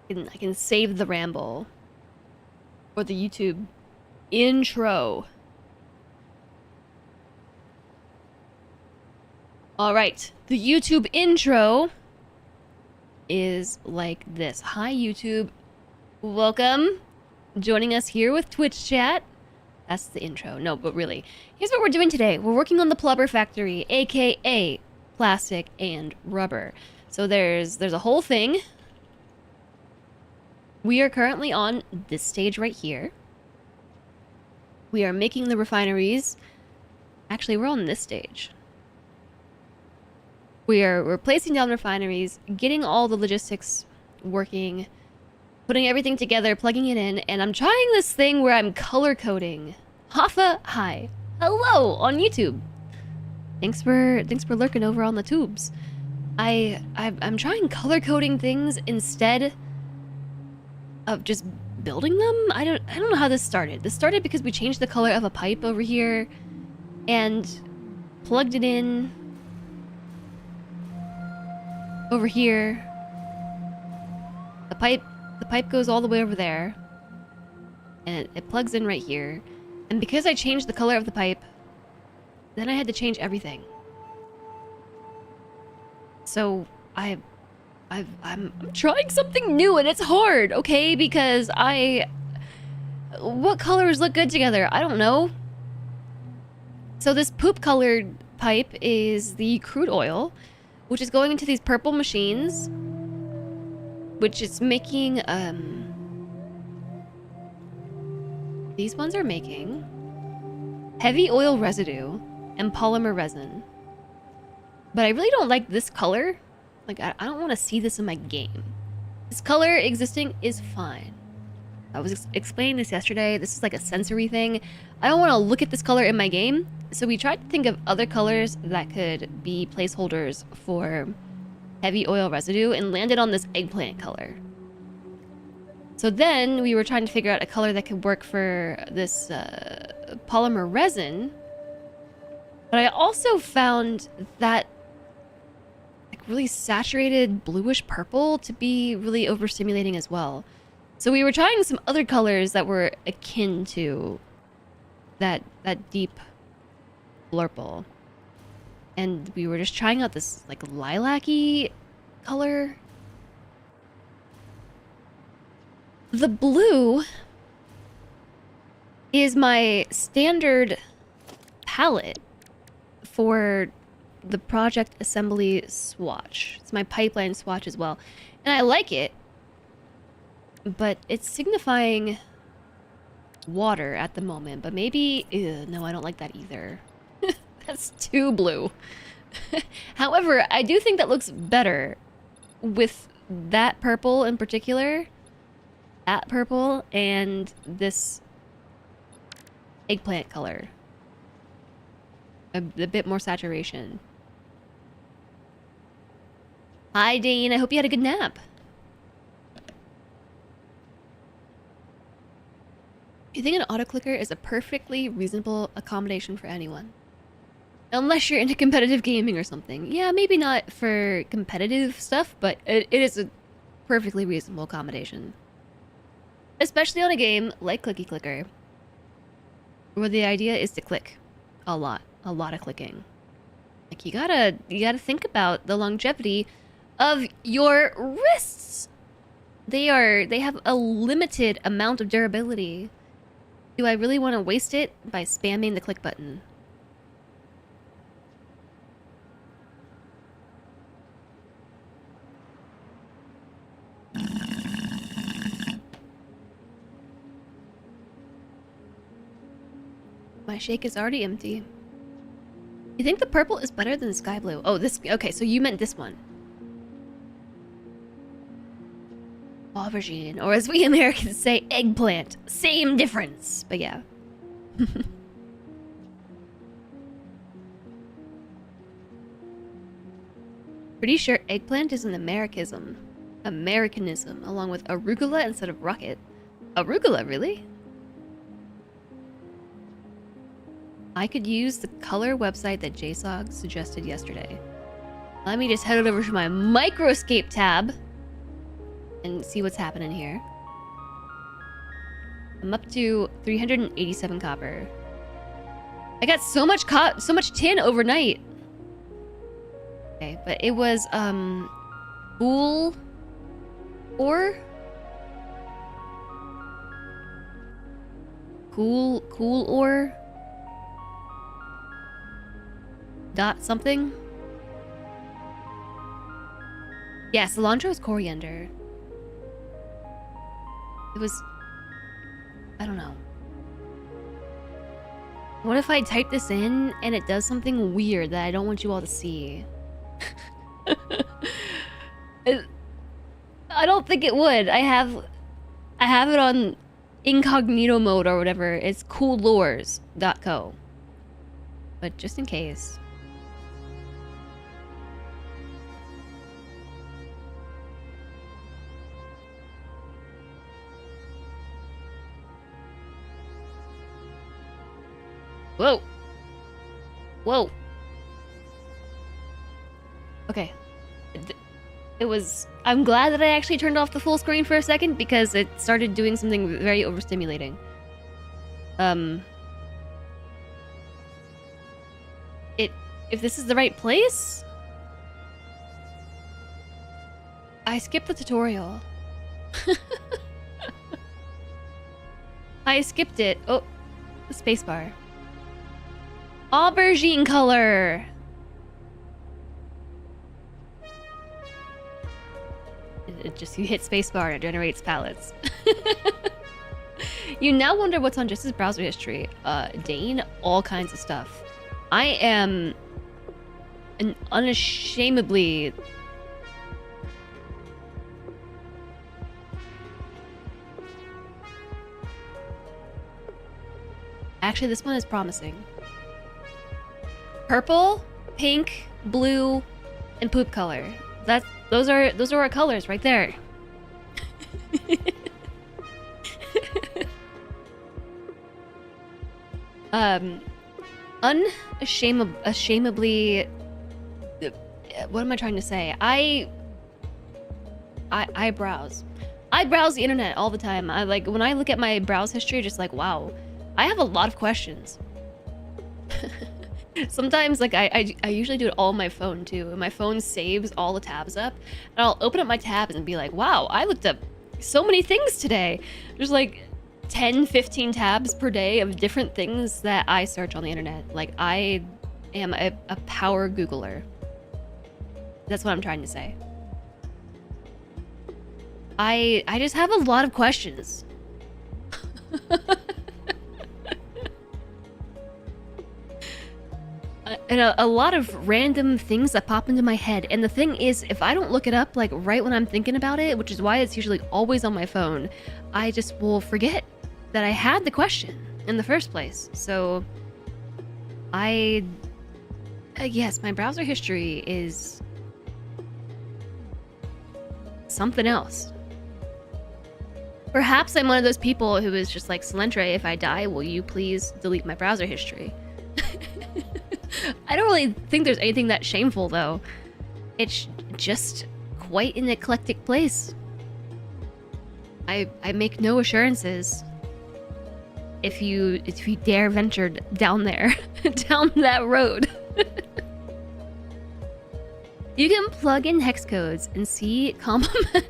I can save the ramble. Or the YouTube intro. Alright, the YouTube intro is like this. Hi YouTube, welcome. Joining us here with Twitch chat. That's the intro. No, but really. Here's what we're doing today. We're working on the Plubber factory, aka plastic and rubber. So there's a whole thing. We are currently on this stage right here. We are making the refineries. Actually, we're on this stage. We're placing down refineries, getting all the logistics working, putting everything together, plugging it in, and I'm trying this thing where I'm color coding. Hoffa, hi. Hello on YouTube. Thanks for lurking over on the tubes. I'm trying color coding things instead of just building them. I don't know how this started. This started because we changed the color of a pipe over here and plugged it in over here. The pipe goes all the way over there, and it plugs in right here. And because I changed the color of the pipe, then I had to change everything. So I'm trying something new, and it's hard, okay? Because what colors look good together? I don't know. So this poop-colored pipe is the crude oil, which is going into these purple machines, which is making, these ones are making heavy oil residue and polymer resin. But I really don't like this color. Like, I don't want to see this in my game. This color existing is fine. I was explaining this yesterday. This is like a sensory thing. I don't want to look at this color in my game. So we tried to think of other colors that could be placeholders for heavy oil residue and landed on this eggplant color. So then we were trying to figure out a color that could work for this polymer resin. But I also found that like really saturated bluish purple to be really overstimulating as well. So we were trying some other colors that were akin to that deep blurple. And we were just trying out this like lilac-y color. The blue is my standard palette for the project assembly swatch. It's my pipeline swatch as well. And I like it, but it's signifying water at the moment. But maybe, no, I don't like that either. That's too blue. However, I do think that looks better with that purple in particular. That purple and this eggplant color. A bit more saturation. Hi, Dane. I hope you had a good nap. You think an autoclicker is a perfectly reasonable accommodation for anyone? Unless you're into competitive gaming or something. Yeah, maybe not for competitive stuff, but it is a perfectly reasonable accommodation. Especially on a game like Clicky Clicker, where the idea is to click a lot of clicking. Like you gotta think about the longevity of your wrists. They have a limited amount of durability. Do I really want to waste it by spamming the click button? My shake is already empty. You think the purple is better than the sky blue? Oh, this... Okay, so you meant this one. Aubergine, or as we Americans say, eggplant. Same difference, but yeah. Pretty sure eggplant is an Americanism, along with arugula instead of rocket. Arugula, really? I could use the color website that JSOG suggested yesterday. Let me just head over to my Microscape tab and see what's happening here. I'm up to 387 copper. I got so much tin overnight. Okay, but it was cool ore. Cool ore. Dot something. Yeah, cilantro is coriander. It was... I don't know. What if I type this in and it does something weird that I don't want you all to see? I don't think it would. I have it on incognito mode or whatever. It's coollures.co. But just in case. Whoa. Whoa. Okay. It was... I'm glad that I actually turned off the full screen for a second because it started doing something very overstimulating. If this is the right place? I skipped the tutorial. I skipped it. Oh, the spacebar. Aubergine color. It just, you hit spacebar and it generates palettes. You now wonder what's on Jess's browser history. Dane, all kinds of stuff. I am an unashamedly... Actually, this one is promising. Purple, pink, blue, and poop color. Those are our colors right there. Unashamedly, what am I trying to say? I browse. I browse the internet all the time. When I look at my browse history, just like, wow, I have a lot of questions. Sometimes, like, I usually do it all on my phone, too. And my phone saves all the tabs up. And I'll open up my tabs and be like, wow, I looked up so many things today. There's, like, 10, 15 tabs per day of different things that I search on the internet. Like, I am a power Googler. That's what I'm trying to say. I just have a lot of questions. And a lot of random things that pop into my head. And the thing is, if I don't look it up, like, right when I'm thinking about it, which is why it's usually always on my phone, I just will forget that I had the question in the first place. So, yes, my browser history is something else. Perhaps I'm one of those people who is just like, Salentre, if I die, will you please delete my browser history? I don't really think there's anything that shameful, though. It's just quite an eclectic place. I make no assurances. If you dare venture down there, down that road. You can plug in hex codes and see compliment.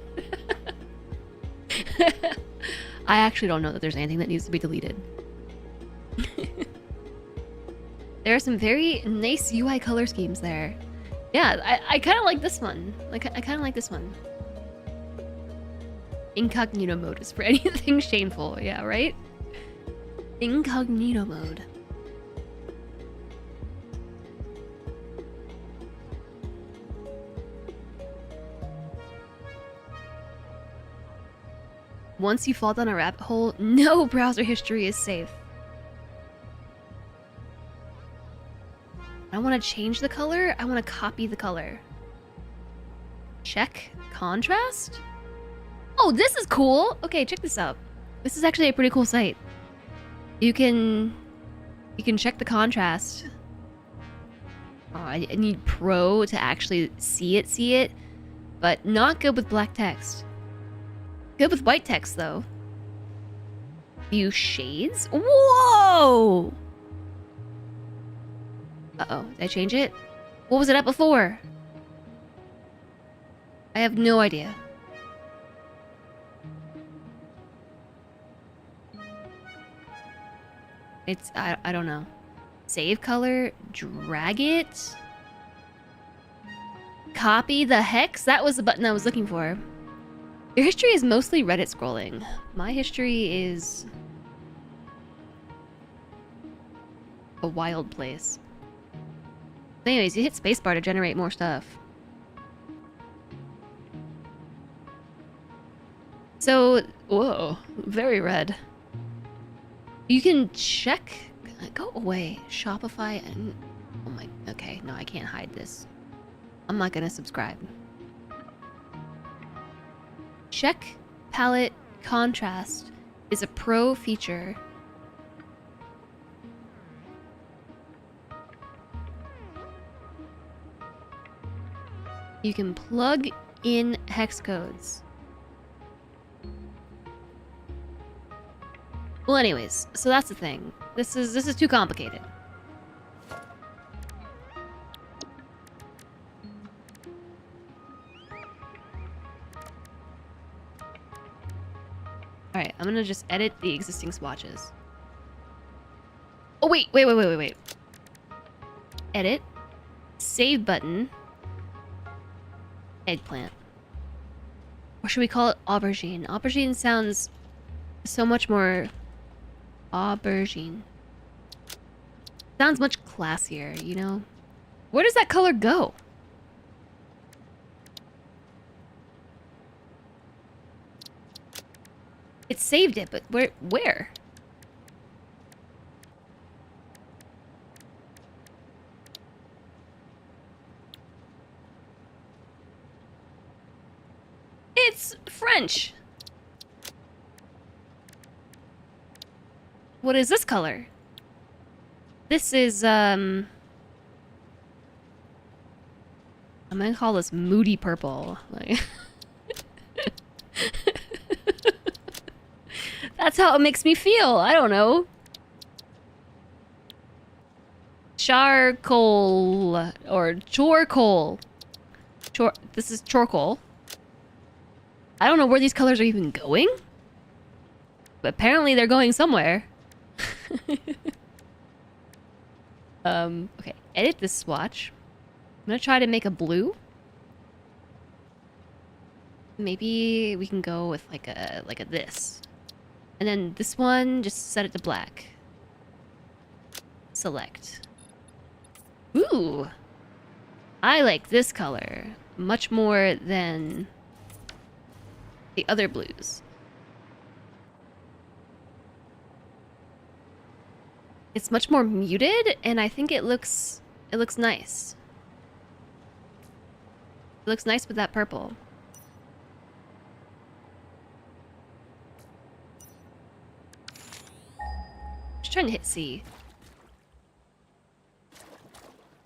I actually don't know that there's anything that needs to be deleted. There are some very nice UI color schemes there. Yeah, I kind of like this one. I kind of like this one. Incognito mode is for anything shameful. Yeah, right? Incognito mode. Once you fall down a rabbit hole, no browser history is safe. I want to change the color. I want to copy the color. Check contrast? Oh, this is cool. Okay, check this out. This is actually a pretty cool site. You can check the contrast. Oh, I need Pro to actually see it, but not good with black text. Good with white text, though. View shades? Whoa! Uh-oh, did I change it? What was it at before? I have no idea. It's, I don't know. Save color, drag it. Copy the hex? That was the button I was looking for. Your history is mostly Reddit scrolling. My history is a wild place. Anyways, you hit spacebar to generate more stuff. So, whoa, very red. You can check. Go away. Shopify and. Oh my. Okay, no, I can't hide this. I'm not gonna subscribe. Check palette contrast is a pro feature. You can plug in hex codes. Well, anyways, so that's the thing. This is too complicated. All right, I'm gonna just edit the existing swatches. Oh wait. Edit. Save button. Eggplant. Or should we call it aubergine? Aubergine sounds so much more... Aubergine. Sounds much classier, you know? Where does that color go? It saved it, but where? It's French. What is this color? This is, I'm gonna call this moody purple. Like that's how it makes me feel. I don't know. Charcoal or charcoal. This is charcoal. I don't know where these colors are even going, but apparently they're going somewhere. Okay, edit this swatch. I'm gonna try to make a blue. Maybe we can go with like a this. And then this one, just set it to black. Select. Ooh! I like this color much more than the other blues. It's much more muted, and I think it looks nice. It looks nice with that purple. Just trying to hit C.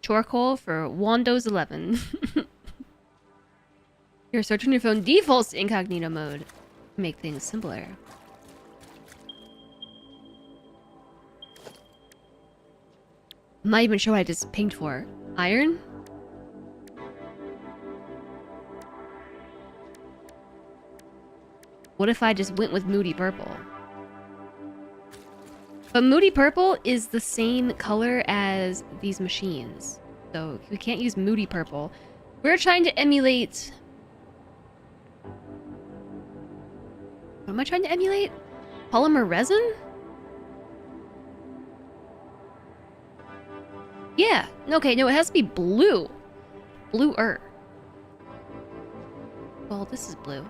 Charcoal for Windows 11. Your search on your phone defaults to incognito mode to make things simpler. I'm not even sure what I just pinged for. Iron? What if I just went with Moody Purple? But Moody Purple is the same color as these machines. So we can't use Moody Purple. We're trying to emulate... What am I trying to emulate? Polymer resin? Yeah. Okay, no, it has to be blue. Bluer. Well, this is blue.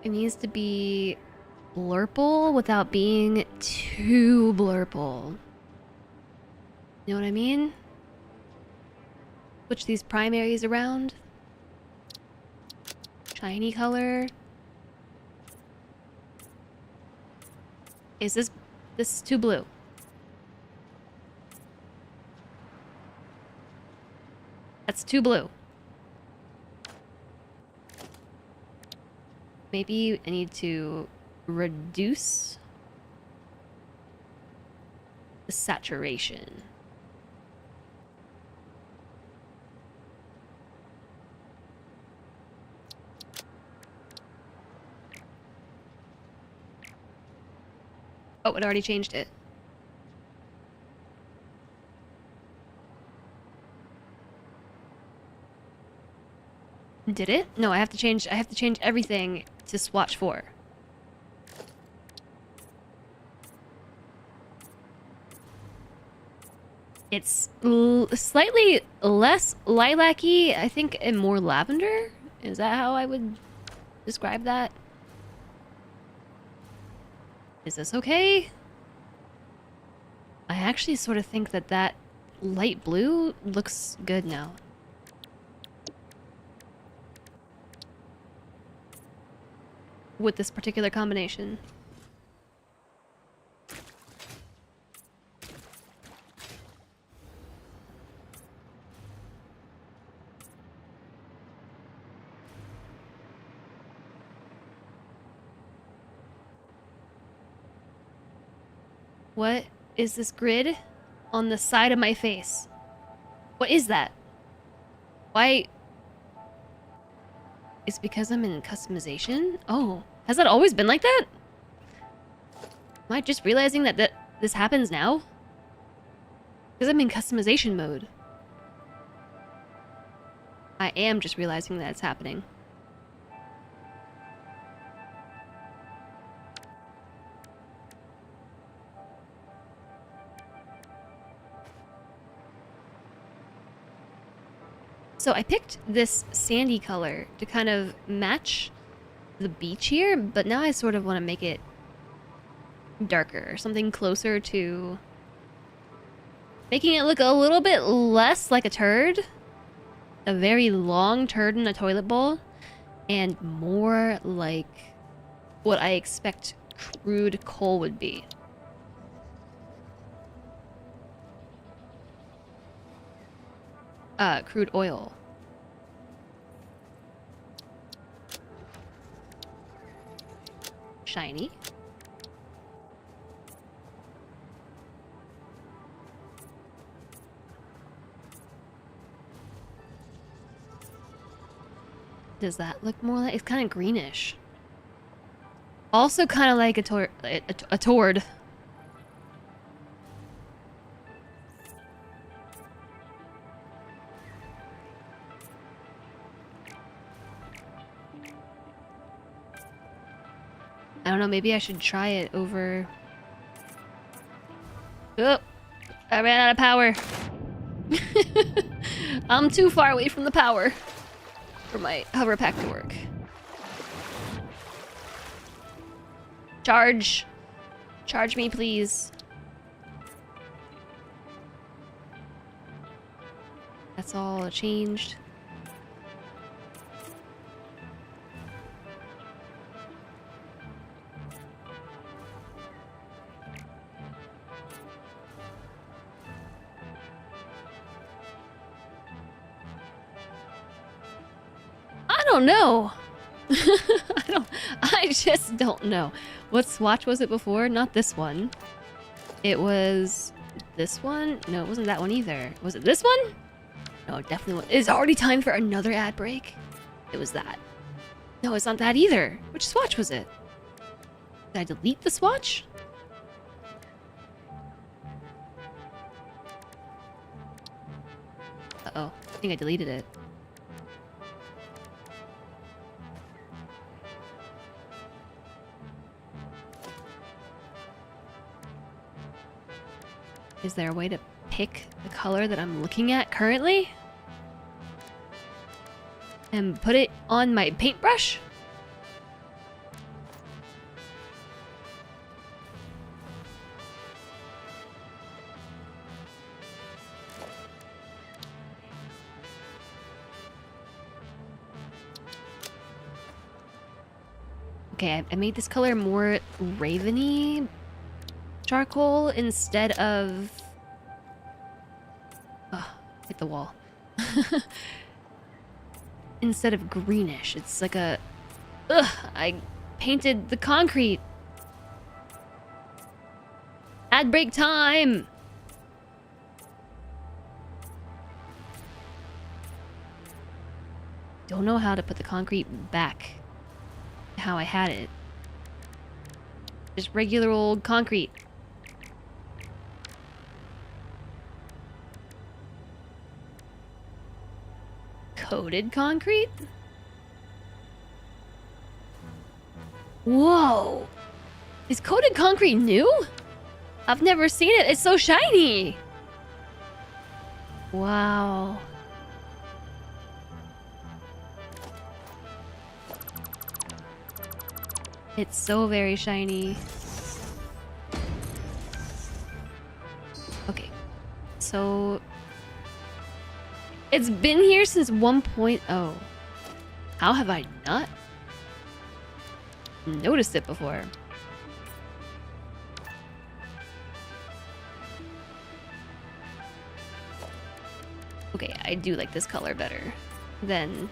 It needs to be blurple without being too blurple. You know what I mean? Switch these primaries around. Shiny color. Is this is too blue? That's too blue. Maybe I need to reduce the saturation. Oh, it already changed it. Did it? No, I have to change everything to swatch 4. It's slightly less lilac-y, I think, and more lavender? Is that how I would describe that? Is this okay? I actually sort of think that that light blue looks good now. With this particular combination. What is this grid on the side of my face? What is that? Why? It's because I'm in customization? Oh, has that always been like that? Am I just realizing that this happens now? Because I'm in customization mode. I am just realizing that it's happening. So I picked this sandy color to kind of match the beach here, but now I sort of want to make it darker, something closer to making it look a little bit less like a turd, a very long turd in a toilet bowl, and more like what I expect crude coal would be. Crude oil. Shiny. Does that look more like... It's kind of greenish. Also kind of like a tord. I don't know, maybe I should try it over... Oh! I ran out of power. I'm too far away from the power for my hover pack to work. Charge! Charge me, please. That's all changed. I don't know. I just don't know. What swatch was it before? Not this one. It was this one? No, it wasn't that one either. Was it this one? No, it definitely was. It's already time for another ad break. It was that. No, it's not that either. Which swatch was it? Did I delete the swatch? Uh-oh. I think I deleted it. Is there a way to pick the color that I'm looking at currently? And put it on my paintbrush? Okay, I made this color more raveny charcoal instead of... Oh, hit the wall. Instead of greenish, it's like a... Ugh, I painted the concrete. Ad break time! Don't know how to put the concrete back how I had it. Just regular old concrete. Coated concrete? Whoa! Is coated concrete new? I've never seen it. It's so shiny! Wow. It's so very shiny. Okay. So... It's been here since 1.0. How have I not noticed it before? Okay, I do like this color better than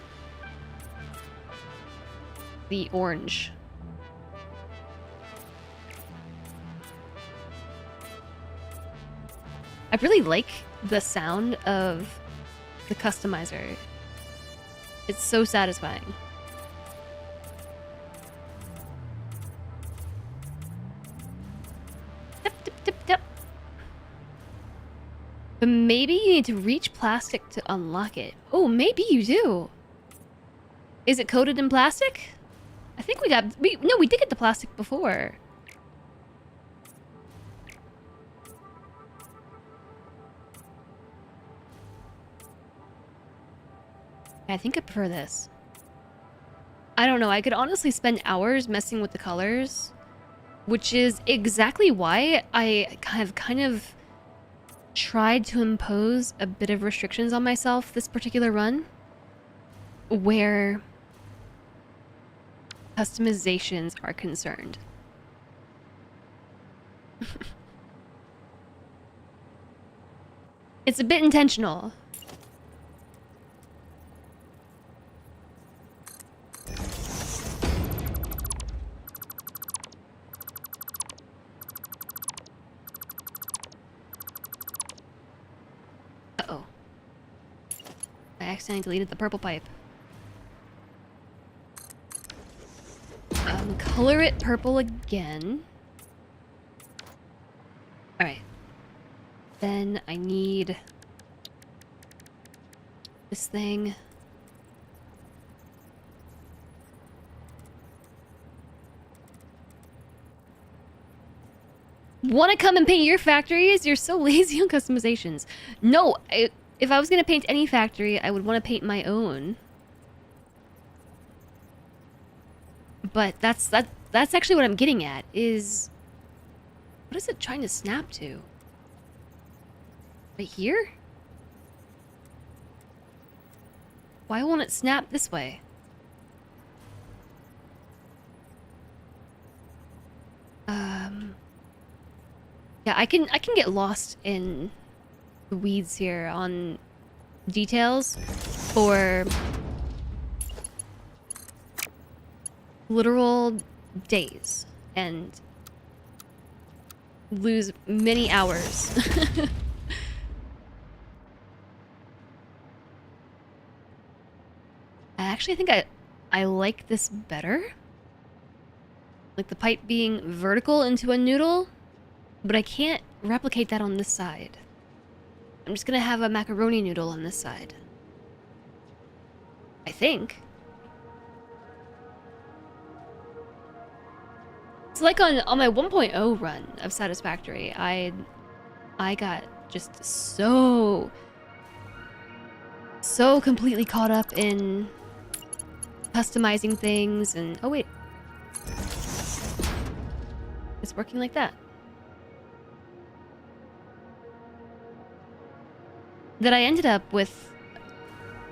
the orange. I really like the sound of the customizer. It's so satisfying. Tip, tip, tip, tip. But maybe you need to reach plastic to unlock it. Oh, maybe you do. Is it coated in plastic? I think we did get the plastic before. I think I prefer this. I don't know, I could honestly spend hours messing with the colors, which is exactly why I have kind of tried to impose a bit of restrictions on myself this particular run, where customizations are concerned. It's a bit intentional. Uh-oh. I accidentally deleted the purple pipe. Color it purple again. Alright. Then I need this thing. Want to come and paint your factories? You're so lazy on customizations. No, if I was going to paint any factory, I would want to paint my own. But that's actually what I'm getting at, is... What is it trying to snap to? Right here? Why won't it snap this way? Yeah, I can get lost in the weeds here on details for literal days and lose many hours. I actually think I like this better. Like the pipe being vertical into a noodle, but I can't replicate that on this side. I'm just gonna have a macaroni noodle on this side. I think. It's like on my 1.0 run of Satisfactory, I got just so completely caught up in customizing things and... Oh wait. It's working like that. That I ended up with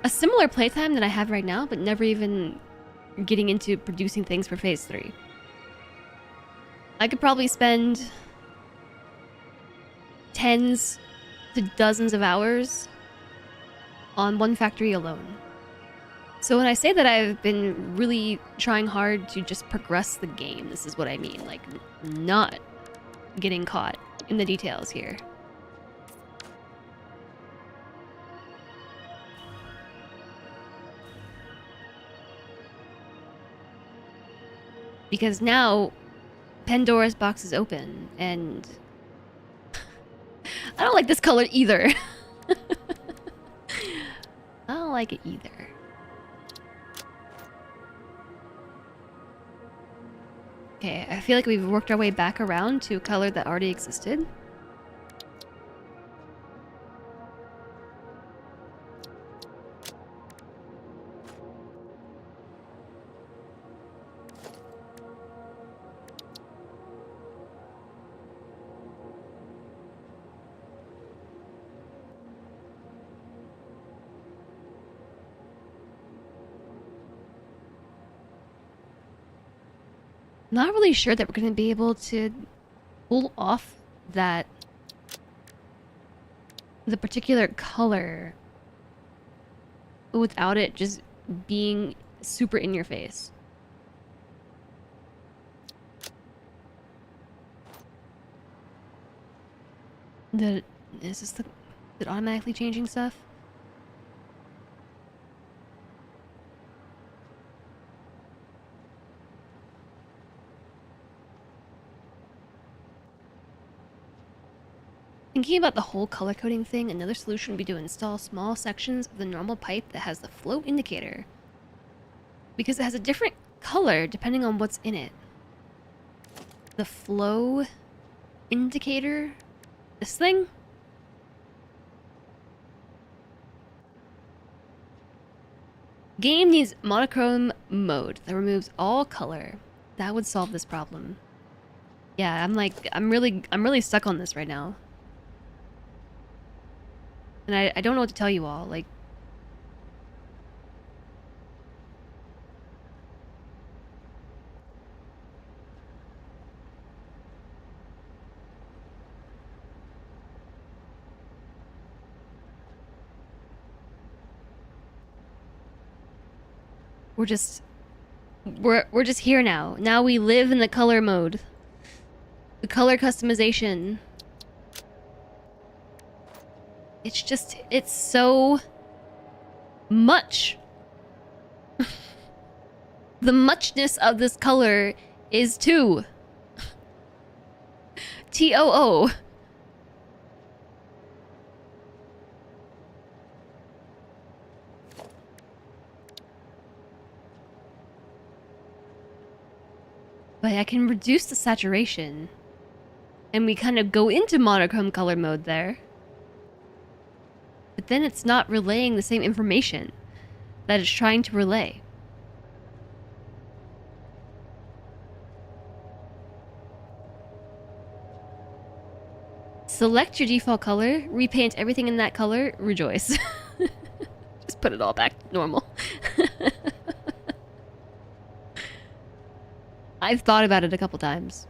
a similar playtime that I have right now, but never even getting into producing things for Phase 3. I could probably spend tens to dozens of hours on one factory alone. So when I say that I've been really trying hard to just progress the game, this is what I mean. Like, not getting caught in the details here. Because now Pandora's box is open, and I don't like this color either. I don't like it either. Okay, I feel like we've worked our way back around to a color that already existed. Not really sure that we're going to be able to pull off the particular color without it just being super in your face. Is this it automatically changing stuff? Thinking about the whole color coding thing, another solution would be to install small sections of the normal pipe that has the flow indicator, because it has a different color depending on what's in it. The flow indicator? This thing? Game needs monochrome mode that removes all color. That would solve this problem. Yeah, I'm really stuck on this right now. And I don't know what to tell you all, like... We're just here now. Now we live in the color mode. The color customization. It's so much. The muchness of this color is too. TOO. But I can reduce the saturation. And we kind of go into monochrome color mode there. But then it's not relaying the same information that it's trying to relay. Select your default color, repaint everything in that color, rejoice. Just put it all back to normal. I've thought about it a couple times.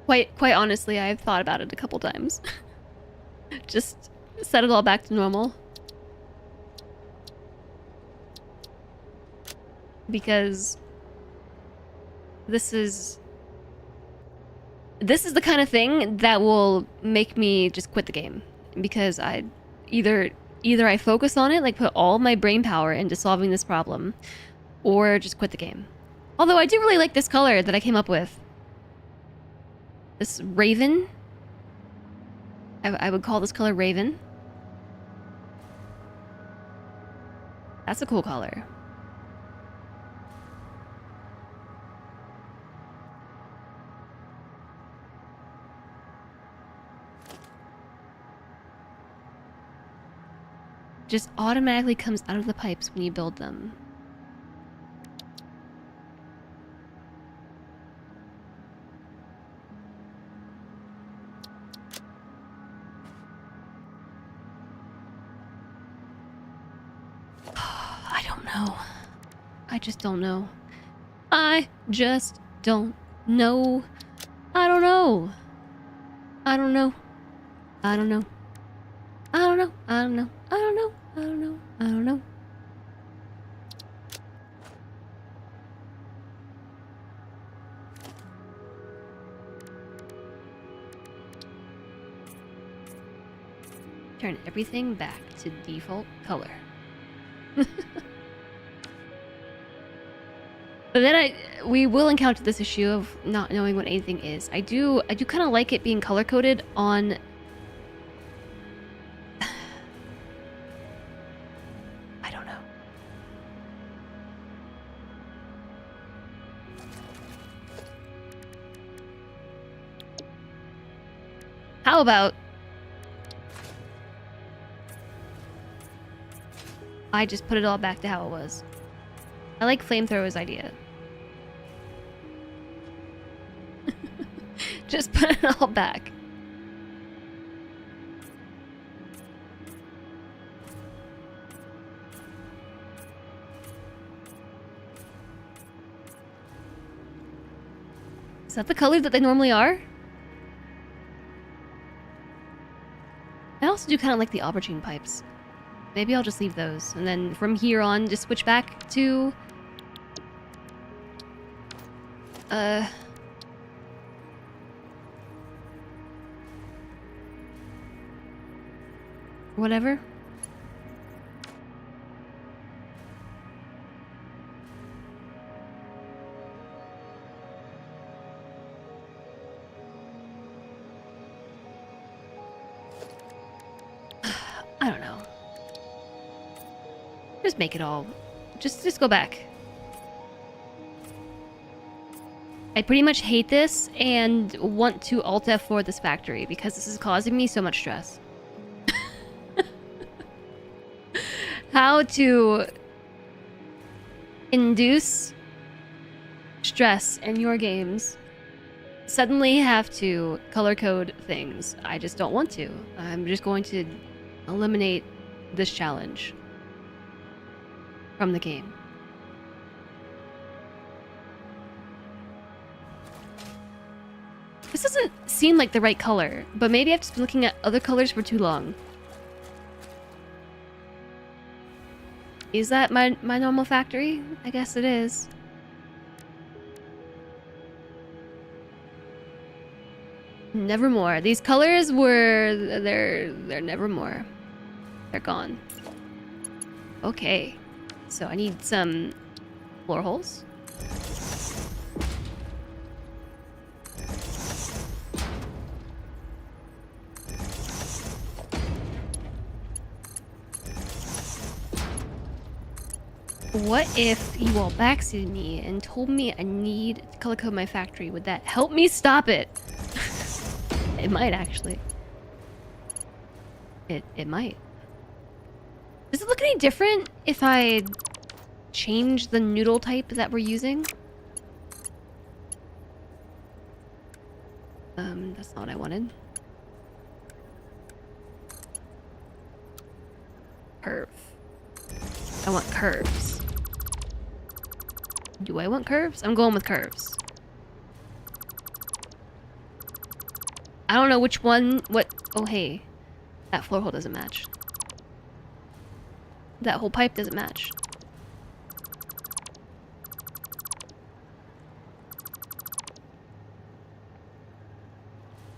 Quite honestly, I've thought about it a couple times. Just set it all back to normal. Because this is the kind of thing that will make me just quit the game. Because I either I focus on it, like put all my brain power into solving this problem, or just quit the game. Although I do really like this color that I came up with. This Raven. I would call this color Raven. That's a cool color. Just automatically comes out of the pipes when you build them. I don't know. I just don't know. I just don't know. I don't know. I don't know. I don't know. I don't know. I don't know. I don't know. I don't know. I don't know. Turn everything back to default color. But then we will encounter this issue of not knowing what anything is. I do kind of like it being color coded on. I don't know. How about I just put it all back to how it was? I like Flamethrower's idea. Just put it all back. Is that the color that they normally are? I also do kind of like the aubergine pipes. Maybe I'll just leave those, and then from here on, just switch back to... whatever. I don't know. Just make it all. Just go back. I pretty much hate this and want to Alt F4 this factory because this is causing me so much stress. How to induce stress in your games. Suddenly have to color code things. I just don't want to. I'm just going to eliminate this challenge from the game. This doesn't seem like the right color, but maybe I've just been looking at other colors for too long. Is that my normal factory? I guess it is. Nevermore. These colors were... They're nevermore. They're gone. Okay. So I need some floor holes. What if you all backseated me and told me I need to color code my factory? Would that help me stop it? It might, actually. It might. Does it look any different if I change the noodle type that we're using? That's not what I wanted. Curve. I want curves. Do I want curves? I'm going with curves. I don't know which one... Oh, hey. That floor hole doesn't match. That whole pipe doesn't match.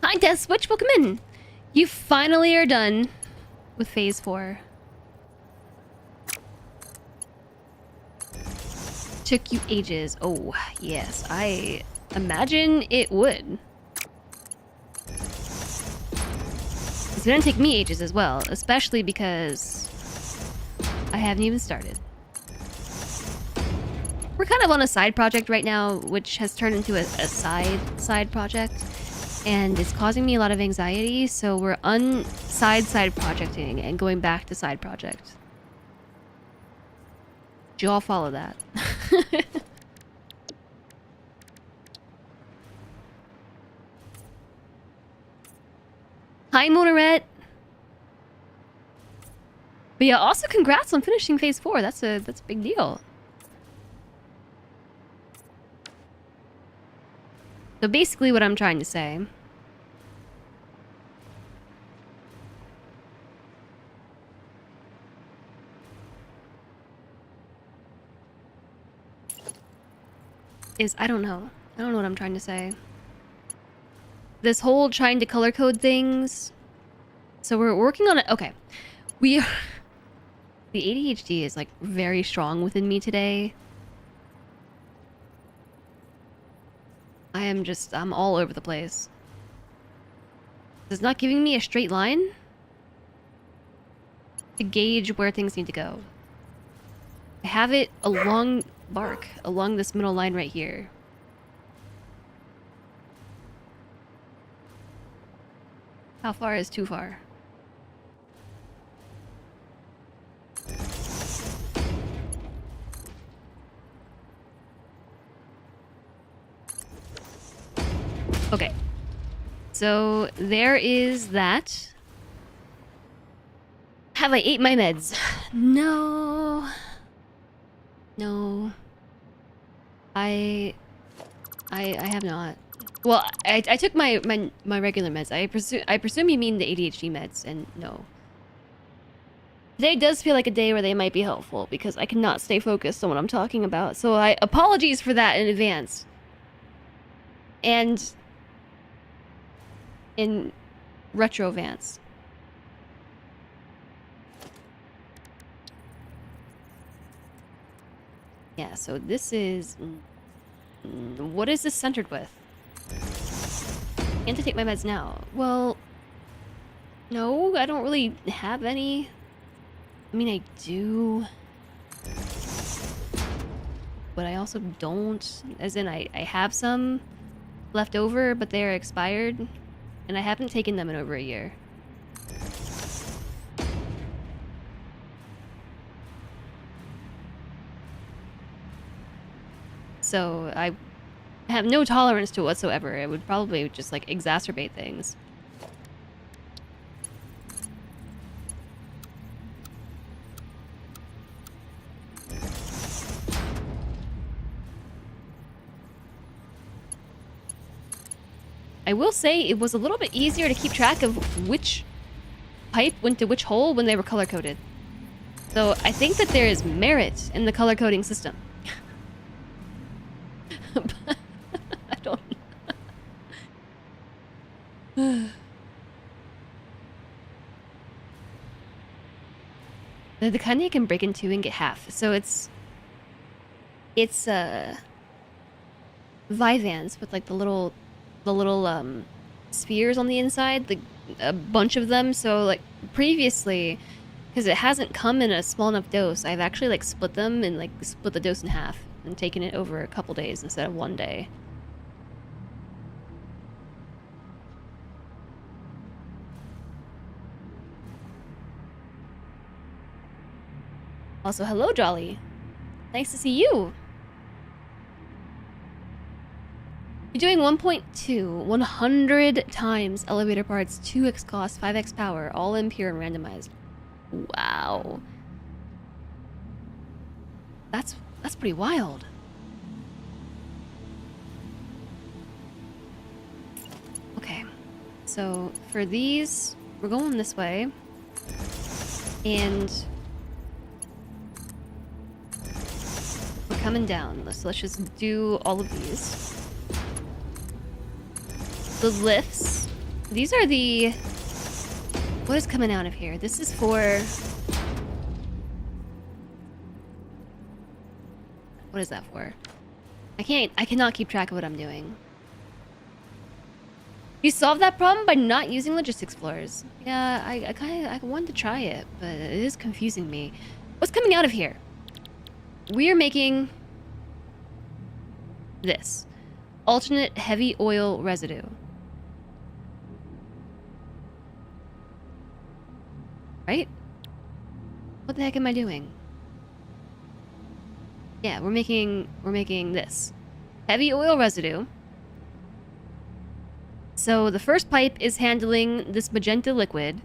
Hi, Death Switch. Welcome in. You finally are done with Phase 4. Took you ages. Oh, yes. I imagine it would. It's gonna take me ages as well, especially because I haven't even started. We're kind of on a side project right now, which has turned into a side project, and it's causing me a lot of anxiety, so we're side projecting and going back to side project. Do you all follow that? Hi, Monoret. But yeah, also congrats on finishing Phase 4. That's a big deal. So basically what I'm trying to say is I don't know. I don't know what I'm trying to say. This whole trying to color code things. So we're working on it. Okay. We are... The ADHD is like very strong within me today. I'm all over the place. It's not giving me a straight line to gauge where things need to go. I have it along bark, along this middle line right here. How far is too far? Okay. So there is that. Have I ate my meds? No. No. I have not. Well, I took my regular meds. I presume you mean the ADHD meds, and no. Today does feel like a day where they might be helpful because I cannot stay focused on what I'm talking about. So I apologies for that in advance. And in retro-vance. Yeah, so this is... What is this centered with? I have to take my meds now. Well... No, I don't really have any. I mean, I do. But I also don't. As in, I have some left over, but they're expired. And I haven't taken them in over a year. So I have no tolerance to it whatsoever. It would probably just like exacerbate things. I will say it was a little bit easier to keep track of which pipe went to which hole when they were color-coded. So I think that there is merit in the color-coding system. I don't know. The kind you can break in two and get half. So it's Vivans with like the little spheres on the inside, a bunch of them. So like previously, because it hasn't come in a small enough dose, I've actually like split them and like split the dose in half and taken it over a couple days instead of one day. Also, hello, Jolly. Nice to see you. You're doing 1.2, 100 times elevator parts, 2x cost, 5x power, all impure and randomized. Wow. That's pretty wild. Okay. So, for these, we're going this way. And we're coming down. So let's just do all of these. The lifts. These are the... What is coming out of here? This is for... What is that for? I cannot keep track of what I'm doing. You solved that problem by not using logistics floors. Yeah, I wanted to try it, but it is confusing me. What's coming out of here? We are making... this. Alternate heavy oil residue. Right? What the heck am I doing? Yeah, we're making this. Heavy oil residue. So the first pipe is handling this magenta liquid.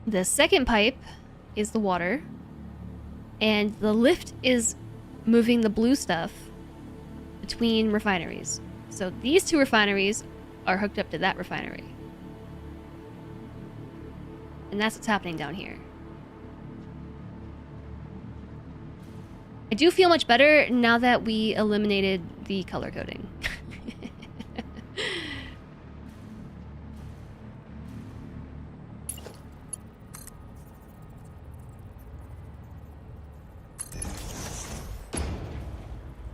The second pipe is the water. And the lift is moving the blue stuff between refineries. So these two refineries are hooked up to that refinery. And that's what's happening down here. I do feel much better now that we eliminated the color coding.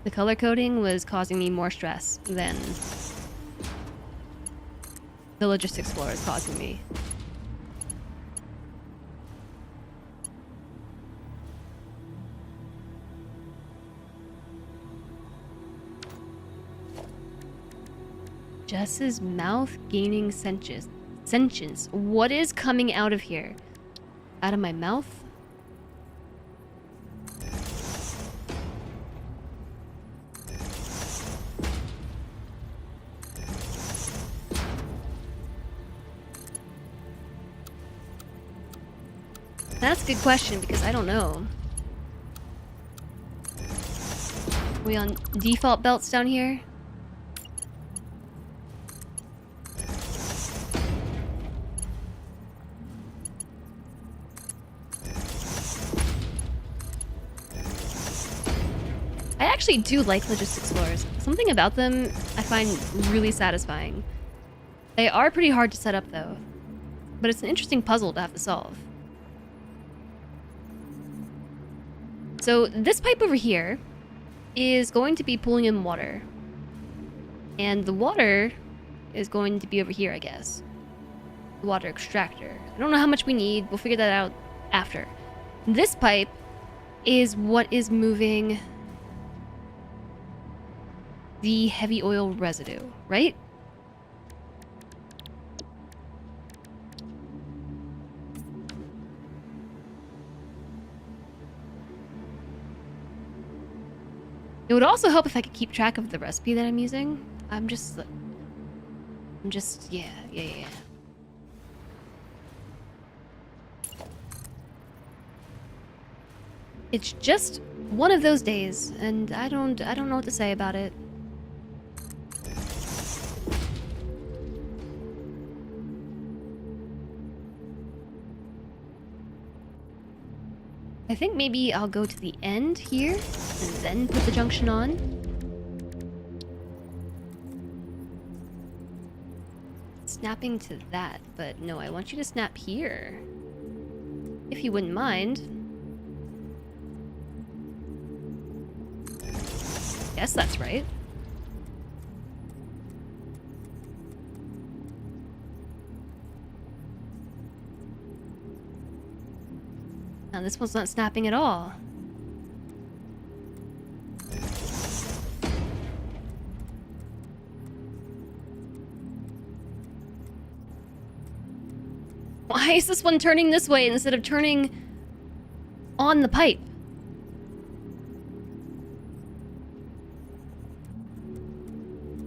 The color coding was causing me more stress than the logistics floor is causing me. Jess's mouth gaining sentience. What is coming out of here? Out of my mouth? That's a good question because I don't know. Are we on default belts down here? I actually do like logistics floors. Something about them I find really satisfying. They are pretty hard to set up though, but it's an interesting puzzle to have to solve. So this pipe over here is going to be pulling in water. And the water is going to be over here, I guess. The water extractor. I don't know how much we need. We'll figure that out after. This pipe is what is moving the heavy oil residue, right? It would also help if I could keep track of the recipe that I'm using. Yeah. It's just one of those days, and I don't know what to say about it. I think maybe I'll go to the end here and then put the junction on. Snapping to that, but no, I want you to snap here. If you wouldn't mind. Yes, that's right. Now this one's not snapping at all. Why is this one turning this way instead of turning on the pipe?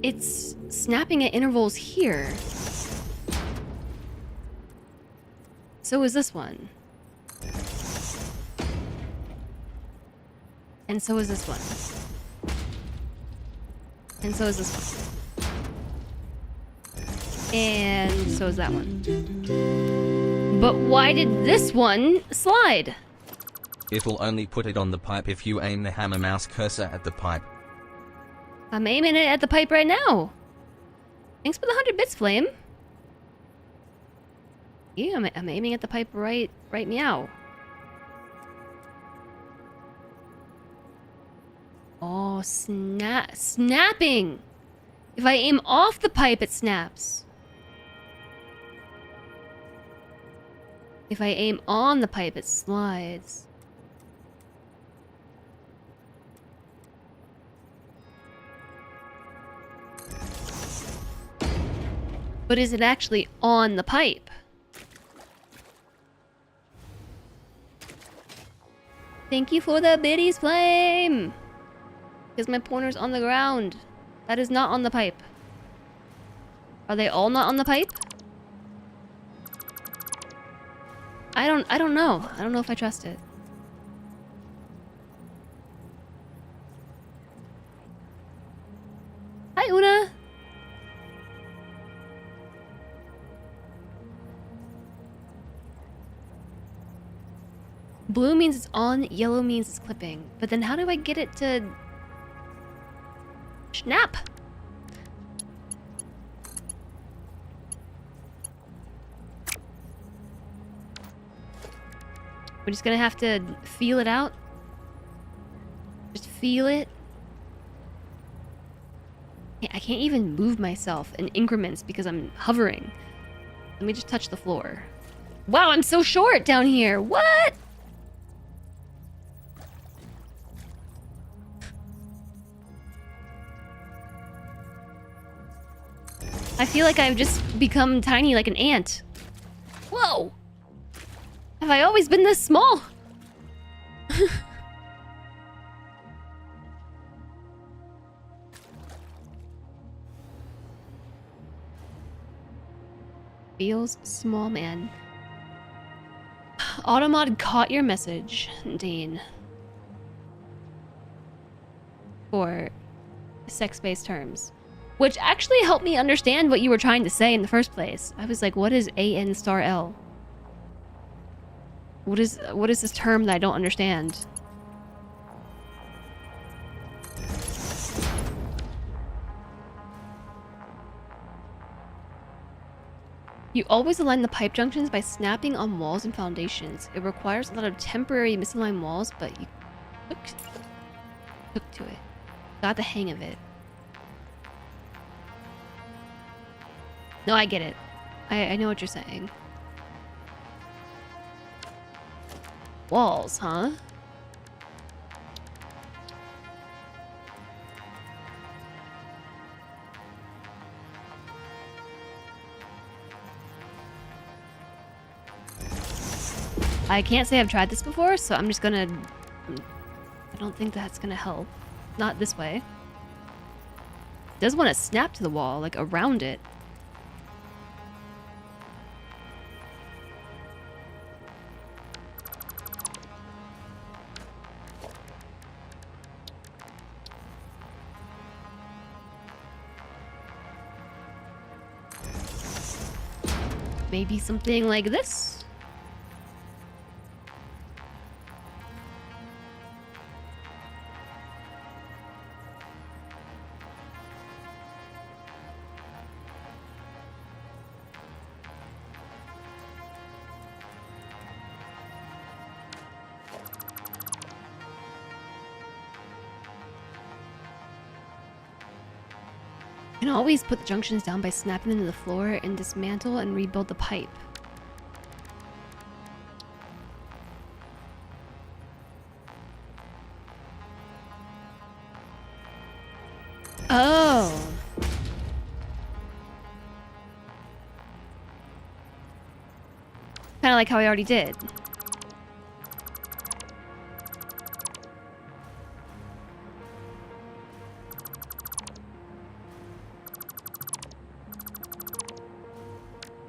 It's snapping at intervals here. So is this one. And so is this one. And so is this one. And so is that one. But why did this one slide? It'll only put it on the pipe if you aim the hammer mouse cursor at the pipe. I'm aiming it at the pipe right now. Thanks for the 100 bits, Flame. Yeah, I'm aiming at the pipe right meow. Oh, snapping! If I aim off the pipe, it snaps. If I aim on the pipe, it slides. But is it actually on the pipe? Thank you for the biddies, Flame! Because my pointer's on the ground. That is not on the pipe. Are they all not on the pipe? I don't know. I don't know if I trust it. Hi, Una! Blue means it's on, yellow means it's clipping. But then how do I get it to... snap? We're just gonna have to feel it out. Just feel it. I can't even move myself in increments because I'm hovering. Let me just touch the floor. Wow, I'm so short down here. What? I feel like I've just become tiny like an ant. Whoa! Have I always been this small? Feels small, man. Automod caught your message, Dane. For sex-based terms. Which actually helped me understand what you were trying to say in the first place. I was like, what is AN*L? What is this term that I don't understand? You always align the pipe junctions by snapping on walls and foundations. It requires a lot of temporary misaligned walls, but you took to it. Got the hang of it. No, I get it. I know what you're saying. Walls, huh? I can't say I've tried this before, so I'm just gonna... I don't think that's gonna help. Not this way. It does want to snap to the wall, like around it. Maybe something like this? You can always put the junctions down by snapping them to the floor and dismantle and rebuild the pipe. Oh. Kind of like how I already did.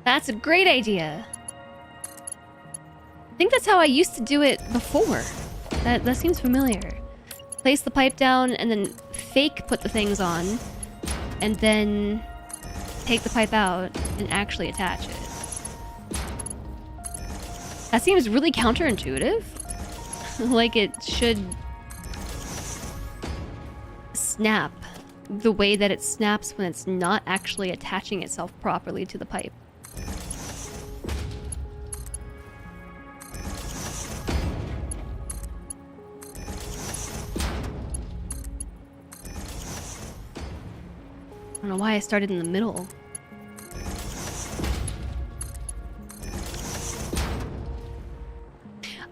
That's a great idea. I think that's how I used to do it before. That seems familiar. Place the pipe down and then fake put the things on, and then take the pipe out and actually attach it. That seems really counterintuitive. Like it should snap the way that it snaps when it's not actually attaching itself properly to the pipe. I don't know why I started in the middle.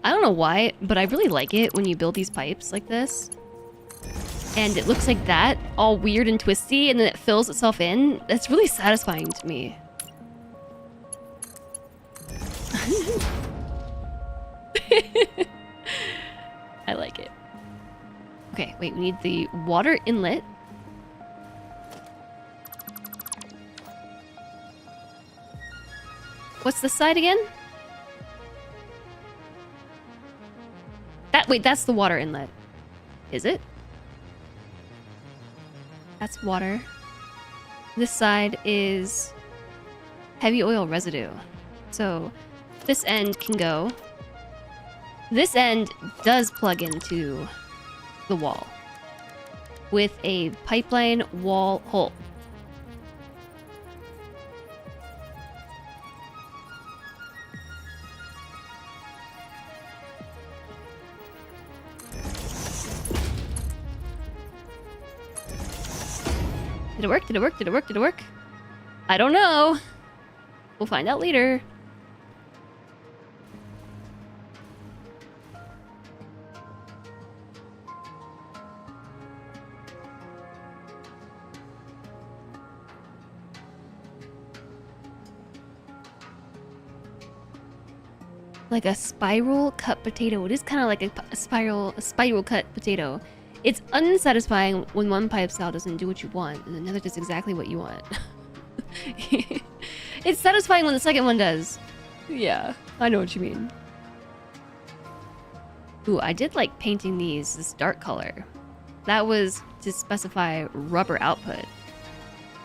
I don't know why, but I really like it when you build these pipes like this. And it looks like that, all weird and twisty, and then it fills itself in. That's really satisfying to me. I like it. Okay, wait, we need the water inlet. What's this side again? Wait, that's the water inlet. Is it? That's water. This side is heavy oil residue. So this end can go This end does plug into the wall with a pipeline wall hole. Did it work? Did it work? Did it work? Did it work? I don't know. We'll find out later. Like a spiral cut potato. It is kind of like a spiral cut potato. It's unsatisfying when one pipe style doesn't do what you want, and another does exactly what you want. It's satisfying when the second one does. Yeah, I know what you mean. Ooh, I did like painting this dark color. That was to specify rubber output.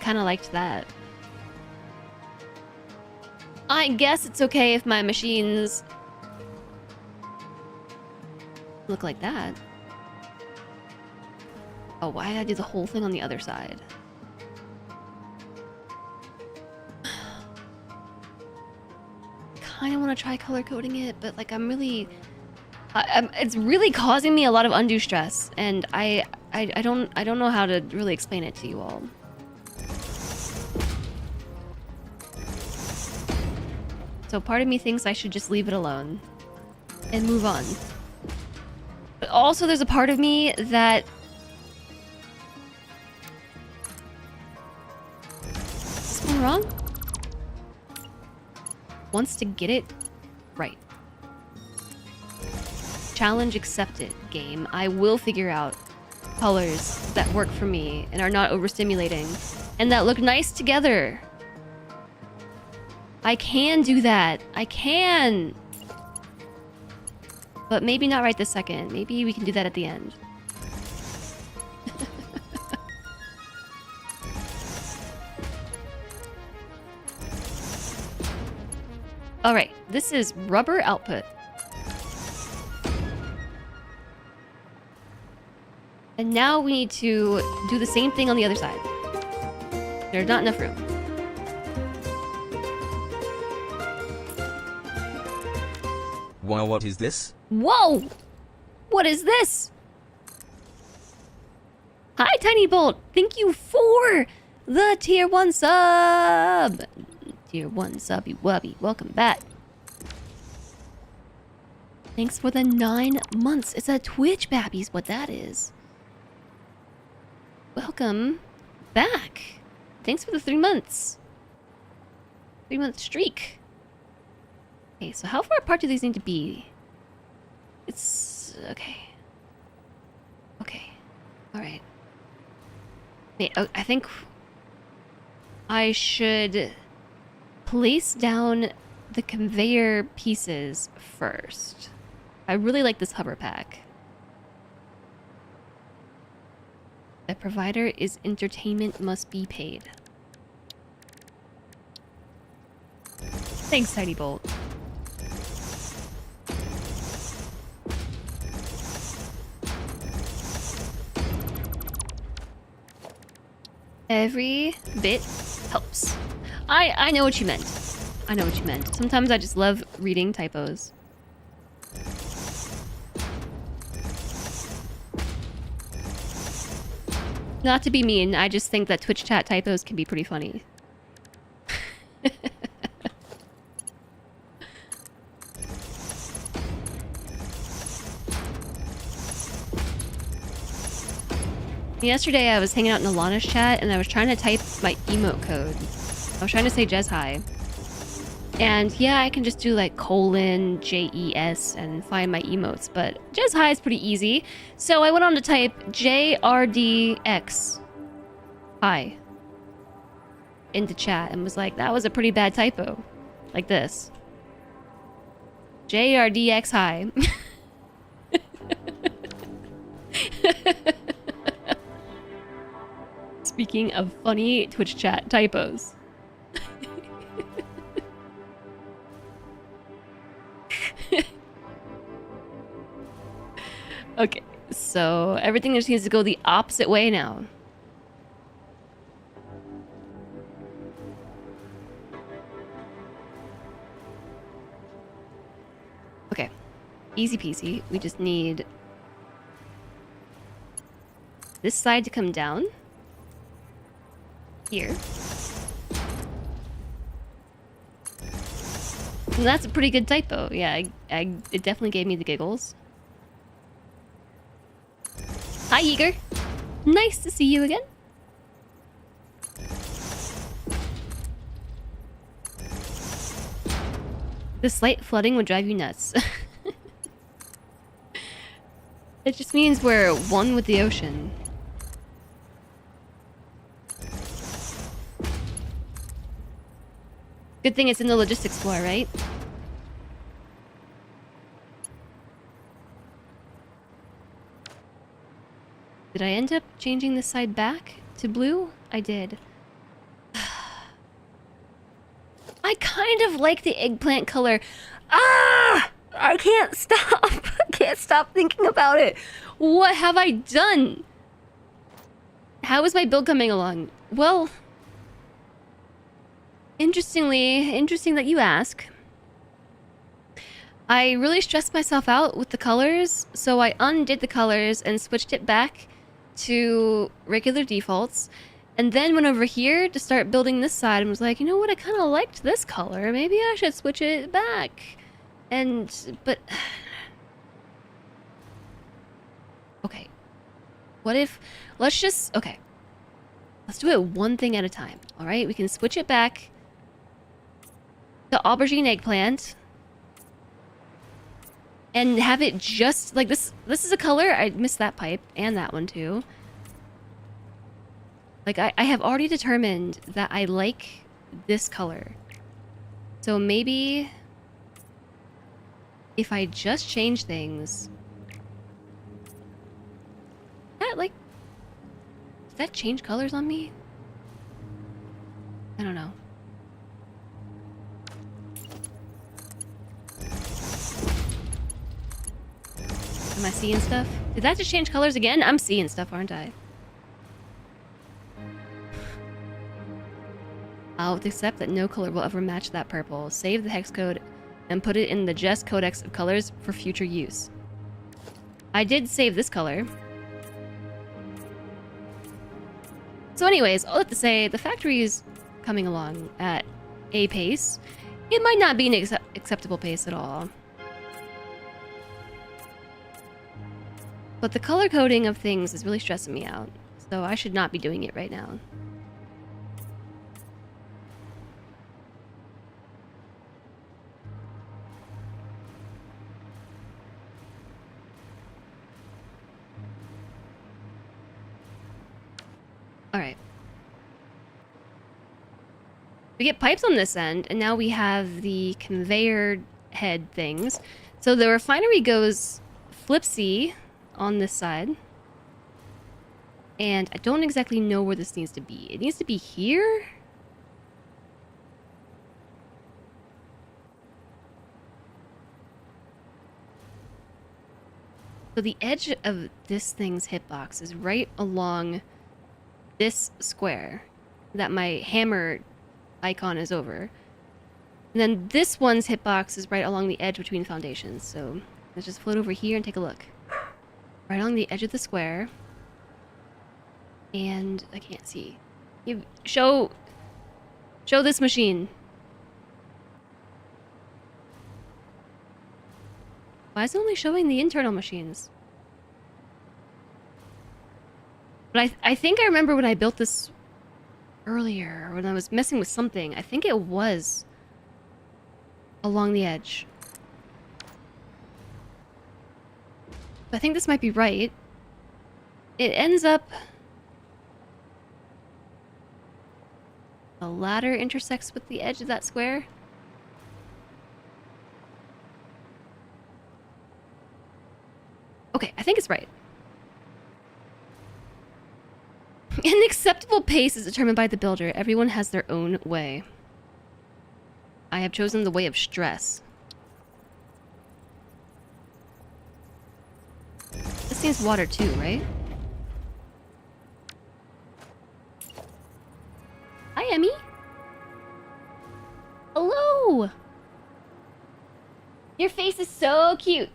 Kind of liked that. I guess it's okay if my machines look like that. Oh, why did I do the whole thing on the other side? Kind of want to try color coding it, but like I'm really, it's really causing me a lot of undue stress, and I don't know how to really explain it to you all. So part of me thinks I should just leave it alone and move on. But also there's a part of me that is going wrong? Wants to get it right. Challenge accepted, game. I will figure out colors that work for me and are not overstimulating and that look nice together. I can do that. I can. But maybe not right this second. Maybe we can do that at the end. Alright, this is rubber output. And now we need to do the same thing on the other side. There's not enough room. Wow, what is this? Whoa! What is this? Hi, Tiny Bolt! Thank you for the tier 1 sub! Tier 1 subby wubby. Welcome back. Thanks for the 9 months. It's a Twitch babby's what that is. Welcome back. Thanks for the 3 months. 3-month streak. Okay, so how far apart do these need to be? It's... okay. Okay. Alright. Wait, I think... I should place down the conveyor pieces first. I really like this hover pack. The provider is entertainment must be paid. Thanks, Tiny Bolt. Every bit helps. I know what you meant. I know what you meant. Sometimes I just love reading typos. Not to be mean, I just think that Twitch chat typos can be pretty funny. Yesterday I was hanging out in Alana's chat and I was trying to type my emote code. I was trying to say Jez Hi. And yeah, I can just do like colon JES and find my emotes, but Jez Hi is pretty easy. So I went on to type JRDX Hi into chat and was like, that was a pretty bad typo. Like this. JRDX Hi. Speaking of funny Twitch chat typos. Okay, so everything just needs to go the opposite way now. Okay, easy peasy. We just need this side to come down here. And that's a pretty good typo. Yeah, it definitely gave me the giggles. Hi, Eager. Nice to see you again. The slight flooding would drive you nuts. It just means we're one with the ocean. Good thing it's in the logistics floor, right? Did I end up changing this side back to blue? I did. I kind of like the eggplant color. Ah! I can't stop. I can't stop thinking about it. What have I done? How is my build coming along? Well, interesting that you ask. I really stressed myself out with the colors, so I undid the colors and switched it back to regular defaults. And then went over here to start building this side and was like, you know what, I kind of liked this color. Maybe I should switch it back. But... Okay. What if... Let's just... Okay. Let's do it one thing at a time, alright? We can switch it back to aubergine eggplant. And have it just... Like, this is a color. I missed that pipe. And that one, too. Like, I have already determined that I like this color. So maybe... if I just change things... That, like... Does that change colors on me? I don't know. Am I seeing stuff? Did that just change colors again? I'm seeing stuff, aren't I? I'll accept that no color will ever match that purple. Save the hex code and put it in the Jess Codex of colors for future use. I did save this color. So anyways, all that to say, the factory is coming along at a pace. It might not be an acceptable pace at all. But the color coding of things is really stressing me out. So I should not be doing it right now. Alright. We get pipes on this end, and now we have the conveyor head things. So the refinery goes flipsy on this side. And I don't exactly know where this needs to be. It needs to be here? So the edge of this thing's hitbox is right along this square that my hammer icon is over. And then this one's hitbox is right along the edge between foundations. So let's just float over here and take a look. Right along the edge of the square. And I can't see. Show this machine. Why is it only showing the internal machines? But I think I remember when I built this earlier, when I was messing with something. I think it was along the edge. I think this might be right. It ends up... The ladder intersects with the edge of that square. Okay, I think it's right. An acceptable pace is determined by the builder. Everyone has their own way. I have chosen the way of stress. This against water too, right? Hi, Emmy. Hello. Your face is so cute.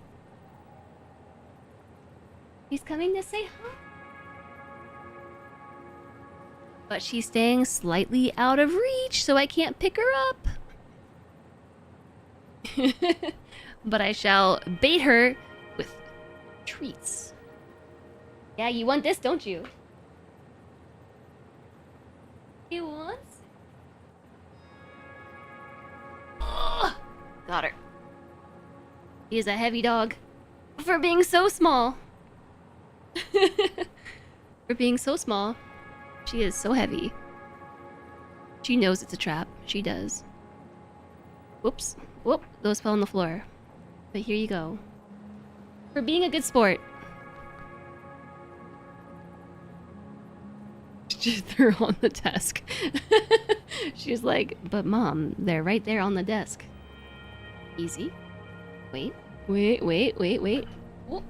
She's coming to say hi. But she's staying slightly out of reach, so I can't pick her up. But I shall bait her with treats. Yeah, you want this, don't you? You want? Oh, got her. He is a heavy dog. For being so small. For being so small. She is so heavy. She knows it's a trap. She does. Whoops. Whoop. Those fell on the floor. But here you go. For being a good sport. They're on the desk. She's like, but mom, they're right there on the desk. Easy. Wait. Wait. Whoop.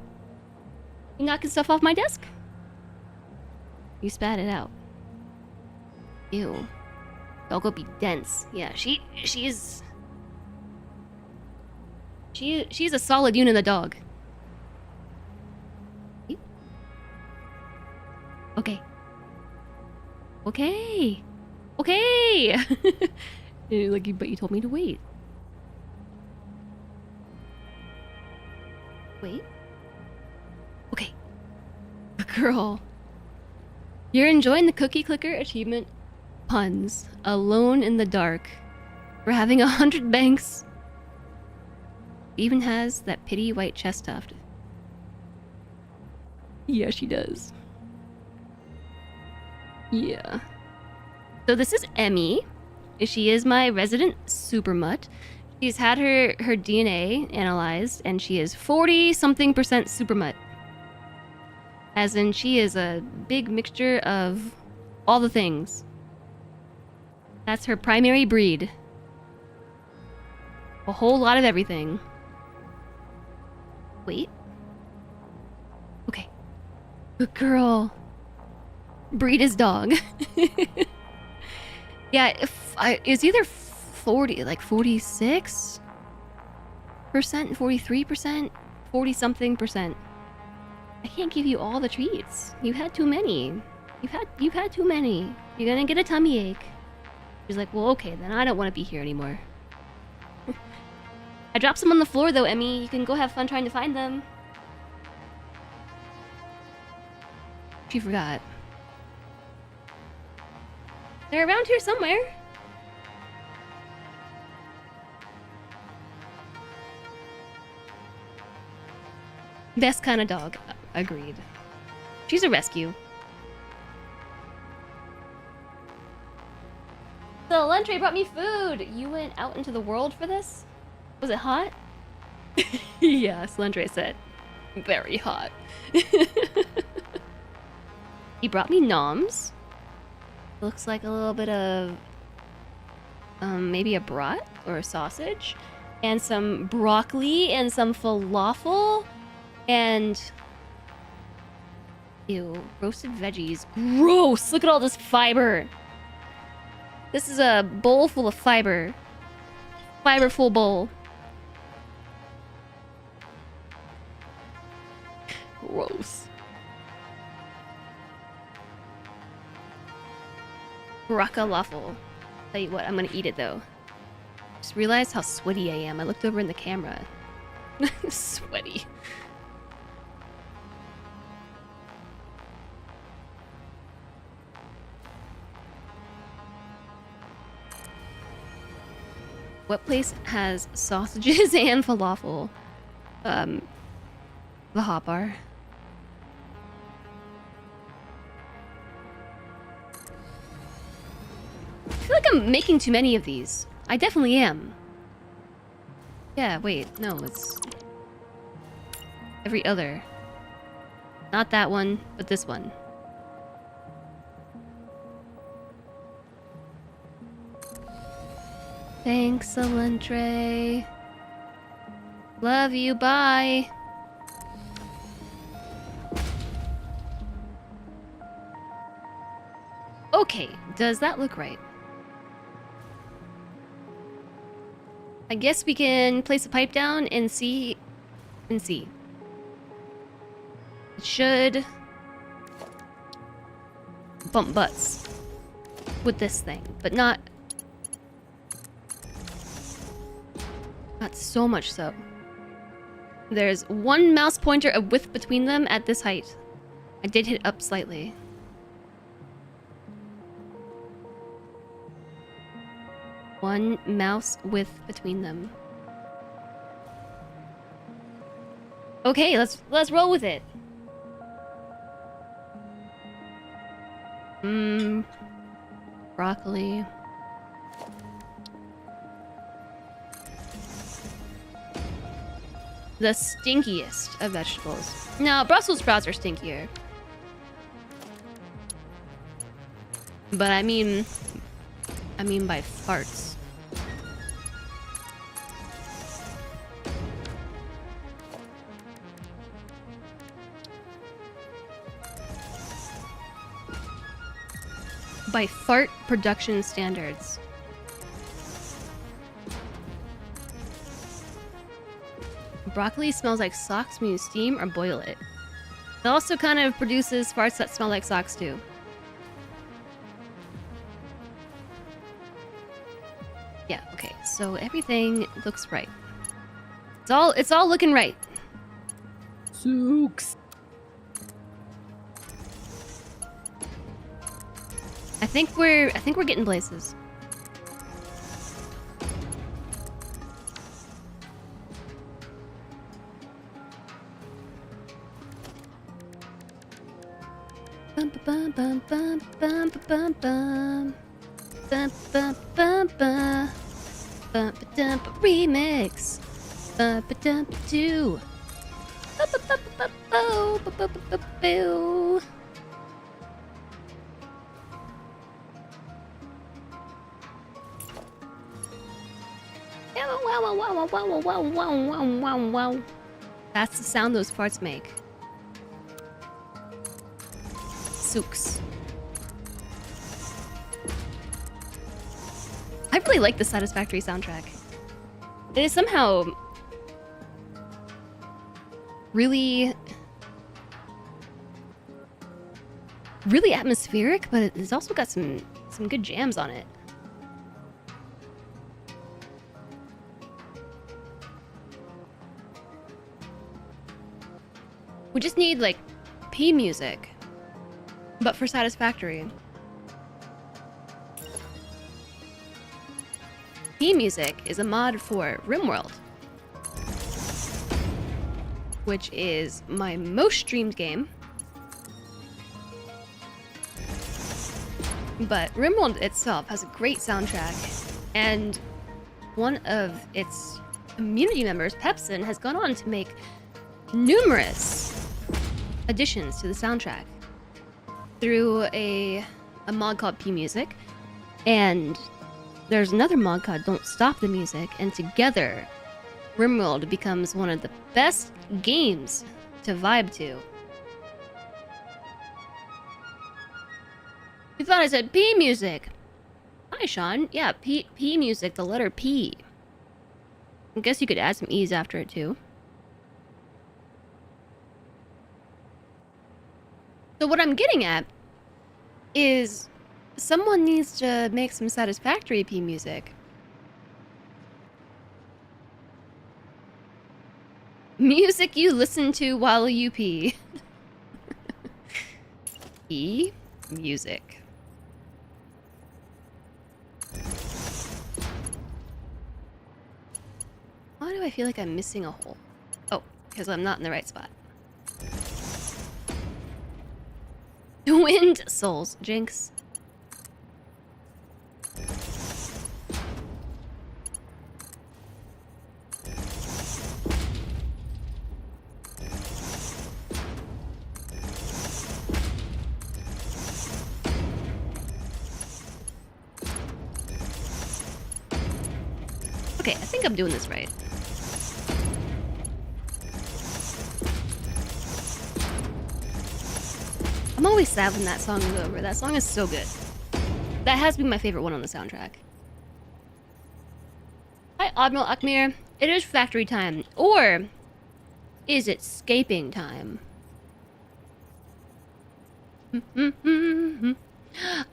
You knocking stuff off my desk? You spat it out. Ew. Dog will be dense. Yeah, she's a solid unit of dog. Okay. Like, but you told me to wait. Wait. Okay. Girl. You're enjoying the cookie clicker achievement puns alone in the dark for having 100 banks. Even has that pity white chest tuft. Yeah, she does. Yeah. So this is Emmy. She is my resident super mutt. She's had her DNA analyzed, and she is 40-something% super mutt. As in, she is a big mixture of all the things. That's her primary breed. A whole lot of everything. Wait. Okay. Good girl. Breed is dog. Yeah, it's either 40, like 46%, 43%, 40-something%. I can't give you all the treats. You had too many. You've had too many. You're gonna get a tummy ache. She's like, well, okay, then I don't want to be here anymore. I dropped some on the floor though, Emmy. You can go have fun trying to find them. She forgot. They're around here somewhere. Best kind of dog. Agreed. She's a rescue. The Lentre brought me food. You went out into the world for this? Was it hot? Yes, Lentre said. Very hot. He brought me noms. Looks like a little bit of maybe a brat or a sausage, and some broccoli and some falafel, and ew, roasted veggies. Gross! Look at all this fiber. This is a bowl full of fiber. Fiberful bowl. Gross. Broccolafel. Tell you what, I'm gonna eat it though. Just realized how sweaty I am. I looked over in the camera. Sweaty. What place has sausages and falafel? The hot bar. I feel like I'm making too many of these. I definitely am. Yeah, wait, no, it's every other. Not that one, but this one. Thanks, Alentre. Love you, bye. Okay, does that look right? I guess we can place a pipe down and see. It should bump butts with this thing, but not so much so. There's one mouse pointer of width between them at this height. I did hit up slightly. One mouse width between them. Okay, let's roll with it. Broccoli. The stinkiest of vegetables. No, Brussels sprouts are stinkier. But I mean by farts. By fart production standards. Broccoli smells like socks when you steam or boil it. It also kind of produces farts that smell like socks too. Yeah, okay, so everything looks right. It's all looking right. Sooks. I think we're getting places. Bum bum bum bum bum bum bum bum bum bum bum bum bum remix bum bum 2 wow. That's the sound those farts make. Sooks. I really like the Satisfactory soundtrack. It is somehow really atmospheric, but it's also got some good jams on it. We just need like P music, but for Satisfactory. P music is a mod for RimWorld, which is my most streamed game. But RimWorld itself has a great soundtrack, and one of its community members, Pepsin, has gone on to make numerous additions to the soundtrack through a mod called P Music, and there's another mod called Don't Stop the Music, and together RimWorld becomes one of the best games to vibe to. You thought I said P Music? Hi, Sean. Yeah, P Music, the letter P. I guess you could add some E's after it too. So what I'm getting at is someone needs to make some Satisfactory P music. Music you listen to while you pee. P music. Why do I feel like I'm missing a hole? Oh, because I'm not in the right spot. Wind Souls, Jinx. Okay, I think I'm doing this right. I'm always sad when that song is over. That song is so good. That has been my favorite one on the soundtrack. Hi, Admiral Akmir. It is factory time. Or is it scaping time?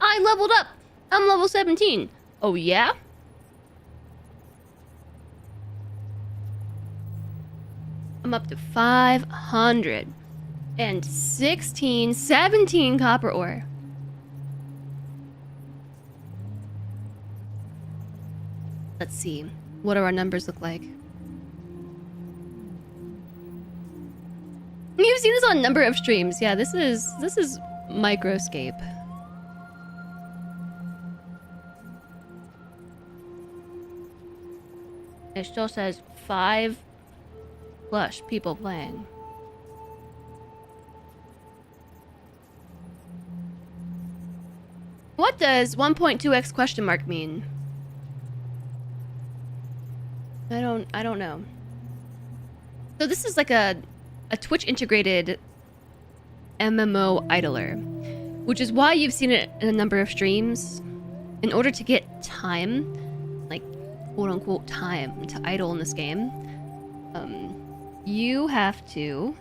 I leveled up! I'm level 17. Oh, yeah? I'm up to 17 copper ore. Let's see. What do our numbers look like? You've seen this on a number of streams. Yeah, this is microscape. It still says 5 plus people playing. What does 1.2x question mark mean? I don't know. So this is like a Twitch integrated MMO idler, which is why you've seen it in a number of streams. In order to get time, like quote unquote time to idle in this game, you have to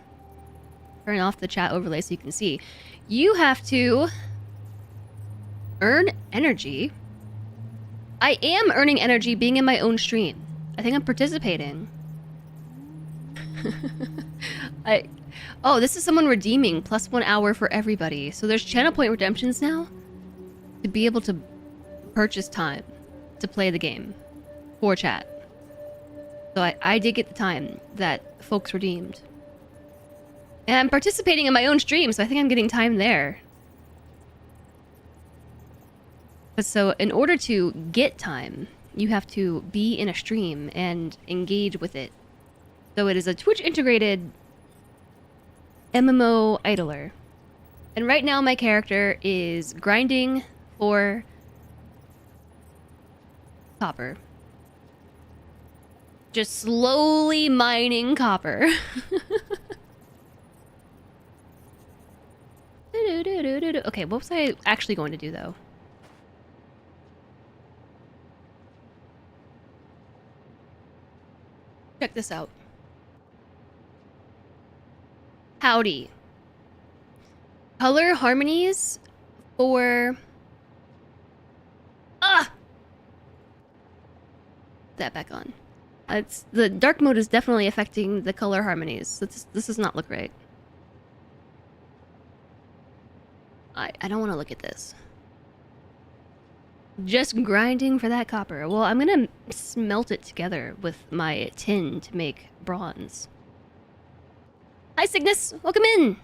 turn off the chat overlay so you can see. You have to earn energy. I am earning energy being in my own stream. I think I'm participating. Oh, this is someone redeeming +1 hour for everybody. So there's channel point redemptions now to be able to purchase time to play the game for chat. So I did get the time that folks redeemed. And I'm participating in my own stream, so I think I'm getting time there. But so in order to get time, you have to be in a stream and engage with it. So it is a Twitch integrated MMO idler. And right now my character is grinding for copper. Just slowly mining copper. Okay, what was I actually going to do though? Check this out. Howdy. Color harmonies for... that back on. It's the dark mode is definitely affecting the color harmonies. This does not look right. I don't want to look at this. Just grinding for that copper. Well, I'm gonna smelt it together with my tin to make bronze. Hi, Cygnus! Welcome in!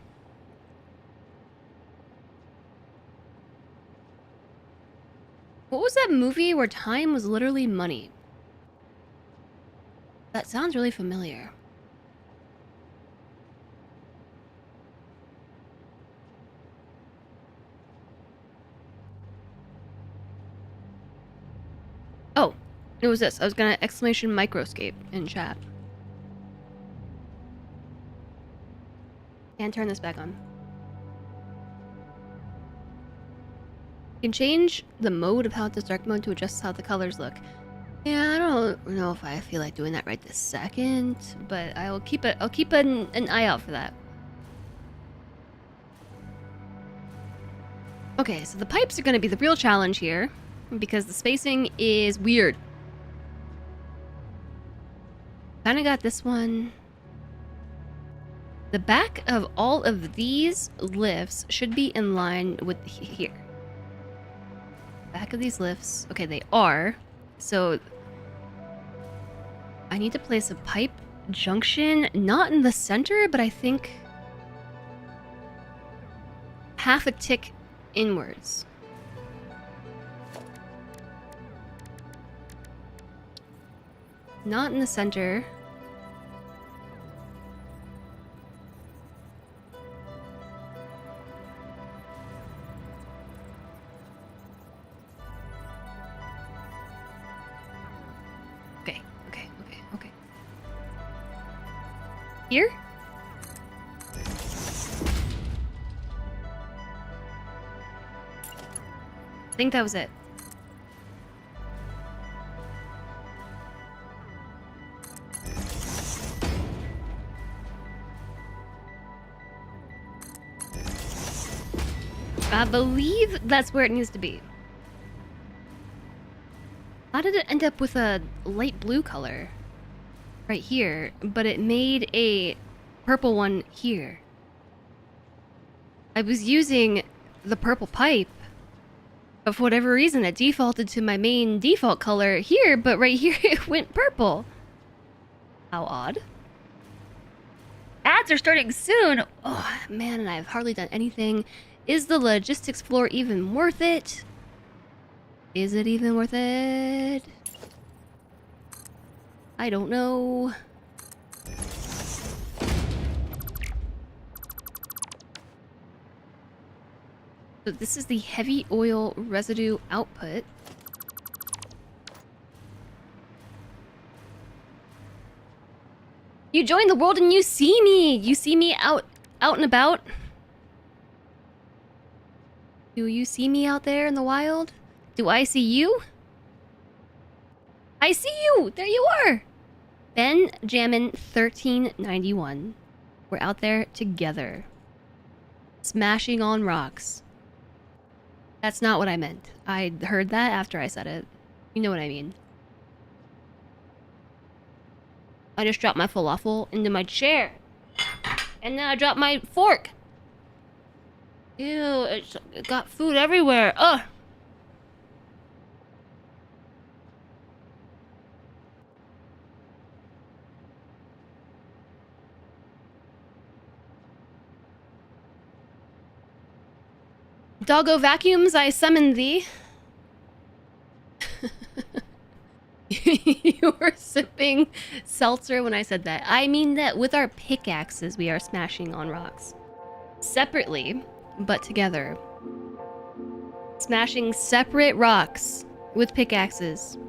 What was that movie where time was literally money? That sounds really familiar. Oh, it was this. I was gonna exclamation microscape in chat. And turn this back on. You can change the mode of how it does dark mode to adjust how the colors look. Yeah, I don't know if I feel like doing that right this second, but I'll keep an eye out for that. Okay, so the pipes are gonna be the real challenge here, because the spacing is weird. Kinda got this one. The back of all of these lifts should be in line with here. Back of these lifts. Okay, they are. So I need to place a pipe junction, not in the center, but I think half a tick inwards. Not in the center. Okay. Here? I think that was it. I believe that's where it needs to be. How did it end up with a light blue color right here, but it made a purple one here? I was using the purple pipe, but for whatever reason it defaulted to my main default color here, but right here it went purple. How odd. Ads are starting soon! Oh man, and I've hardly done anything. Is the logistics floor even worth it? Is it even worth it? I don't know. So this is the heavy oil residue output. You join the world and you see me! You see me out and about? Do you see me out there in the wild? Do I see you? I see you! There you are! Benjamin 1391. We're out there together. Smashing on rocks. That's not what I meant. I heard that after I said it. You know what I mean. I just dropped my falafel into my chair. And then I dropped my fork. Ew, it got food everywhere. Ugh. Doggo vacuums, I summon thee. You were sipping seltzer when I said that. I mean that with our pickaxes we are smashing on rocks. Separately, but together. Smashing separate rocks with pickaxes.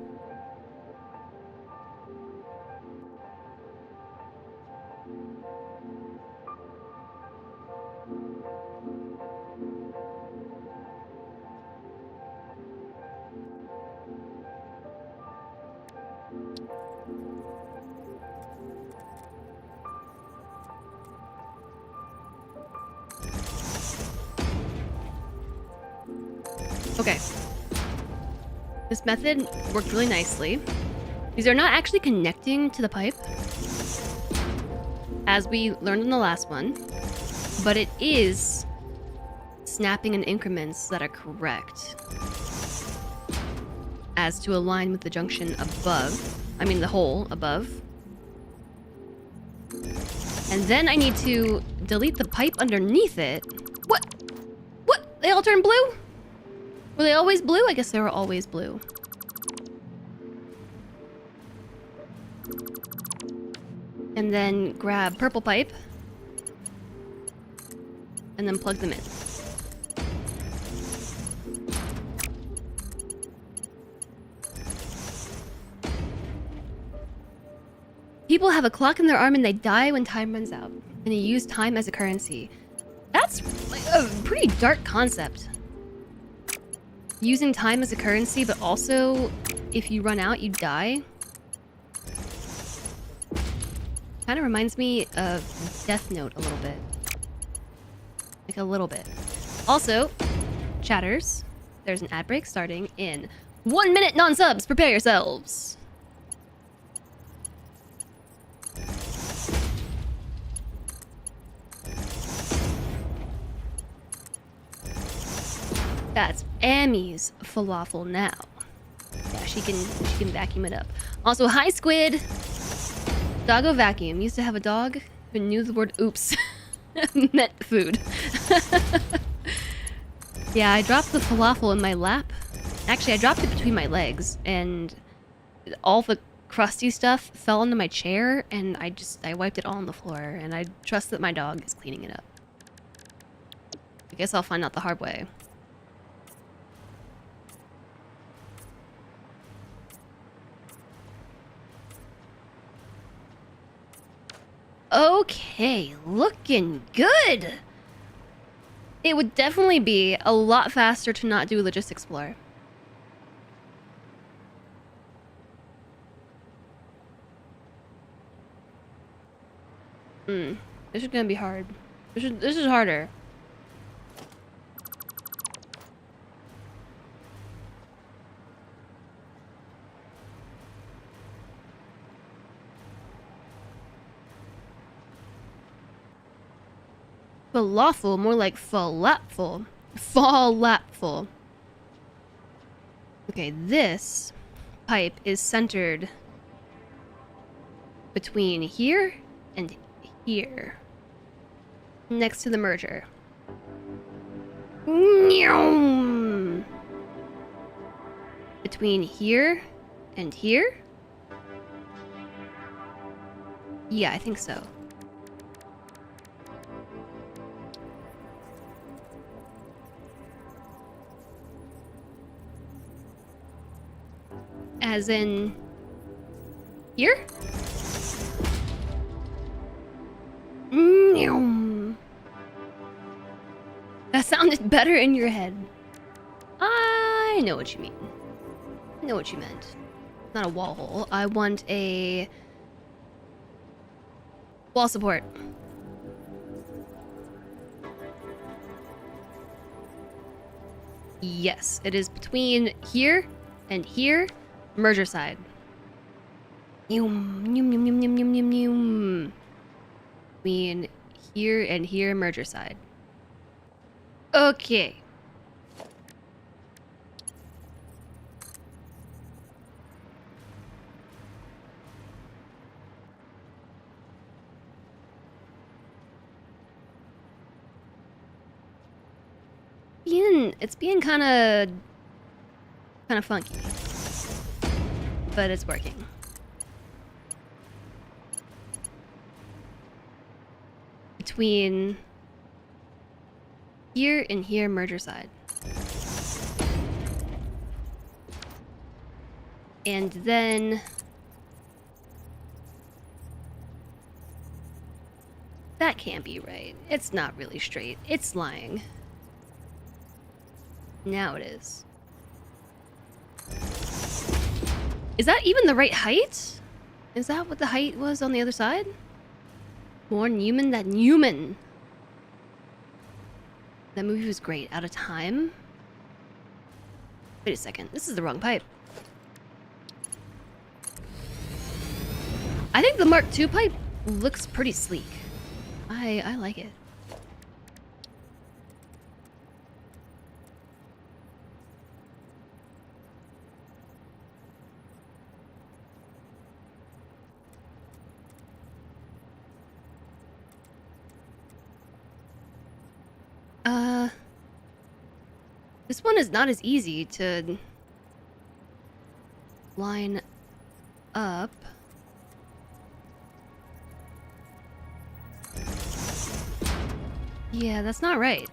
Okay. This method worked really nicely. These are not actually connecting to the pipe, as we learned in the last one, but it is snapping in increments that are correct as to align with the junction above. I mean the hole above. And then I need to delete the pipe underneath it. What? What? They all turned blue? Were they always blue? I guess they were always blue. And then grab purple pipe. And then plug them in. People have a clock in their arm and they die when time runs out. And they use time as a currency. That's like a pretty dark concept. Using time as a currency, but also if you run out, you die. Kind of reminds me of Death Note a little bit. Like a little bit. Also, chatters, there's an ad break starting in 1 minute. Non-subs, prepare yourselves. That's Amy's falafel now. Yeah, she can vacuum it up. Also, hi Squid. Doggo vacuum. Used to have a dog who knew the word oops meant food. Yeah, I dropped the falafel in my lap. Actually, I dropped it between my legs, and all the crusty stuff fell onto my chair, and I wiped it all on the floor, and I trust that my dog is cleaning it up. I guess I'll find out the hard way. Okay, looking good. It would definitely be a lot faster to not do Logistics Explorer. This is gonna be hard. This is harder. Falafel, more like falafel. Falafel. Okay, this pipe is centered between here and here. Next to the merger. Between here and here? Yeah, I think so. As in... here? That sounded better in your head. I know what you mean. I know what you meant. Not a wall hole. I want a... wall support. Yes, it is between here and here. Merger side. Between here and here, merger side. Okay. It's being kind of funky, but it's working. Between here and here, merger side. And then... that can't be right. It's not really straight. It's lying. Now it is. Is that even the right height? Is that what the height was on the other side? More Newman than Newman. That movie was great. Out of time? Wait a second. This is the wrong pipe. I think the Mark II pipe looks pretty sleek. I like it. This one is not as easy to line up. Yeah, that's not right.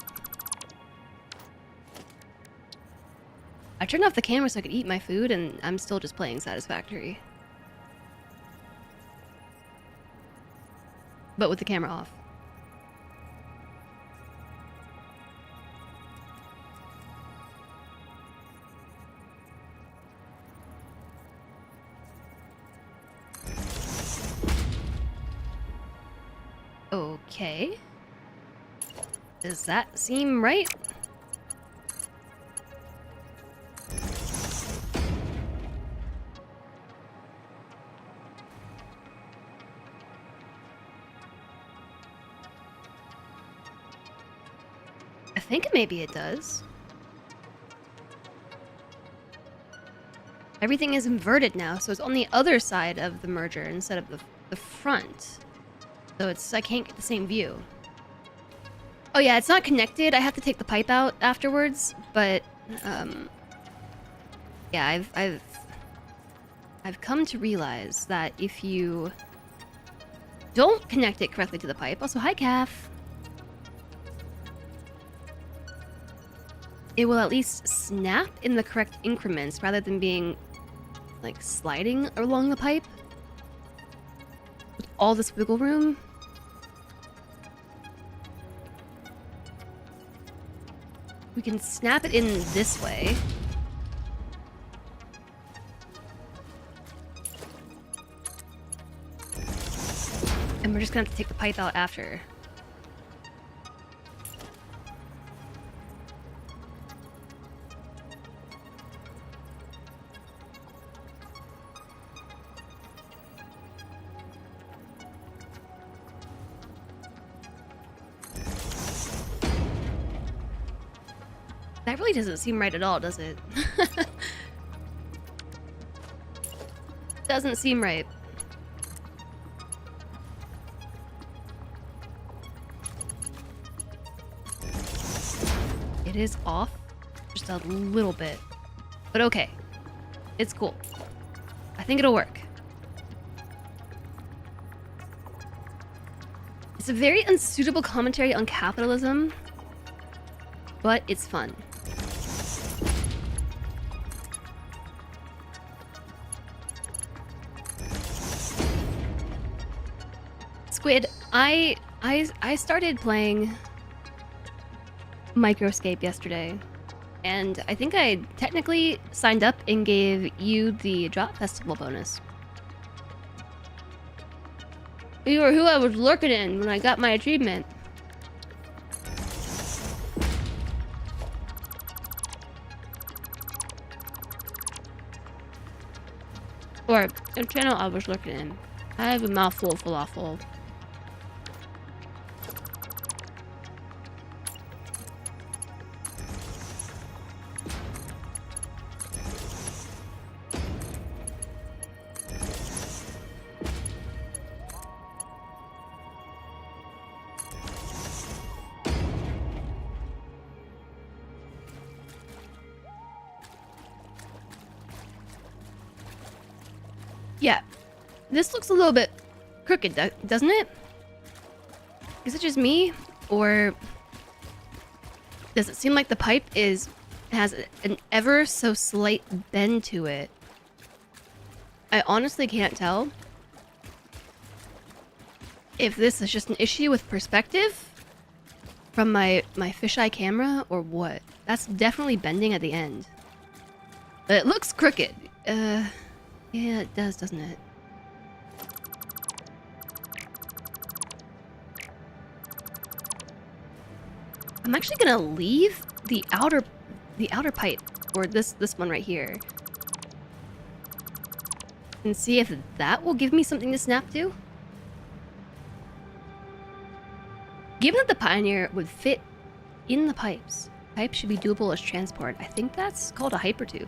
I turned off the camera so I could eat my food, and I'm still just playing Satisfactory. But with the camera off. Okay. Does that seem right? I think maybe it does. Everything is inverted now, so it's on the other side of the merger instead of the front. So I can't get the same view. Oh yeah, it's not connected. I have to take the pipe out afterwards, but yeah, I've come to realize that if you don't connect it correctly to the pipe, also hi Calf, it will at least snap in the correct increments rather than being like sliding along the pipe with all this wiggle room. We can snap it in this way. And we're just gonna have to take the pipe out after. That really doesn't seem right at all, does it? Doesn't seem right. It is off just a little bit, but okay. It's cool. I think it'll work. It's a very unsuitable commentary on capitalism, but it's fun. Squid, I started playing Microscape yesterday, and I think I technically signed up and gave you the Drop Festival bonus. You were who I was lurking in when I got my achievement. Or a channel I was lurking in. I have a mouthful of falafel. Yeah, this looks a little bit crooked, doesn't it? Is it just me, or does it seem like the pipe has an ever so slight bend to it? I honestly can't tell if this is just an issue with perspective from my fisheye camera or what. That's definitely bending at the end. But it looks crooked. Yeah, it does, doesn't it? I'm actually gonna leave the outer pipe, or this one right here, and see if that will give me something to snap to. Given that the Pioneer would fit in the pipes, pipes should be doable as transport. I think that's called a hypertube.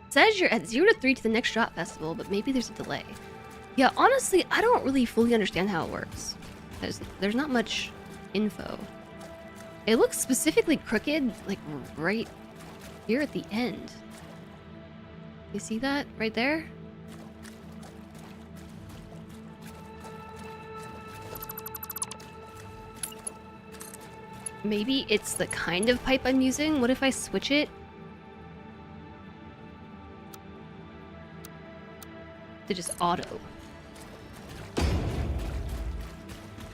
Says you're at 0 to 3 to the next drop festival, but maybe there's a delay. Yeah, honestly, I don't really fully understand how it works. There's not much info. It looks specifically crooked, like right here at the end. You see that right there? Maybe it's the kind of pipe I'm using. What if I switch it to just auto?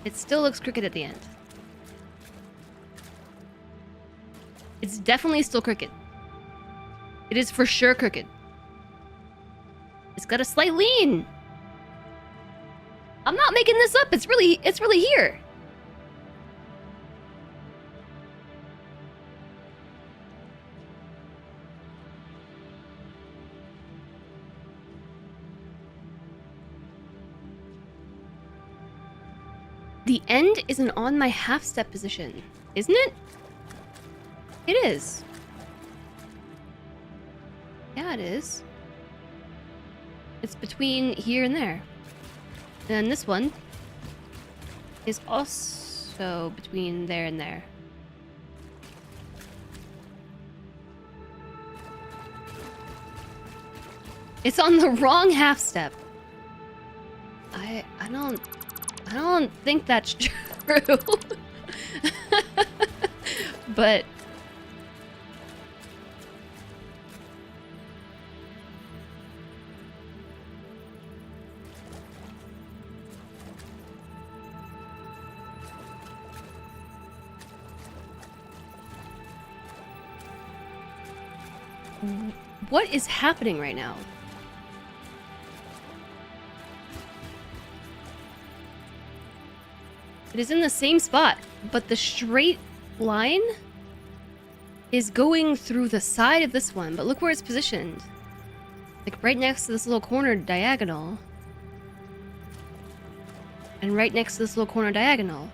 It still looks crooked at the end. It's definitely still crooked. It is for sure crooked. It's got a slight lean. I'm not making this up. It's really here. The end isn't on my half step position, isn't it? It is. Yeah, it is. It's between here and there. And this one is also between there and there. It's on the wrong half step. I don't think that's true. But what is happening right now? It is in the same spot, but the straight line is going through the side of this one. But look where it's positioned. Like right next to this little corner diagonal. And right next to this little corner diagonal.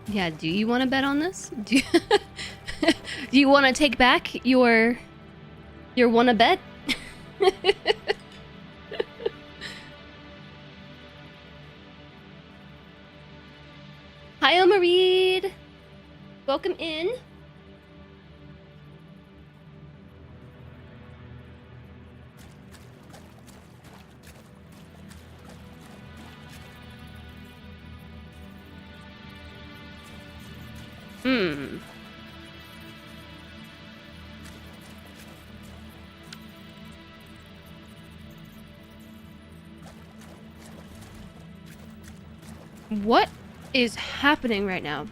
Yeah, do you want to bet on this? Do you want to take back your wanna bet? Hi, Omareed. Welcome in. What is happening right now?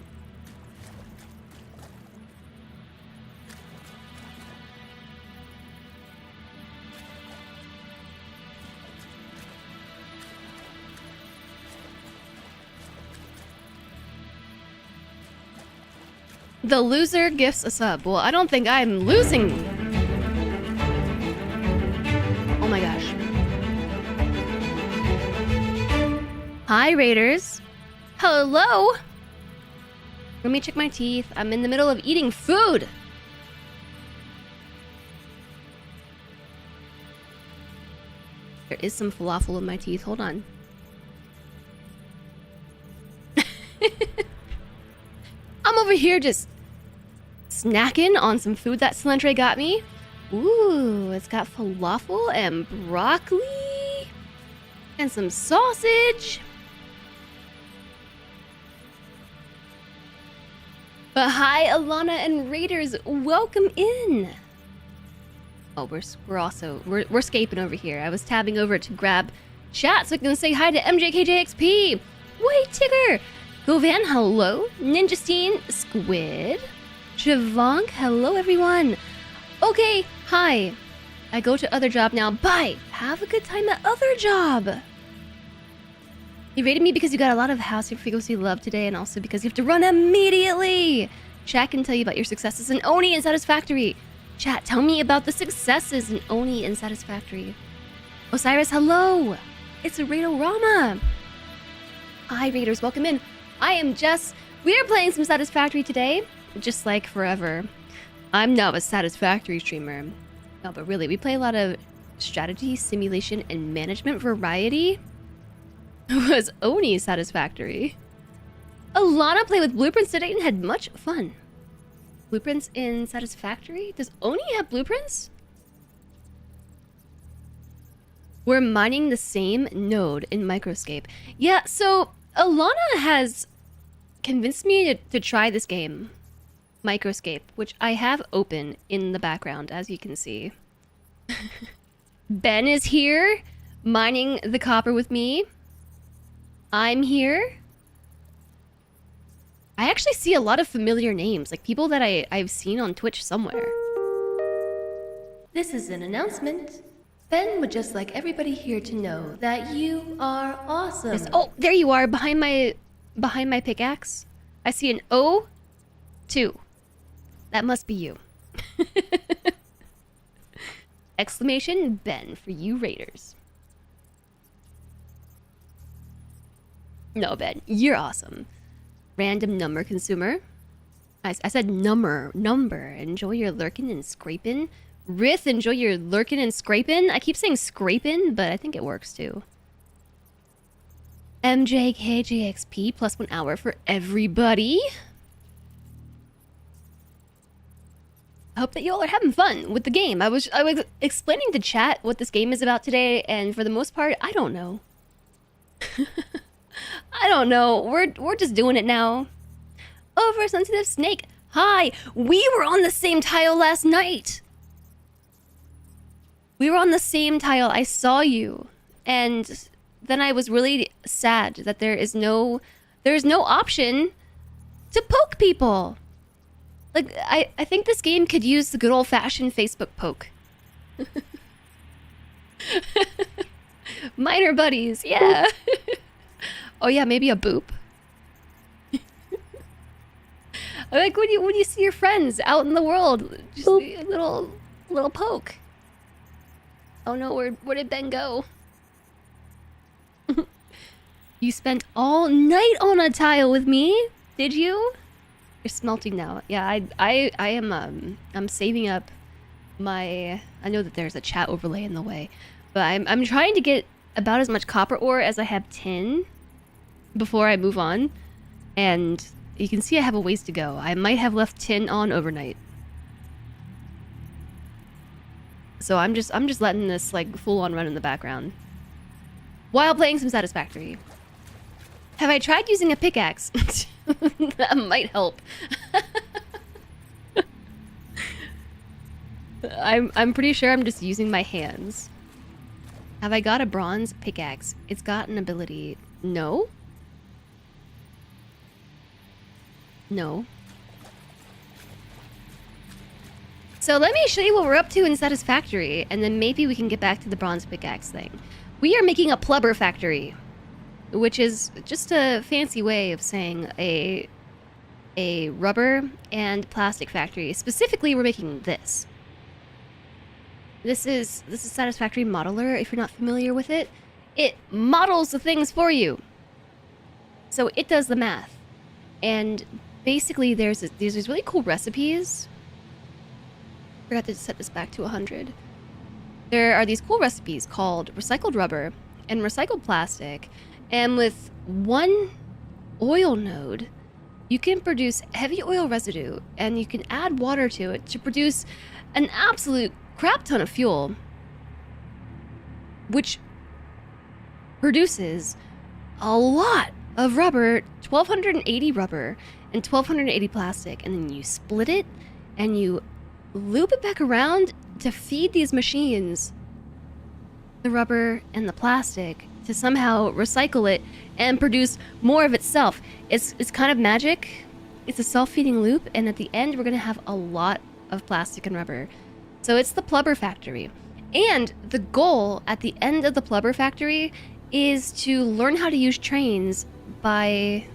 The loser gifts a sub. Well, I don't think I'm losing. Oh my gosh. Hi, Raiders. Hello. Let me check my teeth. I'm in the middle of eating food. There is some falafel in my teeth. Hold on. I'm over here just snacking on some food that Cilantro got me. Ooh, it's got falafel and broccoli and some sausage. But hi, Alana and Raiders, welcome in. Oh, we're escaping over here. I was tabbing over to grab chat so I can say hi to MJKJXP. Wait, Tigger. Govan, hello. Ninjastine, Squid. Javonk, hello everyone. Okay, hi. I go to other job now. Bye. Have a good time at other job. You rated me because you got a lot of house frequency love today, and also because you have to run immediately. Chat can tell you about your successes in Oni and Satisfactory. Chat, tell me about the successes in Oni and Satisfactory. Osiris, hello. It's Raidorama. Hi, Raiders, welcome in. I am Jess. We are playing some Satisfactory today, just like forever. I'm now a Satisfactory streamer. No, but really, we play a lot of strategy, simulation, and management variety. Was Oni Satisfactory? Alana played with blueprints today and had much fun. Blueprints in Satisfactory? Does Oni have blueprints? We're mining the same node in Microscape. Yeah, so Alana has convinced me to try this game, Microscape, which I have open in the background, as you can see. Ben is here, mining the copper with me. I'm here. I actually see a lot of familiar names, like people that I've seen on Twitch somewhere. This is an announcement. Ben would just like everybody here to know that you are awesome. Oh, there you are, behind my pickaxe. I see an O2. That must be you. Exclamation Ben for you Raiders. No, Ben, you're awesome. Random number consumer. I said number. Enjoy your lurking and scraping. Rith, enjoy your lurking and scraping. I keep saying scraping, but I think it works too. MJKJXP plus 1 hour for everybody. I hope that you all are having fun with the game. I was explaining to chat what this game is about today, and for the most part, I don't know. I don't know. We're just doing it now. Oversensitive snake. Hi. We were on the same tile last night. We were on the same tile. I saw you, and then I was really sad that there's no option to poke people. Like, I think this game could use the good old-fashioned Facebook poke. Minor buddies, yeah. Oh yeah, maybe a boop. Like when you see your friends out in the world, just a little poke. Oh no, where did Ben go? You spent all night on a tile with me, did you? You're smelting now. Yeah, I am I'm saving up my. I know that there's a chat overlay in the way, but I'm trying to get about as much copper ore as I have tin before I move on, and you can see I have a ways to go. I might have left tin on overnight, so I'm just letting this like full on run in the background while playing some Satisfactory. Have I tried using a pickaxe? That might help. I'm pretty sure I'm just using my hands. Have I got a bronze pickaxe? It's got an ability. No? No. So let me show you what we're up to in Satisfactory, and then maybe we can get back to the bronze pickaxe thing. We are making a Plubber factory, which is just a fancy way of saying a rubber and plastic factory. Specifically, we're making this. This is Satisfactory Modeler, if you're not familiar with it. It models the things for you. So it does the math. And basically there's these really cool recipes. Forgot to set this back to 100. There are these cool recipes called recycled rubber and recycled plastic. And with one oil node, you can produce heavy oil residue, and you can add water to it to produce an absolute crap ton of fuel, which produces a lot of rubber, 1280 rubber and 1280 plastic, and then you split it and you loop it back around to feed these machines the rubber and the plastic to somehow recycle it and produce more of itself. It's kind of magic. It's a self-feeding loop, and at the end we're gonna have a lot of plastic and rubber. So it's the Plubber factory. And the goal at the end of the Plubber factory is to learn how to use trains by...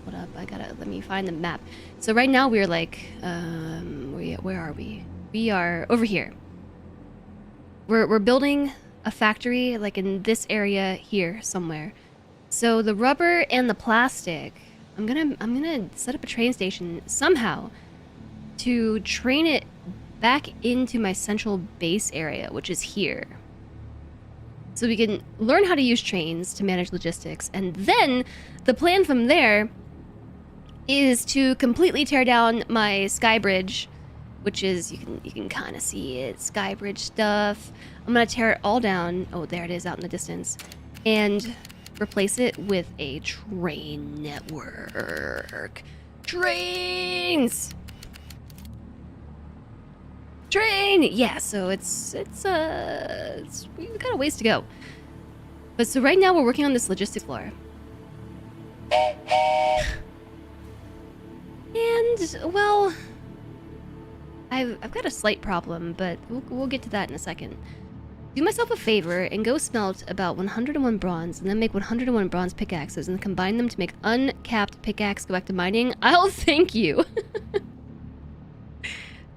Hold up, let me find the map. So right now we're like, where are we? We are over here. We're building a factory like in this area here somewhere. So the rubber and the plastic, I'm gonna set up a train station somehow to train it back into my central base area, which is here. So we can learn how to use trains to manage logistics, and then the plan from there is to completely tear down my sky bridge, which is, you can kind of see it, sky bridge stuff. I'm gonna tear it all down. Oh, there it is out in the distance, and replace it with a train network. Trains. Train! Yeah, so we've got a ways to go. But so right now we're working on this logistics floor. And, well, I've got a slight problem, but we'll get to that in a second. Do myself a favor and go smelt about 101 bronze, and then make 101 bronze pickaxes, and combine them to make uncapped pickaxe. Go back to mining. I'll thank you.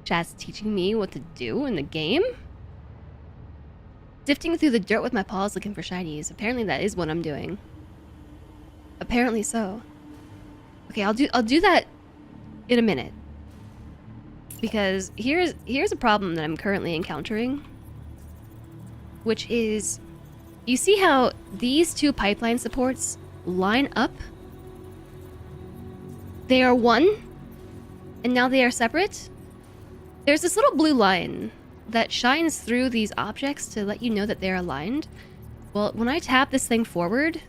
Chat's teaching me what to do in the game. Sifting through the dirt with my paws looking for shinies. Apparently that is what I'm doing. Apparently so. Okay, I'll do that in a minute. Because here's a problem that I'm currently encountering, which is You see how these two pipeline supports line up? They are one, and now they are separate. There's this little blue line that shines through these objects to let you know that they're aligned. Well, when I tap this thing forward,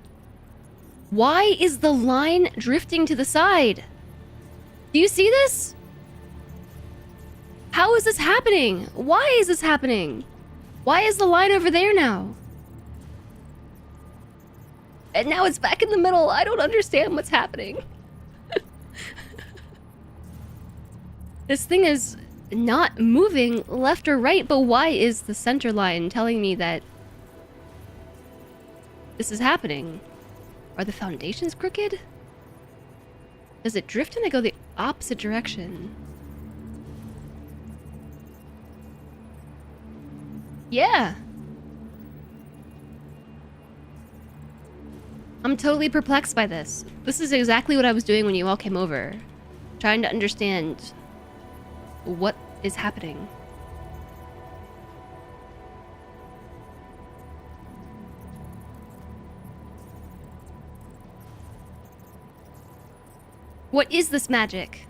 why is the line drifting to the side? Do you see this? How is this happening? Why is this happening? Why is the line over there now? And now it's back in the middle. I don't understand what's happening. This thing is not moving left or right, but why is the center line telling me that this is happening? Are the foundations crooked? Does it drift and I go the opposite direction? Yeah. I'm totally perplexed by this. This is exactly what I was doing when you all came over. Trying to understand what is happening. What is this magic?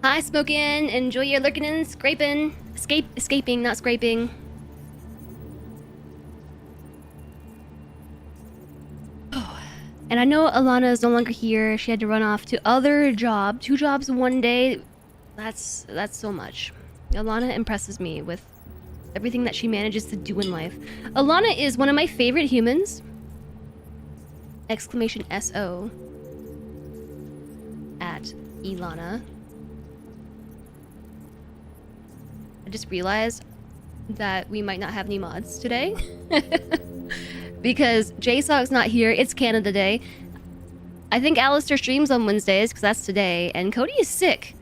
Hi, Smokin'. Enjoy your lurking and scraping. Escaping, not scraping. And I know Alana is no longer here. She had to run off to other job. 2 jobs one day. That's so much. Alana impresses me with everything that she manages to do in life. Alana is one of my favorite humans. Exclamation SO. At Ilana. I just realized that we might not have any mods today. Because JSOG's not here. It's Canada Day. I think Alistair streams on Wednesdays, because that's today, and Cody is sick.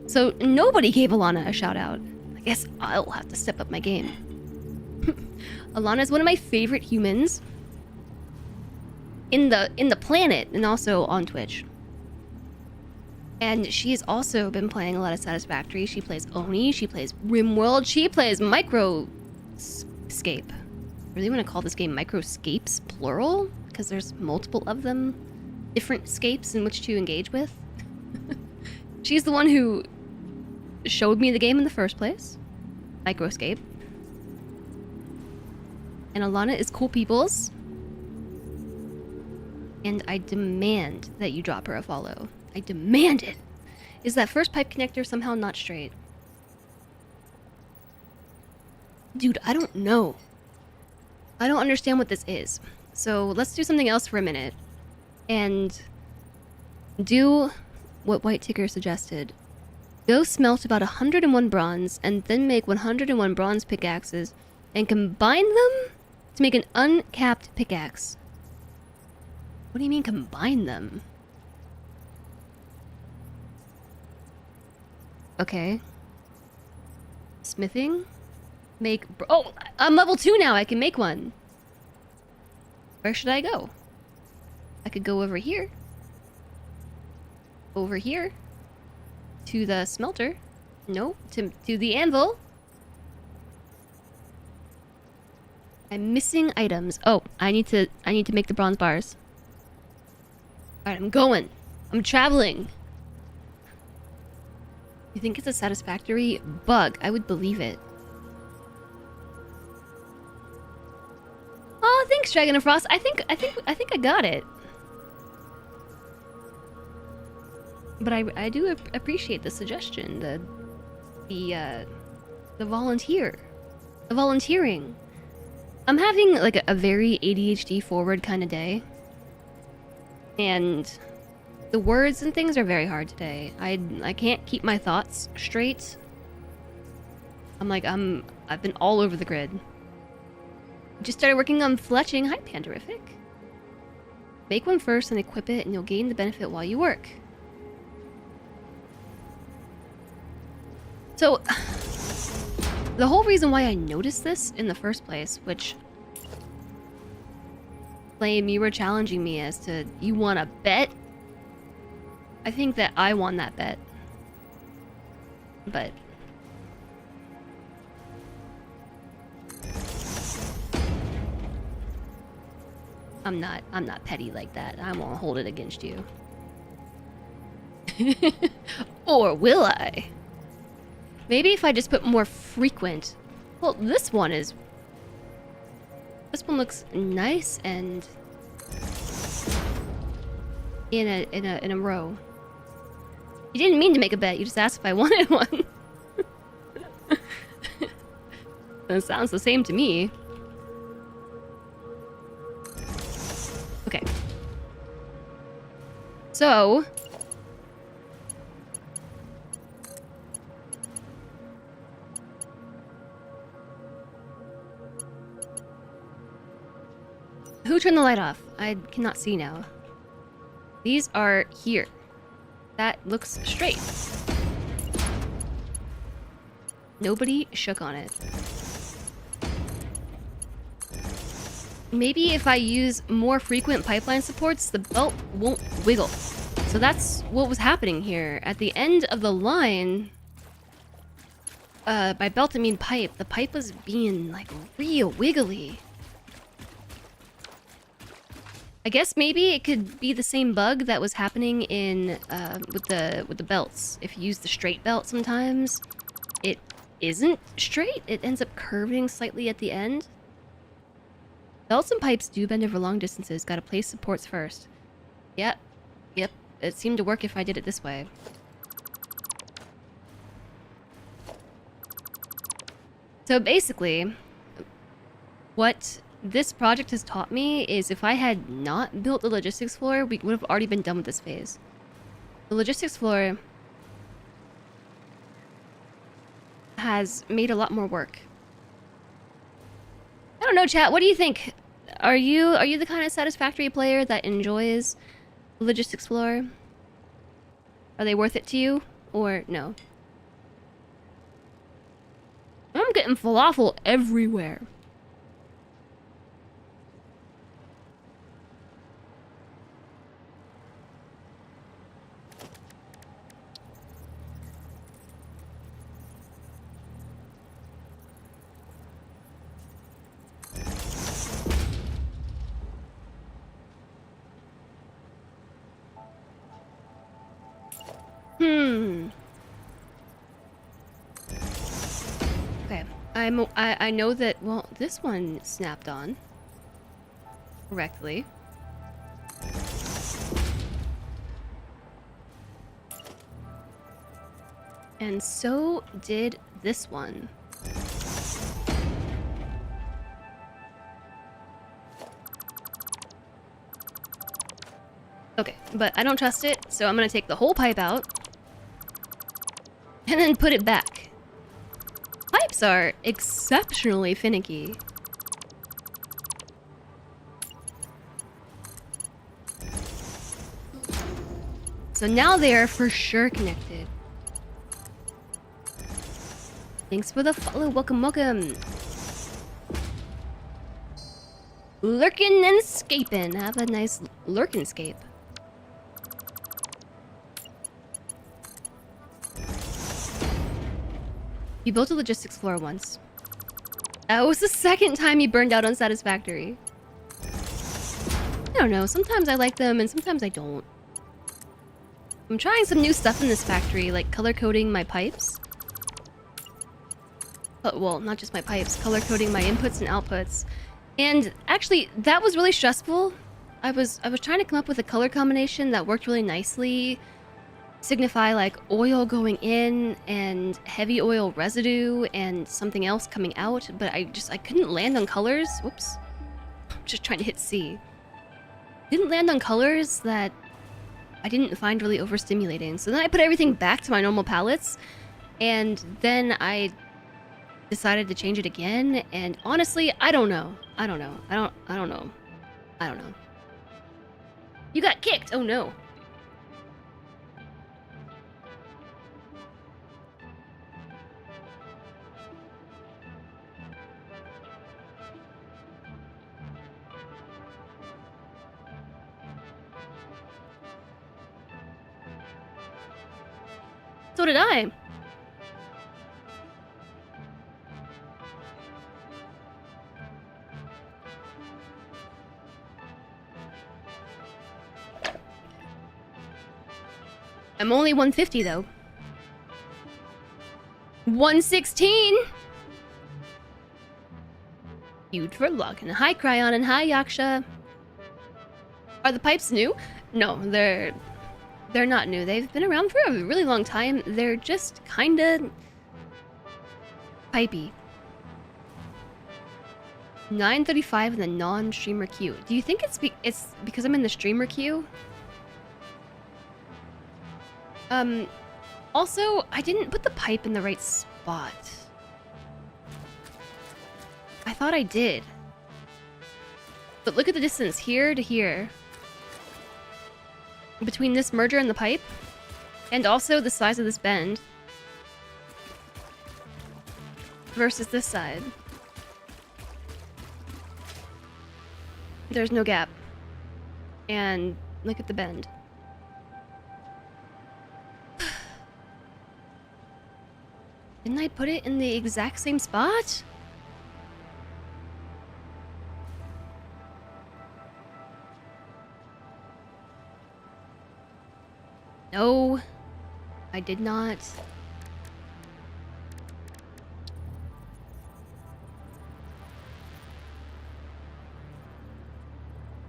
So nobody gave Alana a shout out. I guess I'll have to step up my game. Alana is one of my favorite humans in the planet, and also on Twitch. And she's also been playing a lot of Satisfactory. She plays Oni, she plays RimWorld, she plays Microscape. Really want to call this game Microscapes, plural? Because there's multiple of them. Different scapes in which to engage with. She's the one who showed me the game in the first place. Microscape. And Alana is cool peoples. And I demand that you drop her a follow. I demand it. Is that first pipe connector somehow not straight? Dude, I don't know. I don't understand what this is. So let's do something else for a minute. And do what White Ticker suggested. Go smelt about 101 bronze and then make 101 bronze pickaxes and combine them to make an uncapped pickaxe. What do you mean combine them? Okay. Smithing? Make... Oh! I'm level 2 now! I can make one! Where should I go? I could go over here. Over here. To the smelter. No, to the anvil. I'm missing items. Oh, I need to make the bronze bars. Alright, I'm going. I'm traveling. You think it's a satisfactory bug? I would believe it. Oh, thanks, Dragon of Frost. I think I got it. But I do appreciate the suggestion, the volunteer, the volunteering. I'm having like a very ADHD forward kind of day, and the words and things are very hard today. I can't keep my thoughts straight. I've been all over the grid. Just started working on fletching. Hi, Panderific. Make one first and equip it, and you'll gain the benefit while you work. So, the whole reason why I noticed this in the first place, which... Flame, you were challenging me as to, you want to bet? I think that I won that bet. But... I'm not petty like that. I won't hold it against you. Or will I? Maybe if I just put more frequent. Well, this one looks nice and in a row. You didn't mean to make a bet. You just asked if I wanted one. That sounds the same to me. Okay. So who turned the light off? I cannot see now. These are here. That looks straight. Nobody shook on it. Maybe if I use more frequent pipeline supports, the belt won't wiggle. So that's what was happening here. At the end of the line, by belt I mean pipe, the pipe was being like real wiggly. I guess maybe it could be the same bug that was happening in with the belts. If you use the straight belt sometimes, it isn't straight. It ends up curving slightly at the end. Belts and pipes do bend over long distances. Gotta place supports first. Yep. It seemed to work if I did it this way. So basically, what this project has taught me is if I had not built the logistics floor, we would have already been done with this phase. The logistics floor has made a lot more work. I don't know, chat. What do you think? Are you the kind of Satisfactory player that enjoys the logistics floor? Are they worth it to you, or no? I'm getting falafel everywhere. Okay. I know that, well, this one snapped on correctly. And so did this one. Okay, but I don't trust it, so I'm gonna take the whole pipe out and then put it back. Pipes are exceptionally finicky. So now they are for sure connected. Thanks for the follow. Welcome, welcome. Lurkin' and scapin'. Have a nice lurkin' scape. You built a logistics floor once. That was the second time you burned out on Satisfactory. I don't know. Sometimes I like them and sometimes I don't. I'm trying some new stuff in this factory, like color coding my pipes. Well, not just my pipes, color coding my inputs and outputs. And actually, that was really stressful. I was trying to come up with a color combination that worked really nicely. Signify like oil going in and heavy oil residue and something else coming out, but I couldn't land on colors. Whoops. I'm just trying to hit C. Didn't land on colors that I didn't find really overstimulating. So then I put everything back to my normal palettes, and then I decided to change it again, and honestly, I don't know. I don't know. You got kicked! Oh no. So did I. I'm only 150 though. 116! Huge for luck. And hi Cryon and hi Yaksha. Are the pipes new? No, they're not new. They've been around for a really long time. They're just kinda pipey. 9:35 in the non-streamer queue. Do you think it's because I'm in the streamer queue? Also, I didn't put the pipe in the right spot. I thought I did. But look at the distance here to here. Between this merger and the pipe. And also the size of this bend. Versus this side. There's no gap. And look at the bend. Didn't I put it in the exact same spot? No, I did not. This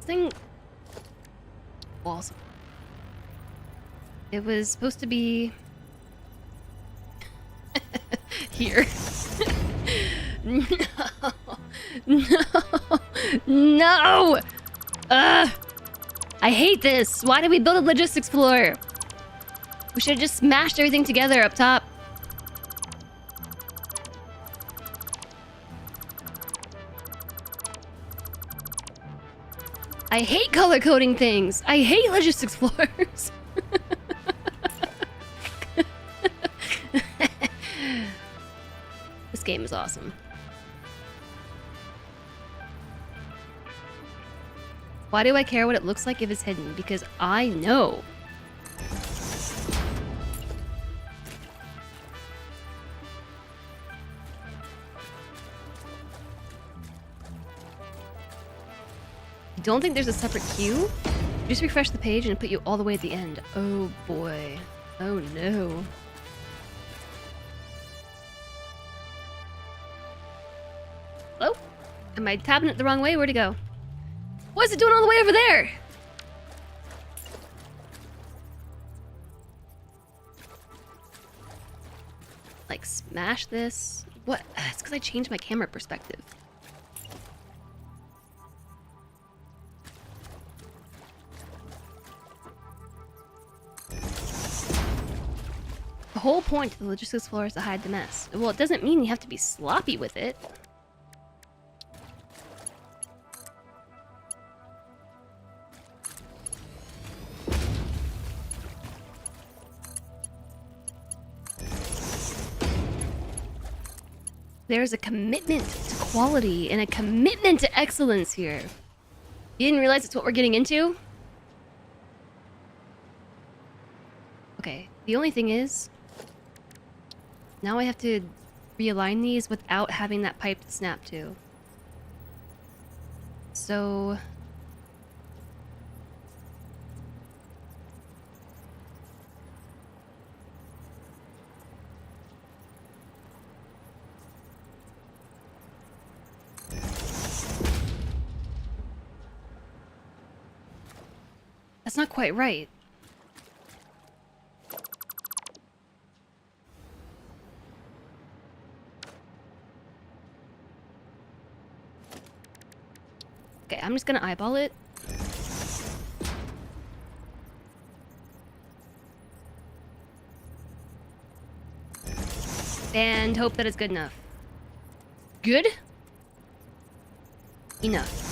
thing... Awesome. It was supposed to be... here. No! No! No! I hate this! Why did we build a logistics floor? We should have just smashed everything together up top. I hate color coding things. I hate logistics floors. This game is awesome. Why do I care what it looks like if it's hidden? Because I know. Don't think there's a separate queue. Just refresh the page and put you all the way at the end. Oh boy. Oh no. Hello? Am I tabbing it the wrong way? Where'd it go? What's it doing all the way over there? Like smash this? What? It's because I changed my camera perspective. The whole point of the logistics floor is to hide the mess. Well, it doesn't mean you have to be sloppy with it. There's a commitment to quality and a commitment to excellence here. You didn't realize it's what we're getting into? Okay, the only thing is... now I have to realign these without having that pipe to snap to. So... that's not quite right. Okay, I'm just gonna eyeball it. And hope that it's good enough. Good? Enough.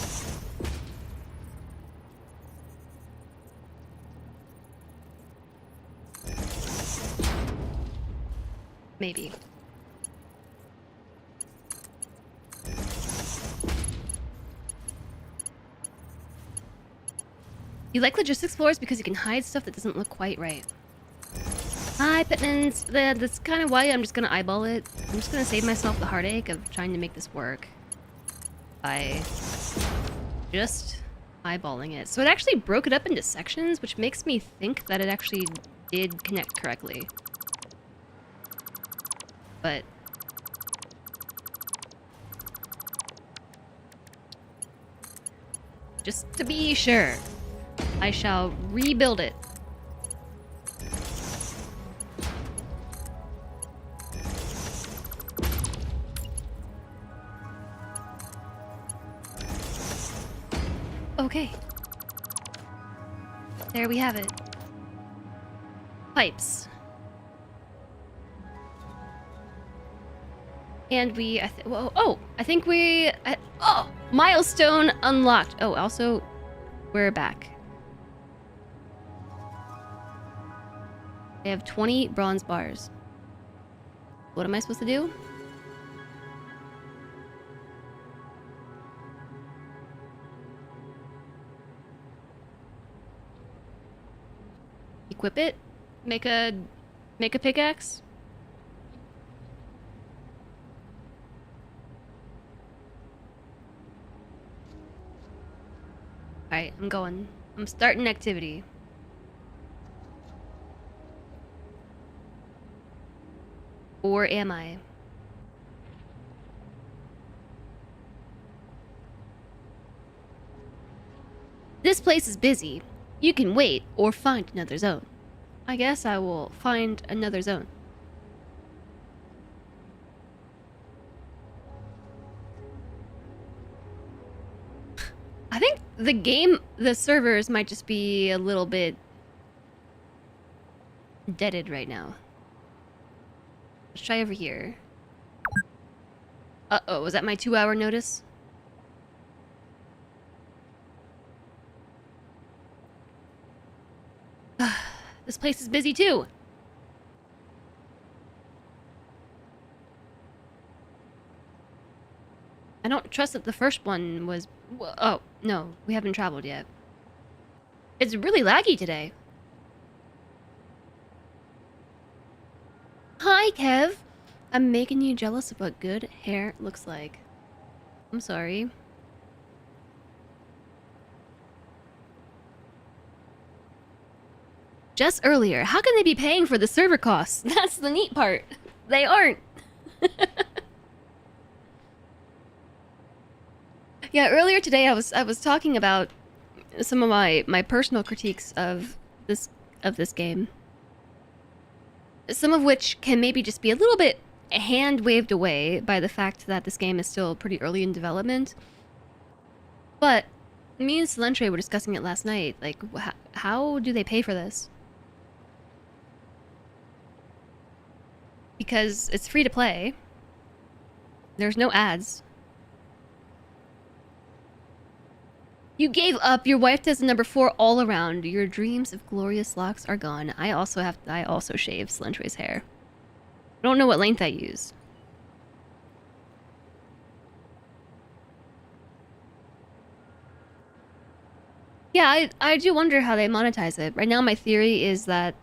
Maybe. You like logistics floors because you can hide stuff that doesn't look quite right. Hi, Pitmans. That's kind of why I'm just gonna eyeball it. I'm just gonna save myself the heartache of trying to make this work by just eyeballing it. So it actually broke it up into sections, which makes me think that it actually did connect correctly. But just to be sure, I shall rebuild it. Okay. There we have it. Pipes. And we, I think we, oh, milestone unlocked. Oh, also, we're back. I have 20 bronze bars. What am I supposed to do? Equip it? Make a pickaxe? Alright, I'm going. I'm starting activity. Or am I? This place is busy. You can wait or find another zone. I guess I will find another zone. I think the servers might just be a little bit deaded right now. Let's try over here. Uh-oh, was that my 2-hour notice? This place is busy too. I don't trust that the first one was... Oh, no, we haven't traveled yet. It's really laggy today. Hi, Kev. I'm making you jealous of what good hair looks like. I'm sorry. Just earlier, how can they be paying for the server costs? That's the neat part. They aren't. Yeah, earlier today I was talking about some of my personal critiques of this game. Some of which can maybe just be a little bit hand waved away by the fact that this game is still pretty early in development. But me and Salentre were discussing it last night. Like, how do they pay for this? Because it's free to play. There's no ads. You gave up. Your wife does number 4 all around. Your dreams of glorious locks are gone. I also shave Salentre's hair. I don't know what length I use. Yeah, I do wonder how they monetize it. Right now my theory is that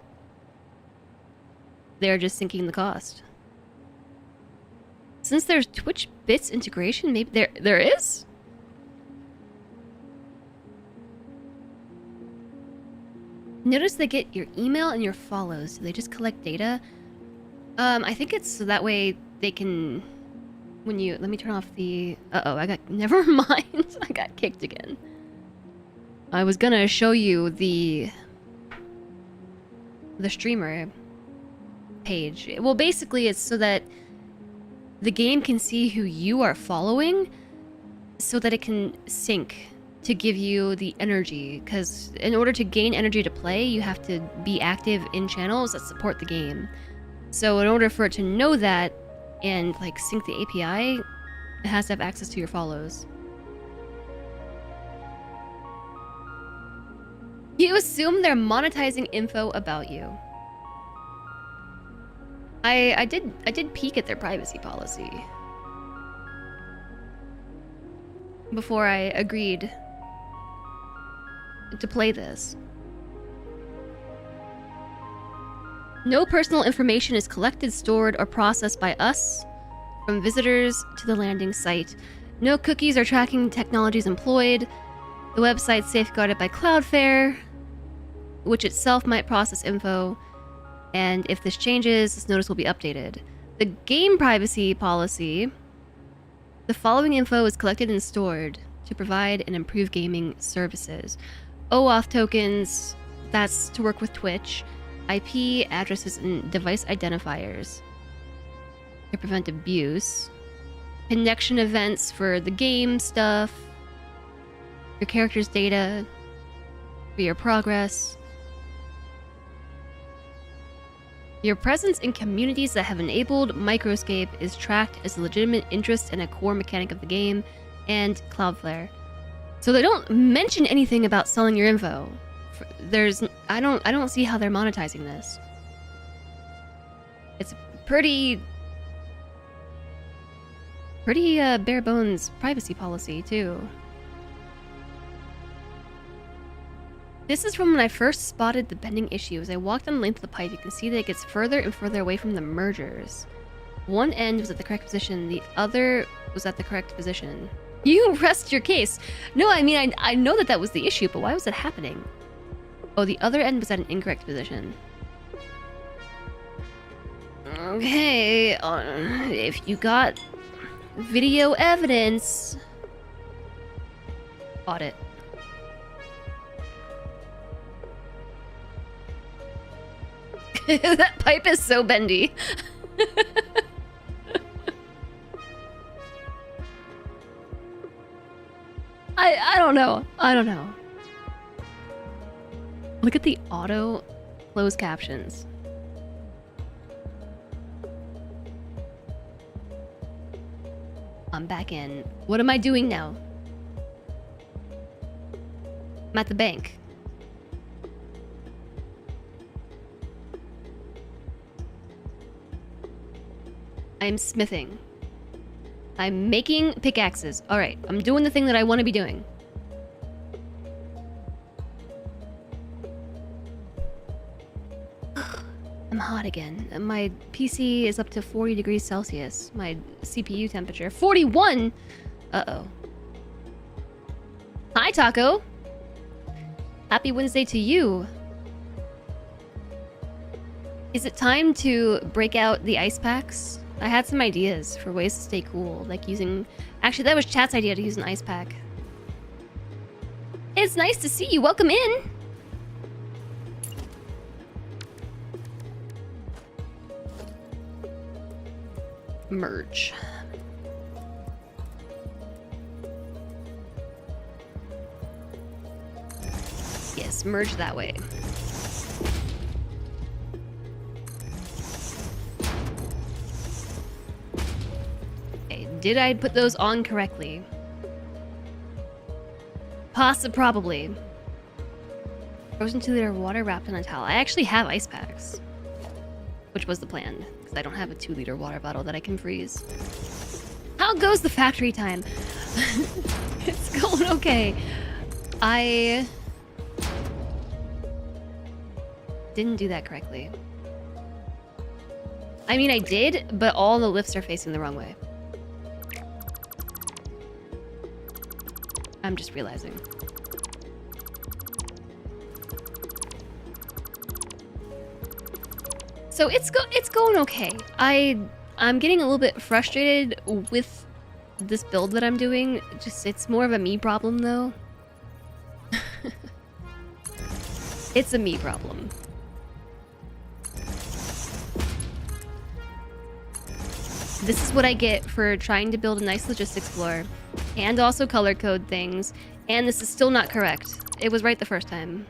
they're just sinking the cost. Since there's Twitch Bits integration, maybe there is? Notice they get your email and your follows. Do they just collect data? I think it's so that way they can... When you... Let me turn off the... Uh-oh, never mind. I got kicked again. I was gonna show you the streamer page. Well, basically it's so that the game can see who you are following so that it can sync to give you the energy, because in order to gain energy to play, you have to be active in channels that support the game. So in order for it to know that and like sync the API, it has to have access to your follows. You assume they're monetizing info about you. I did peek at their privacy policy before I agreed to play this. No personal information is collected, stored, or processed by us from visitors to the landing site. No cookies or tracking technologies employed. The website's safeguarded by Cloudflare, which itself might process info. And if this changes, this notice will be updated. The game privacy policy. The following info is collected and stored to provide and improve gaming services. OAuth tokens, that's to work with Twitch. IP addresses and device identifiers to prevent abuse. Connection events for the game stuff. Your character's data for your progress. Your presence in communities that have enabled Microscape is tracked as a legitimate interest and a core mechanic of the game, and Cloudflare. So they don't mention anything about selling your info. I don't see how they're monetizing this. It's pretty bare bones privacy policy too. This is from when I first spotted the bending issue. As I walked on the length of the pipe, you can see that it gets further and further away from the mergers. One end was at the correct position, the other was at the correct position. You rest your case. No, I mean, I know that was the issue, but why was it happening? Oh, the other end was at an incorrect position. Okay, if you got video evidence, audit. That pipe is so bendy. I don't know. I don't know. Look at the auto closed captions. I'm back in. What am I doing now? I'm at the bank. I'm smithing. I'm making pickaxes. Alright, I'm doing the thing that I want to be doing. I'm hot again. My PC is up to 40 degrees Celsius. My CPU temperature. 41?! Uh-oh. Hi, Taco! Happy Wednesday to you! Is it time to break out the ice packs? I had some ideas for ways to stay cool, like using... Actually, that was Chat's idea to use an ice pack. It's nice to see you. Welcome in! Merge. Yes, merge that way. Okay, did I put those on correctly? Probably. Frozen 2-liter water wrapped in a towel. I actually have ice packs, which was the plan, because I don't have a 2-liter water bottle that I can freeze. How goes the factory time? It's going okay. I didn't do that correctly. I mean, I did, but all the lifts are facing the wrong way. I'm just realizing. So it's going okay. I'm getting a little bit frustrated with this build that I'm doing. It's more of a me problem though. It's a me problem. This is what I get for trying to build a nice logistics floor and also color code things, and this is still not correct. It was right the first time.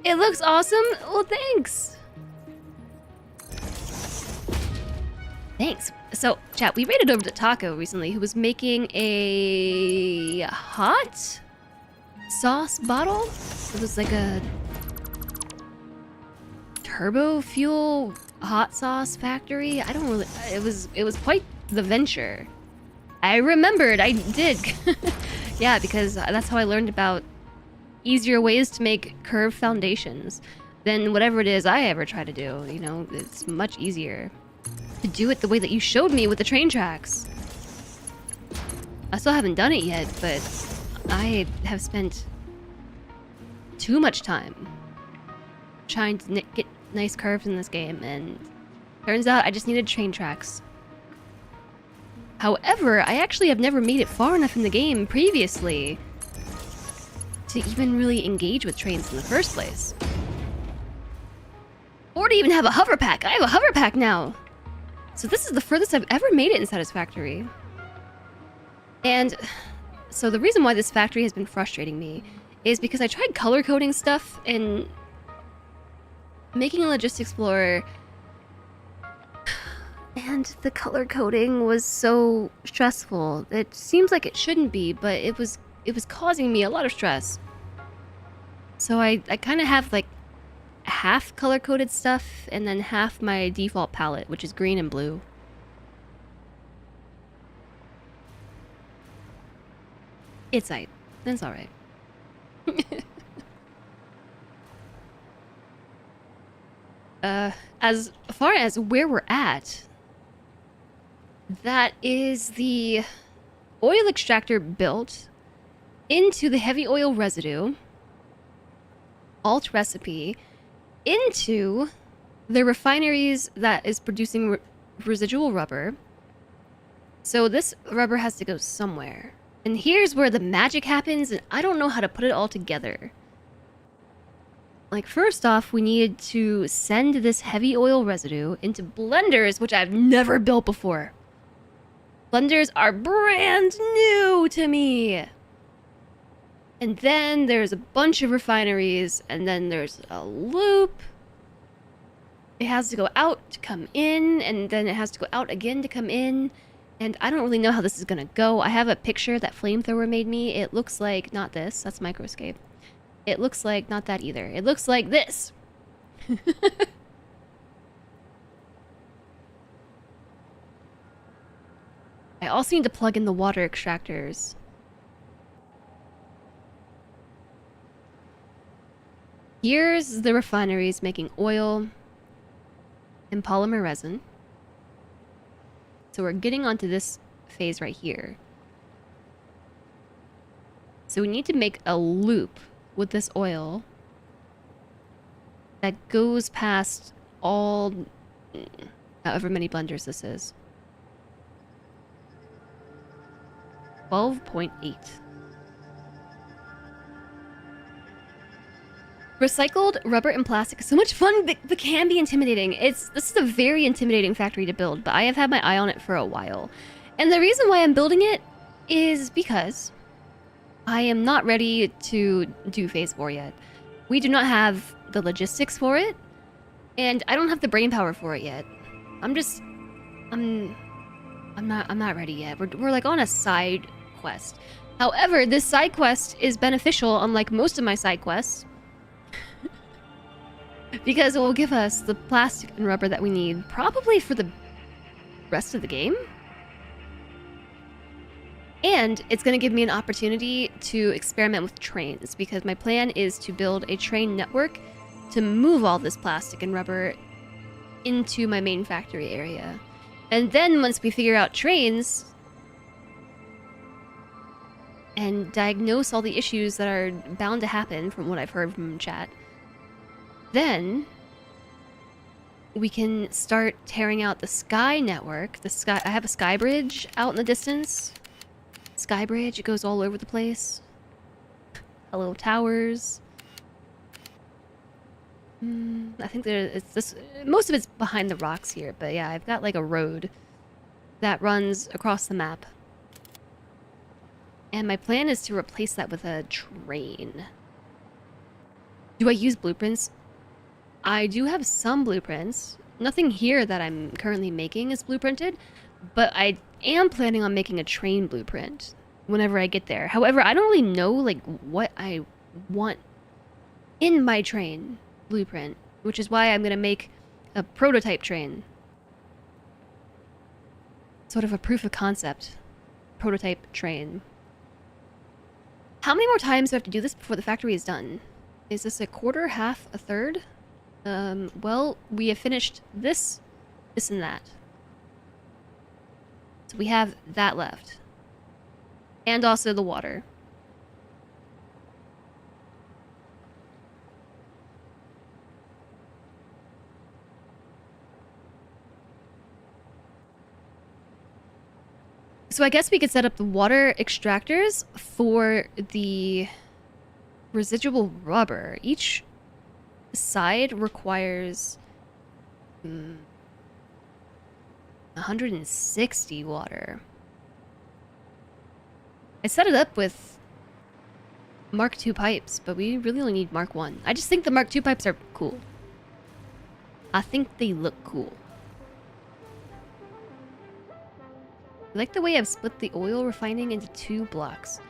It looks awesome. Well, thanks. Thanks. So, chat, we raided over to Taco recently, who was making a hot sauce bottle. It was like a turbo fuel hot sauce factory. I don't really. It was quite the venture. I remembered. I did. Yeah, because that's how I learned about easier ways to make curved foundations than whatever it is I ever try to do. You know, it's much easier to do it the way that you showed me with the train tracks. I still haven't done it yet, but I have spent too much time trying to get nice curves in this game, and turns out I just needed train tracks. However, I actually have never made it far enough in the game previously to even really engage with trains in the first place. Or to even have a hover pack. I have a hover pack now! So this is the furthest I've ever made it in Satisfactory. And so the reason why this factory has been frustrating me is because I tried color coding stuff and making a Logistics Explorer, and the color coding was so stressful. It seems like it shouldn't be, but it was causing me a lot of stress. So I kind of have like half color coded stuff and then half my default palette, which is green and blue. It's alright. It's alright. As far as where we're at, that is the oil extractor built into the heavy oil residue, alt recipe, into the refineries that is producing residual rubber. So this rubber has to go somewhere. And here's where the magic happens, and I don't know how to put it all together. Like, first off, we need to send this heavy oil residue into blenders, which I've never built before. Blenders are brand new to me. And then there's a bunch of refineries, and then there's a loop. It has to go out to come in, and then it has to go out again to come in. And I don't really know how this is gonna go. I have a picture that Flamethrower made me. It looks like, not this, that's Microscape. It looks like, not that either. It looks like this. I also need to plug in the water extractors. Here's the refineries making oil and polymer resin. So we're getting onto this phase right here. So we need to make a loop with this oil that goes past all, however many blenders this is. 12.8. Recycled rubber and plastic is so much fun, but can be intimidating. This is a very intimidating factory to build, but I have had my eye on it for a while. And the reason why I'm building it is because I am not ready to do phase 4 yet. We do not have the logistics for it, and I don't have the brain power for it yet. I'm not ready yet. We're like on a side quest. However, this side quest is beneficial, unlike most of my side quests, because it will give us the plastic and rubber that we need, probably for the rest of the game. And it's going to give me an opportunity to experiment with trains, because my plan is to build a train network to move all this plastic and rubber into my main factory area. And then once we figure out trains and diagnose all the issues that are bound to happen from what I've heard from chat, then we can start tearing out the sky network. I have a sky bridge out in the distance. Sky bridge, it goes all over the place. Hello, towers. I think most of it's behind the rocks here, but yeah, I've got like a road that runs across the map. And my plan is to replace that with a train. Do I use blueprints? I do have some blueprints. Nothing here that I'm currently making is blueprinted, but I am planning on making a train blueprint whenever I get there. However, I don't really know like what I want in my train blueprint, which is why I'm gonna make a prototype train. Sort of a proof of concept prototype train. How many more times do I have to do this before the factory is done? Is this a quarter, half, a third? Well, we have finished this, this, and that. So we have that left. And also the water. So I guess we could set up the water extractors for the residual rubber. Each side requires 160 water. I set it up with Mark II pipes, but we really only need Mark I. I just think the Mark II pipes are cool. I think they look cool. I like the way I've split the oil refining into 2 blocks.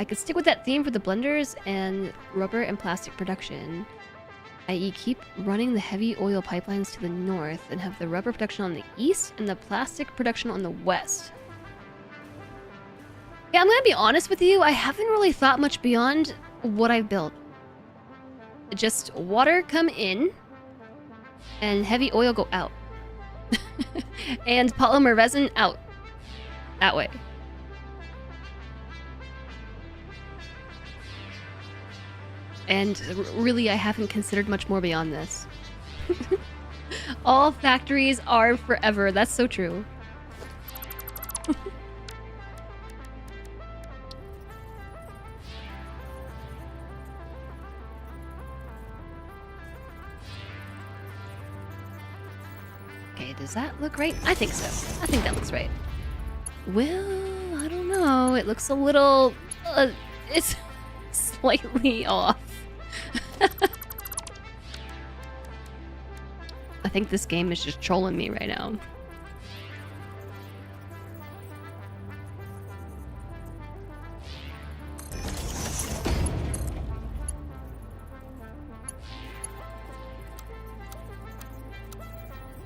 I could stick with that theme for the blenders and rubber and plastic production, i.e. keep running the heavy oil pipelines to the north and have the rubber production on the east and the plastic production on the west. Yeah, I'm gonna be honest with you, I haven't really thought much beyond what I've built. Just water come in and heavy oil go out. And polymer resin out. That way. And really, I haven't considered much more beyond this. All factories are forever. That's so true. Okay, does that look right? I think so. I think that looks right. Well, I don't know. It looks a little... it's slightly off. I think this game is just trolling me right now.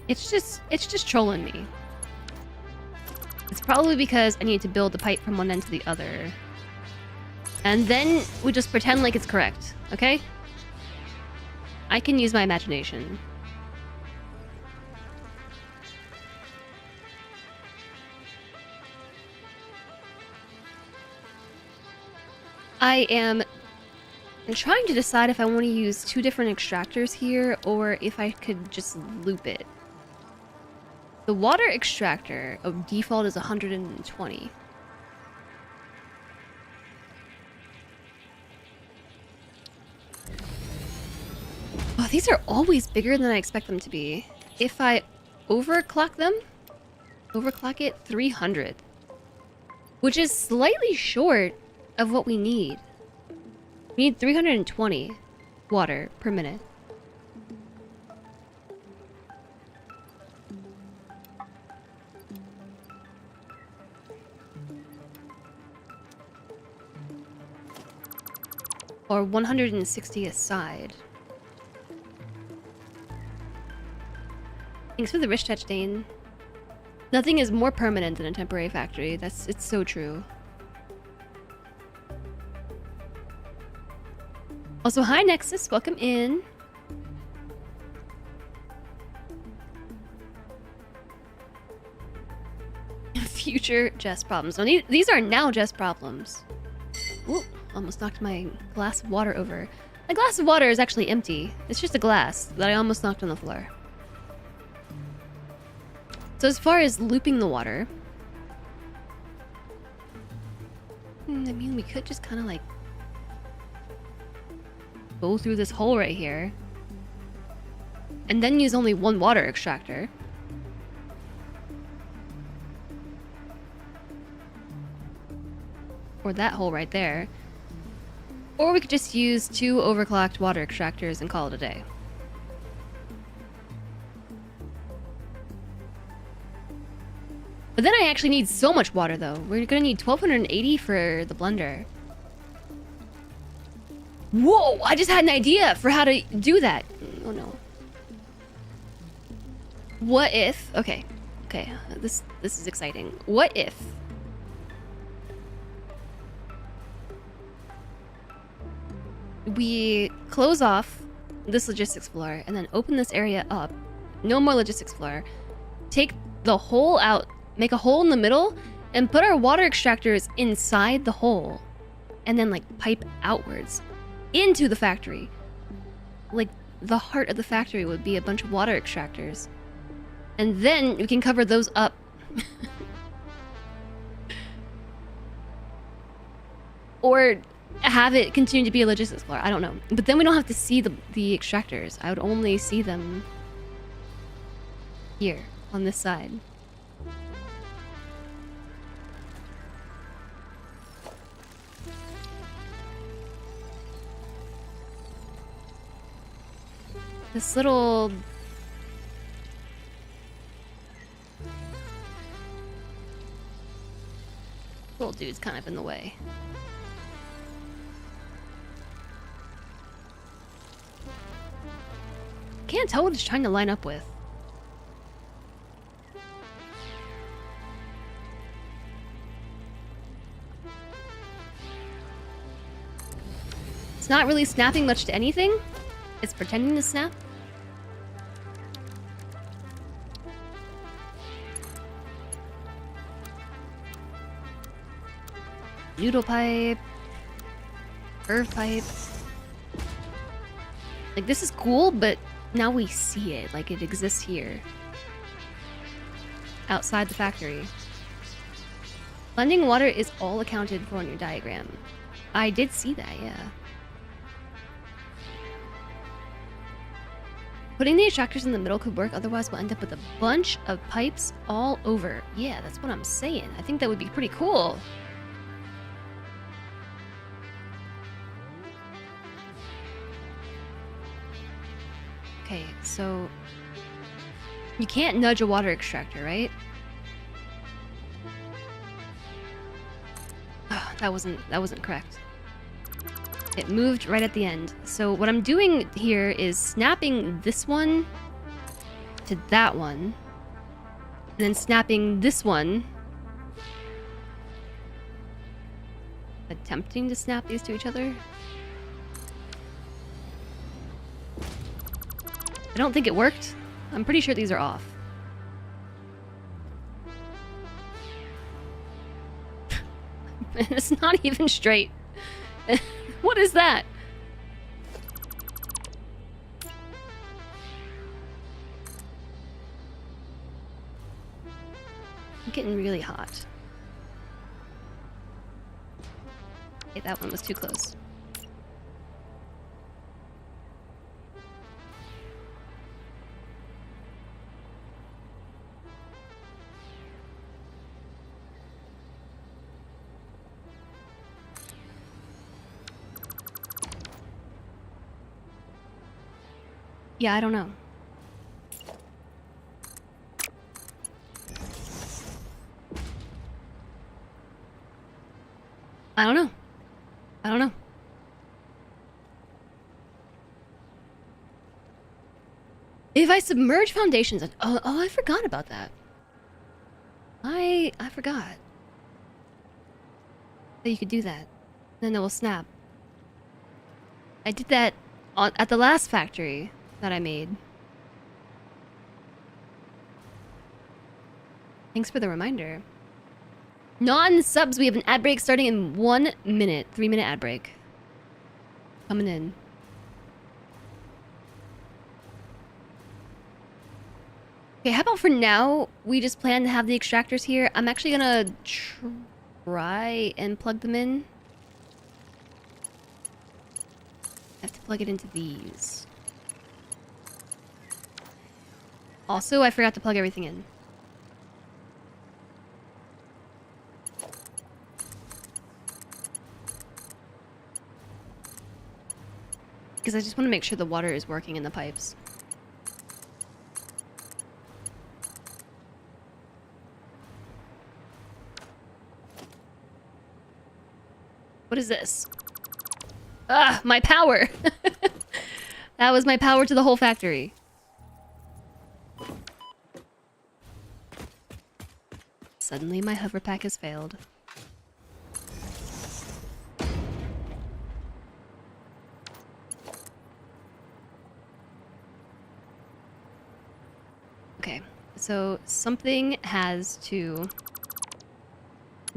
It's just trolling me. It's probably because I need to build the pipe from one end to the other. And then we just pretend like it's correct, okay? I can use my imagination. I'm trying to decide if I want to use 2 different extractors here or if I could just loop it. The water extractor of default is 120. Oh, these are always bigger than I expect them to be. If I overclock them, overclock it 300, which is slightly short of what we need. We need 320 water per minute. Or 160 aside. Thanks for the rich touch, Dane. Nothing is more permanent than a temporary factory. It's so true. Also, hi Nexus, welcome in. Future Jess problems. No, these are now Jess problems. Ooh, almost knocked my glass of water over. My glass of water is actually empty. It's just a glass that I almost knocked on the floor. So as far as looping the water... I mean, we could just kind of like... go through this hole right here. And then use only 1 water extractor. Or that hole right there. Or we could just use 2 overclocked water extractors and call it a day. But then I actually need so much water though. We're gonna need 1280 for the blender. Whoa! I just had an idea for how to do that. Oh no. What if... Okay. Okay. This is exciting. What if... we close off this logistics floor and then open this area up. No more logistics floor. Take the hole out, make a hole in the middle, and put our water extractors inside the hole. And then, like, pipe outwards into the factory. Like, the heart of the factory would be a bunch of water extractors. And then we can cover those up. Or have it continue to be a logistics floor. I don't know. But then we don't have to see the extractors. I would only see them here on this side. This little dude's kind of in the way. Can't tell what it's trying to line up with. It's not really snapping much to anything. It's pretending to snap. Noodle pipe. Earth pipe. Like, this is cool, but now we see it. Like, it exists here. Outside the factory. Blending water is all accounted for on your diagram. I did see that, yeah. Putting the extractors in the middle could work, otherwise we'll end up with a bunch of pipes all over. Yeah, that's what I'm saying. I think that would be pretty cool. Okay, so you can't nudge a water extractor, right? Oh, that wasn't correct. It moved right at the end. So what I'm doing here is snapping this one to that one, and then snapping this one, attempting to snap these to each other. I don't think it worked. I'm pretty sure these are off. It's not even straight. What is that? I'm getting really hot. Okay, that one was too close. Yeah, I don't know. I don't know. I don't know. If I submerge foundations... Oh, I forgot about that. I forgot that you could do that. Then it will snap. I did that at the last factory that I made. Thanks for the reminder. Non-subs, we have an ad break starting in 1 minute. 3-minute ad break. Coming in. Okay, how about for now, we just plan to have the extractors here. I'm actually gonna try and plug them in. I have to plug it into these. Also, I forgot to plug everything in. Because I just want to make sure the water is working in the pipes. What is this? Ah, my power! That was my power to the whole factory. Suddenly my hover pack has failed. So something has to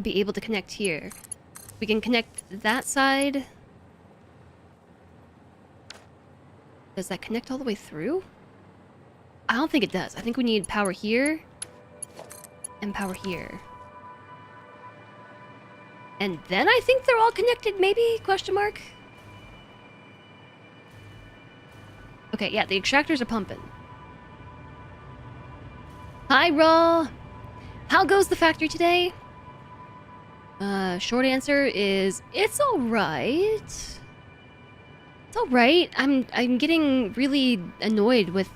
be able to connect here. We can connect that side. Does that connect all the way through? I don't think it does. I think we need power here and power here. And then I think they're all connected, maybe? Question mark? Okay, yeah, the extractors are pumping. Hi, Raw! How goes the factory today? Short answer is, it's alright. It's alright. I'm getting really annoyed with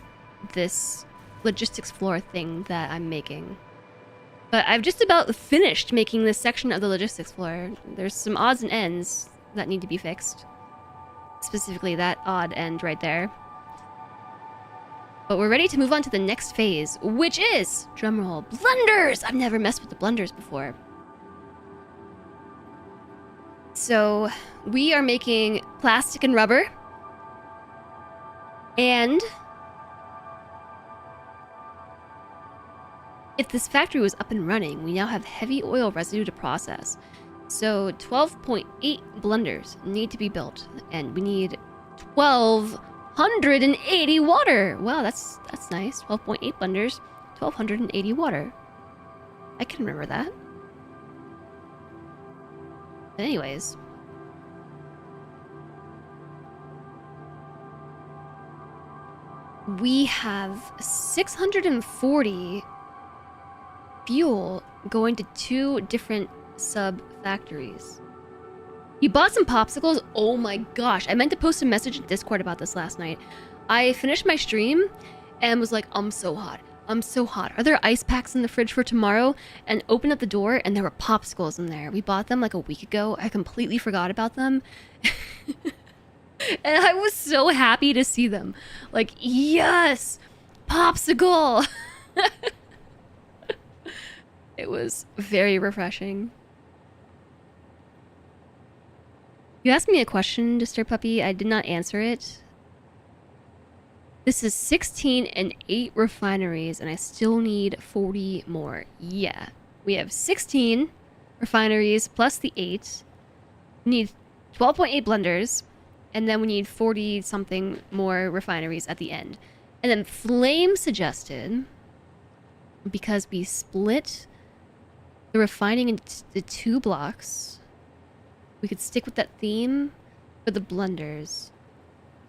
this logistics floor thing that I'm making. But I've just about finished making this section of the logistics floor. There's some odds and ends that need to be fixed. Specifically that odd end right there. But we're ready to move on to the next phase, which is, drumroll, blenders! I've never messed with the blenders before. So, we are making plastic and rubber. And if this factory was up and running, we now have heavy oil residue to process. So 12.8 blenders need to be built, and we need 1,280 water. Wow, that's nice. 12.8 blenders, 1,280 water. I can remember that. But anyways, we have 640 fuel going to 2 different sub-factories. You bought some popsicles? Oh my gosh. I meant to post a message in Discord about this last night. I finished my stream and was like, I'm so hot. I'm so hot. Are there ice packs in the fridge for tomorrow? And opened up the door and there were popsicles in there. We bought them like a week ago. I completely forgot about them. And I was so happy to see them. Like, yes! Popsicle! It was very refreshing. You asked me a question, Disturb Puppy. I did not answer it. This is 16 and 8 refineries, and I still need 40 more. Yeah. We have 16 refineries plus the 8. We need 12.8 blenders, and then we need 40-something more refineries at the end. And then Flame suggested, because we split the refining into 2 blocks, we could stick with that theme for the blenders.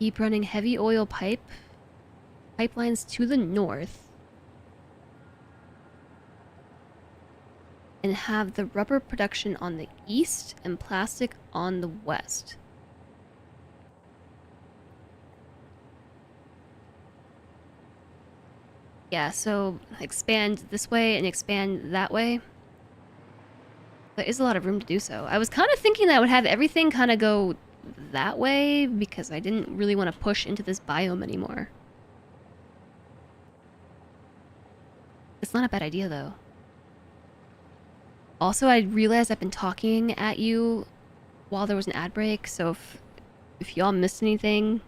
Keep running heavy oil pipelines to the north, and have the rubber production on the east and plastic on the west. Yeah, so expand this way and expand that way. There is a lot of room to do so. I was kind of thinking that I would have everything kind of go that way because I didn't really want to push into this biome anymore. It's not a bad idea, though. Also, I realized I've been talking at you while there was an ad break, so if y'all missed anything,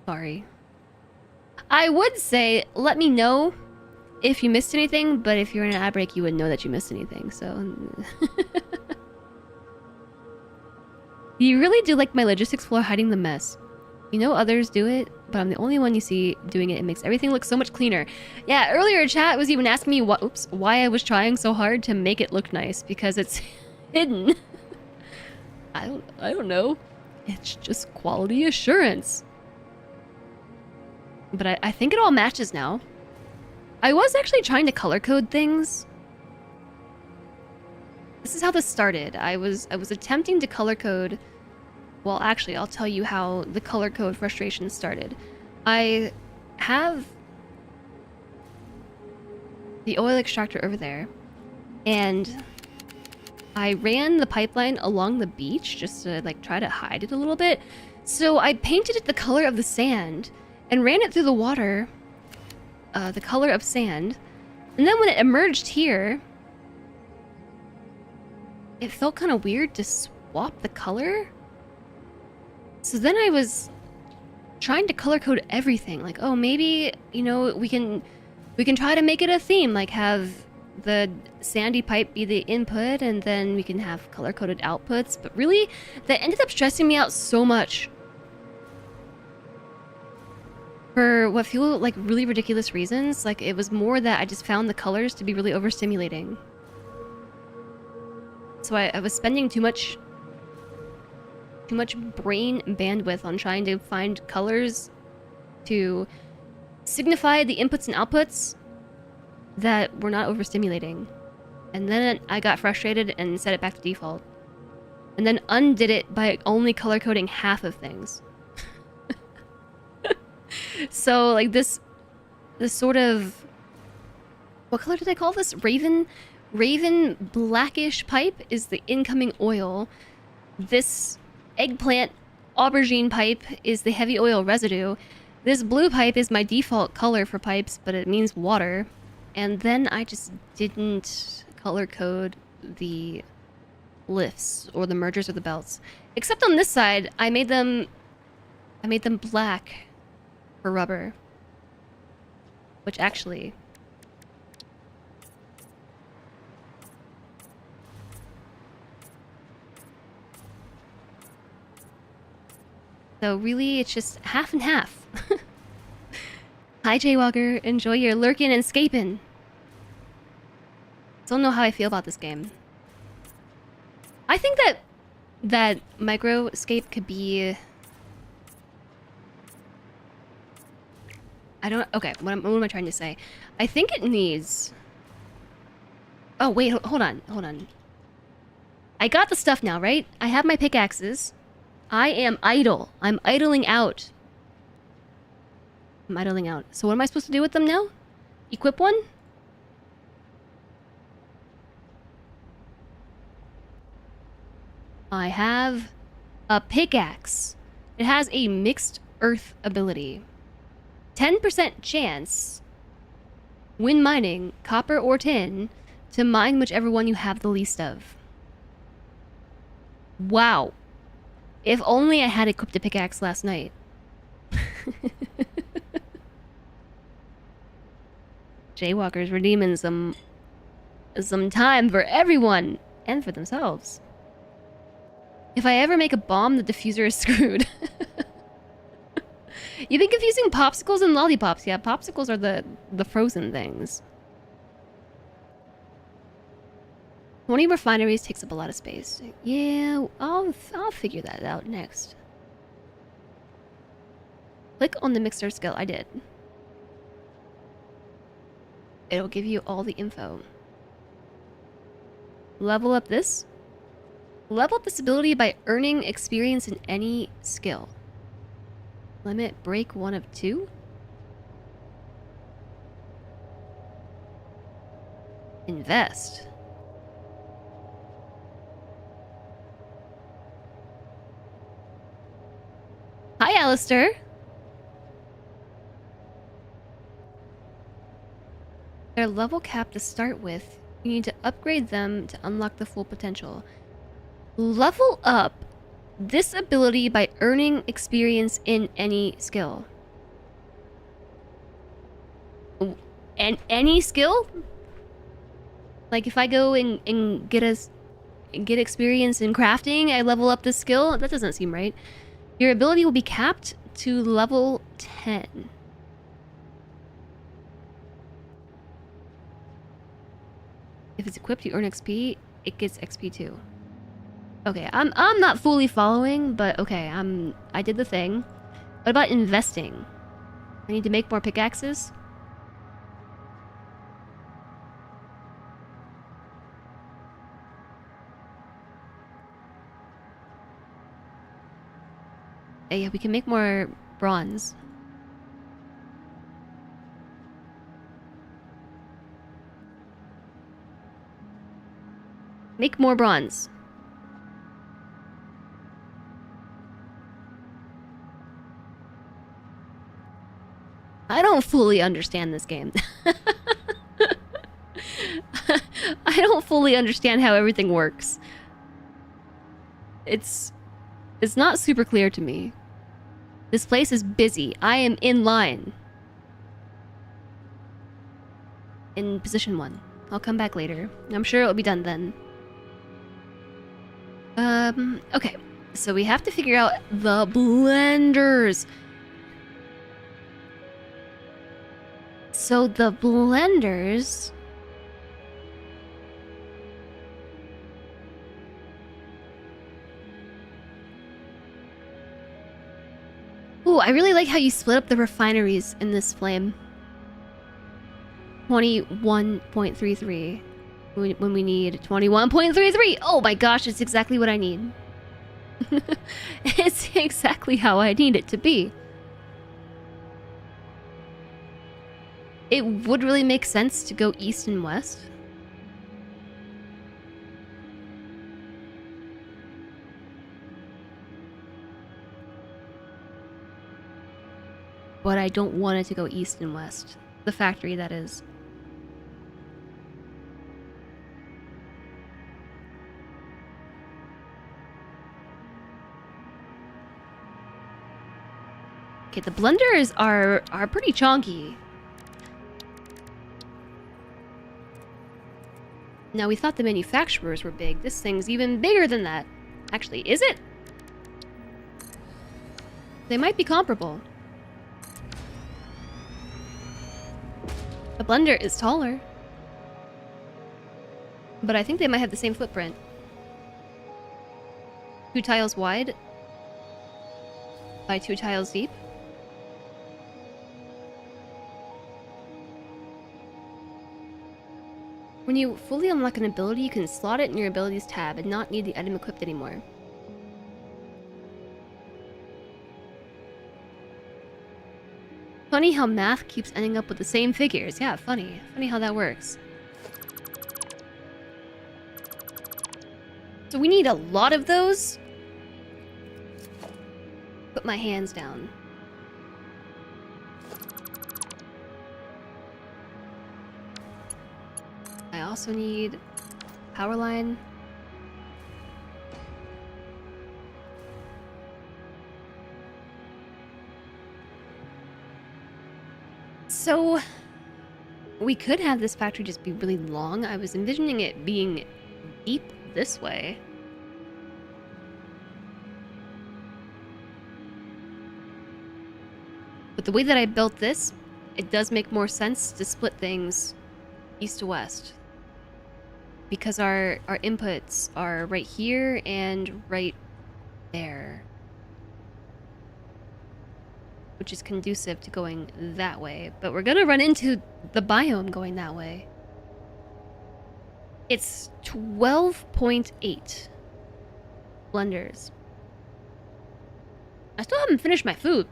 sorry. I would say, let me know if you missed anything, but if you're in an ad break, you wouldn't know that you missed anything, so... You really do like my logistics floor hiding the mess. You know others do it, but I'm the only one you see doing it. It makes everything look so much cleaner. Yeah, earlier chat was even asking me why I was trying so hard to make it look nice, because it's hidden. I don't know. It's just quality assurance. But I think it all matches now. I was actually trying to color code things. This is how this started. I was attempting to color code. Well, actually, I'll tell you how the color code frustration started. I have the oil extractor over there, and I ran the pipeline along the beach just to like try to hide it a little bit. So I painted it the color of the sand and ran it through the water, the color of sand. And then when it emerged here, it felt kind of weird to swap the color. So then I was trying to color code everything. Like, oh, maybe, you know, we can We can try to make it a theme, like have the sandy pipe be the input, and then we can have color-coded outputs. But really, that ended up stressing me out so much. For what feel like really ridiculous reasons. Like, it was more that I just found the colors to be really overstimulating. So I was spending too much brain bandwidth on trying to find colors to signify the inputs and outputs that were not overstimulating. And then I got frustrated and set it back to default. And then undid it by only color coding half of things. So like this sort of, what color did I call this? Raven blackish pipe is the incoming oil. This eggplant aubergine pipe is the heavy oil residue. This blue pipe is my default color for pipes, but it means water. And then I just didn't color code the lifts or the mergers or the belts. Except on this side, I made them black for rubber. Which actually, so really, it's just half and half. Hi, Jaywalker. Enjoy your lurkin' and scapin'. Don't know how I feel about this game. I think that microscape could be. I don't. Okay, what am I trying to say? I think it needs. Oh wait, hold on. I got the stuff now, right? I have my pickaxes. I am idle. I'm idling out. So what am I supposed to do with them now? Equip one? I have a pickaxe. It has a mixed earth ability. 10% chance when mining copper or tin to mine whichever one you have the least of. Wow. If only I had equipped a pickaxe last night. Jaywalkers redeeming some time for everyone and for themselves. If I ever make a bomb, the diffuser is screwed. You've been confusing popsicles and lollipops. Yeah, popsicles are the frozen things. 20 refineries takes up a lot of space. Yeah, I'll figure that out next. Click on the mixer skill. I did. It'll give you all the info. Level up this. Level up this ability by earning experience in any skill. Limit break 1 of 2. Invest. Hi, Alistair. They're level capped to start with. You need to upgrade them to unlock the full potential. Level up this ability by earning experience in any skill. And any skill? Like if I go and get experience in crafting, I level up this skill? That doesn't seem right. Your ability will be capped to level 10. If it's equipped, you earn XP. It gets XP too. Okay, I'm not fully following, but okay, I did the thing. What about investing? I need to make more pickaxes. Yeah, we can make more bronze. Make more bronze. I don't fully understand this game. I don't fully understand how everything works. It's not super clear to me. This place is busy. I am in line. in position 1. I'll come back later. I'm sure it'll be done then. Okay. So we have to figure out the blenders. So the blenders... Ooh, I really like how you split up the refineries in this flame. 21.33. When we need 21.33! Oh my gosh, it's exactly what I need. It's exactly how I need it to be. It would really make sense to go east and west. But I don't want it to go east and west. The factory, that is. Okay, the blenders are pretty chonky. Now, we thought the manufacturers were big. This thing's even bigger than that. Actually, is it? They might be comparable. The blender is taller. But I think they might have the same footprint. 2 tiles wide by 2 tiles deep. When you fully unlock an ability, you can slot it in your abilities tab and not need the item equipped anymore. Funny how math keeps ending up with the same figures. Yeah, funny. Funny how that works. So we need a lot of those. Put my hands down. I also need power line. So we could have this factory just be really long. I was envisioning it being deep this way. But the way that I built this, it does make more sense to split things east to west. Because our inputs are right here and right there. Which is conducive to going that way. But we're gonna run into the biome going that way. It's 12.8 blenders. I still haven't finished my food.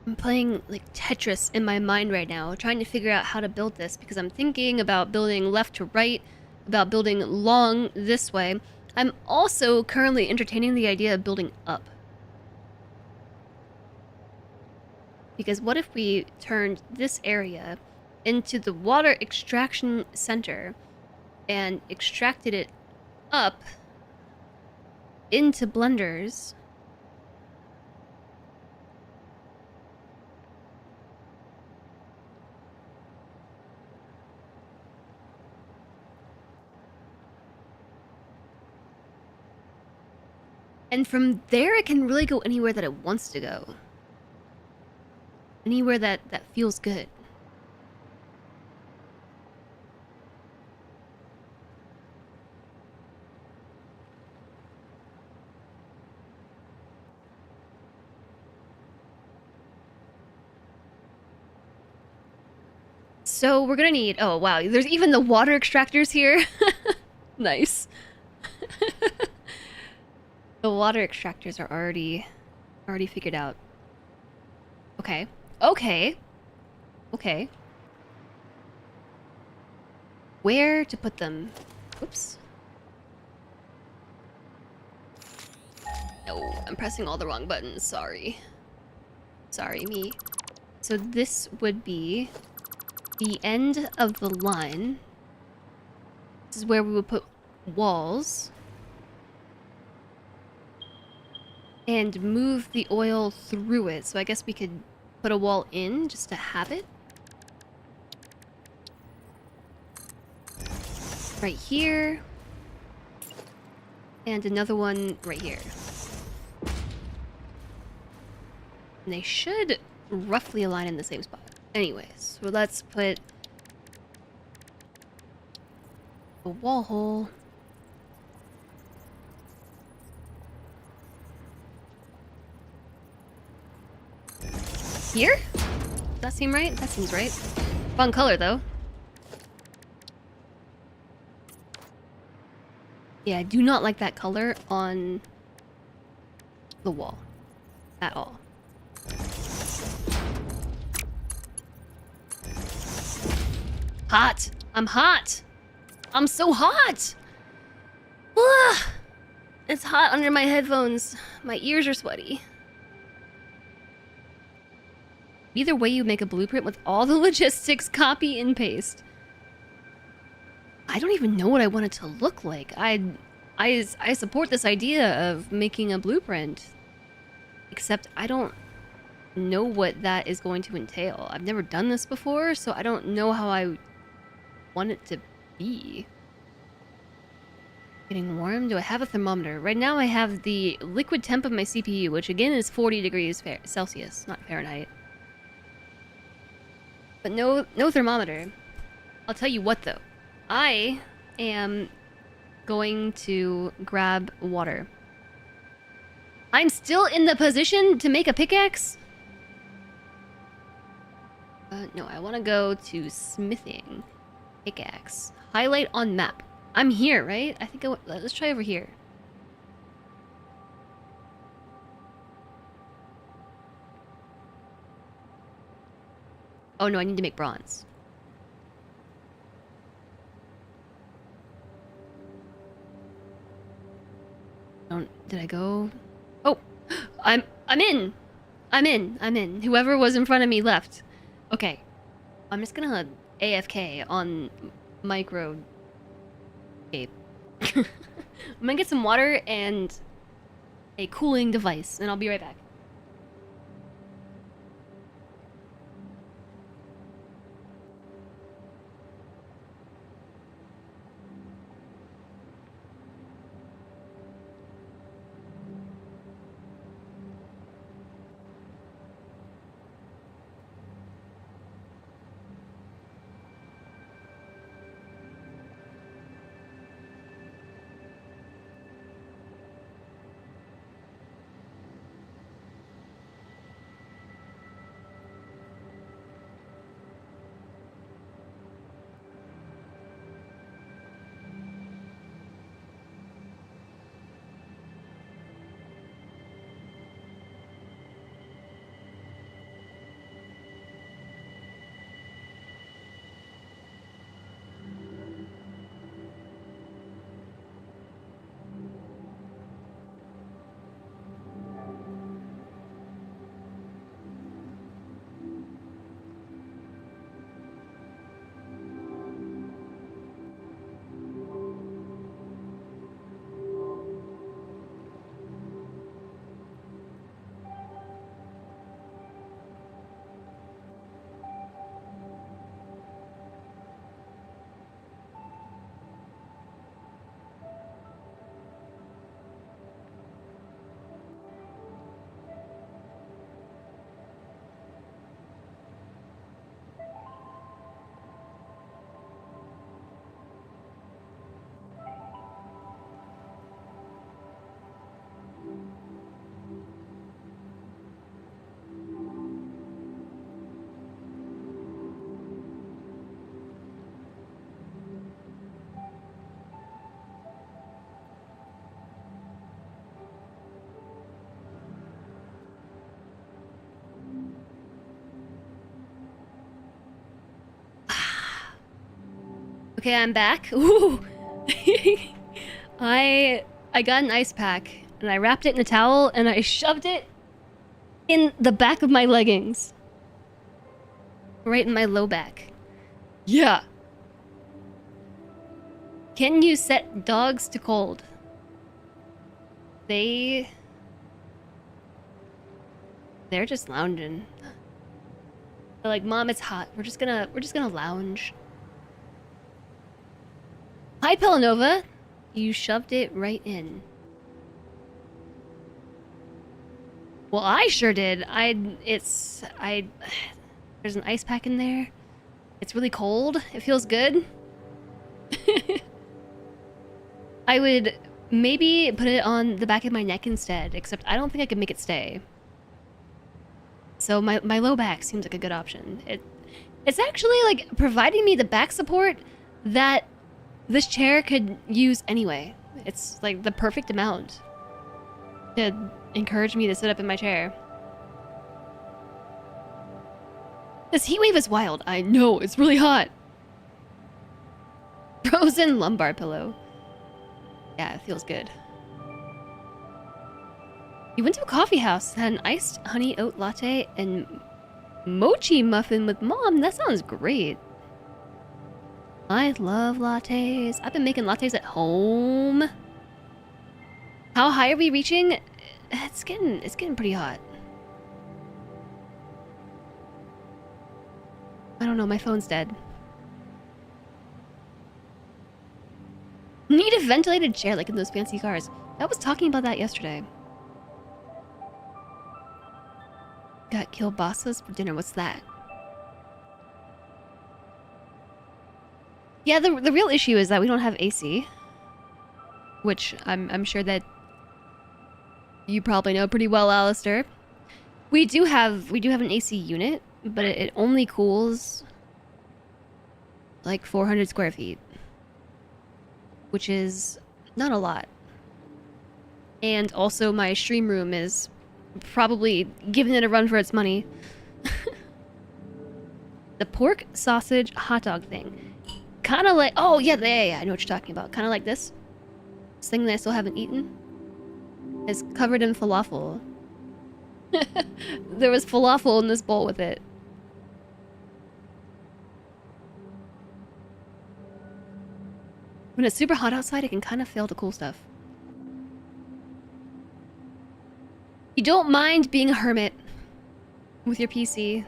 I'm playing like Tetris in my mind right now, trying to figure out how to build this because I'm thinking about building left to right, about building long this way. I'm also currently entertaining the idea of building up. Because what if we turned this area into the water extraction center and extracted it up into blenders? And from there, it can really go anywhere that it wants to go. Anywhere that feels good. So we're gonna need... Oh, wow. There's even the water extractors here. Nice. The water extractors are already figured out. Okay. Okay. Okay. Where to put them? Oops. No, I'm pressing all the wrong buttons. Sorry. Sorry, me. So this would be the end of the line. This is where we would put walls. And move the oil through it. So I guess we could put a wall in just to have it. Right here. And another one right here. And they should roughly align in the same spot. Anyways, so let's put a wall hole. Here? Does that seem right? That seems right. Fun color, though. Yeah, I do not like that color on the wall. At all. Hot! I'm hot! I'm so hot! Ah! It's hot under my headphones. My ears are sweaty. Either way, you make a blueprint with all the logistics, copy and paste. I don't even know what I want it to look like. I support this idea of making a blueprint. Except I don't know what that is going to entail. I've never done this before, so I don't know how I want it to be. Getting warm? Do I have a thermometer? Right now I have the liquid temp of my CPU, which again is 40 degrees Celsius, not Fahrenheit. But no thermometer. I'll tell you what though. I am going to grab water. I'm still in the position to make a pickaxe? No, I want to go to smithing. Pickaxe. Highlight on map. I'm here, right? I think let's try over here. Oh no, I need to make bronze. Did I go? Oh, I'm in. I'm in. Whoever was in front of me left. Okay. I'm just gonna AFK on micro cape. I'm gonna get some water and a cooling device, and I'll be right back. Okay, I'm back. Ooh. I got an ice pack and I wrapped it in a towel and I shoved it in the back of my leggings. Right in my low back. Yeah. Can you set dogs to cold? They're just lounging. They're like, Mom, it's hot. We're just gonna lounge. Hi, Pelanova. You shoved it right in. Well, I sure did. There's an ice pack in there. It's really cold. It feels good. I would maybe put it on the back of my neck instead, except I don't think I could make it stay. So my low back seems like a good option. It's actually like providing me the back support that this chair could use anyway. It's like the perfect amount to encourage me to sit up in my chair. This heat wave is wild. I know, it's really hot. Frozen lumbar pillow. Yeah, it feels good. You went to a coffee house, had an iced honey oat latte and mochi muffin with Mom. That sounds great. I love lattes. I've been making lattes at home. How high are we reaching? It's getting pretty hot. I don't know, my phone's dead. Need a ventilated chair like in those fancy cars. I was talking about that yesterday. Got kielbasas for dinner. What's that? Yeah, the real issue is that we don't have AC, which I'm sure that you probably know pretty well, Alistair. We do have an AC unit, but it only cools like 400 square feet, which is not a lot. And also my stream room is probably giving it a run for its money. The pork sausage hot dog thing. Kind of like, oh yeah, I know what you're talking about. Kind of like this. This thing that I still haven't eaten is covered in falafel. There was falafel in this bowl with it. When it's super hot outside, it can kind of fail to cool stuff. You don't mind being a hermit with your PC.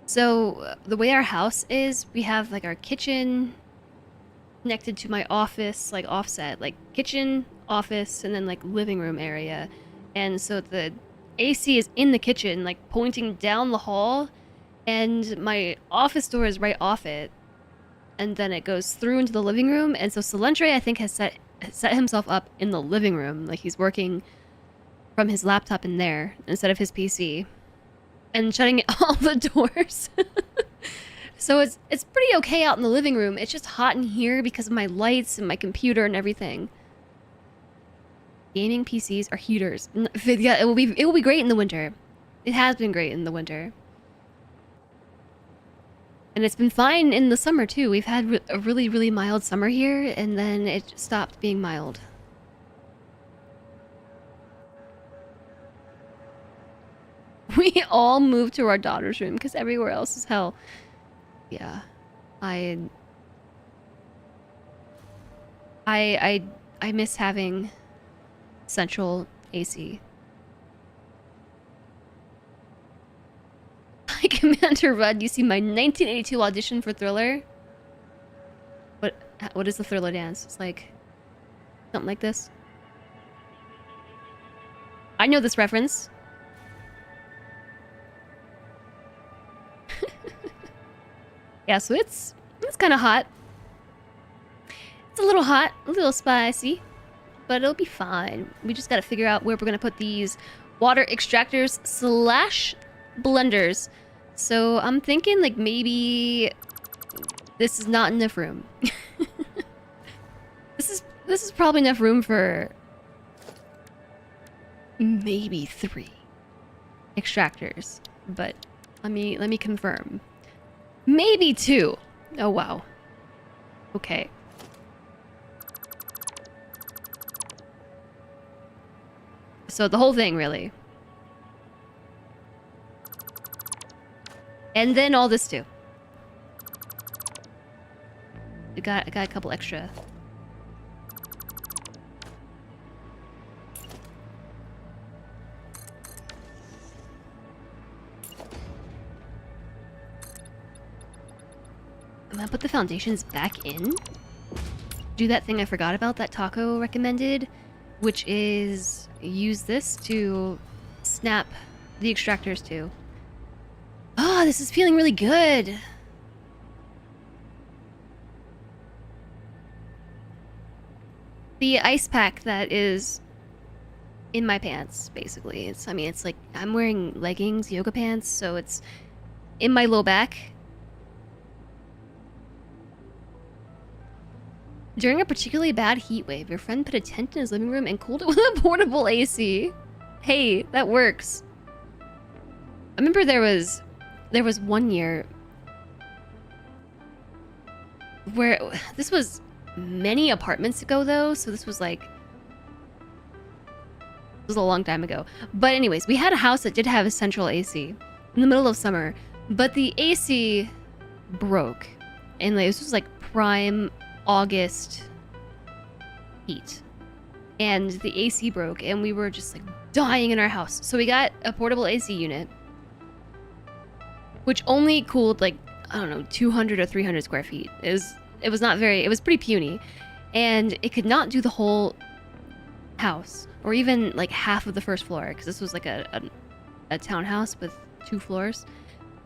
So the way our house is, we have like our kitchen connected to my office, like offset, like kitchen, office, and then like living room area. And so the AC is in the kitchen, like pointing down the hall, and my office door is right off it. And then it goes through into the living room. And so Solentre, I think, has set himself up in the living room. Like he's working from his laptop in there instead of his PC. And shutting all the doors. So it's pretty okay out in the living room. It's just hot in here because of my lights and my computer and everything. Gaming PCs are heaters. Yeah, it will be great in the winter. It has been great in the winter. And it's been fine in the summer too. We've had a really, really mild summer here, and then it stopped being mild. We all moved to our daughter's room because everywhere else is hell. Yeah. I miss having central AC. Hi, Commander Rudd. You see my 1982 audition for Thriller? What is the Thriller dance? It's like something like this. I know this reference. Yeah, so it's kind of hot. It's a little hot, a little spicy, but it'll be fine. We just got to figure out where we're going to put these water extractors / blenders. So I'm thinking like maybe this is not enough room. This is probably enough room for maybe 3 extractors, but let me confirm. Maybe 2. Oh wow. Okay. So the whole thing, really. And then all this too. I got a couple extra. I'm gonna put the foundations back in. Do that thing I forgot about that Taco recommended, which is use this to snap the extractors too. Oh, this is feeling really good. The ice pack that is in my pants, basically. I mean, it's like I'm wearing leggings, yoga pants, so it's in my low back. During a particularly bad heat wave, your friend put a tent in his living room and cooled it with a portable AC. Hey, that works. I remember there was one year where this was many apartments ago though, so this was like a long time ago. But anyways, we had a house that did have a central AC in the middle of summer, but the AC broke, and like, this was like prime August heat, and the AC broke, and we were just like dying in our house. So we got a portable AC unit, which only cooled like, I don't know, 200 or 300 square feet. It was not very, it was pretty puny, and it could not do the whole house or even like half of the first floor, because this was like a townhouse with 2 floors.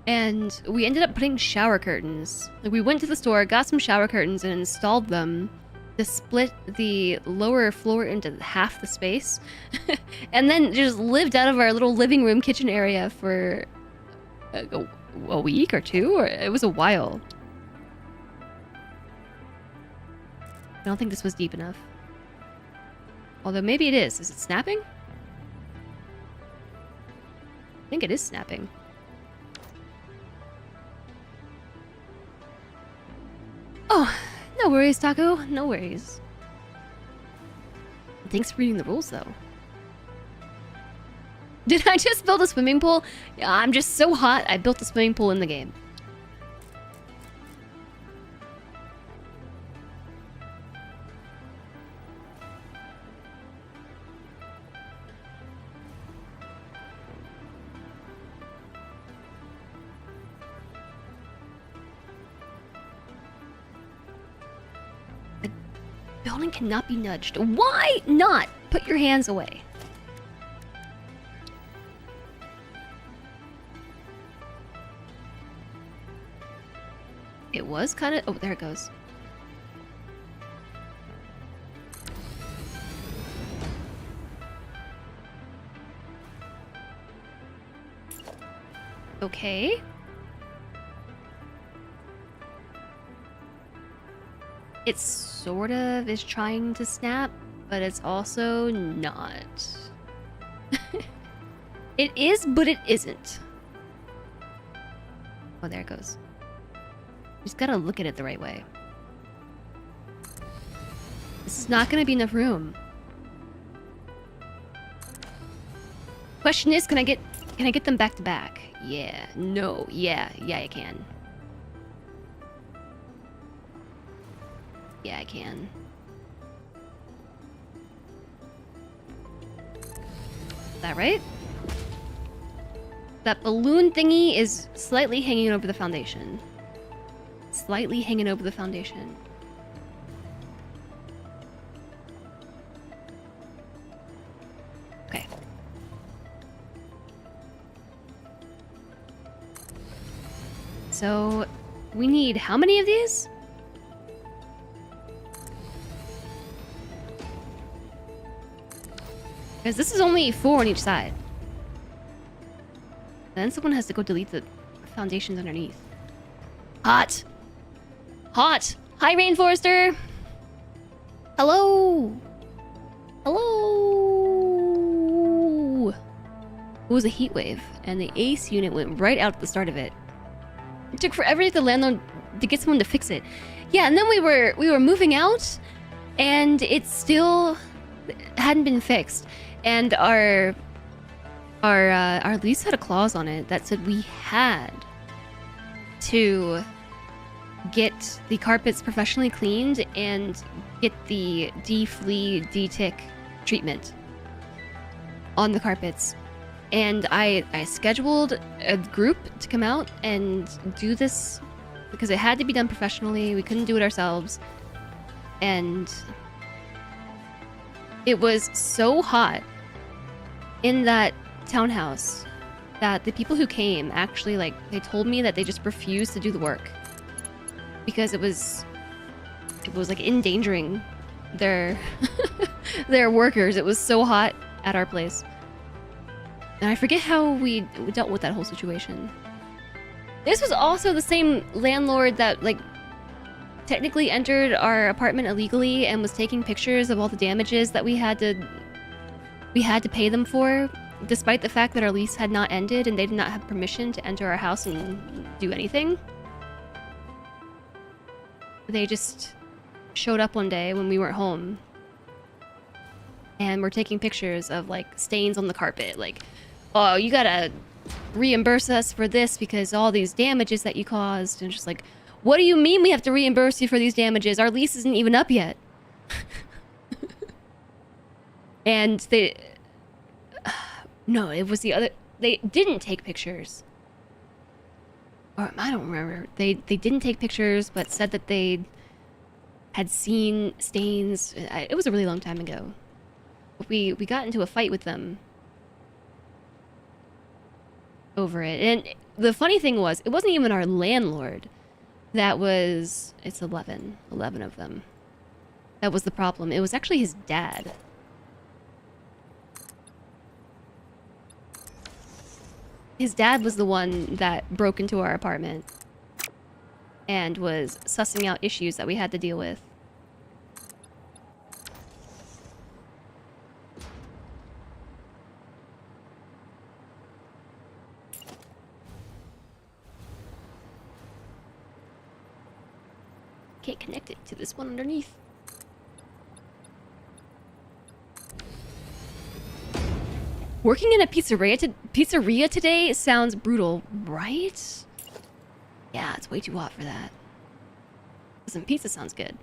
And we ended up putting shower curtains. Like, we went to the store, got some shower curtains, and installed them to split the lower floor into half the space. And then just lived out of our little living room kitchen area for a week or 2, or it was a while. I don't think this was deep enough. Although maybe it is. Is it snapping? I think it is snapping. Oh, no worries, Taco. No worries. Thanks for reading the rules, though. Did I just build a swimming pool? Yeah, I'm just so hot, I built a swimming pool in the game. Building cannot be nudged. Why not? Put your hands away. It was kind of... Oh, there it goes. Okay. It sort of is trying to snap, but it's also not. It is, but it isn't. Oh, there it goes. You just gotta look at it the right way. This is not gonna be enough room. Question is, can I get them back to back? Yeah, no, yeah, I can. Yeah, I can. Is that right? That balloon thingy is slightly hanging over the foundation. Slightly hanging over the foundation. Okay. So, we need how many of these? Because this is only 4 on each side. And then someone has to go delete the foundations underneath. Hot! Hot! Hi, Rainforester! Hello! Hello! It was a heat wave, and the ACE unit went right out at the start of it. It took forever for the landlord to get someone to fix it. Yeah, and then we were moving out, and it still hadn't been fixed, and our lease had a clause on it that said we had to get the carpets professionally cleaned and get the de-flea, de-tick treatment on the carpets. And I scheduled a group to come out and do this because it had to be done professionally. We couldn't do it ourselves. And it was so hot in that townhouse that the people who came actually, like, they told me that they just refused to do the work because it was like endangering their their workers. It was so hot at our place. And I forget how we dealt with that whole situation. This was also the same landlord that, like, technically entered our apartment illegally and was taking pictures of all the damages that we had to pay them for, despite the fact that our lease had not ended and they did not have permission to enter our house and do anything. They just showed up one day when we weren't home and were taking pictures of, like, stains on the carpet, like, oh, you gotta reimburse us for this because all these damages that you caused. And just like, what do you mean we have to reimburse you for these damages? Our lease isn't even up yet. And they... No, it was the other... They didn't take pictures. Or, I don't remember. They didn't take pictures, but said that they had seen stains. It was a really long time ago. We got into a fight with them over it. And the funny thing was, it wasn't even our landlord that was... It's 11 of them. That was the problem. It was actually his dad. His dad was the one that broke into our apartment and was sussing out issues that we had to deal with. Can't connect it to this one underneath. Working in a pizzeria today sounds brutal, right? Yeah, it's way too hot for that. Some pizza sounds good.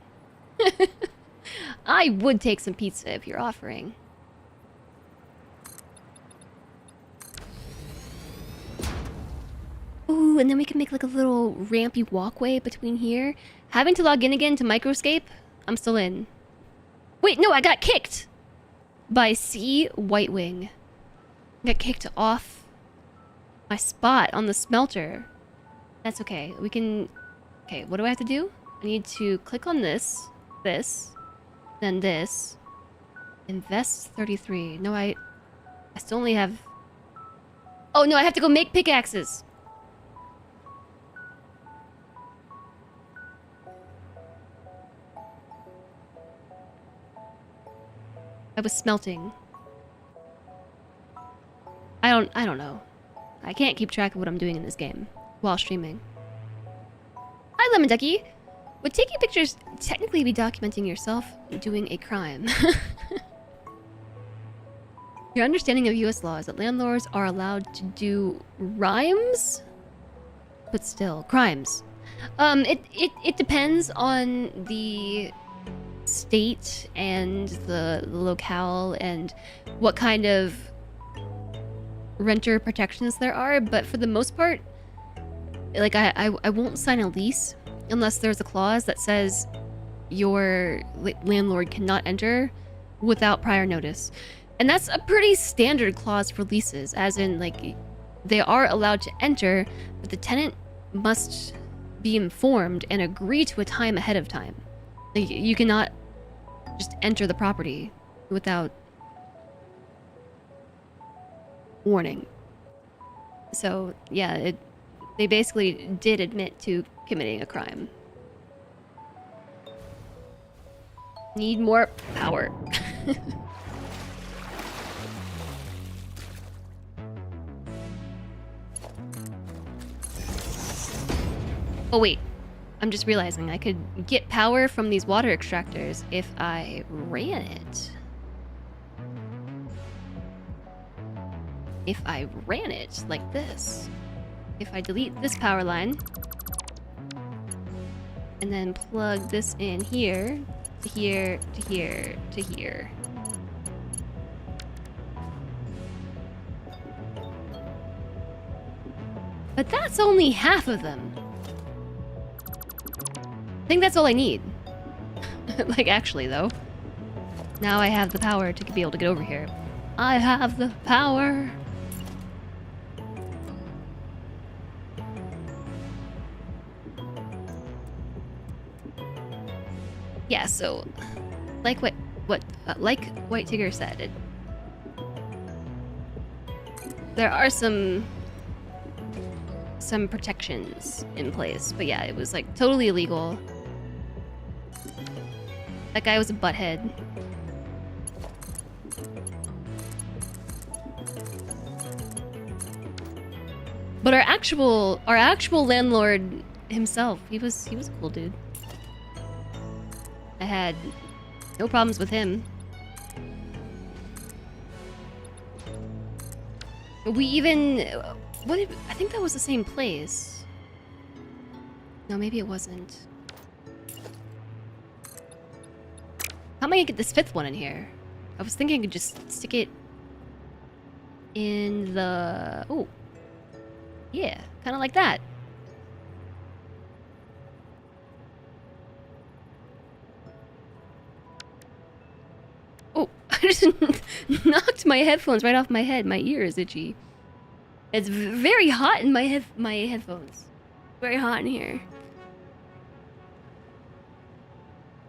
I would take some pizza if you're offering. Ooh, and then we can make like a little rampy walkway between here. Having to log in again to Microscape? I'm still in. Wait, no, I got kicked! By C. Whitewing. I got kicked off my spot on the smelter. That's okay. We can... Okay, what do I have to do? I need to click on this, then this. Invest 33. No, I still only have... Oh, no, I have to go make pickaxes. I was smelting. I don't know. I can't keep track of what I'm doing in this game while streaming. Hi, Lemon Ducky. Would taking pictures technically be documenting yourself doing a crime? Your understanding of US law is that landlords are allowed to do rhymes? But still, crimes. It depends on the state and the locale and what kind of renter protections there are, but for the most part, like, I won't sign a lease unless there's a clause that says your landlord cannot enter without prior notice. And that's a pretty standard clause for leases, as in, like, they are allowed to enter, but the tenant must be informed and agree to a time ahead of time. Like, you cannot just enter the property without warning. So, yeah, they basically did admit to committing a crime. Need more power. Oh wait, I'm just realizing I could get power from these water extractors if I ran it. if I ran it like this. If I delete this power line and then plug this in here, to here, to here, to here. But that's only half of them. I think that's all I need. Like, actually, though. Now I have the power to be able to get over here. I have the power. Yeah, so like what White Tigger said, there are some protections in place, but yeah, it was like totally illegal. That guy was a butthead. But our actual landlord himself, he was a cool dude. I had no problems with him. We even I think that was the same place. No, maybe it wasn't. How am I gonna get this fifth one in here? I was thinking I could just stick it in the... Oh. Yeah, kind of like that. Oh, I just knocked my headphones right off my head. My ear is itchy. It's very hot in my headphones. Very hot in here.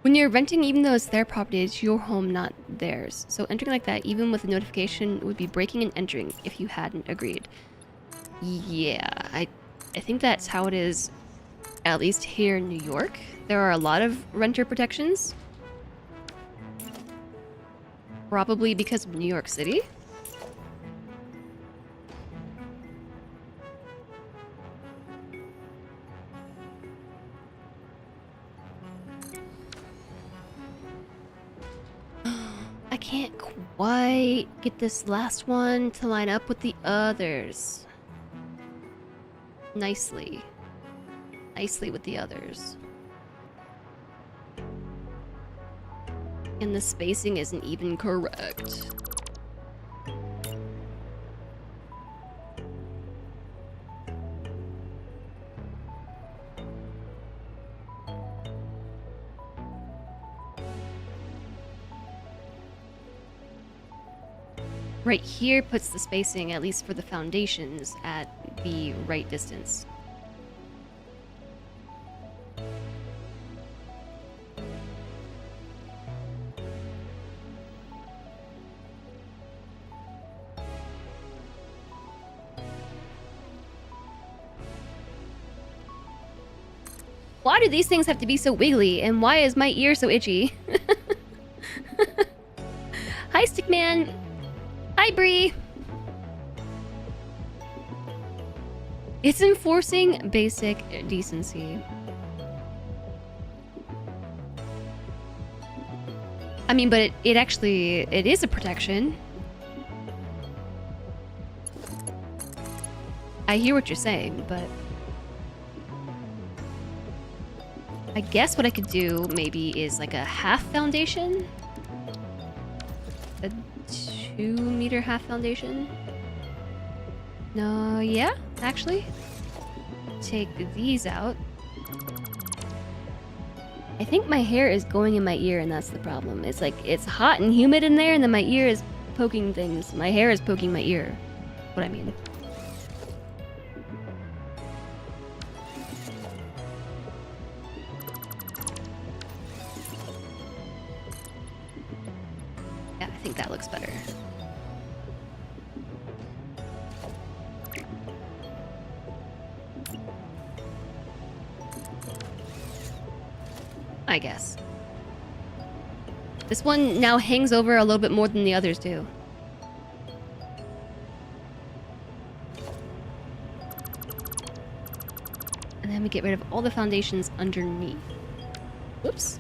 When you're renting, even though it's their property, it's your home, not theirs. So entering like that, even with a notification, would be breaking and entering if you hadn't agreed. Yeah, I think that's how it is, at least here in New York. There are a lot of renter protections. Probably because of New York City. I can't quite get this last one to line up with the others. Nicely with the others. And the spacing isn't even correct. Right here puts the spacing, at least for the foundations, at the right distance. Why do these things have to be so wiggly, and why is my ear so itchy? Hi, Stickman! Hi, Bree! It's enforcing basic decency. I mean, but it actually is a protection. I hear what you're saying, but I guess what I could do maybe is like a half foundation? A 2-meter half foundation? No, yeah, actually. Take these out. I think my hair is going in my ear, and that's the problem. It's like, it's hot and humid in there, and then my ear is poking things. My hair is poking my ear. What I mean. Yeah, I think that looks better. I guess. This one now hangs over a little bit more than the others do. And then we get rid of all the foundations underneath. Whoops.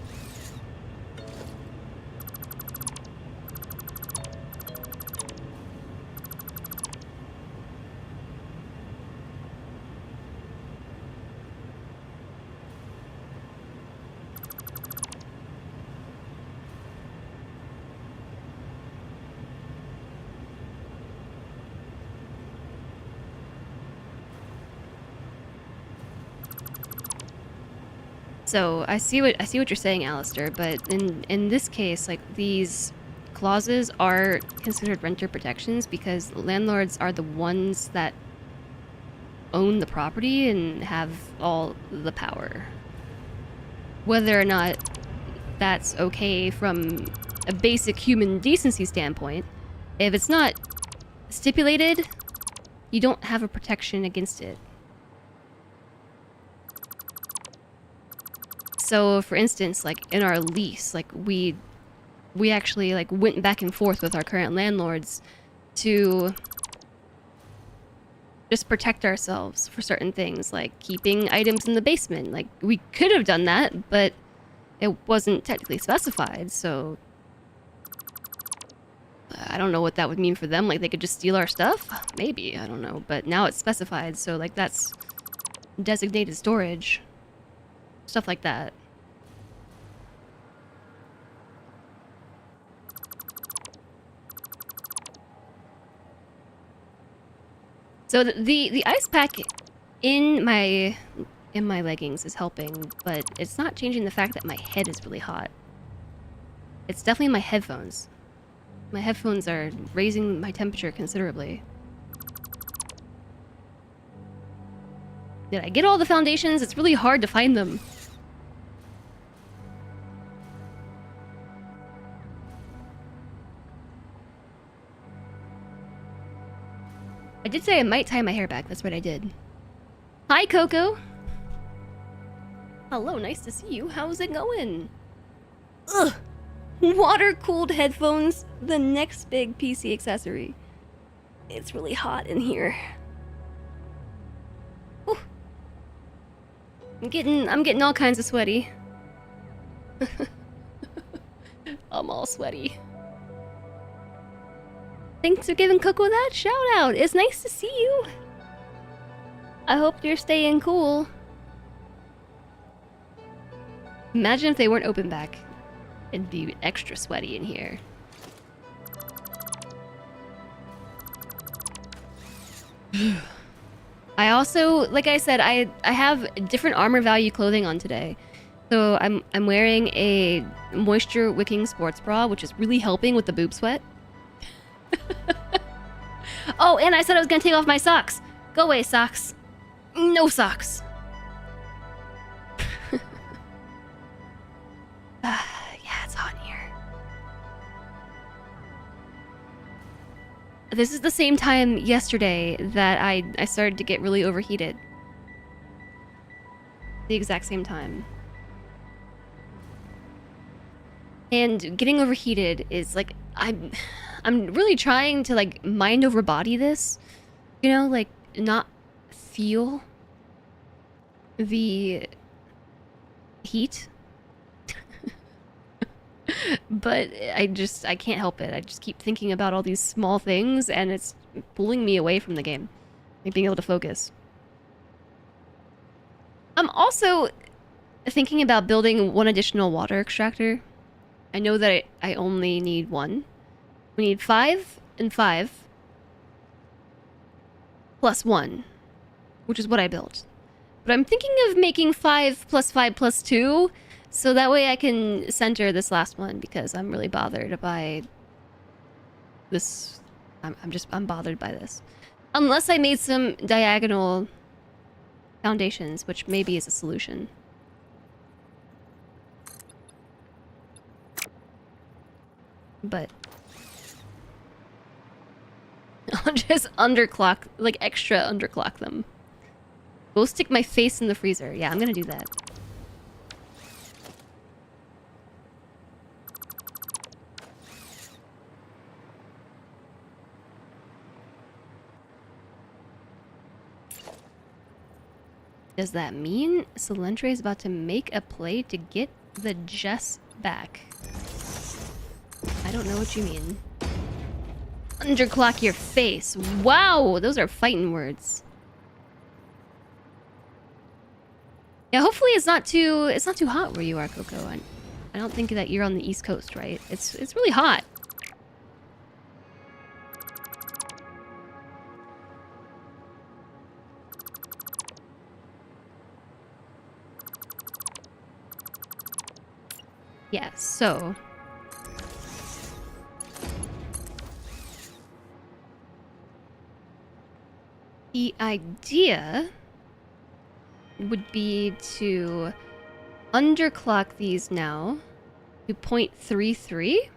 So I see what you're saying, Alistair, but in this case, like these clauses are considered renter protections because landlords are the ones that own the property and have all the power. Whether or not that's okay from a basic human decency standpoint, if it's not stipulated, you don't have a protection against it. So, for instance, like in our lease, like we actually like went back and forth with our current landlords to just protect ourselves for certain things, like keeping items in the basement. Like we could have done that, but it wasn't technically specified, so I don't know what that would mean for them. Like they could just steal our stuff? Maybe, I don't know. But now it's specified, so like that's designated storage. Stuff like that. So the ice pack in my leggings is helping, but it's not changing the fact that my head is really hot. It's definitely my headphones. My headphones are raising my temperature considerably. Did I get all the foundations? It's really hard to find them. I did say I might tie my hair back. That's what I did. Hi, Coco. Hello, nice to see you. How's it going? Ugh. Water-cooled headphones, the next big PC accessory. It's really hot in here. Whew. I'm getting all kinds of sweaty. I'm all sweaty. Thanks for giving Coco that shout out. It's nice to see you. I hope you're staying cool. Imagine if they weren't open back. It'd be extra sweaty in here. I also, like I said, I have different armor value clothing on today. So I'm wearing a moisture wicking sports bra, which is really helping with the boob sweat. Oh, and I said I was gonna take off my socks. Go away, socks. No socks. Yeah, it's hot in here. This is the same time yesterday that I started to get really overheated. The exact same time. And getting overheated is like I'm really trying to like mind over body this, you know, like not feel the heat. But I can't help it. I just keep thinking about all these small things and it's pulling me away from the game. Like being able to focus. I'm also thinking about building one additional water extractor. I know that I only need one. We need 5 and 5 plus 1, which is what I built. But I'm thinking of making 5 plus 5 plus 2, so that way I can center this last one because I'm really bothered by this. I'm bothered by this. Unless I made some diagonal foundations, which maybe is a solution. But I'll just underclock, like extra underclock them. Go stick my face in the freezer. Yeah, I'm gonna do that. Does that mean Salentre is about to make a play to get the Jess back? I don't know what you mean. Underclock your face. Wow, those are fighting words. Yeah, hopefully it's not too hot where you are, Coco. I don't think that you're on the East Coast, right? It's really hot. Yeah, so the idea would be to underclock these now to 0.33.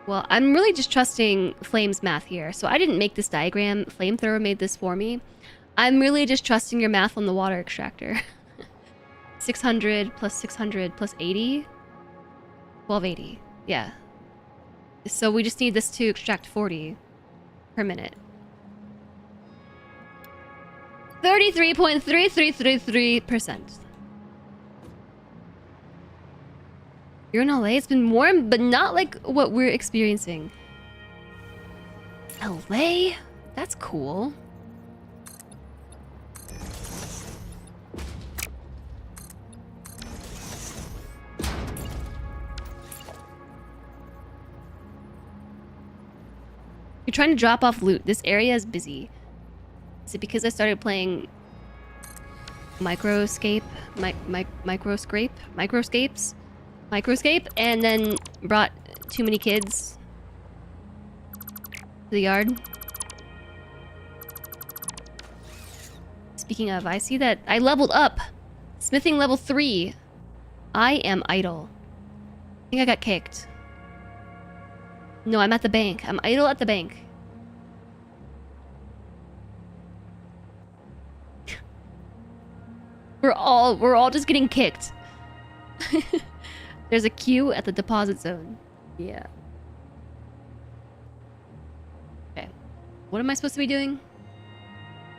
Well, I'm really just trusting Flame's math here. So I didn't make this diagram. Flamethrower made this for me. I'm really just trusting your math on the water extractor. 600 plus 600 plus 80. 1280. Yeah. So we just need this to extract 40 per minute. 33.3333%. You're in LA? It's been warm, but not like what we're experiencing. LA? That's cool. You're trying to drop off loot. This area is busy. Is it because I started playing Microscape, and then brought too many kids to the yard? Speaking of, I see that I leveled up. Smithing level 3. I am idle. I think I got kicked. No, I'm at the bank. I'm idle at the bank. We're all just getting kicked. There's a queue at the deposit zone. Yeah. Okay. What am I supposed to be doing?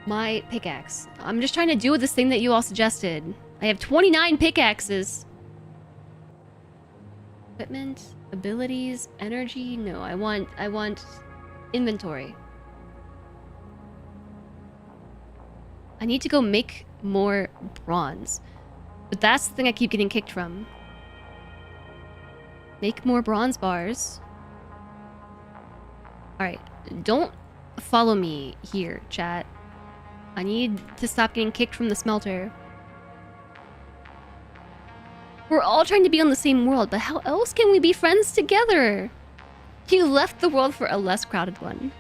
My pickaxe. I'm just trying to do this thing that you all suggested. I have 29 pickaxes. Equipment, abilities, energy. No, I want inventory. I need to go make more bronze. But that's the thing I keep getting kicked from. Make more bronze bars. Alright, don't follow me here, chat. I need to stop getting kicked from the smelter. We're all trying to be on the same world, but how else can we be friends together? You left the world for a less crowded one.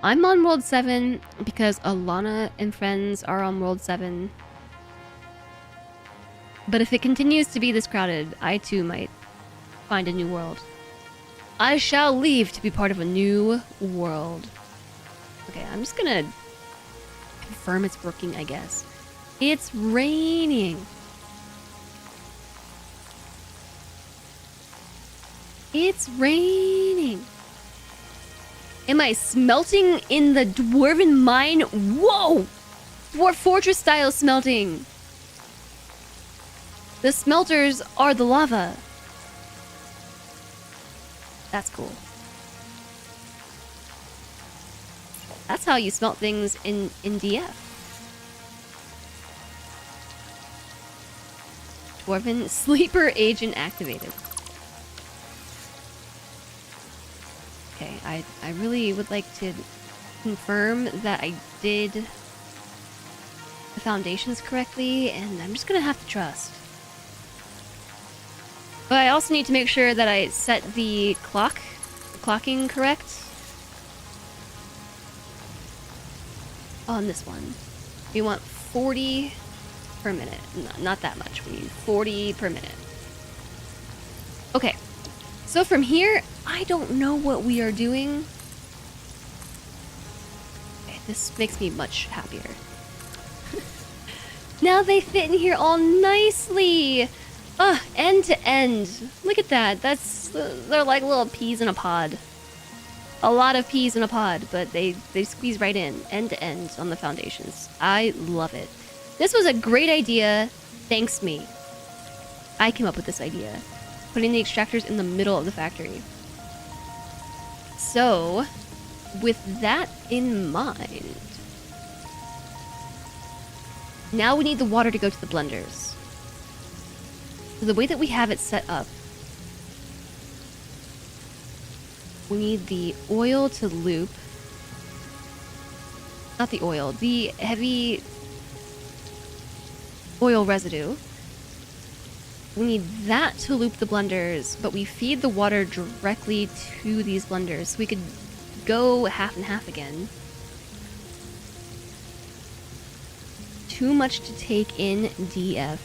I'm on World 7 because Alana and friends are on World 7. But if it continues to be this crowded, I too might find a new world. I shall leave to be part of a new world. Okay, I'm just gonna confirm it's working, I guess. It's raining. It's raining. Am I smelting in the dwarven mine? Whoa! Dwarf fortress style smelting. The smelters are the lava. That's cool. That's how you smelt things in DF. Dwarven sleeper agent activated. Okay, I really would like to confirm that I did the foundations correctly, and I'm just gonna have to trust. But I also need to make sure that I set the clocking correct on this one. We want 40 per minute. No, not that much. We need 40 per minute. Okay. So from here, I don't know what we are doing. Okay, this makes me much happier. Now they fit in here all nicely. End to end. Look at that. They're like little peas in a pod. A lot of peas in a pod, but they squeeze right in, end to end on the foundations. I love it. This was a great idea. Thanks me. I came up with this idea. Putting the extractors in the middle of the factory. So, with that in mind, now we need the water to go to the blenders. So the way that we have it set up, we need the oil to loop Not the oil, the heavy oil residue. We need that to loop the blenders, but we feed the water directly to these blenders, so we could go half and half again. Too much to take in, DF.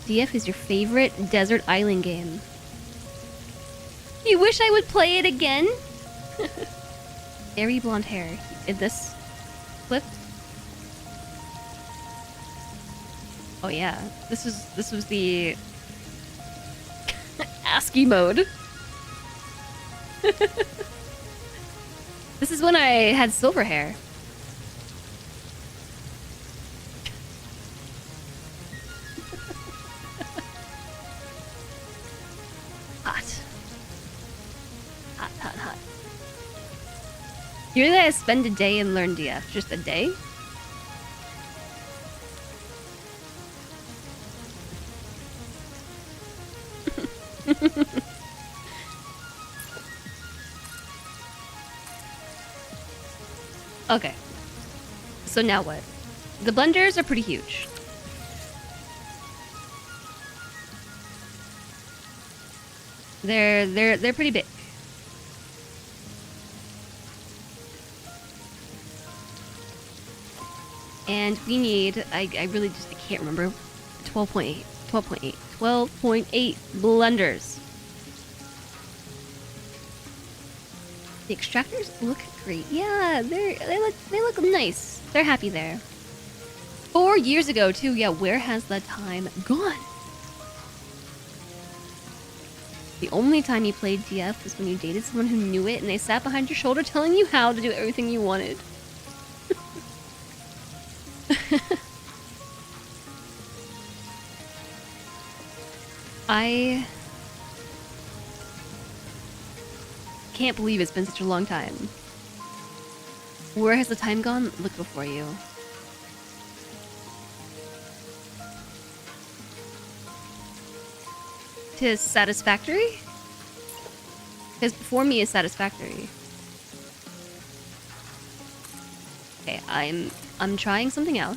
DF is your favorite desert island game. You wish I would play it again? Airy blonde hair. Is this flipped? Oh yeah, this was the ASCII mode. This is when I had silver hair. Hot. Hot, hot, hot. You really gotta spend a day and learn DF. Just a day? Okay. So now what? The blenders are pretty huge. They're pretty big. And we need, I really just I can't remember, 12.8 blenders. The extractors look great. Yeah, they look nice. They're happy there. 4 years ago too. Yeah, where has the time gone? The only time you played DF was when you dated someone who knew it and they sat behind your shoulder telling you how to do everything you wanted. I can't believe it's been such a long time. Where has the time gone? Look before you. To Satisfactory? Because before me is Satisfactory. Okay, I'm trying something out.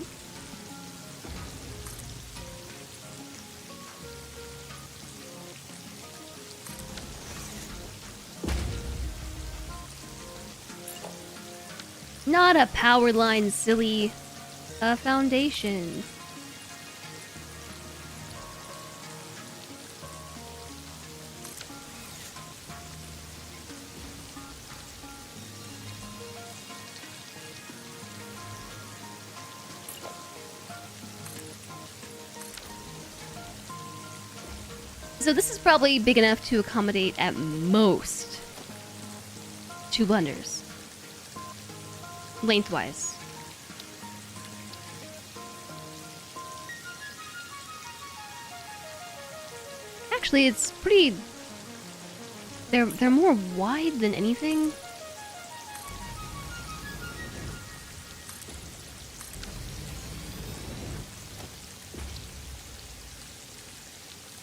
Not a power line, silly. A foundation. So this is probably big enough to accommodate at most 2 blenders. Lengthwise. Actually, it's pretty... They're more wide than anything.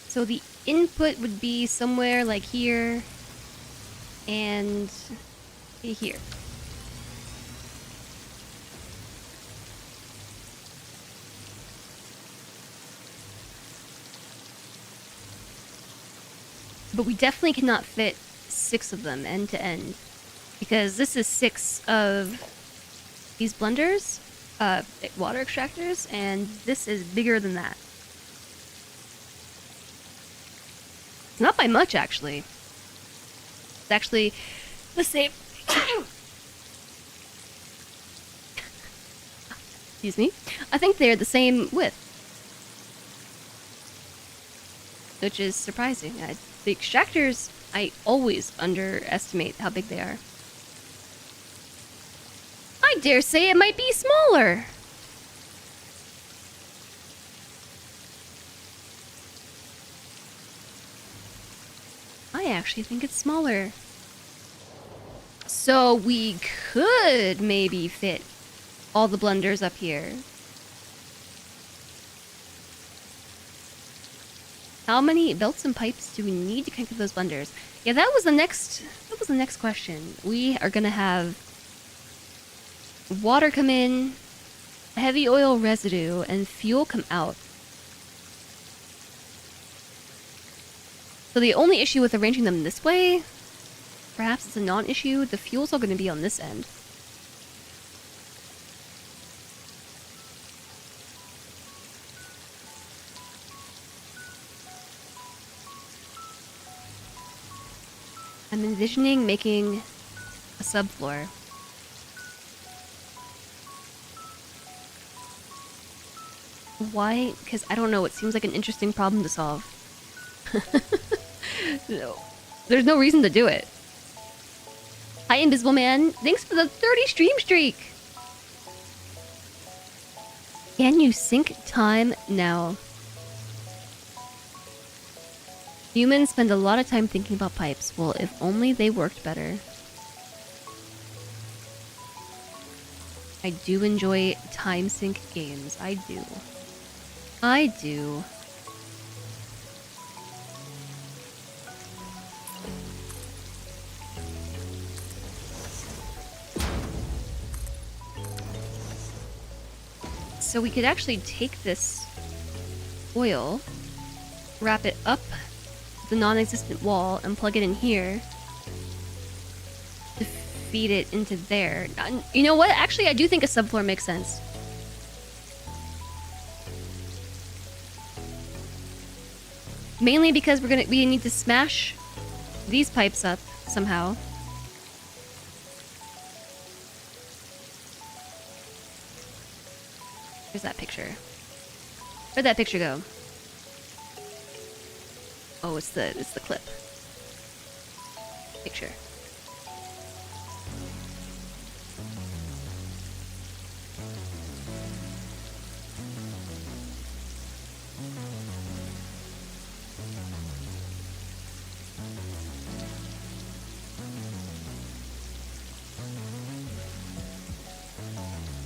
So the input would be somewhere like here and here. But we definitely cannot fit 6 of them end to end, because this is 6 of these blenders, water extractors, and this is bigger than that. Not by much, actually. It's actually the same. Excuse me. I think they're the same width, which is surprising. The extractors, I always underestimate how big they are. I dare say it might be smaller. I actually think it's smaller. So we could maybe fit all the blenders up here. How many belts and pipes do we need to connect to those blenders? Yeah, that was the next question. We are gonna have water come in, heavy oil residue, and fuel come out. So the only issue with arranging them this way, perhaps it's a non-issue, the fuel's all going to be on this end. I'm envisioning making a subfloor. Why? Because I don't know, it seems like an interesting problem to solve. No. There's no reason to do it. Hi, Invisible Man. Thanks for the 30 stream streak. Can you sync time now? Humans spend a lot of time thinking about pipes. Well, if only they worked better. I do enjoy time sync games. I do. I do. So we could actually take this oil, wrap it up the non-existent wall, and plug it in here to feed it into there. You know what? Actually, I do think a subfloor makes sense. Mainly because we need to smash these pipes up somehow. Where's that picture? Where'd that picture go? Oh, it's the clip. Picture.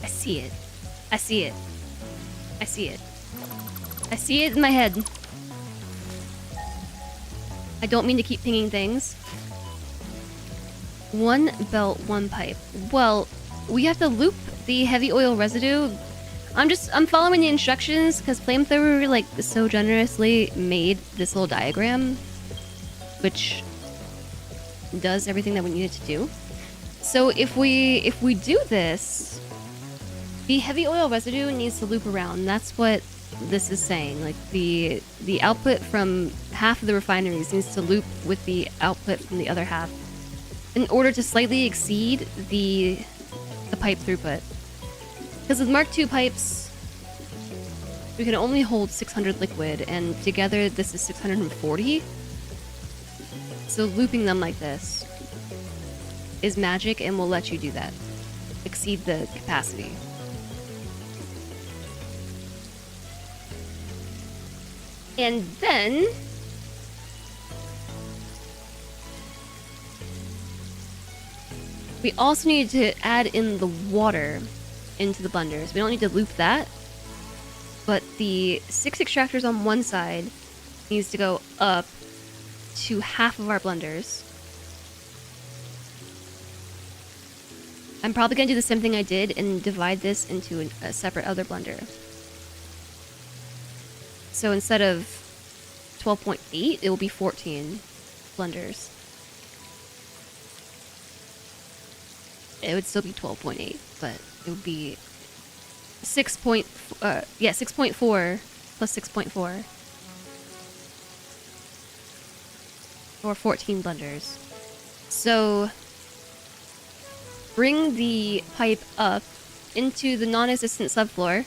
I see it. I see it. I see it. I see it in my head. I don't mean to keep pinging things. One belt, one pipe. Well, we have to loop the heavy oil residue. I'm following the instructions because Flamethrower like so generously made this little diagram, which does everything that we need it to do. So if we do this, the heavy oil residue needs to loop around. That's what this is saying. Like the output from half of the refineries needs to loop with the output from the other half in order to slightly exceed the pipe throughput. Because with Mark II pipes, we can only hold 600 liquid, and together this is 640. So looping them like this is magic and will let you do that. Exceed the capacity. And then we also need to add in the water into the blenders. We don't need to loop that, but the 6 extractors on one side needs to go up to half of our blenders. I'm probably going to do the same thing I did and divide this into a separate other blender. So instead of 12.8, it will be 14 blenders. It would still be 12.8, but it would be 6.4 plus 6.4. Or 14 blenders. So bring the pipe up into the non-existent subfloor,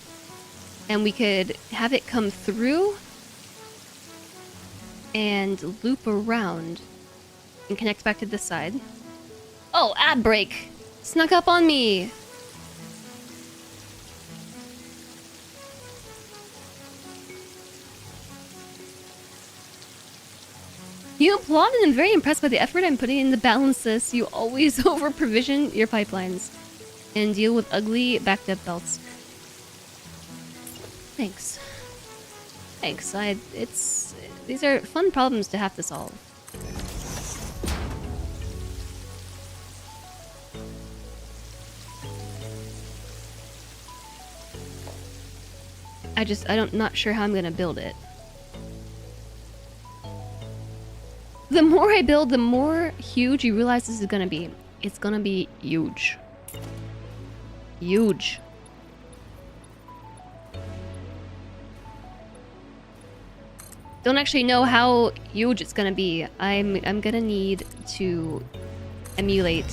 and we could have it come through and loop around and connect back to this side. Oh, ad break! Snuck up on me! You applaud and I'm very impressed by the effort I'm putting in to balance this. You always over-provision your pipelines and deal with ugly backed-up belts. Thanks. Thanks. These are fun problems to have to solve. I'm not sure how I'm gonna build it. The more I build, the more huge you realize this is gonna be. It's gonna be huge. Huge. Don't actually know how huge it's gonna be. I'm gonna need to emulate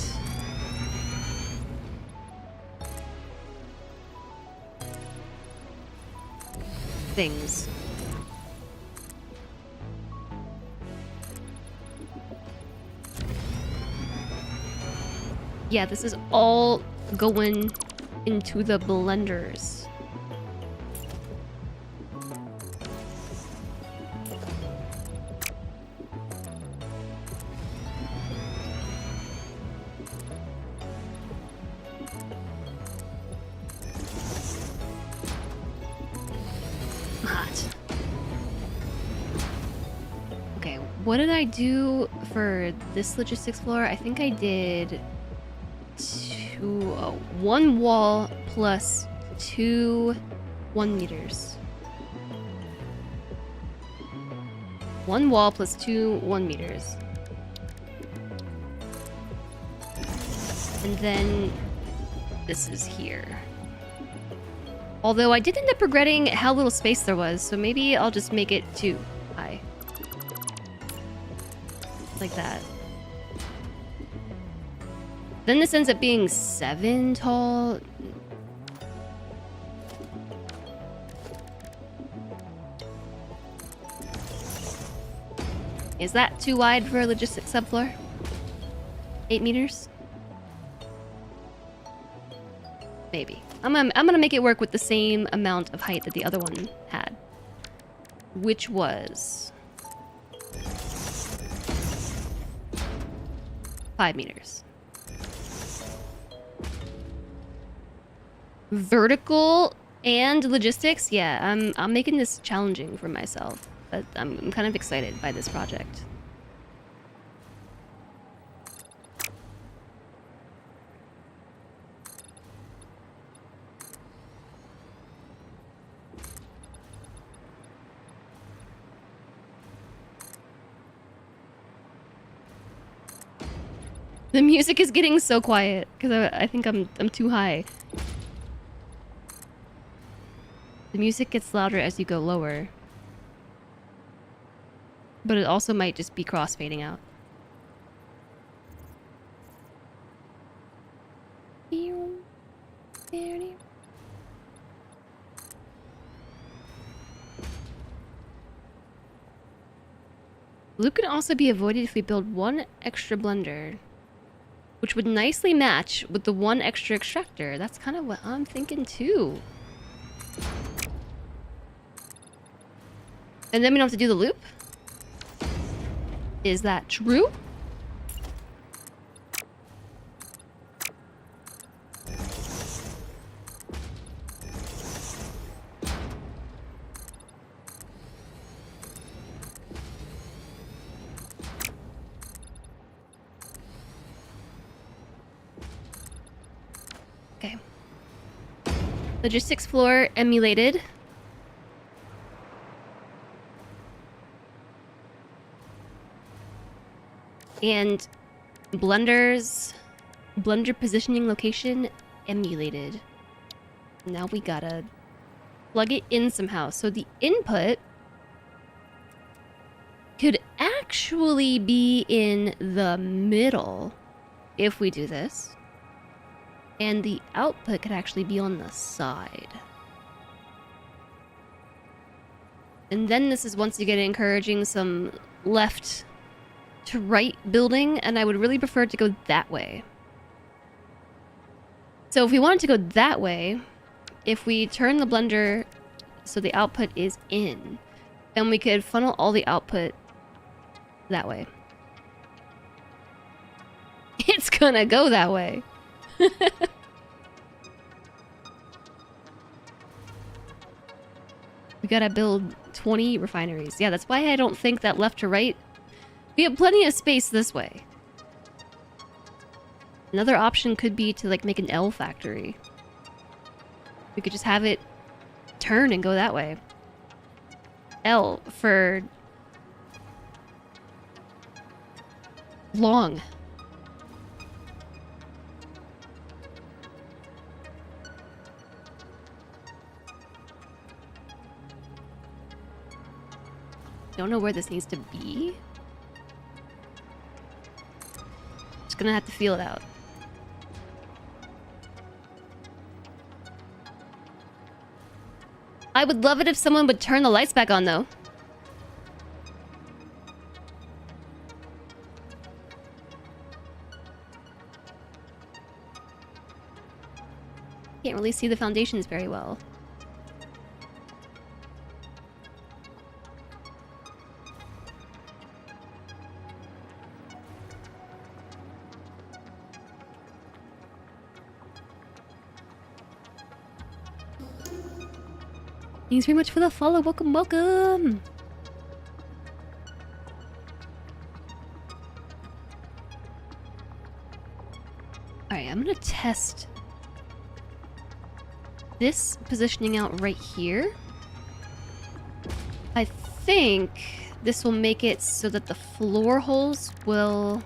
things. Yeah, this is all going into the blenders. Hot. Okay, what did I do for this logistics floor? I think I did one wall plus 2 1 meters. One wall plus 2 1 meters. And then this is here. Although I did end up regretting how little space there was, so maybe I'll just make it 2 high. Like that. Then this ends up being 7 tall. Is that too wide for a logistics subfloor? 8 meters? Maybe. I'm gonna make it work with the same amount of height that the other one had. Which was 5 meters. Vertical and logistics? Yeah, I'm making this challenging for myself. But I'm kind of excited by this project. The music is getting so quiet because I think I'm too high. The music gets louder as you go lower. But it also might just be crossfading out. Blue can also be avoided if we build 1 extra blender, which would nicely match with the 1 extra extractor. That's kind of what I'm thinking too. And then we don't have to do the loop? Is that true? Okay. Logistics floor emulated. And blender positioning location emulated. Now we gotta plug it in somehow. So the input could actually be in the middle if we do this. And the output could actually be on the side. And then this is once you get encouraging some left to right building, and I would really prefer it to go that way. So if we wanted to go that way, if we turn the blender so the output is in, then we could funnel all the output that way. It's gonna go that way. We gotta build 20 refineries. Yeah, that's why I don't think that left to right. We have plenty of space this way. Another option could be to like make an L factory. We could just have it turn and go that way. L for long. Don't know where this needs to be. Just gonna have to feel it out. I would love it if someone would turn the lights back on, though. Can't really see the foundations very well. Thanks very much for the follow. Welcome, welcome. Alright, I'm gonna test this positioning out right here. I think this will make it so that the floor holes will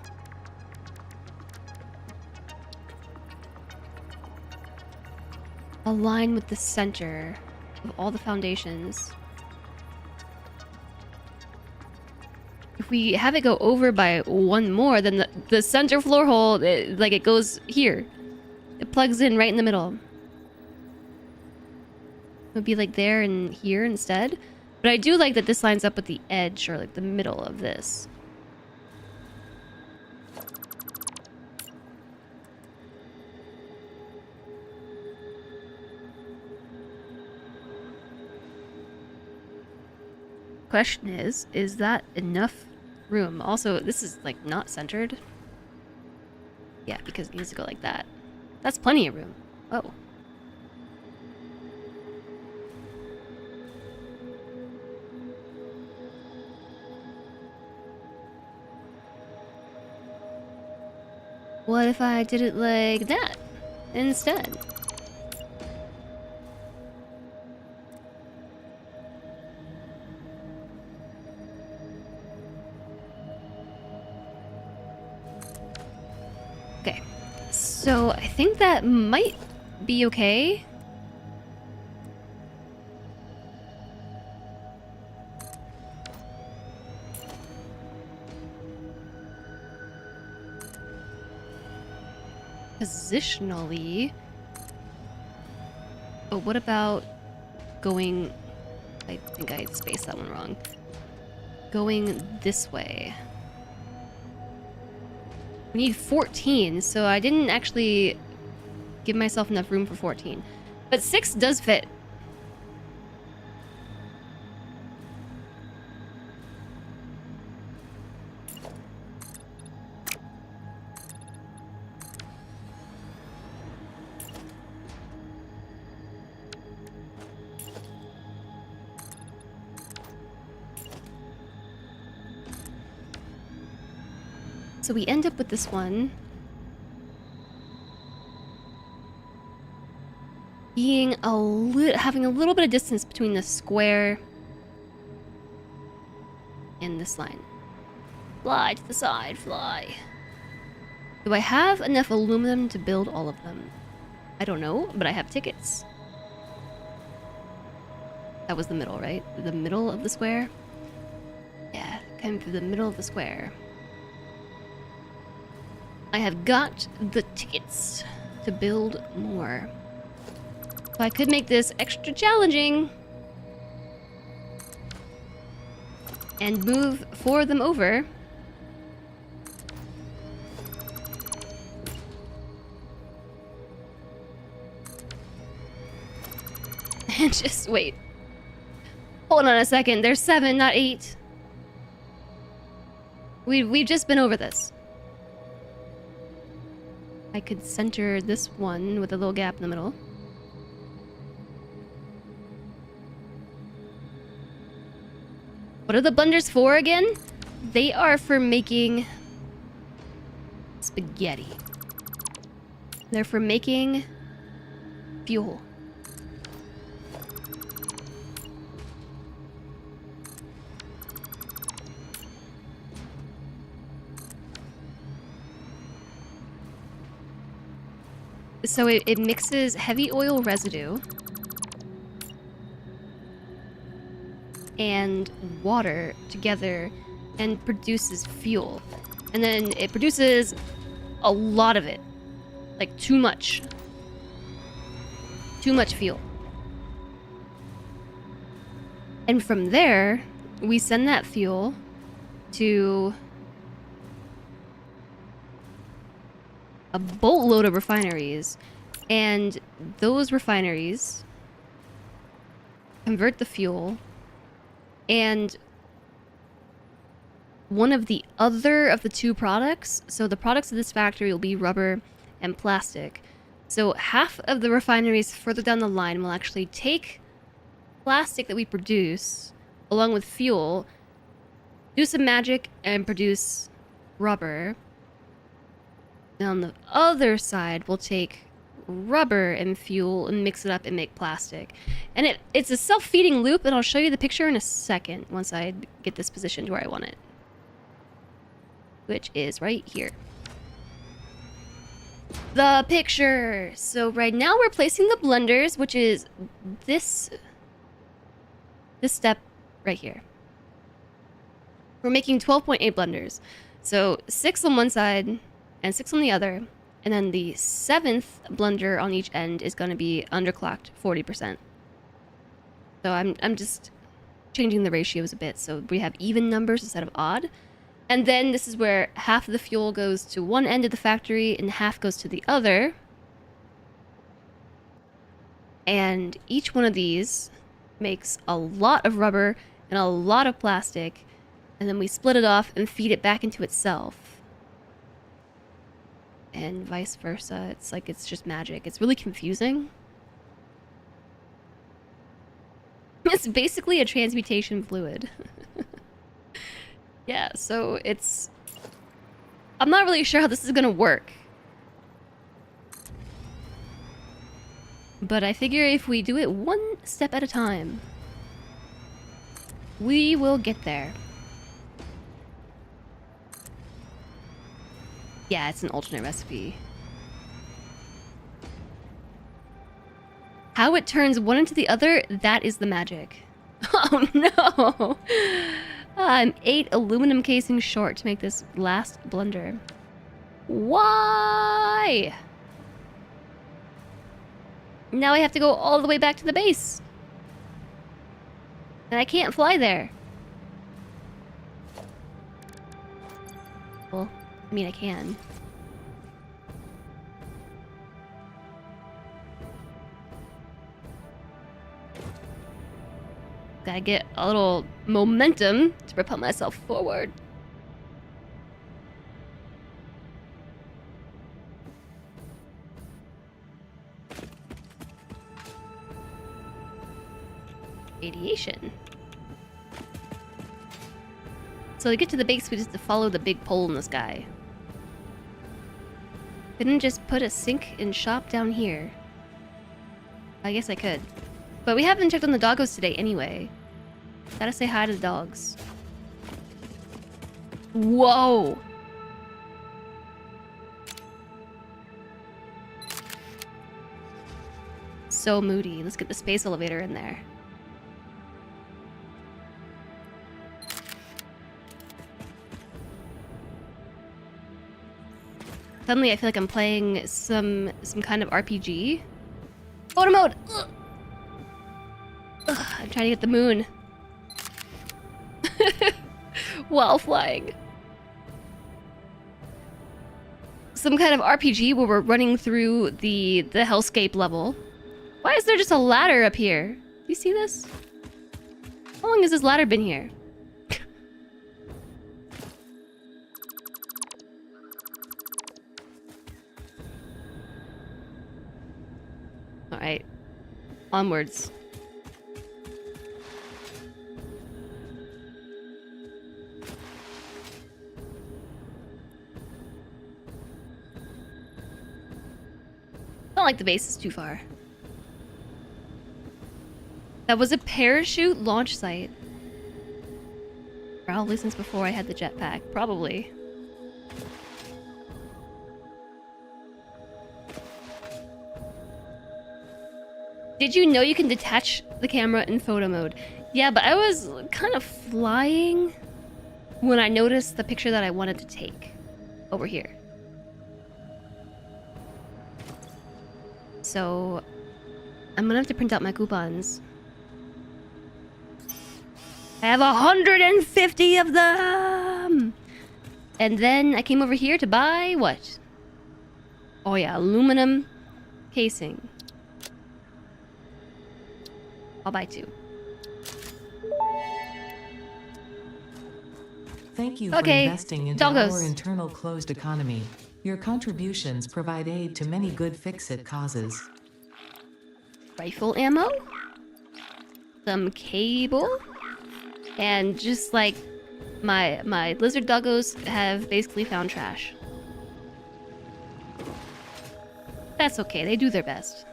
align with the center of all the foundations. If we have it go over by one more, then the center floor hole, it goes here. It plugs in right in the middle. It would be like there and here instead. But I do like that this lines up with the edge, or like the middle of this. Question is that enough room? Also, this is like not centered. Yeah, because it needs to go like that. That's plenty of room. Oh. What if I did it like that instead? Okay, so I think that might be okay. Positionally. Oh, what about going... I think I spaced that one wrong. Going this way. We need 14, so I didn't actually give myself enough room for 14. But 6 does fit. So we end up with this one being having a little bit of distance between the square and this line. Fly to the side, fly. Do I have enough aluminum to build all of them? I don't know, but I have tickets. That was the middle, right? The middle of the square? Yeah, came through the middle of the square. I have got the tickets to build more. So I could make this extra challenging and move 4 of them over. And just wait. Hold on a second. There's 7, not 8. We've just been over this. I could center this one with a little gap in the middle. What are the blenders for again? They are for making spaghetti. They're for making fuel. So it mixes heavy oil residue and water together and produces fuel. And then it produces a lot of it. Like too much. Too much fuel. And from there, we send that fuel to a boatload of refineries. And those refineries convert the fuel, and one of the other of the two products, so the products of this factory will be rubber and plastic. So half of the refineries further down the line will actually take plastic that we produce along with fuel, do some magic, and produce rubber. And on the other side, we'll take rubber and fuel and mix it up and make plastic. And it's a self-feeding loop, and I'll show you the picture in a second once I get this positioned where I want it. Which is right here. The picture! So right now we're placing the blenders, which is this step right here. We're making 12.8 blenders. So 6 on one side and 6 on the other. And then the 7th blender on each end is going to be underclocked 40%. So I'm just changing the ratios a bit so we have even numbers instead of odd. And then this is where half of the fuel goes to one end of the factory and half goes to the other. And each one of these makes a lot of rubber and a lot of plastic. And then we split it off and feed it back into itself. And vice versa. It's like it's just magic. It's really confusing. It's basically a transmutation fluid. Yeah, so it's... I'm not really sure how this is gonna work. But I figure if we do it one step at a time, we will get there. Yeah, it's an alternate recipe. How it turns one into the other, that is the magic. Oh no! I'm 8 aluminum casings short to make this last blender. Why? Now I have to go all the way back to the base. And I can't fly there. Well, I mean, I can. Gotta get a little momentum to propel myself forward. Radiation. So to get to the base, we just have to follow the big pole in the sky. Couldn't just put a sink and shop down here. I guess I could. But we haven't checked on the doggos today anyway. Gotta say hi to the dogs. Whoa! So moody. Let's get the space elevator in there. Suddenly I feel like I'm playing some kind of RPG. Photo mode! Ugh. Ugh, I'm trying to get the moon. While flying. Some kind of RPG where we're running through the hellscape level. Why is there just a ladder up here? Do you see this? How long has this ladder been here? Alright. Onwards. I don't like the base is too far. That was a parachute launch site. Probably since before I had the jetpack. Probably. Did you know you can detach the camera in photo mode? Yeah, but I was kind of flying when I noticed the picture that I wanted to take over here. So I'm gonna have to print out my coupons. I have 150 of them! And then I came over here to buy what? Oh yeah, aluminum casing. I'll buy 2. Thank you for Okay, investing into our doggos. internal closed economy. Your contributions provide aid to many good fix-it causes. Rifle ammo, some cable, and just like my lizard doggos have basically found trash. That's okay, they do their best.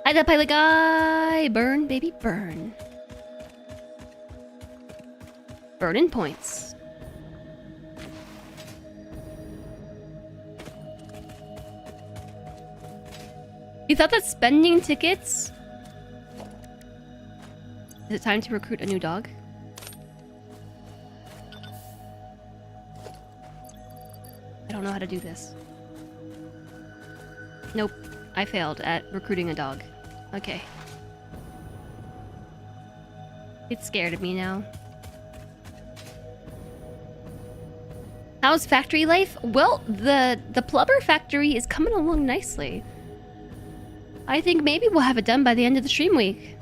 Hi, that pilot guy! Burn, baby, burn. Burn-in points. You thought that spending tickets... Is it time to recruit a new dog? I don't know how to do this. Nope, I failed at recruiting a dog. Okay. It's scared of me now. How's factory life? Well, the Plubber factory is coming along nicely. I think maybe we'll have it done by the end of the stream week.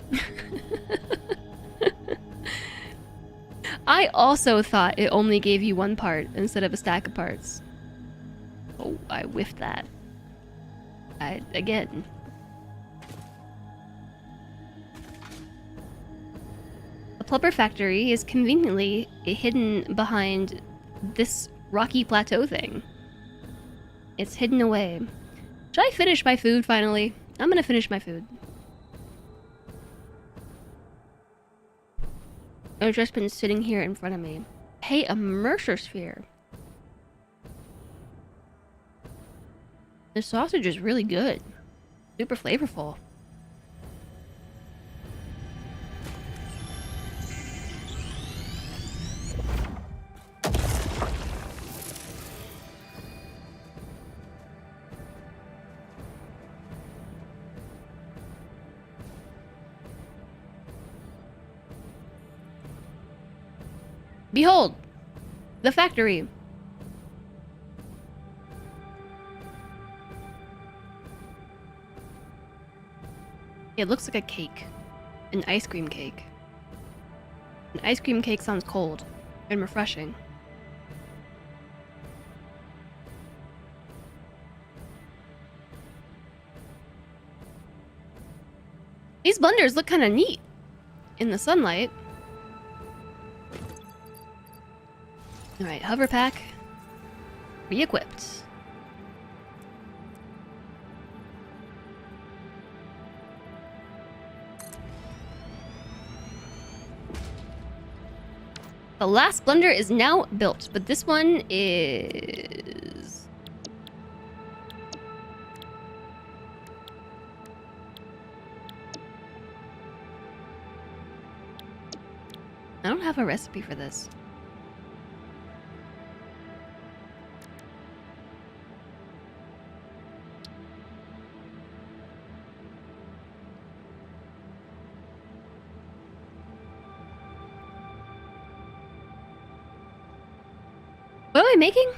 I also thought it only gave you 1 part instead of a stack of parts. Oh, I whiffed that. Again. The Plubber factory is conveniently hidden behind this rocky plateau thing. It's hidden away. Should I finish my food finally? I'm gonna finish my food. I've just been sitting here in front of me. Hey, a Mercer sphere. The sausage is really good. Super flavorful. Behold! The factory! It looks like a cake. An ice cream cake. An ice cream cake sounds cold and refreshing. These blenders look kind of neat in the sunlight. Alright, hover pack. Re-equipped. The last blender is now built, but this one is... I don't have a recipe for this. What am I making?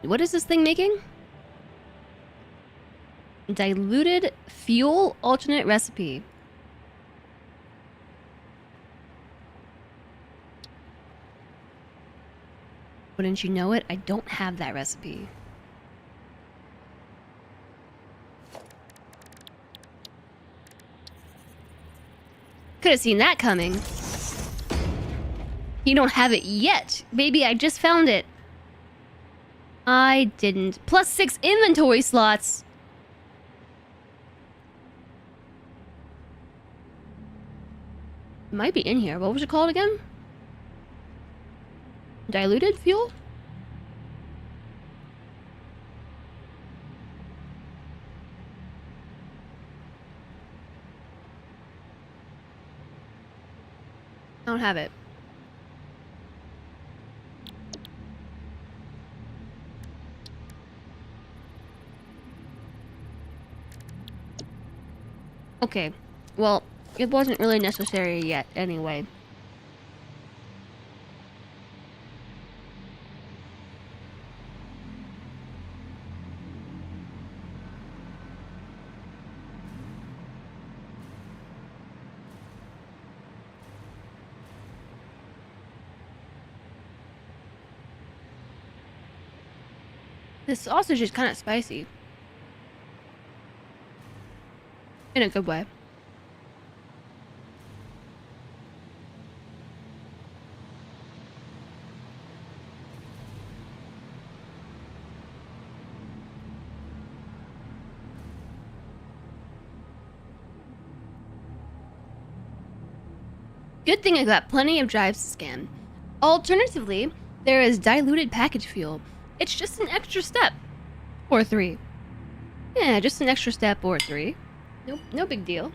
What is this thing making? Diluted fuel alternate recipe. Wouldn't you know it? I don't have that recipe. Could have seen that coming. You don't have it yet. Baby, I just found it. I didn't. +6 inventory slots. It might be in here. What was it called again? Diluted fuel? I don't have it. Okay. Well, it wasn't really necessary yet anyway. This sausage is kind of spicy. In a good way. Good thing I got plenty of drives to scan. Alternatively, there is diluted package fuel. It's just an extra step. Or 3. Yeah, just an extra step or 3. Nope, no big deal.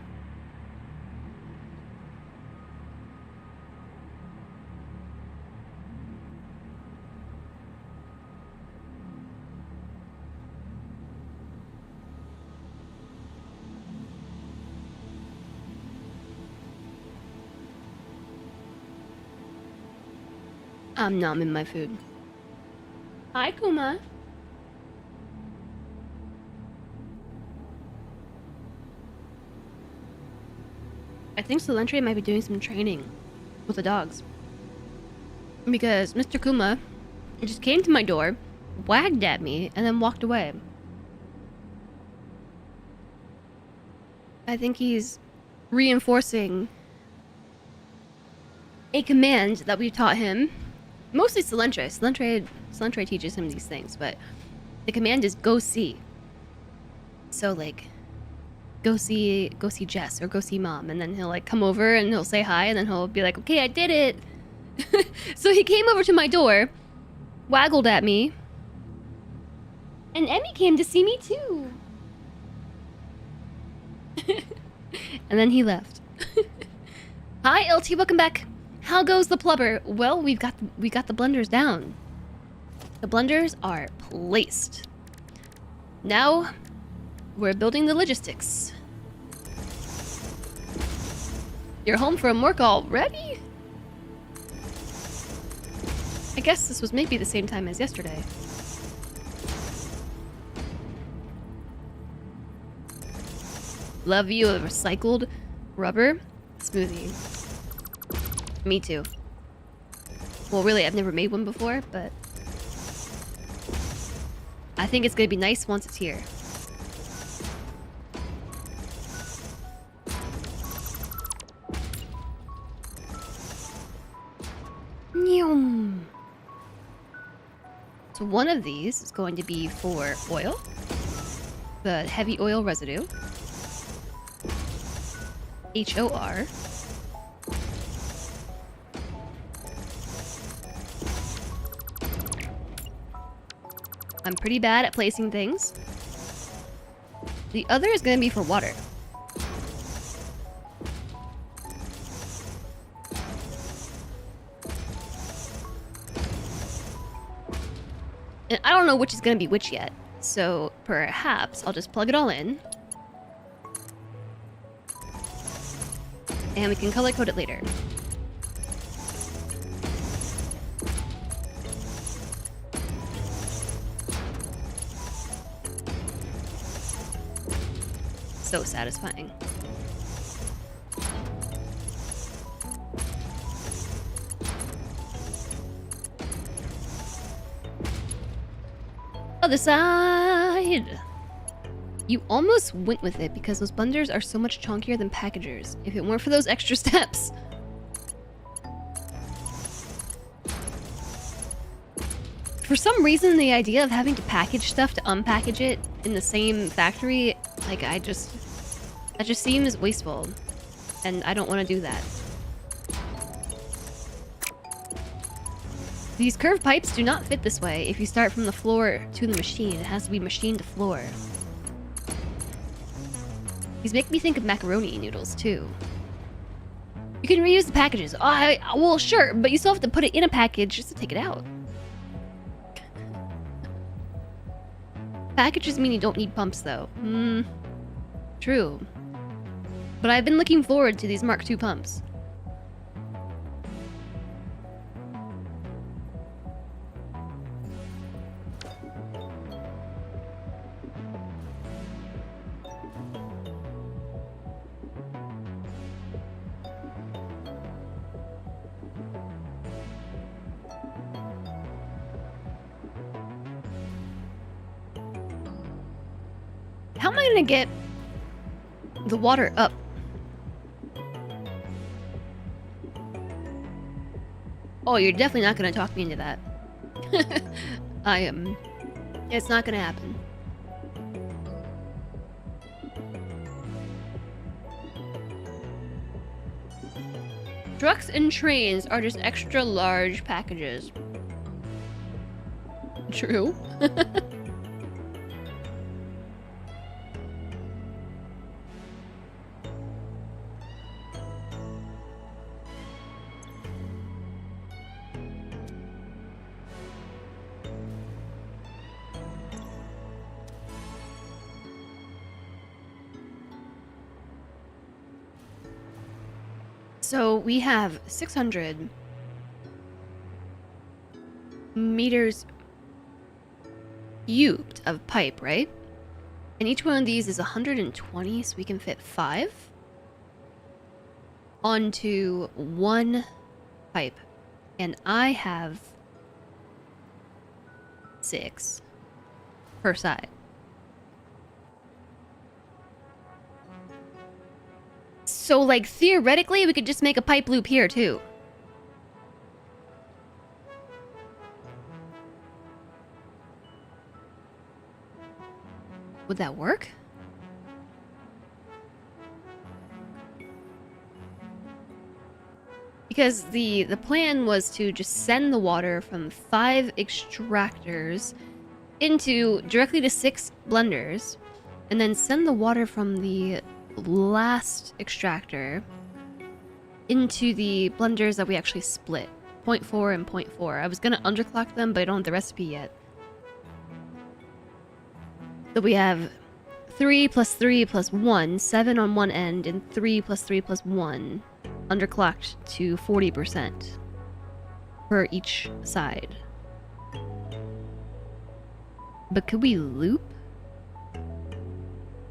I'm numbing my food. Hi, Kuma. I think Salentre might be doing some training with the dogs. Because Mr. Kuma just came to my door, wagged at me, and then walked away. I think he's reinforcing a command that we taught him. Mostly Salentre. Salentre teaches him these things, but the command is go see. So like, go see Jess or go see Mom, and then he'll like come over and he'll say hi, and then he'll be like, okay, I did it. So he came over to my door, waggled at me, and Emmy came to see me too. And then he left. Hi, LT, welcome back. How goes the Plubber? Well, we got the blenders down. The blenders are placed. Now, we're building the logistics. You're home from work already? I guess this was maybe the same time as yesterday. Love you a recycled rubber smoothie. Me too. Well, really, I've never made one before, but I think it's gonna be nice once it's here. So one of these is going to be for oil, the heavy oil residue, HOR. I'm pretty bad at placing things. The other is going to be for water. And I don't know which is going to be which yet, so perhaps I'll just plug it all in. And we can color code it later. So satisfying. Other side! You almost went with it because those blenders are so much chunkier than packagers. If it weren't for those extra steps. For some reason, the idea of having to package stuff to unpackage it in the same factory, like that just seems wasteful. And I don't want to do that. These curved pipes do not fit this way if you start from the floor to the machine. It has to be machine to floor. These make me think of macaroni noodles, too. You can reuse the packages. Well, sure, but you still have to put it in a package just to take it out. Packages mean you don't need pumps, though. True. But I've been looking forward to these Mark II pumps. How am I gonna get the water up? Oh, you're definitely not gonna talk me into that. I am. It's not gonna happen. Trucks and trains are just extra large packages. True. So we have 600 meters cubed of pipe, right? And each one of these is 120, so we can fit 5 onto one pipe. And I have 6 per side. So, like, theoretically, we could just make a pipe loop here, too. Would that work? Because the plan was to just send the water from 5 extractors directly to 6 blenders, and then send the water from the last extractor into the blenders that we actually split, 0.4 and 0.4. I was gonna underclock them, but I don't have the recipe yet. So we have 3 plus 3 plus 1, 7 on one end, and 3 plus 3 plus 1, underclocked to 40% per each side. But could we loop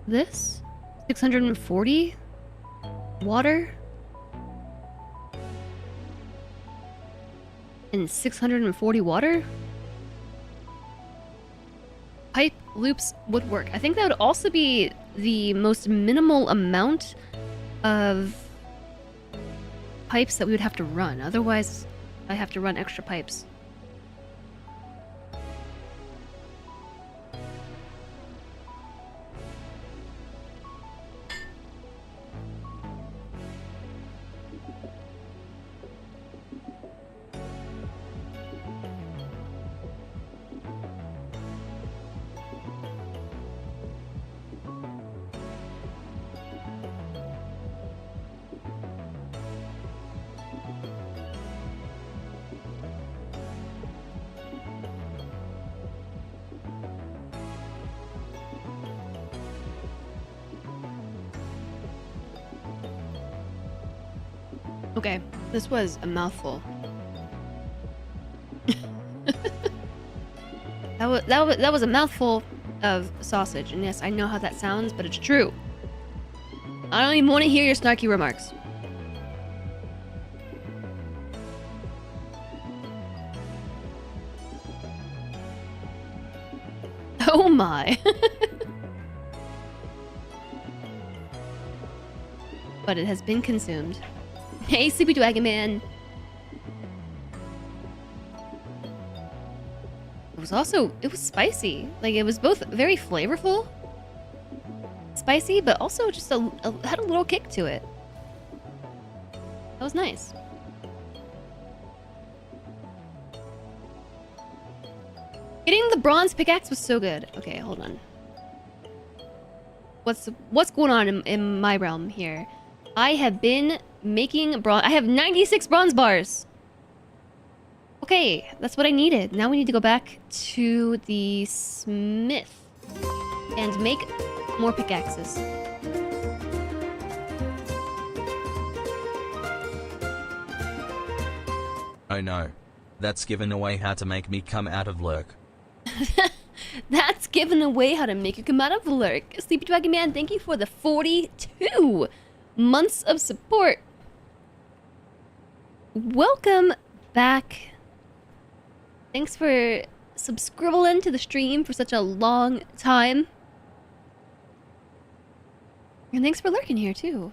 this? 640 water and 640 water? Pipe loops would work. I think that would also be the most minimal amount of pipes that we would have to run. Otherwise, I have to run extra pipes. Okay, this was a mouthful. that was a mouthful of sausage, and yes, I know how that sounds, but it's true. I don't even want to hear your snarky remarks. Oh my. But it has been consumed. Hey, Sleepy Dragon Man. It was spicy. Like, it was both very flavorful, spicy, but also just had a little kick to it. That was nice. Getting the bronze pickaxe was so good. Okay, hold on. What's going on in my realm here? I have been making bronze. I have 96 bronze bars. Okay, that's what I needed. Now we need to go back to the smith and make more pickaxes. Oh no. That's given away how to make me come out of lurk. That's giving away how to make you come out of lurk. Sleepy Dragon Man, thank you for the 42 months of support. Welcome back. Thanks for subscribing to the stream for such a long time. And thanks for lurking here too.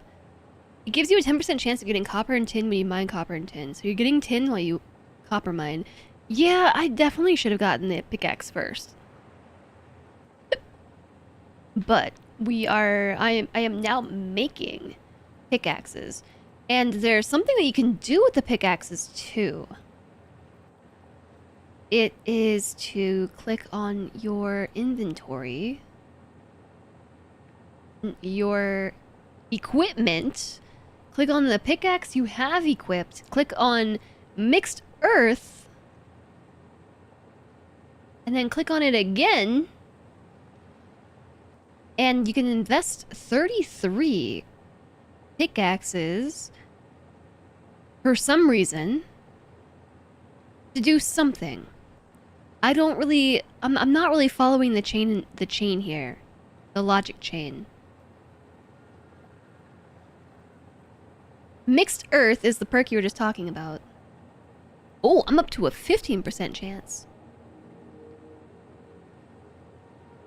It gives you a 10% chance of getting copper and tin when you mine copper and tin. So you're getting tin while you copper mine. Yeah, I definitely should have gotten the pickaxe first. But I am now making pickaxes. And there's something that you can do with the pickaxes too. It is to click on your inventory, your equipment, click on the pickaxe you have equipped, click on mixed earth, and then click on it again, and you can invest 33 pickaxes for some reason to do something. I'm not really following the chain here. The logic chain. Mixed earth is the perk you were just talking about. Oh, I'm up to a 15% chance.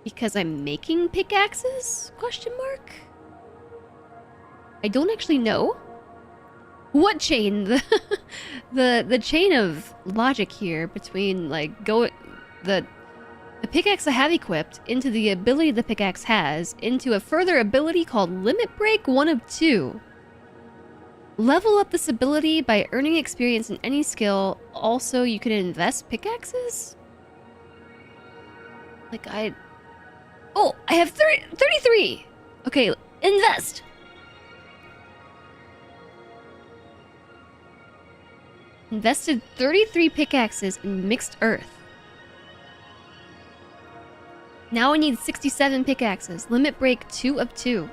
Because I'm making pickaxes? Question mark? I don't actually know. What chain? The chain of logic here between like the pickaxe I have equipped into the ability the pickaxe has into a further ability called Limit Break 1 of 2. Level up this ability by earning experience in any skill. Also, you can invest pickaxes? Like Oh, I have 33! Okay, invest! Invested 33 pickaxes in mixed earth. Now I need 67 pickaxes. Limit break 2 of 2.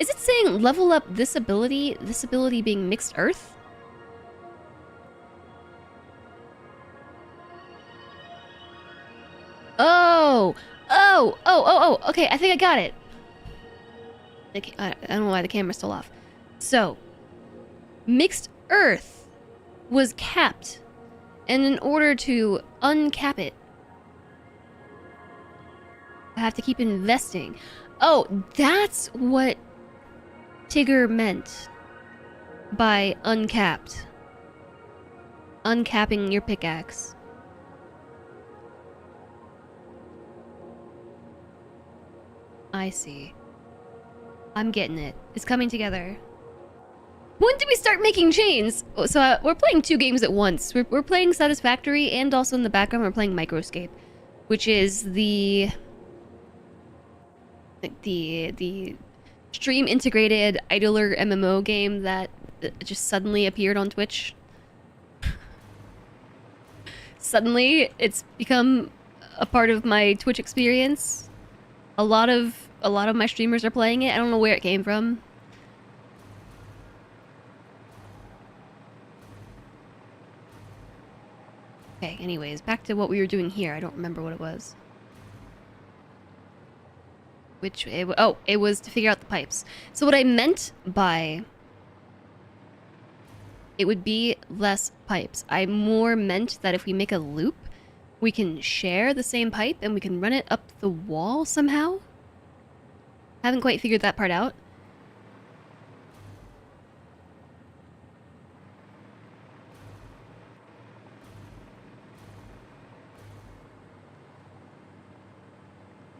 Is it saying level up this ability being mixed earth? Oh, okay, I think I got it. Okay, I don't know why the camera's still off. So, mixed earth was capped, and in order to uncap it, I have to keep investing. Oh, that's what Tigger meant by uncapped. Uncapping your pickaxe. I see. I'm getting it. It's coming together. When did we start making chains? So we're playing 2 games at once. We're playing Satisfactory, and also in the background we're playing Microscape, which is the stream integrated idler MMO game that just suddenly appeared on Twitch. Suddenly, it's become a part of my Twitch experience. A lot of my streamers are playing it. I don't know where it came from. Okay, anyways, back to what we were doing here. I don't remember what it was. It was to figure out the pipes. So what I meant by it would be less pipes. I more meant that if we make a loop, we can share the same pipe and we can run it up the wall somehow. Haven't quite figured that part out.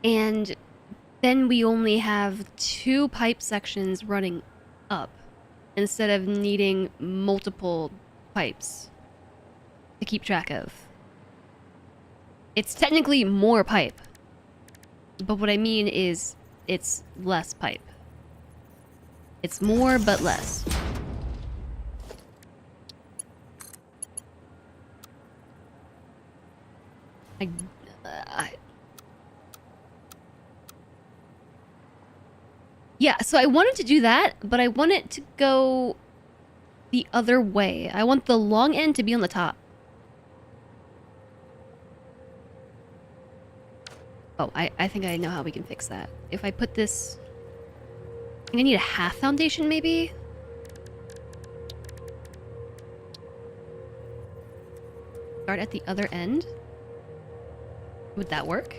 And then we only have 2 pipe sections running up instead of needing multiple pipes to keep track of. It's technically more pipe, but what I mean is it's less pipe. It's more, but less. Yeah, so I wanted to do that, but I want it to go the other way. I want the long end to be on the top. Oh, I think I know how we can fix that. If I put this... I think I need a half foundation, maybe? Start at the other end? Would that work?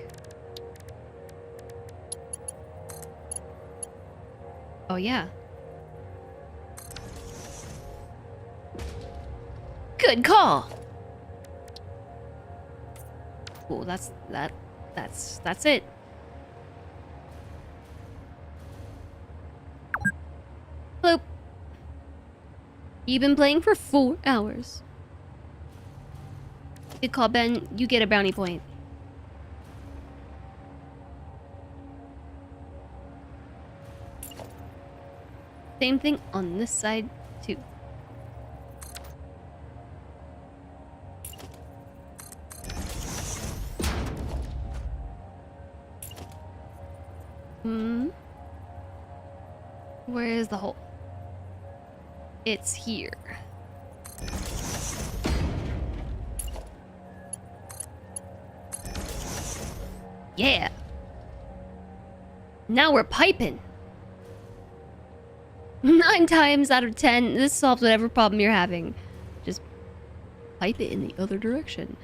Oh, yeah. Good call! Cool, that's it. Bloop. You've been playing for 4 hours. Good call, Ben. You get a brownie point. Same thing on this side, too. Where is the hole? It's here. Yeah. Now we're piping. 9 times out of 10, this solves whatever problem you're having. Just pipe it in the other direction.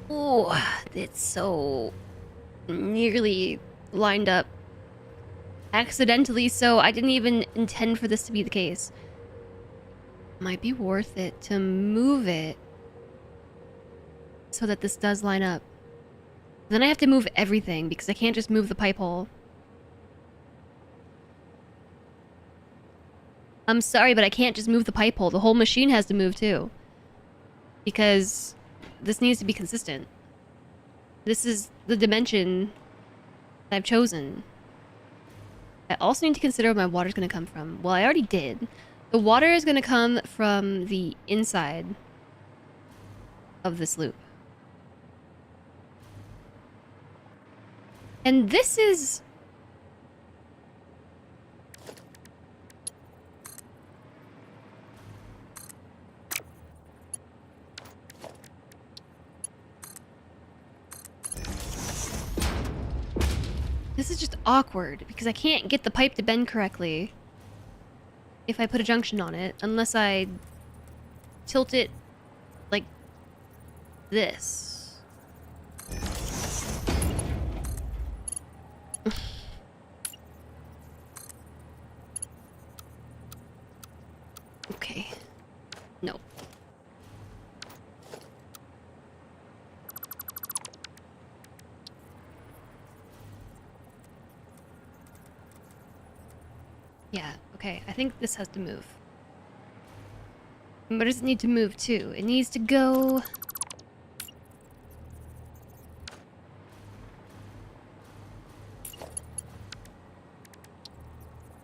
Oh, it's so nearly lined up. Accidentally, so I didn't even intend for this to be the case. Might be worth it to move it so that this does line up. Then I have to move everything because I can't just move the pipe hole. I'm sorry, but I can't just move the pipe hole. The whole machine has to move too. Because this needs to be consistent. This is the dimension that I've chosen. I also need to consider where my water's going to come from. Well, I already did. The water is going to come from the inside of this loop. And this is... This is just awkward, because I can't get the pipe to bend correctly if I put a junction on it, unless I tilt it like this. Okay. No. Yeah, okay. I think this has to move. But does it need to move too? It needs to go...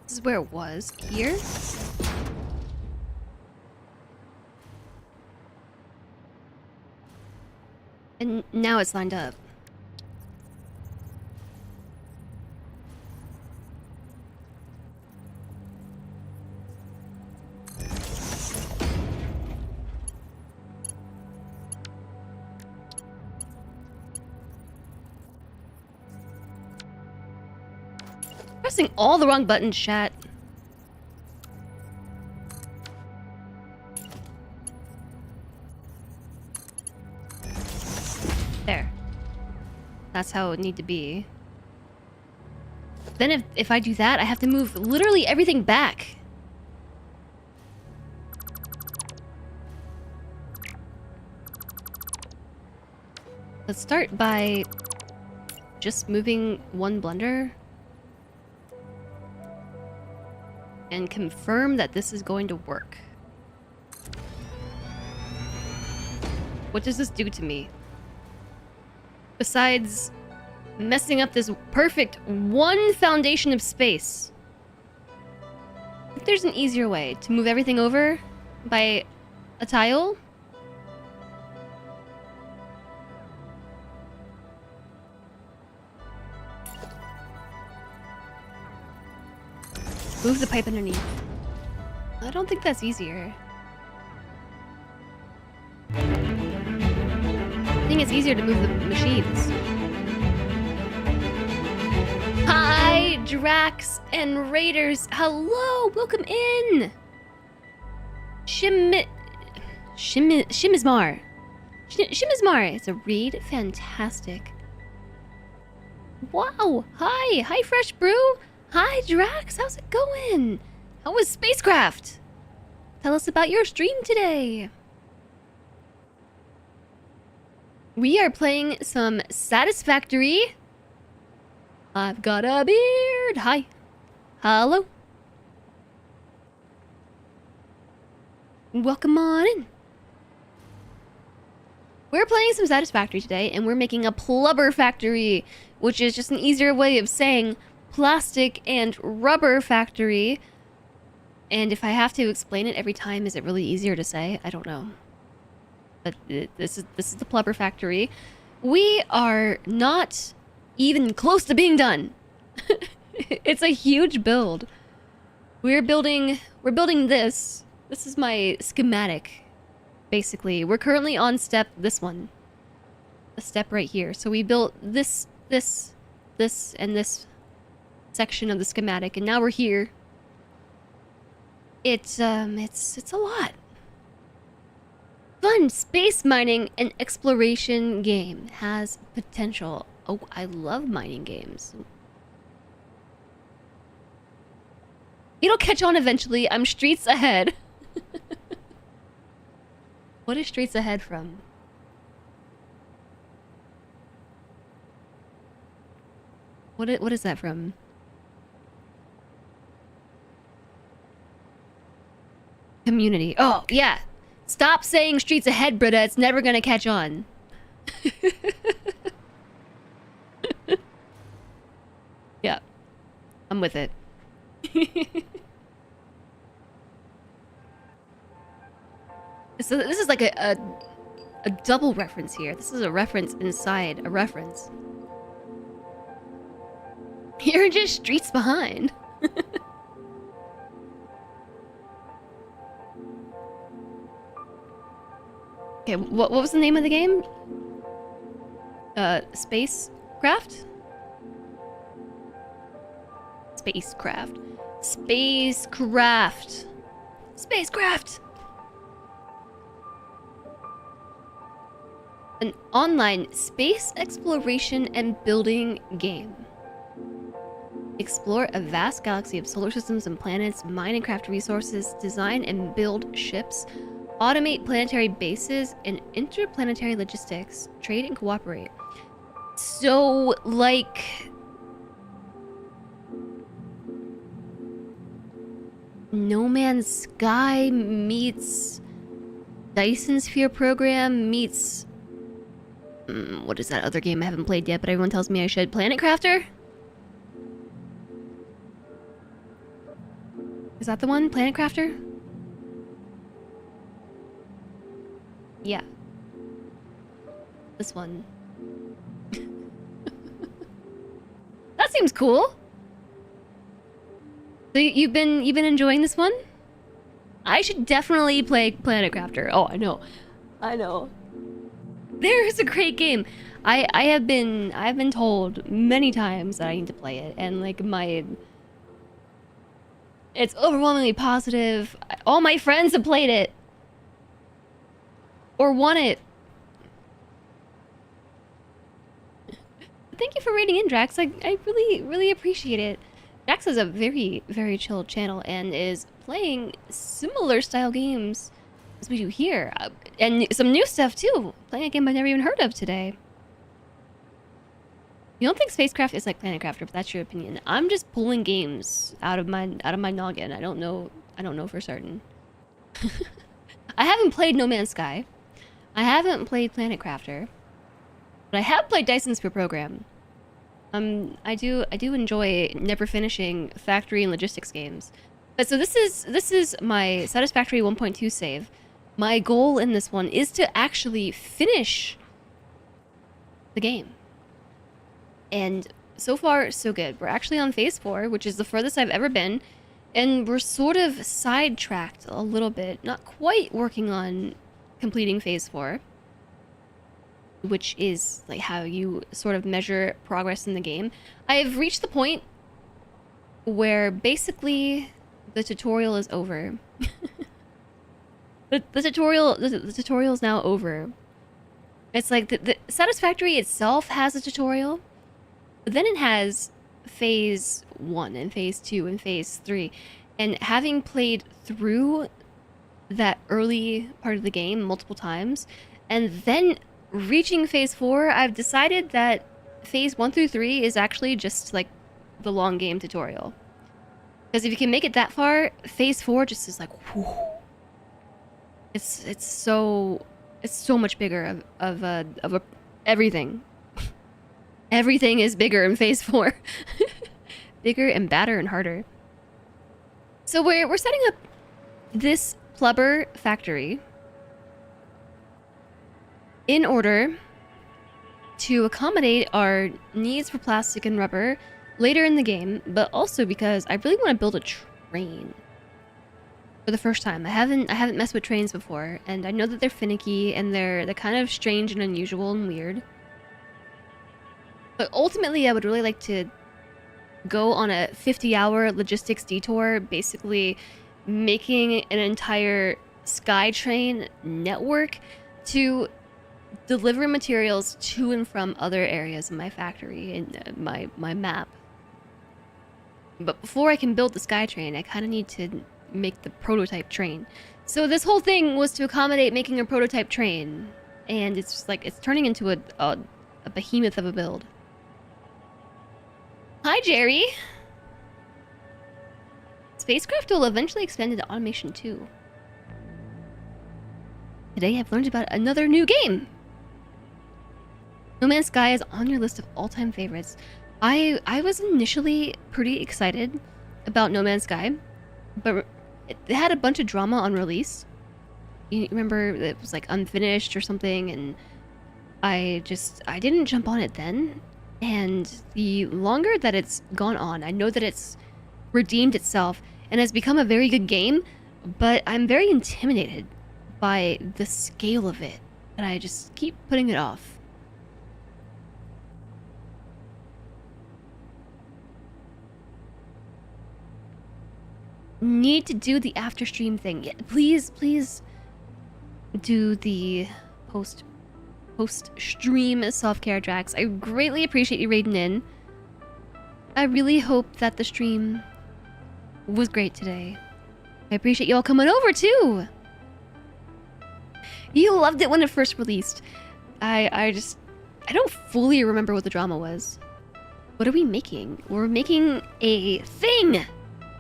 This is where it was. Here? And now it's lined up. Pressing all the wrong buttons, chat. There. That's how it would need to be. Then if I do that, I have to move literally everything back. Let's start by just moving one blender. And confirm that this is going to work. What does this do to me? Besides messing up this perfect one foundation of space. if there's an easier way to move everything over by a tile. Move the pipe underneath. I don't think that's easier. I think it's easier to move the machines. Hi, Drax and Raiders. Hello, welcome in. Shimizmar. It's a read. Fantastic. Wow. Hi, Fresh Brew. Hi, Drax. How's it going? How was Spacecraft? Tell us about your stream today. We are playing some Satisfactory. I've got a beard. Hi. Hello. Welcome on in. We're playing some Satisfactory today, and we're making a Plubber factory, which is just an easier way of saying plastic and rubber factory. And if I have to explain it every time, is it really easier to say? I don't know. But this is the Plubber factory. We are not even close to being done. It's a huge build. We're building this. This is my schematic, basically. We're currently on this one. A step right here. So we built this, and this section of the schematic, and now we're here. It's a lot. Fun space mining and exploration game has potential. Oh, I love mining games. It'll catch on eventually. I'm streets ahead. What is streets ahead from? What is that from? Community. Oh, yeah. Stop saying streets ahead, Britta. It's never gonna catch on. Yeah. I'm with it. So this is like a double reference here. This is a reference inside a reference. You're just streets behind. Okay, what was the name of the game? Spacecraft? Spacecraft. Spacecraft. Spacecraft! An online space exploration and building game. Explore a vast galaxy of solar systems and planets, mine and craft resources, design and build ships, automate planetary bases, and interplanetary logistics, trade and cooperate. So, like... No Man's Sky meets Dyson Sphere Program meets... what is that other game I haven't played yet, but everyone tells me I should? Planet Crafter? Is that the one? Planet Crafter? Yeah. This one. That seems cool. So you've been enjoying this one? I should definitely play Planet Crafter. Oh, I know. There's a great game. I've been told many times that I need to play it, and like it's overwhelmingly positive. All my friends have played it or won it. Thank you for rating in, Drax. I really appreciate it. Drax has a very, very chilled channel and is playing similar style games as we do here. And some new stuff too. Playing a game I've never even heard of today. You don't think Spacecraft is like Planet Crafter, but that's your opinion. I'm just pulling games out of my noggin. I don't know for certain. I haven't played No Man's Sky. I haven't played Planet Crafter. But I have played Dyson Sphere Program. I do enjoy never finishing factory and logistics games. But so this is my Satisfactory 1.2 save. My goal in this one is to actually finish the game. And so far, so good. We're actually on phase 4, which is the furthest I've ever been. And we're sort of sidetracked a little bit. Not quite working on completing phase 4. Which is like how you sort of measure progress in the game. I've reached the point where basically the tutorial is over. the tutorial is now over. It's like the Satisfactory itself has a tutorial, but then it has phase 1 and phase 2 and phase 3. And having played through that early part of the game multiple times, and then reaching phase 4, I've decided that phase 1 through 3 is actually just like the long game tutorial. Because if you can make it that far, phase 4 just is like, whew. It's so much bigger of everything. Everything is bigger in phase 4. Bigger and badder and harder. So we're setting up this Plubber factory in order to accommodate our needs for plastic and rubber later in the game, but also because I really want to build a train for the first time. I haven't messed with trains before, and I know that they're finicky and they're kind of strange and unusual and weird. But ultimately, I would really like to go on a 50-hour logistics detour, basically making an entire SkyTrain network to deliver materials to and from other areas in my factory and my map. But before I can build the SkyTrain, I kind of need to make the prototype train. So this whole thing was to accommodate making a prototype train, and it's just like it's turning into a behemoth of a build. Hi, Jerry. Spacecraft will eventually expand into automation too. Today I've learned about another new game. No Man's Sky is on your list of all-time favorites. I was initially pretty excited about No Man's Sky, but it had a bunch of drama on release. You remember it was like unfinished or something, and I didn't jump on it then. And the longer that it's gone on, I know that it's redeemed itself and has become a very good game, but I'm very intimidated by the scale of it, and I just keep putting it off. Need to do the after stream thing. Yeah, please do the post stream self-care, Drax. I greatly appreciate you raiding in. I really hope that the stream was great today. I appreciate you all coming over too. You loved it when it first released. I don't fully remember what the drama was. What are we making? We're making a thing.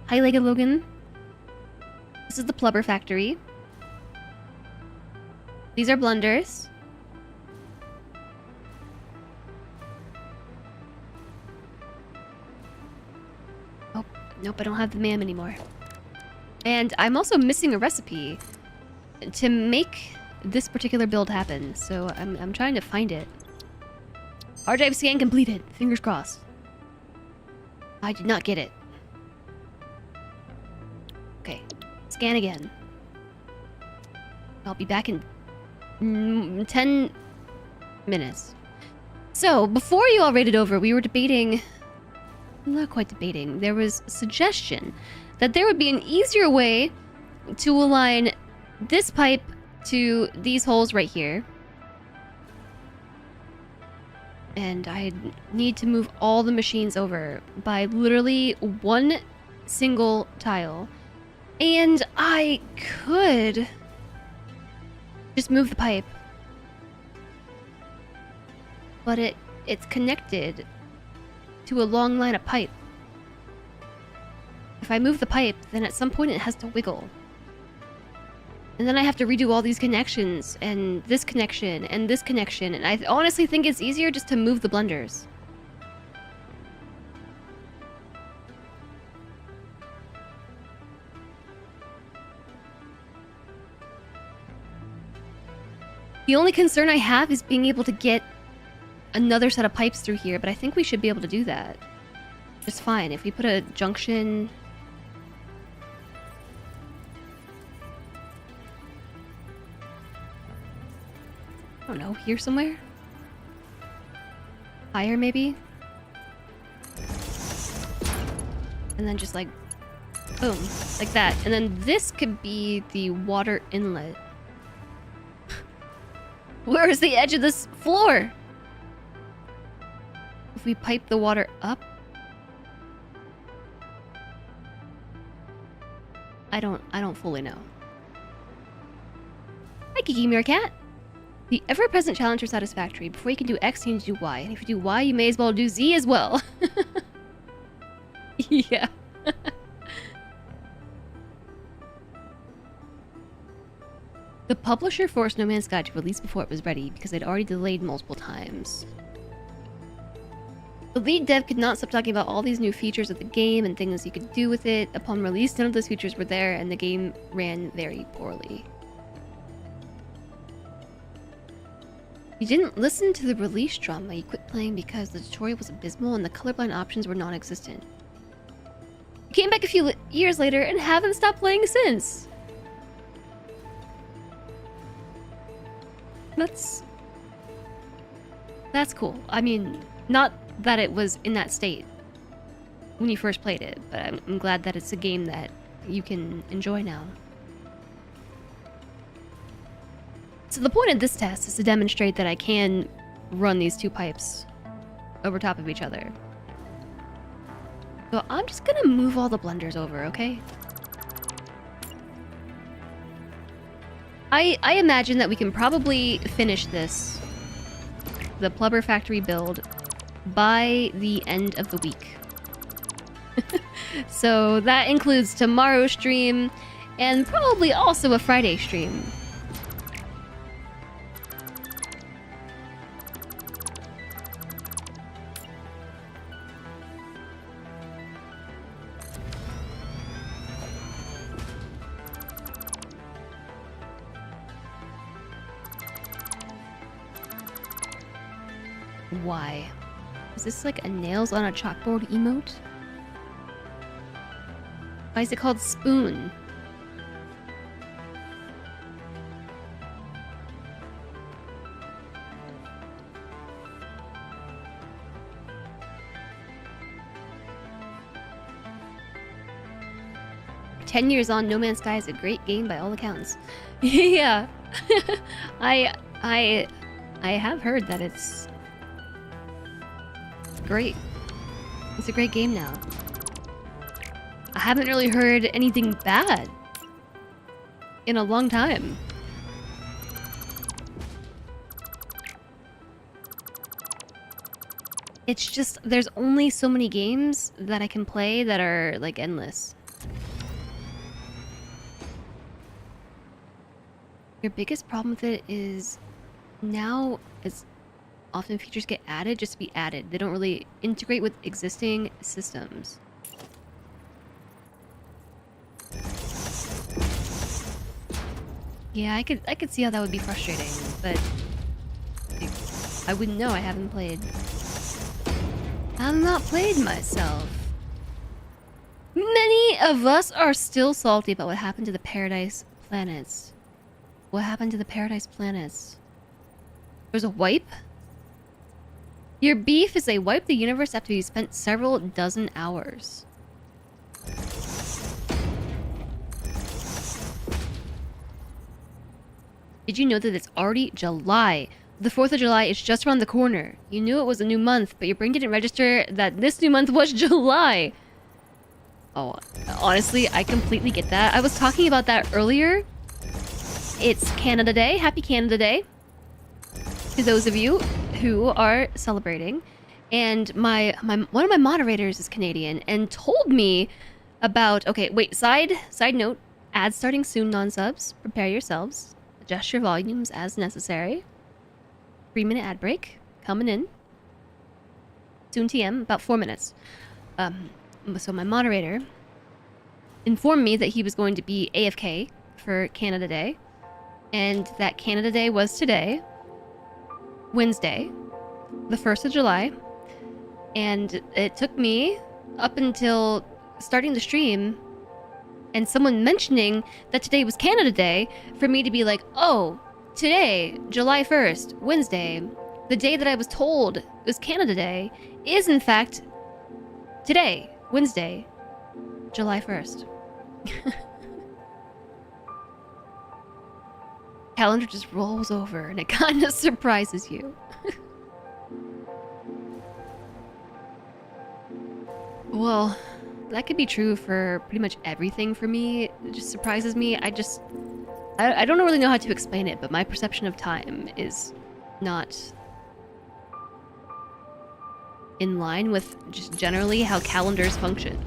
Hi, Legged Logan. This is the Plubber factory. These are blunders. Oh, nope, I don't have the MAM anymore. And I'm also missing a recipe to make this particular build happen, so I'm trying to find it. Hard drive scan completed. Fingers crossed. I did not get it. Okay. Scan again. I'll be back in 10 minutes. So, before you all raided over, we were debating... Not quite debating. There was a suggestion that there would be an easier way to align this pipe to these holes right here. And I need to move all the machines over by literally one single tile. And I could just move the pipe. But it's connected to a long line of pipe. If I move the pipe, then at some point it has to wiggle. And then I have to redo all these connections, and this connection, and this connection, and I honestly think it's easier just to move the blunders. The only concern I have is being able to get another set of pipes through here, but I think we should be able to do that. Just fine. If we put a junction... I don't know, here somewhere? Higher, maybe? And then just like... boom. Like that. And then this could be the water inlet. Where is the edge of this floor? If we pipe the water up? I don't fully know. Hi, Kiki Meerkat. The ever-present challenge for Satisfactory. Before you can do X, you need to do Y. And if you do Y, you may as well do Z as well. Yeah. The publisher forced No Man's Sky to release before it was ready because they'd already delayed multiple times. The lead dev could not stop talking about all these new features of the game and things you could do with it. Upon release, none of those features were there and the game ran very poorly. You didn't listen to the release drama. You quit playing because the tutorial was abysmal and the colorblind options were non-existent. You came back a few years later and haven't stopped playing since. That's cool. I mean, not that it was in that state when you first played it, but I'm glad that it's a game that you can enjoy now. So the point of this test is to demonstrate that I can run these two pipes over top of each other. So I'm just gonna move all the blenders over, okay? I imagine that we can probably finish this, the Plubber factory build, by the end of the week. So that includes tomorrow's stream and probably also a Friday stream. Why? Is this like a nails on a chalkboard emote? Why is it called Spoon? For 10 years on, No Man's Sky is a great game by all accounts. Yeah. I have heard that it's great. It's a great game now. I haven't really heard anything bad in a long time. It's just, there's only so many games that I can play that are like endless. Your biggest problem with it is now it's often features get added just to be added. They don't really integrate with existing systems. Yeah, I could see how that would be frustrating, but I wouldn't know. I haven't played. I've not played myself. Many of us are still salty about what happened to the Paradise planets. What happened to the Paradise planets? There's a wipe? Your beef is they wiped the universe after you spent several dozen hours. Did you know that it's already July? The 4th of July is just around the corner. You knew it was a new month, but your brain didn't register that this new month was July. Oh, honestly, I completely get that. I was talking about that earlier. It's Canada Day. Happy Canada Day to those of you who are celebrating. And one of my moderators is Canadian and told me about, okay, wait, side note, ads starting soon, non-subs, prepare yourselves, adjust your volumes as necessary. 3-minute ad break coming in soon. TM, about 4 minutes. So my moderator informed me that he was going to be AFK for Canada Day, and that Canada Day was today, Wednesday, the 1st of July, and it took me up until starting the stream and someone mentioning that today was Canada Day for me to be like, oh, today, July 1st, Wednesday, the day that I was told was Canada Day, is in fact today, Wednesday, July 1st. Calendar just rolls over and it kind of surprises you. Well, that could be true for pretty much everything for me. It just surprises me. I don't really know how to explain it, but my perception of time is not in line with just generally how calendars function.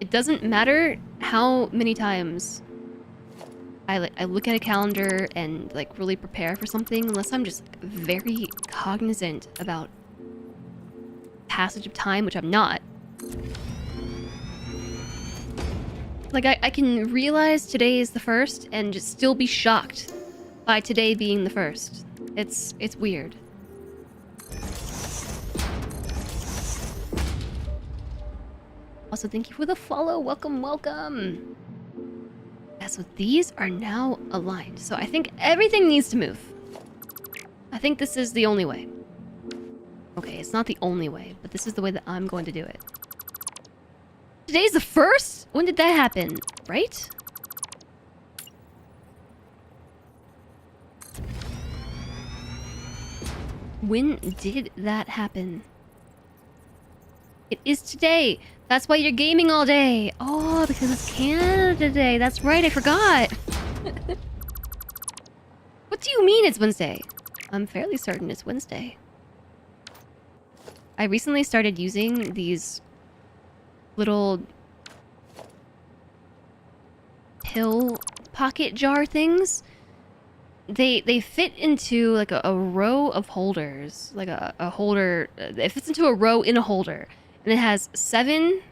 It doesn't matter how many times I look at a calendar and like really prepare for something, unless I'm just like, very cognizant about passage of time, which I'm not. Like I can realize today is the 1st and just still be shocked by today being the 1st. It's weird. Also, thank you for the follow. Welcome, welcome. Yeah, so these are now aligned. So I think everything needs to move. I think this is the only way. Okay, it's not the only way, but this is the way that I'm going to do it. Today's the 1st? When did that happen? Right? When did that happen? It is today. That's why you're gaming all day. Oh, because it's Canada Day. That's right, I forgot. What do you mean it's Wednesday? I'm fairly certain it's Wednesday. I recently started using these little pill pocket jar things. They fit into like a row of holders, like a holder. It fits into a row in a holder, and it has 7.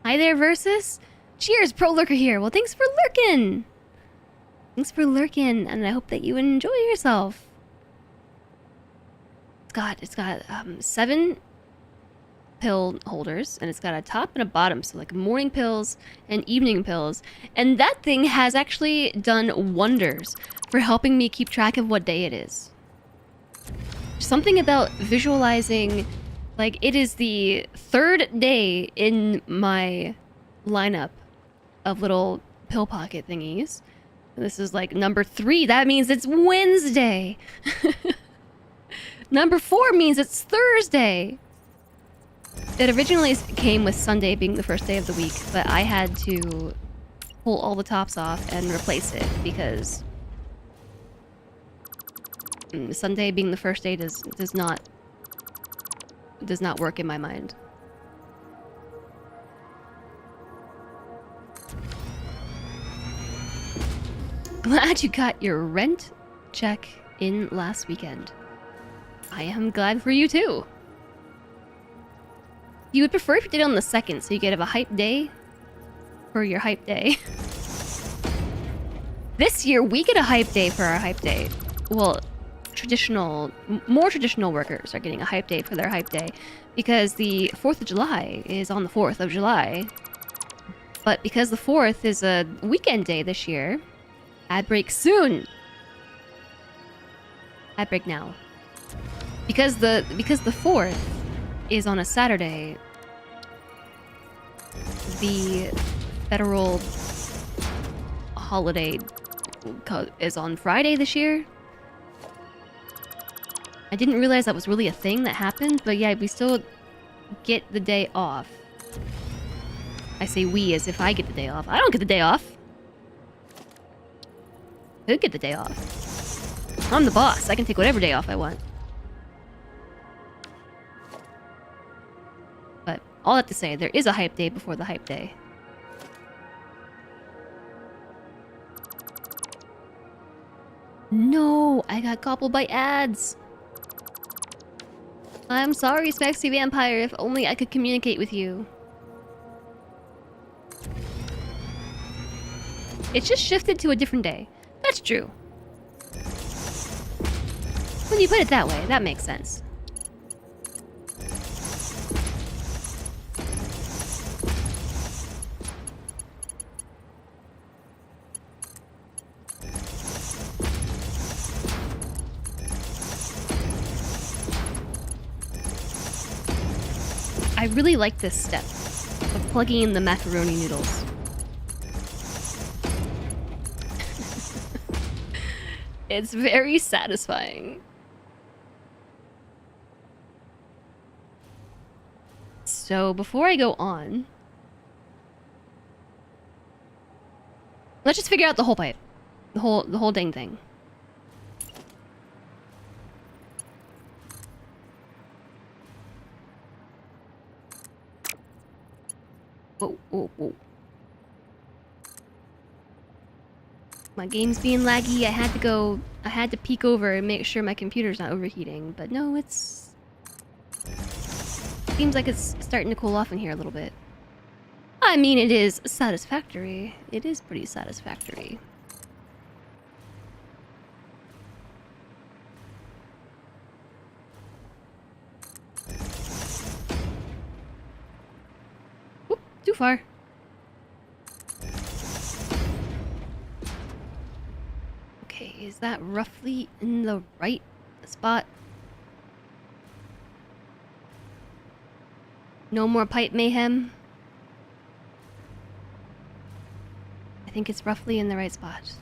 Hi there, Versus. Cheers, Pro Lurker here. Well, thanks for lurking. Thanks for lurking, and I hope that you enjoy yourself. It's got 7 pill holders, and it's got a top and a bottom, so like morning pills and evening pills, and that thing has actually done wonders for helping me keep track of what day it is. Something about visualizing, like it is the 3rd day in my lineup of little pill pocket thingies. This is like number 3. That means it's Wednesday. Number 4 means it's Thursday. It originally came with Sunday being the 1st day of the week, but I had to pull all the tops off and replace it because Sunday being the 1st day does not work in my mind. Glad you got your rent check in last weekend. I am glad for you too. You would prefer if you did it on the 2nd, so you could have a hype day for your hype day. This year, we get a hype day for our hype day. Well, more traditional workers are getting a hype day for their hype day because the 4th of July is on the 4th of July. But because the 4th is a weekend day this year, ad break soon. Ad break now. Because the 4th is on a Saturday, the federal holiday is on Friday this year. I didn't realize that was really a thing that happened, but yeah, we still get the day off. I say we as if I get the day off. I don't get the day off. Who get the day off? I'm the boss. I can take whatever day off I want. But all that to say, there is a hype day before the hype day. No, I got gobbled by ads. I'm sorry, Spexy Vampire. If only I could communicate with you. It's just shifted to a different day. That's true. When you put it that way, that makes sense. I really like this step of plugging in the macaroni noodles. It's very satisfying. So before I go on, let's just figure out the whole pipe. The whole dang thing. Whoa, whoa, whoa. My game's being laggy. I had to peek over and make sure my computer's not overheating. But no, it's... Seems like it's starting to cool off in here a little bit. I mean, it is satisfactory. It is pretty satisfactory. Oop, too far. Okay, is that roughly in the right spot? No more pipe mayhem? I think it's roughly in the right spot.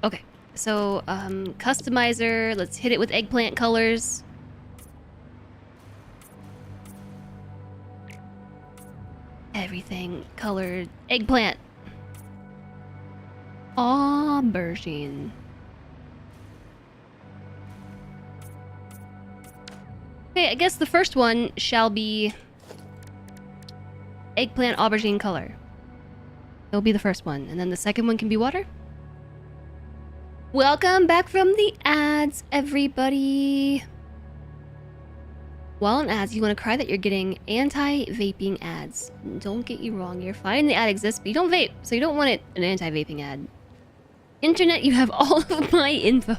Okay, so, customizer, let's hit it with eggplant colors. Everything colored eggplant. Aubergine. Okay, I guess the first one shall be eggplant aubergine color. It'll be the first one, and then the second one can be water. Welcome back from the ads, everybody. While in ads, you want to cry that you're getting anti-vaping ads. Don't get you wrong, you're fine. The ad exists, but you don't vape, so you don't want an anti-vaping ad. Internet, you have all of my info.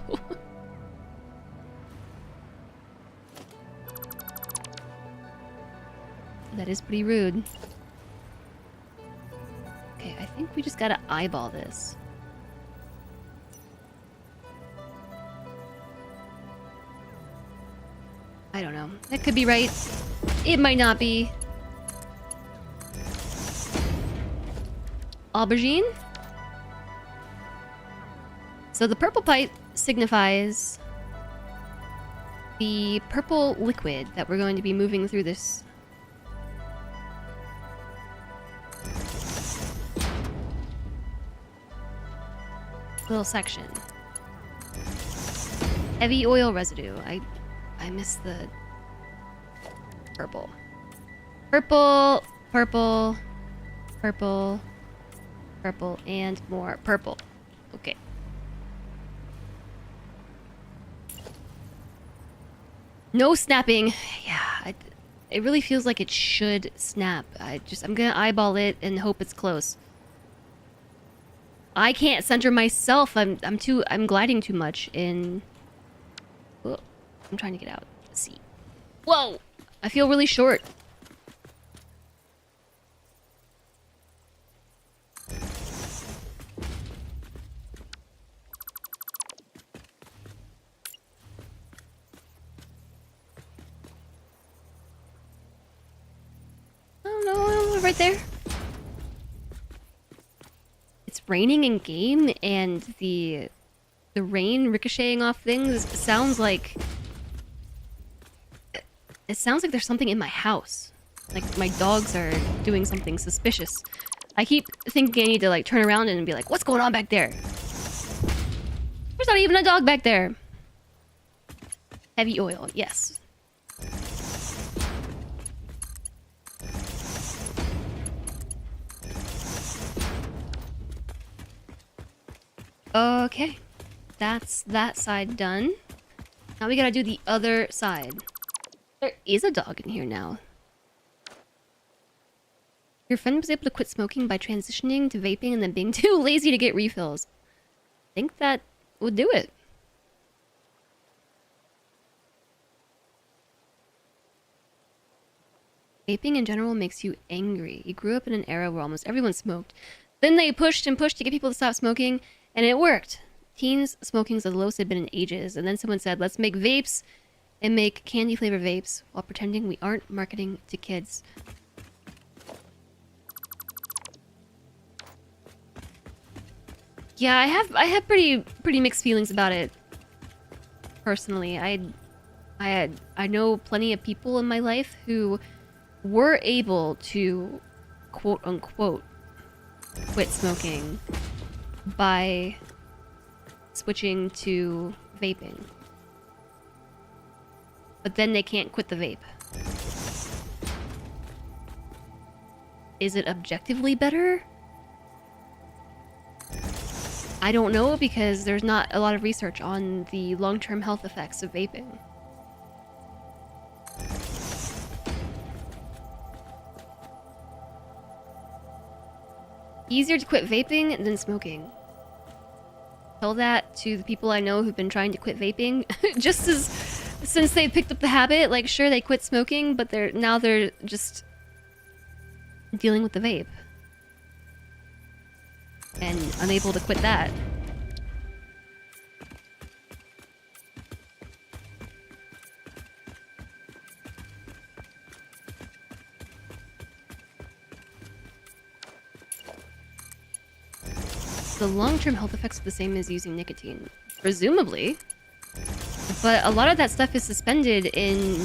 That is pretty rude. Okay, I think we just gotta eyeball this. I don't know. That could be right. It might not be. Aubergine? So the purple pipe signifies the purple liquid that we're going to be moving through this little section. Heavy oil residue. I missed the purple. Purple, purple, purple, purple, and more purple. Okay. No snapping. Yeah, it really feels like it should snap. I'm gonna eyeball it and hope it's close. I can't center myself. I'm gliding too much in. Whoa, I'm trying to get out. Let's see. Whoa! I feel really short. I don't know, right there. It's raining in game, and the rain ricocheting off things sounds like... It sounds like there's something in my house. Like, my dogs are doing something suspicious. I keep thinking I need to, like, turn around and be like, what's going on back there? There's not even a dog back there. Heavy oil, yes. Okay. That's that side done. Now we gotta do the other side. There is a dog in here now. Your friend was able to quit smoking by transitioning to vaping and then being too lazy to get refills. I think that would do it. Vaping in general makes you angry. You grew up in an era where almost everyone smoked. Then they pushed and pushed to get people to stop smoking, and it worked. Teens smoking is the lowest it's been in ages. And then someone said, let's make vapes and make candy flavor vapes while pretending we aren't marketing to kids. Yeah, I have pretty mixed feelings about it. Personally, I know plenty of people in my life who were able to quote unquote quit smoking by switching to vaping. But then they can't quit the vape. Is it objectively better? I don't know, because there's not a lot of research on the long-term health effects of vaping. Easier to quit vaping than smoking. Tell that to the people I know who've been trying to quit vaping. Just as since they picked up the habit, like sure they quit smoking, but they're just dealing with the vape. And unable to quit that. The long-term health effects are the same as using nicotine. Presumably. But a lot of that stuff is suspended in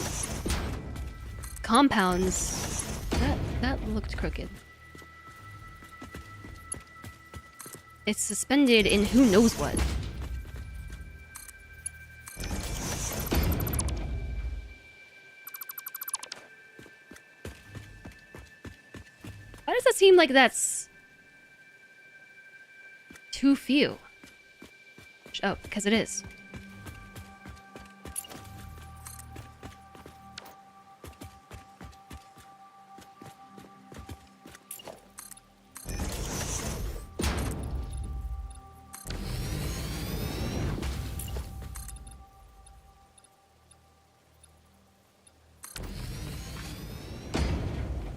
compounds. That looked crooked. It's suspended in who knows what. Why does it seem like that's too few? Oh, because it is.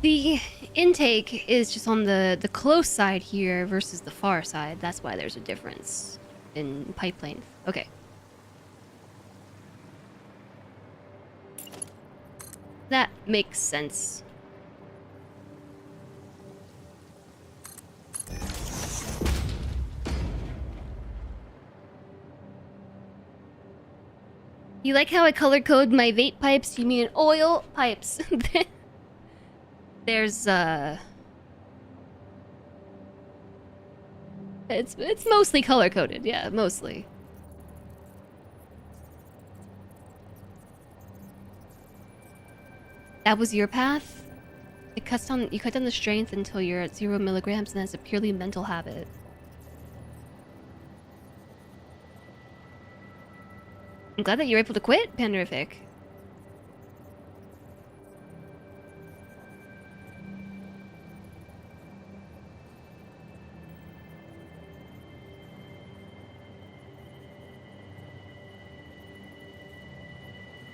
The intake is just on the close side here versus the far side. That's why there's a difference in pipe length. Okay. That makes sense. You like how I color code my vape pipes? You mean oil pipes? There's it's mostly color coded, yeah, mostly. That was your path? You cut down the strength until you're at 0 milligrams, and that's a purely mental habit. I'm glad that you're able to quit, Panderific.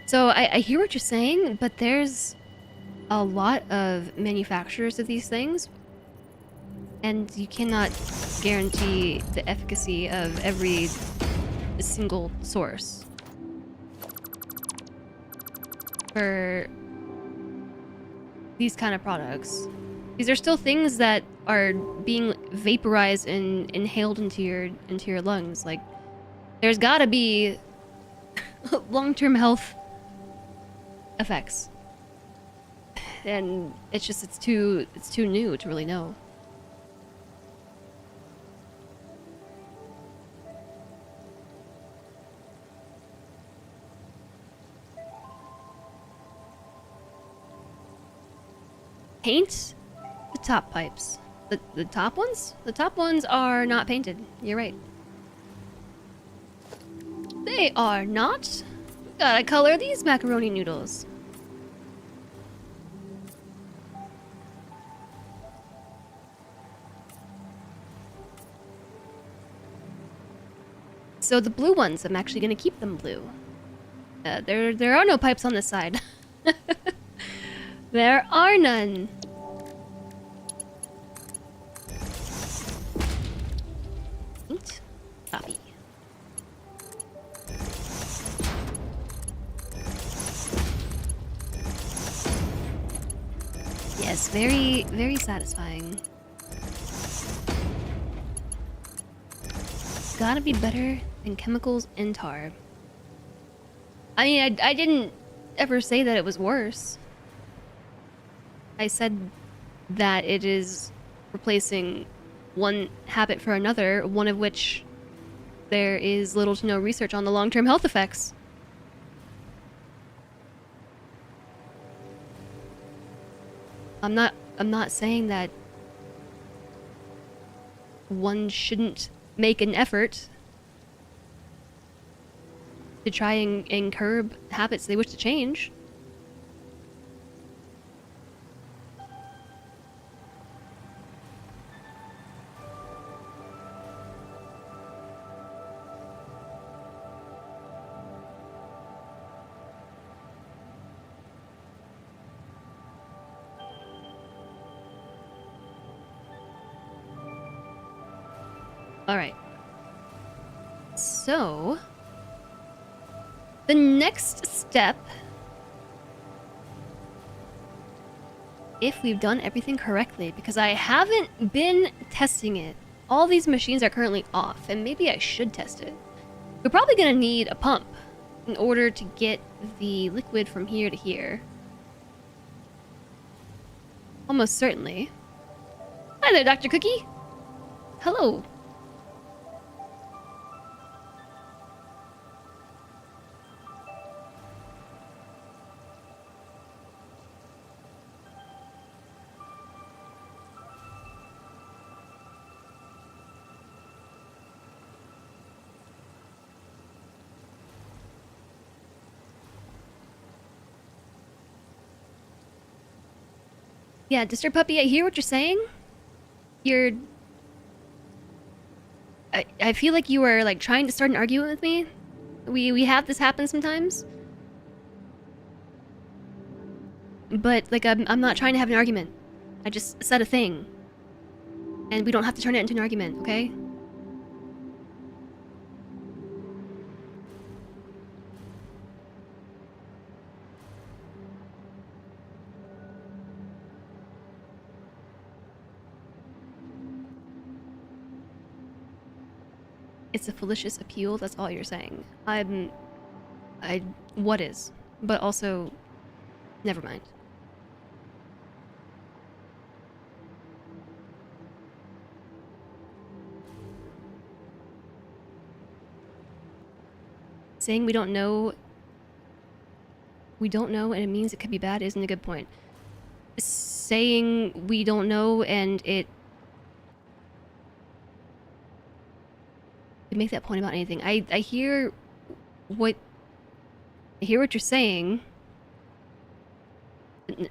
So I hear what you're saying, but there's a lot of manufacturers of these things, and you cannot guarantee the efficacy of every single source. For these kind of products. These are still things that are being vaporized and inhaled into your lungs. Like, there's gotta be long-term health effects, and it's too new to really know. Paint the top pipes. The top ones? The top ones are not painted. You're right. They are not. Gotta color these macaroni noodles. So the blue ones, I'm actually gonna keep them blue. There are no pipes on this side. There are none. Paint. Copy. Yes, very, very satisfying. Gotta be better than chemicals and tar. I mean, I didn't ever say that it was worse. I said that it is replacing one habit for another, one of which there is little to no research on the long-term health effects. I'm not saying that one shouldn't make an effort to try and curb habits they wish to change. Alright. So, the next step, if we've done everything correctly, because I haven't been testing it. All these machines are currently off, and maybe I should test it. We're probably gonna need a pump in order to get the liquid from here to here. Almost certainly. Hi there, Dr. Cookie! Hello. Yeah, Disturb Puppy, I hear what you're saying. I feel like you are like trying to start an argument with me. We have this happen sometimes. But like I'm not trying to have an argument. I just said a thing. And we don't have to turn it into an argument, okay? It's a fallacious appeal, that's all you're saying. What is? But also, never mind. Saying we don't know and it means it could be bad isn't a good point. Saying we don't know and it to make that point about anything. I hear what you're saying.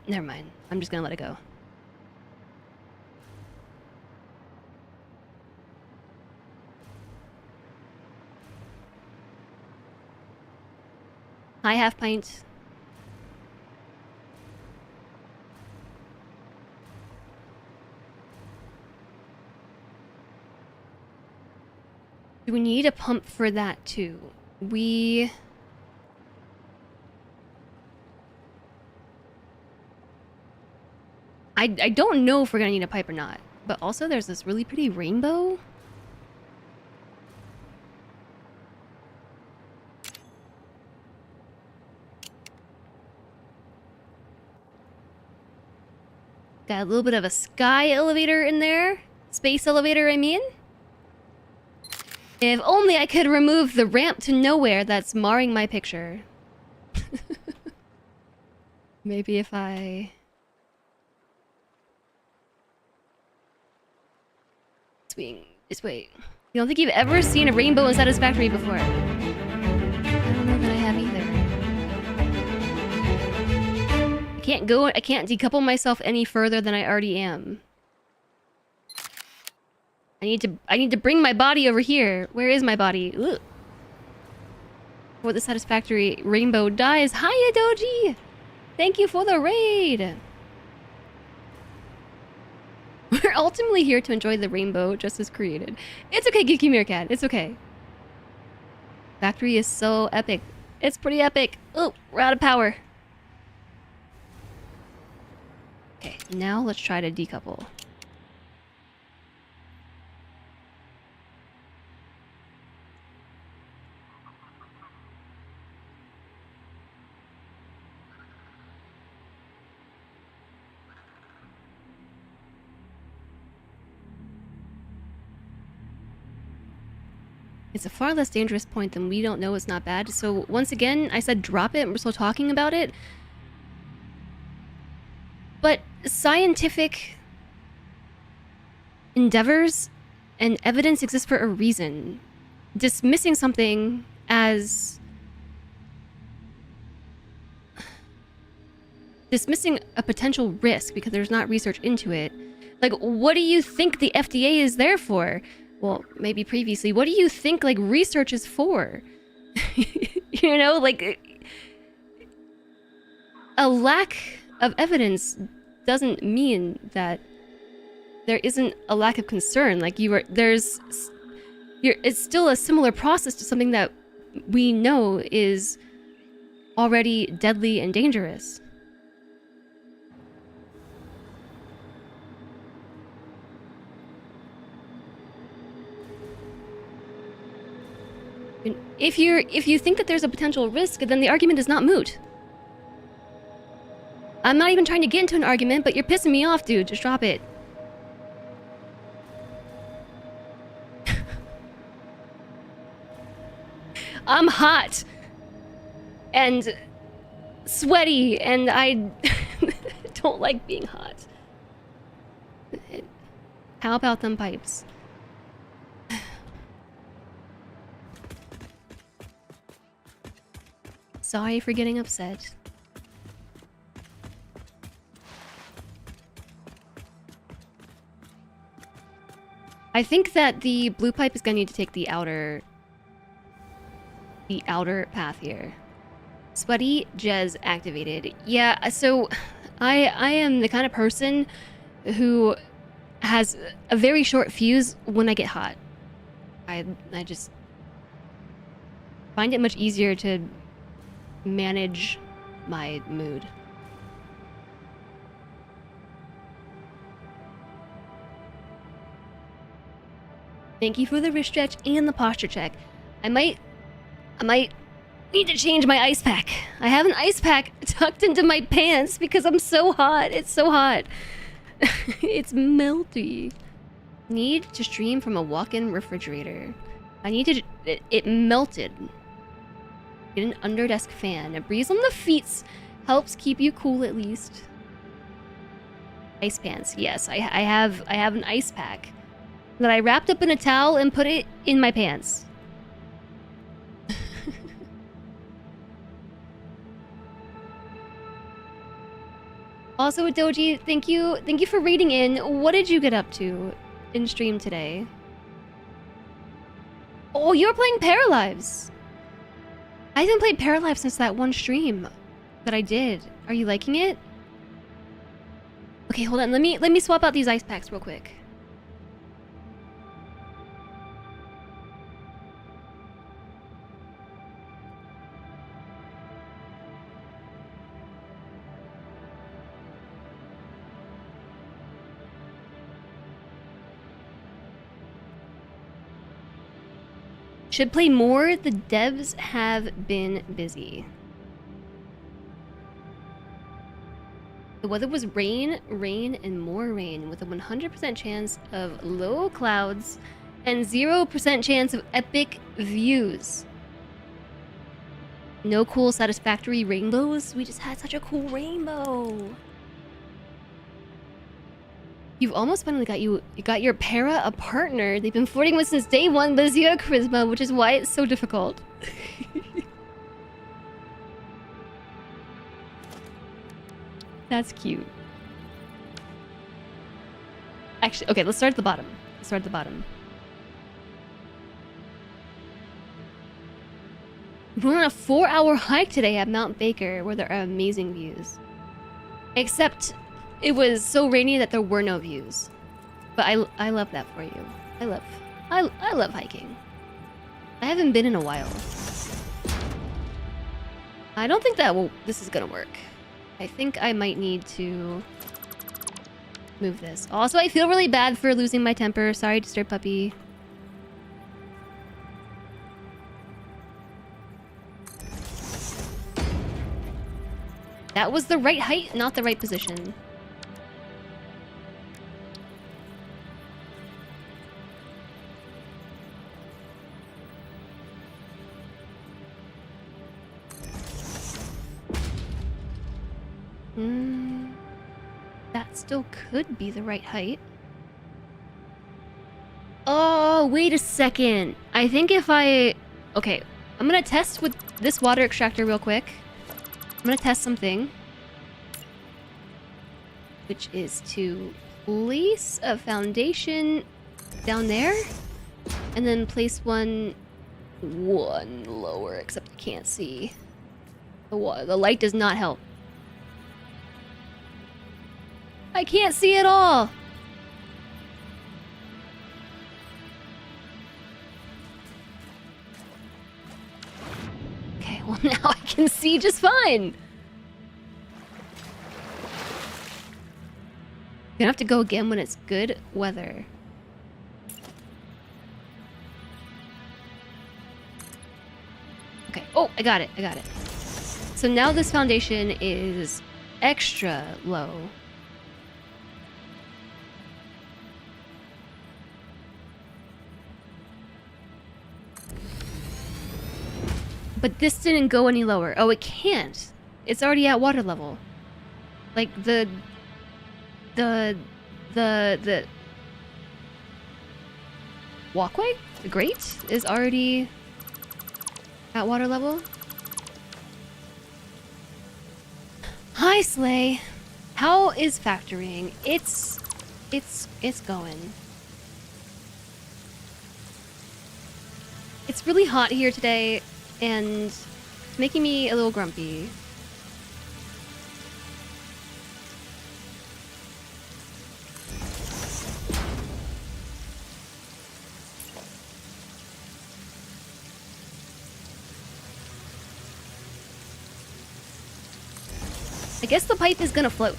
Never mind. I'm just gonna let it go. Hi, half pint. Do we need a pump for that too? I don't know if we're gonna need a pipe or not. But also there's this really pretty rainbow. Got a little bit of a sky elevator in there. Space elevator, I mean. If only I could remove the ramp to nowhere that's marring my picture. Maybe if I... Just wait. You don't think you've ever seen a rainbow in Satisfactory before? I don't know that I have either. I can't decouple myself any further than I already am. I need to bring my body over here. Where is my body? Ugh. For the Satisfactory rainbow dies. Hiya, Doji! Thank you for the raid! We're ultimately here to enjoy the rainbow just as created. It's okay, Geeky Meerkat. It's okay. Factory is so epic. It's pretty epic. Oh, we're out of power. Okay, now let's try to decouple. It's a far less dangerous point than we don't know it's not bad. So once again, I said drop it and we're still talking about it. But scientific endeavors and evidence exist for a reason. Dismissing something as... dismissing a potential risk because there's not research into it. Like, what do you think the FDA is there for? Well, maybe previously. What do you think, like, research is for? You know, like... a lack of evidence doesn't mean that there isn't a lack of concern. Like, it's still a similar process to something that we know is already deadly and dangerous. If you think that there's a potential risk, then the argument is not moot. I'm not even trying to get into an argument, but you're pissing me off, dude. Just drop it. I'm hot and sweaty, and I don't like being hot. How about them pipes? Sorry for getting upset. I think that the blue pipe is gonna need to take the outer path here. Sweaty Jez activated. Yeah, so I am the kind of person who has a very short fuse when I get hot. I just find it much easier to manage my mood. Thank you for the wrist stretch and the posture check. I might need to change my ice pack. I have an ice pack tucked into my pants because I'm so hot. It's so hot. It's melty. Need to stream from a walk-in refrigerator. I need to... It melted. Get an underdesk fan. A breeze on the feet helps keep you cool at least. Ice pants. Yes, I have an ice pack that I wrapped up in a towel and put it in my pants. Also, Doji, thank you for reading in. What did you get up to in stream today? Oh, you're playing Paralives. I haven't played Paralives since that one stream that I did. Are you liking it? Okay, hold on. Let me swap out these ice packs real quick. Should play more. The devs have been busy. The weather was rain, and more rain with a 100% chance of low clouds and 0% chance of epic views. No cool satisfactory rainbows? We just had such a cool rainbow. You've almost finally got your para a partner they've been flirting with since day one, but zero charisma, which is why it's so difficult. That's cute. Actually, okay, let's start at the bottom. Let's start at the bottom. We're on a 4-hour hike today at Mount Baker where there are amazing views. Except it was so rainy that there were no views. But I love that for you. I love hiking. I haven't been in a while. I don't think this is gonna work. I think I might need to move this. Also, I feel really bad for losing my temper. Sorry, Disturbed Puppy. That was the right height, not the right position. That still could be the right height. Oh, wait a second. I think if I... Okay, I'm gonna test with this water extractor real quick. I'm gonna test something. Which is to place a foundation down there. And then place one lower, except you can't see. The light does not help. I can't see it all! Okay, well now I can see just fine! Gonna have to go again when it's good weather. Okay, oh, I got it. So now this foundation is extra low. But this didn't go any lower. Oh, it can't. It's already at water level. Like the walkway, the grate is already at water level. Hi, Slay. How is factoring? It's going. It's really hot here today, and it's making me a little grumpy. I guess the pipe is gonna float.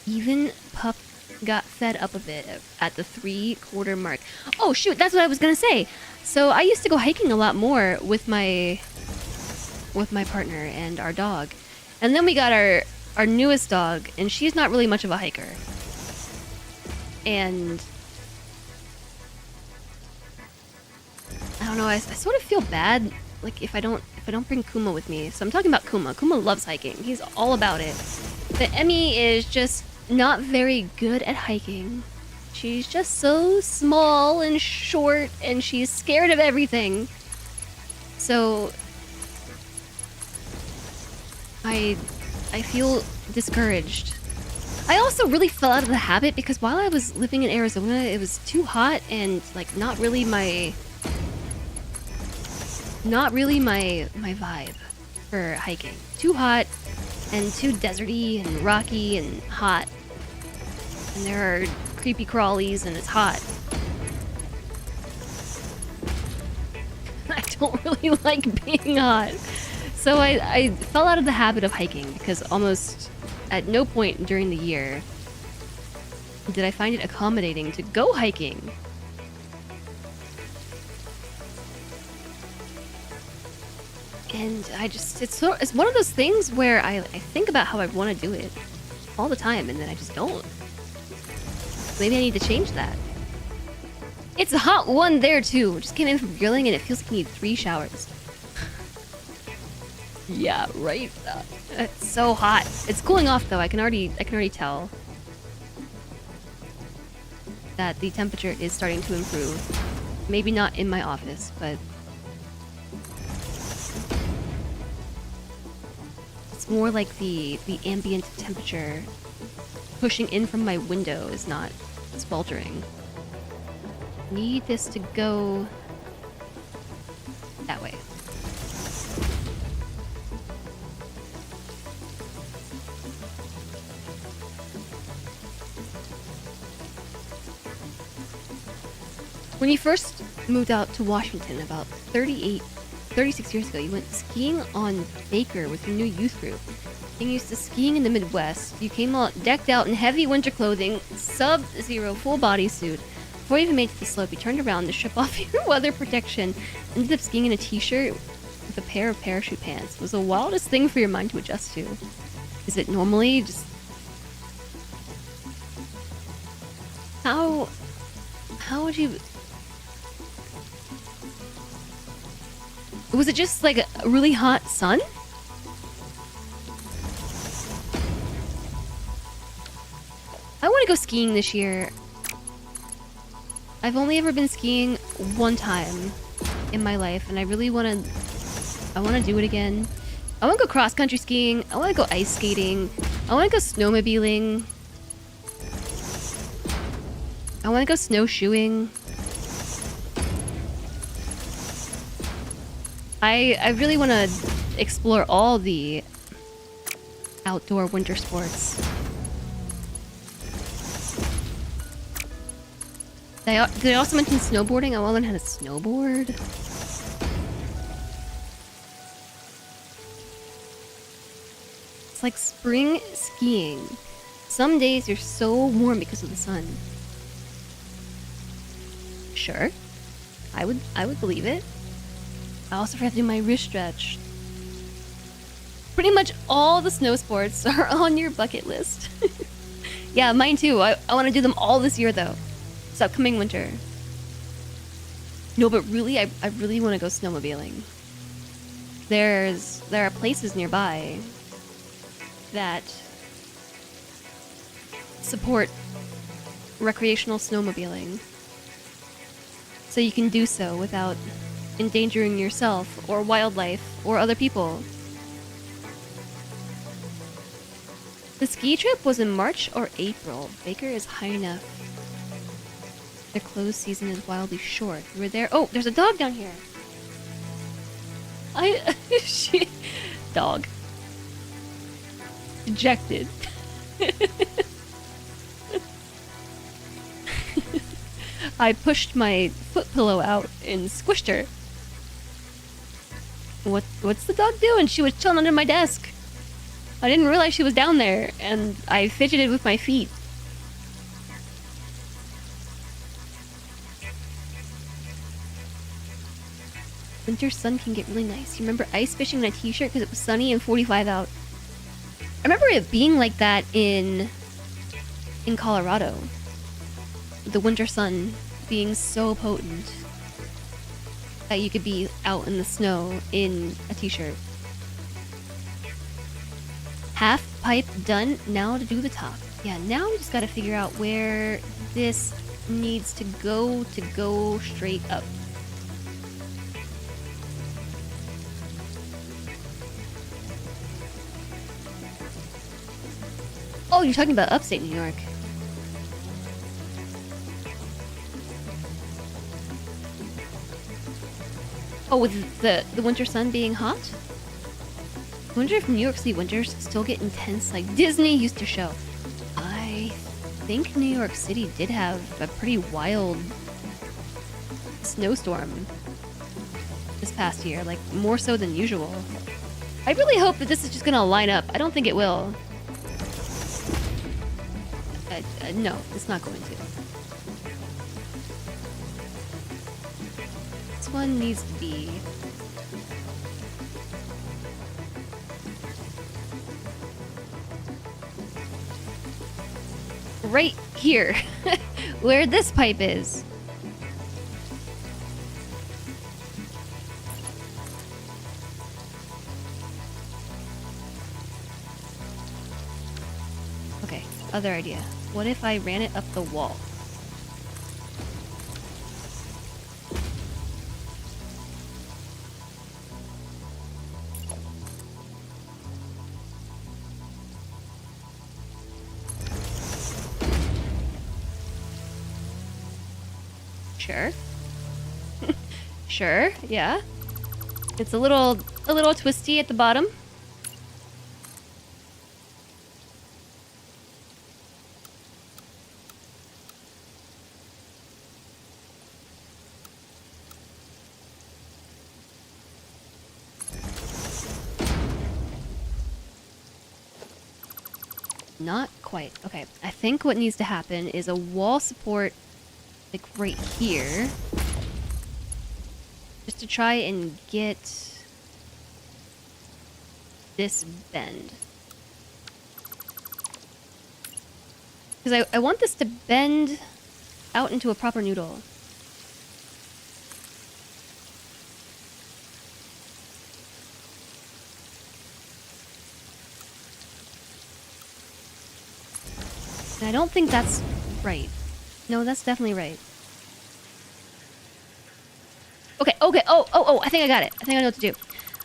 Even Pup got fed up a bit at the 3/4 mark. Oh shoot, that's what I was gonna say. So I used to go hiking a lot more with my partner and our dog. And then we got our newest dog, and she's not really much of a hiker. And I don't know, I sort of feel bad like if I don't bring Kuma with me. So I'm talking about Kuma. Kuma loves hiking. He's all about it. But Emmy is just not very good at hiking. She's just so small and short, and she's scared of everything. So I feel discouraged. I also really fell out of the habit because while I was living in Arizona, it was too hot and like not really my vibe for hiking. Too hot and too deserty and rocky and hot. And there are creepy crawlies and it's hot. I don't really like being hot. So I fell out of the habit of hiking because almost at no point during the year did I find it accommodating to go hiking. And it's one of those things where I think about how I want to do it all the time and then I just don't. Maybe I need to change that. It's a hot one there too. Just came in from grilling and it feels like I need 3 showers. Yeah, right. It's so hot. It's cooling off though. I can already tell that the temperature is starting to improve. Maybe not in my office, but It's more like the ambient temperature pushing in from my window is not sweltering. Need this to go that way. When you first moved out to Washington about 36 years ago, you went skiing on Baker with your new youth group. Getting used to skiing in the Midwest, you came out decked out in heavy winter clothing, sub-zero full bodysuit. Before you even made it to the slope, you turned around to strip off your weather protection, ended up skiing in a t-shirt with a pair of parachute pants. It was the wildest thing for your mind to adjust to. Is it normally just... How would you... Was it just like a really hot sun? I want to go skiing this year. I've only ever been skiing one time in my life, and I really want to do it again. I want to go cross-country skiing. I want to go ice skating. I want to go snowmobiling. I want to go snowshoeing. I really want to explore all the outdoor winter sports. Did I also mention snowboarding? I want to learn how to snowboard. It's like spring skiing. Some days you're so warm because of the sun. Sure. I would believe it. I also forgot to do my wrist stretch. Pretty much all the snow sports are on your bucket list. Yeah, mine too. I want to do them all this year though. This upcoming winter. No, but really, I really want to go snowmobiling. There are places nearby that support recreational snowmobiling. So you can do so without endangering yourself or wildlife or other people. The ski trip was in March or April. Baker is high enough. Their closed season is wildly short. You were there. Oh, there's a dog down here. Dog. Dejected. I pushed my foot pillow out and squished her. What's the dog doing? She was chilling under my desk. I didn't realize she was down there, and I fidgeted with my feet. Winter sun can get really nice. You remember ice fishing in a t-shirt because it was sunny and 45 out? I remember it being like that in Colorado. The winter sun being so potent that you could be out in the snow in a t-shirt. Half pipe done. Now to do the top. Yeah, now we just gotta figure out where this needs to go straight up. Oh, you're talking about upstate New York. Oh, with the winter sun being hot? I wonder if New York City winters still get intense like Disney used to show. I think New York City did have a pretty wild snowstorm this past year, like more so than usual. I really hope that this is just gonna line up. I don't think it will. No, it's not going to. This one needs to be... right here, where this pipe is. Okay, other idea. What if I ran it up the wall? Sure. Sure, yeah. It's a little twisty at the bottom. Not quite. Okay, I think what needs to happen is a wall support, like right here. Just to try and get this bend. Because I want this to bend out into a proper noodle. And I don't think that's right. No, that's definitely right. Okay, okay, oh, I think I got it. I think I know what to do.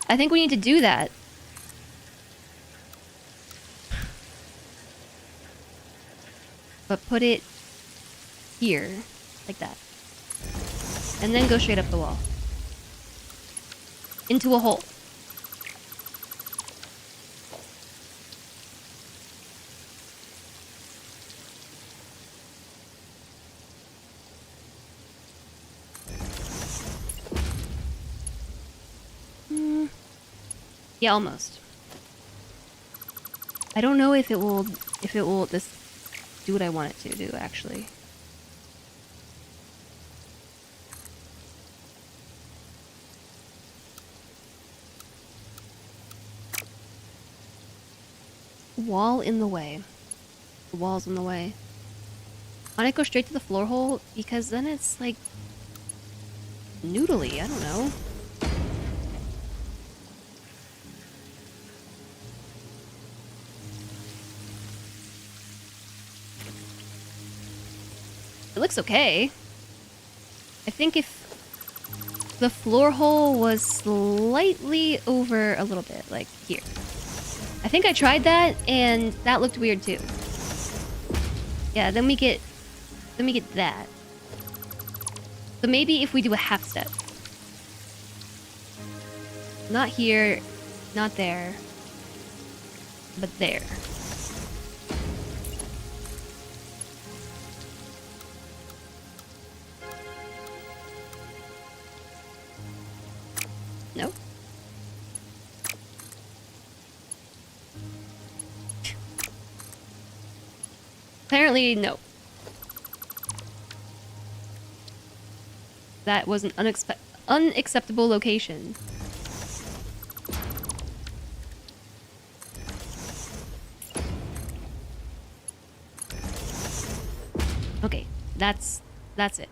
I think we need to do that. But put it here, like that. And then go straight up the wall. Into a hole. Yeah, almost. I don't know if it will this do what I want it to do, actually. Wall in the way. The wall's in the way. I want to go straight to the floor hole because then it's like noodly, I don't know. It looks okay. I think if the floor hole was slightly over a little bit, like here. I think I tried that and that looked weird too. Yeah, then we get that. So maybe if we do a half step. Not here, not there, but there. No. Apparently, no. That was an unacceptable location. Okay, that's it.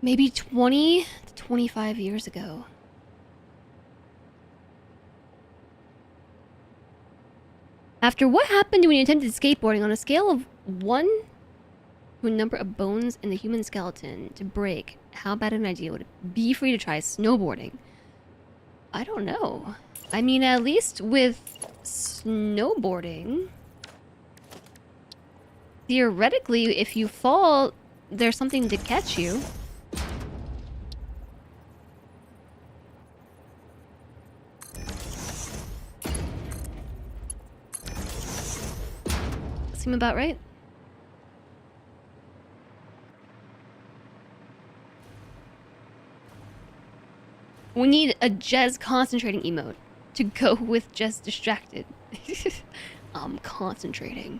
Maybe 20 to 25 years ago. After what happened when you attempted skateboarding on a scale of 1 to a number of bones in the human skeleton to break, how bad an idea would it be for you to try snowboarding? I don't know. I mean, at least with snowboarding, theoretically, if you fall, there's something to catch you. Seem about right? We need a Jez concentrating emote to go with Jez distracted. I'm concentrating.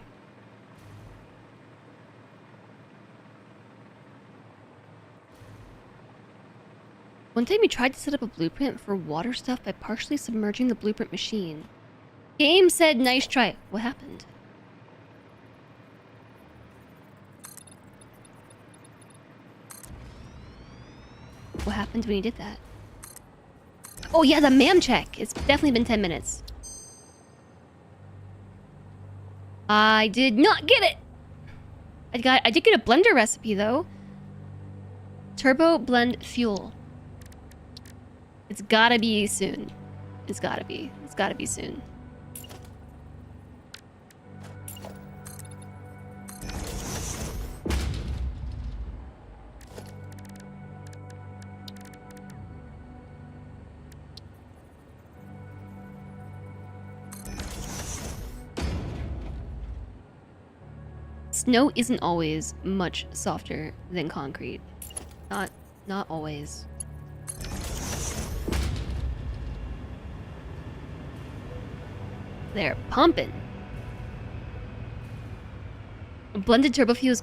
One time we tried to set up a blueprint for water stuff by partially submerging the blueprint machine. Game said nice try. What happened? What happened when you did that? Oh yeah, the ma'am check. It's definitely been 10 minutes. I did not get it. I did get a blender recipe though. Turbo blend fuel. It's gotta be soon. It's gotta be. It's gotta be soon. Snow isn't always much softer than concrete. Not always. They're pumping. Blended turbo fuel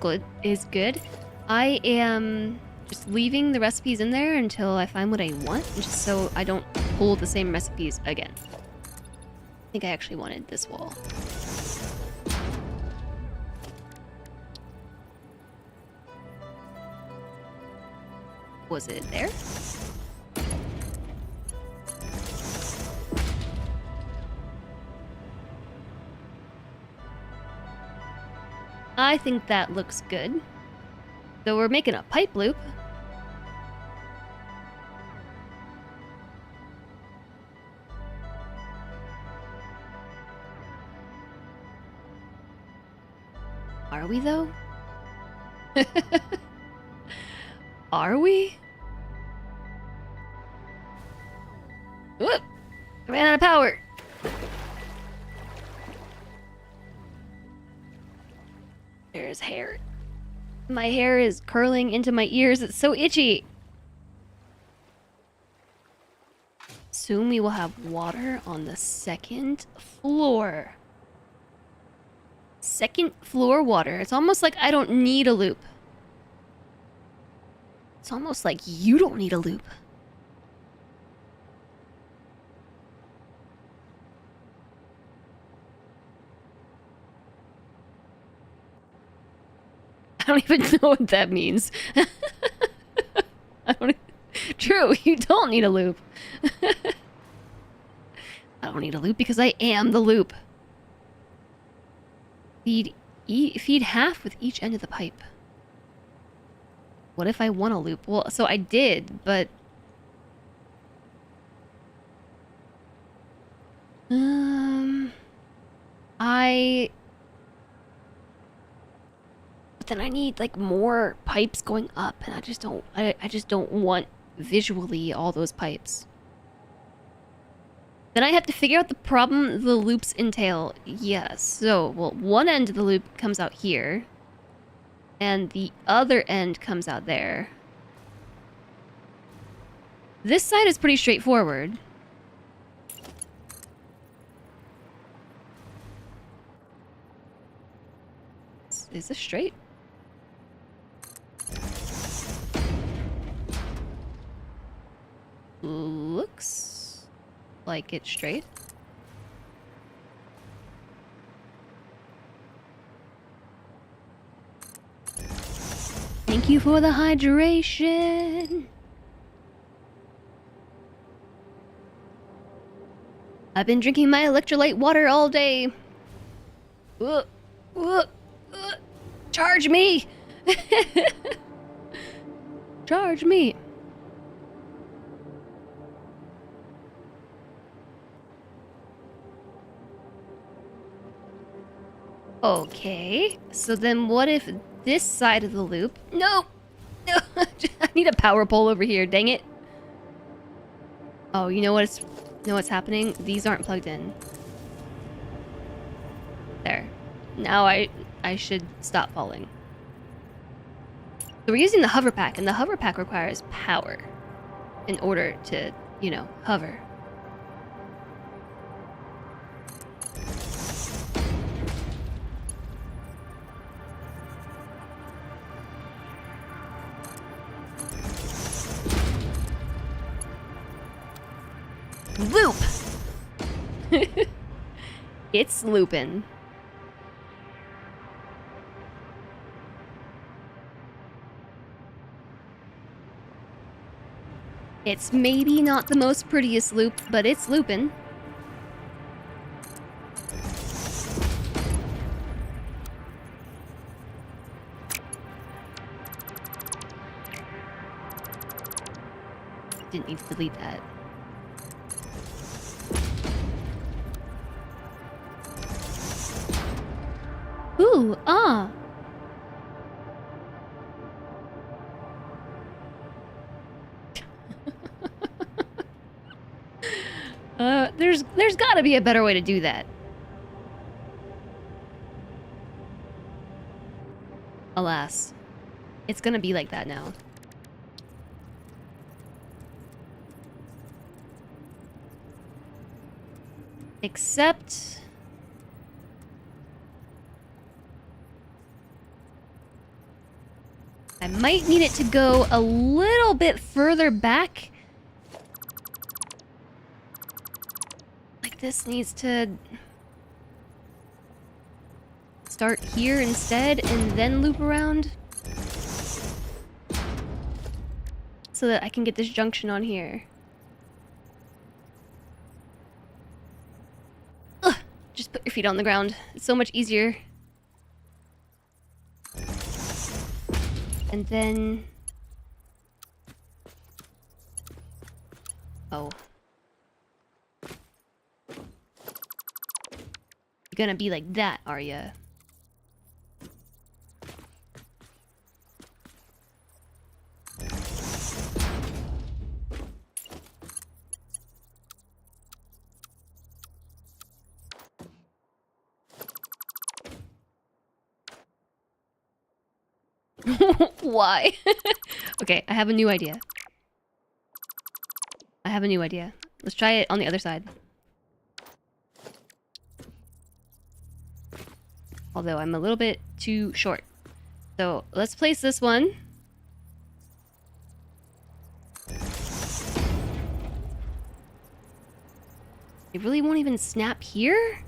is good. I am just leaving the recipes in there until I find what I want, just so I don't pull the same recipes again. I think I actually wanted this wall. Was it there? I think that looks good. So we're making a pipe loop. Are we though? Are we? Whoop! I ran out of power. There's hair. My hair is curling into my ears. It's so itchy. Soon we will have water on the second floor. Second floor water. It's almost like I don't need a loop. It's almost like you don't need a loop. I don't even know what that means. I don't. True, you don't need a loop. I don't need a loop because I am the loop. Feed half with each end of the pipe. What if I want a loop? Well, so I did, but... But then I need, like, more pipes going up, and I just don't want visually all those pipes. Then I have to figure out the problem the loops entail. Yes, so, well, one end of the loop comes out here. And the other end comes out there. This side is pretty straightforward. Is this straight? Looks like it's straight. Thank you for the hydration. I've been drinking my electrolyte water all day. Charge me! Charge me! Okay, so then what if this side of the loop... No! No! I need a power pole over here, dang it. Oh, you know what's happening? These aren't plugged in. There. Now I should stop falling. So we're using the hover pack, and the hover pack requires power in order to, you know, hover. Loop! It's looping. It's maybe not the most prettiest loop, but it's looping. Didn't need to delete that. Ooh, ah. There's gotta be a better way to do that. Alas, it's gonna be like that now. Except... I might need it to go a little bit further back. Like this needs to start here instead and then loop around. So that I can get this junction on here. Ugh, just put your feet on the ground. It's so much easier. And then... Oh. You're gonna be like that, are ya? Why? Okay, I have a new idea. Let's try it on the other side. Although I'm a little bit too short. So let's place this one. It really won't even snap here?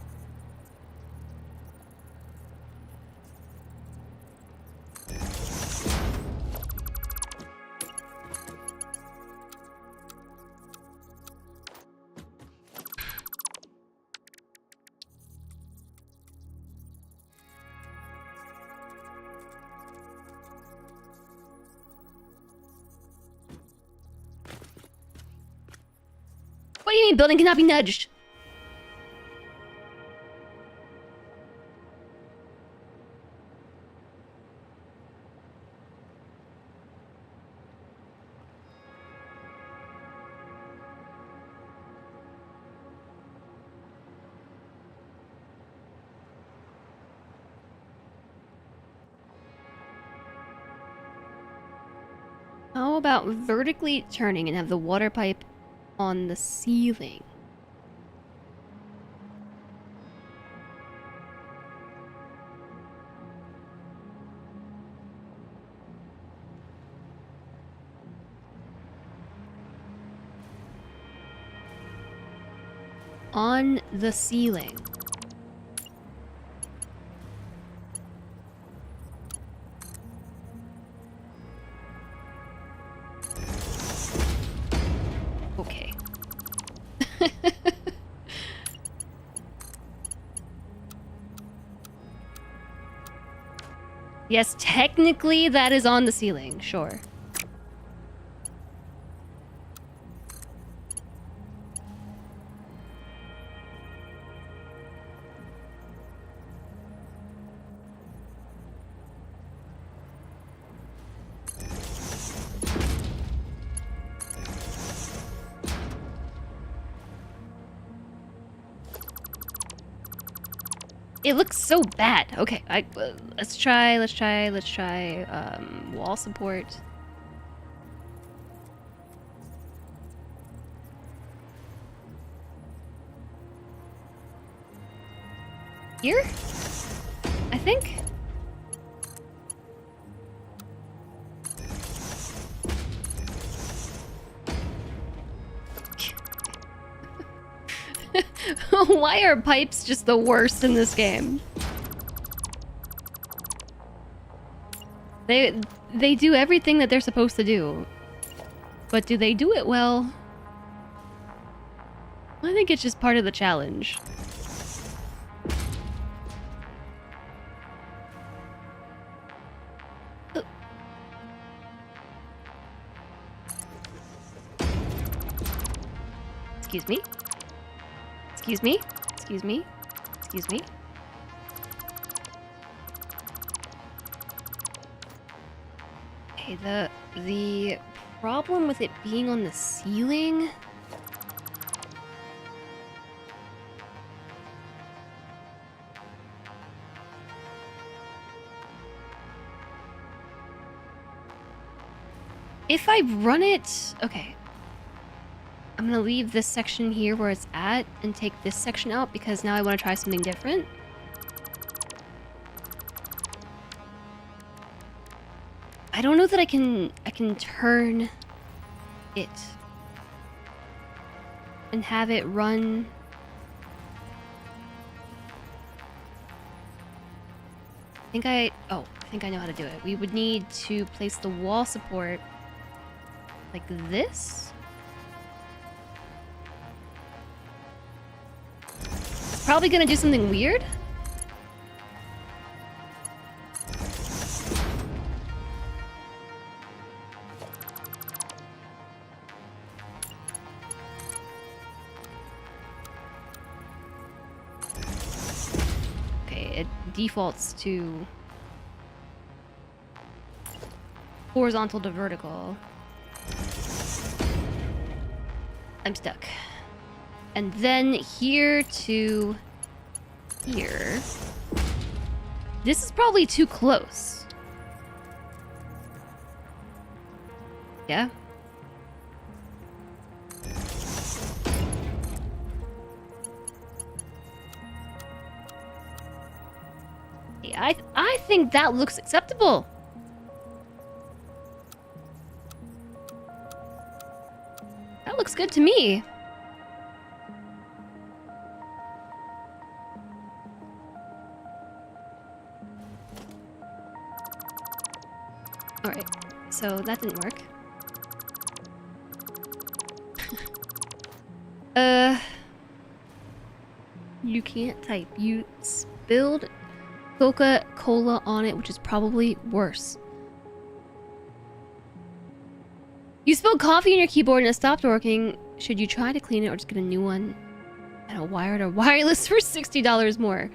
What do you mean building cannot be nudged? How about vertically turning and have the water pipe on the ceiling? On the ceiling. Okay. Yes, technically that is on the ceiling, sure. It looks so bad. Okay, let's try wall support. Here? I think. Why are pipes just the worst in this game? They do everything that they're supposed to do. But do they do it well? I think it's just part of the challenge. Excuse me. Excuse me. Excuse me. Excuse me. Okay, the problem with it being on the ceiling. If I run it, okay. I'm gonna leave this section here where it's at and take this section out because now I want to try something different. I don't know that I can turn it and have it run. I think I know how to do it. We would need to place the wall support like this. It's probably gonna do something weird. Okay, it defaults to horizontal to vertical. I'm stuck. And then here to here. This is probably too close. Yeah? Yeah, I think that looks acceptable. That looks good to me. Alright, so that didn't work. You can't type. You spilled Coca-Cola on it, which is probably worse. You spilled coffee on your keyboard and it stopped working. Should you try to clean it or just get a new one? And a wired or wireless for $60 more?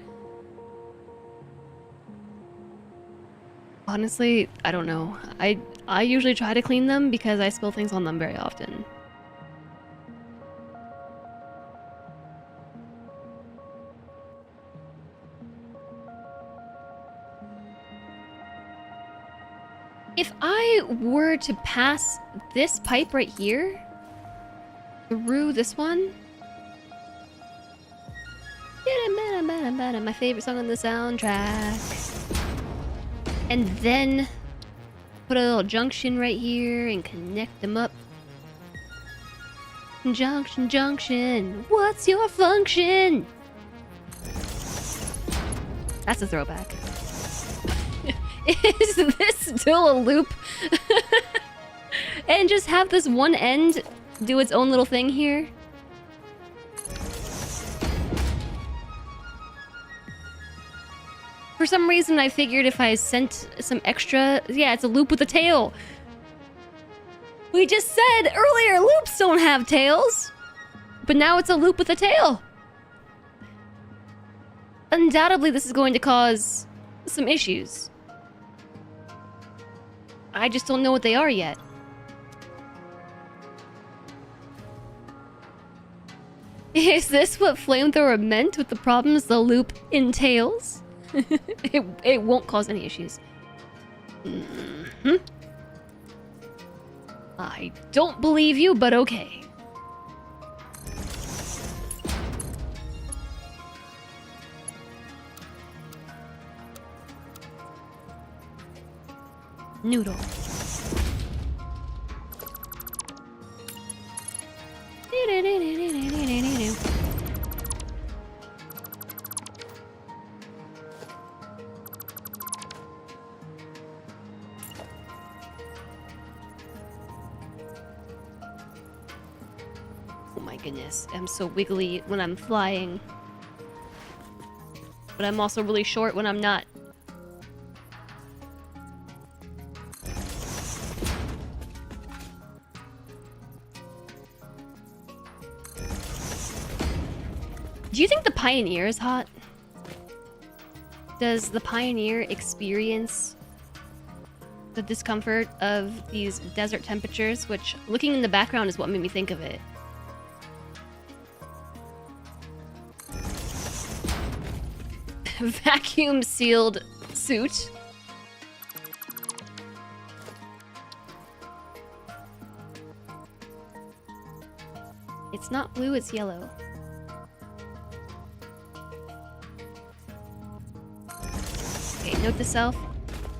Honestly, I don't know. I usually try to clean them because I spill things on them very often. If I were to pass this pipe right here through this one, my favorite song on the soundtrack, and then put a little junction right here and connect them up. Junction, junction, what's your function? That's a throwback. Is this still a loop? And just have this one end do its own little thing here? For some reason, I figured if I sent some extra... Yeah, it's a loop with a tail. We just said earlier loops don't have tails. But now it's a loop with a tail. Undoubtedly, this is going to cause some issues. I just don't know what they are yet. Is this what Flamethrower meant with the problems the loop entails? It won't cause any issues. I don't believe you, but okay. Noodle. Oh my goodness, I'm so wiggly when I'm flying. But I'm also really short when I'm not. Do you think the Pioneer is hot? Does the Pioneer experience the discomfort of these desert temperatures? Which, looking in the background, is what made me think of it. Vacuum sealed suit. It's not blue, it's yellow. Okay, note to self.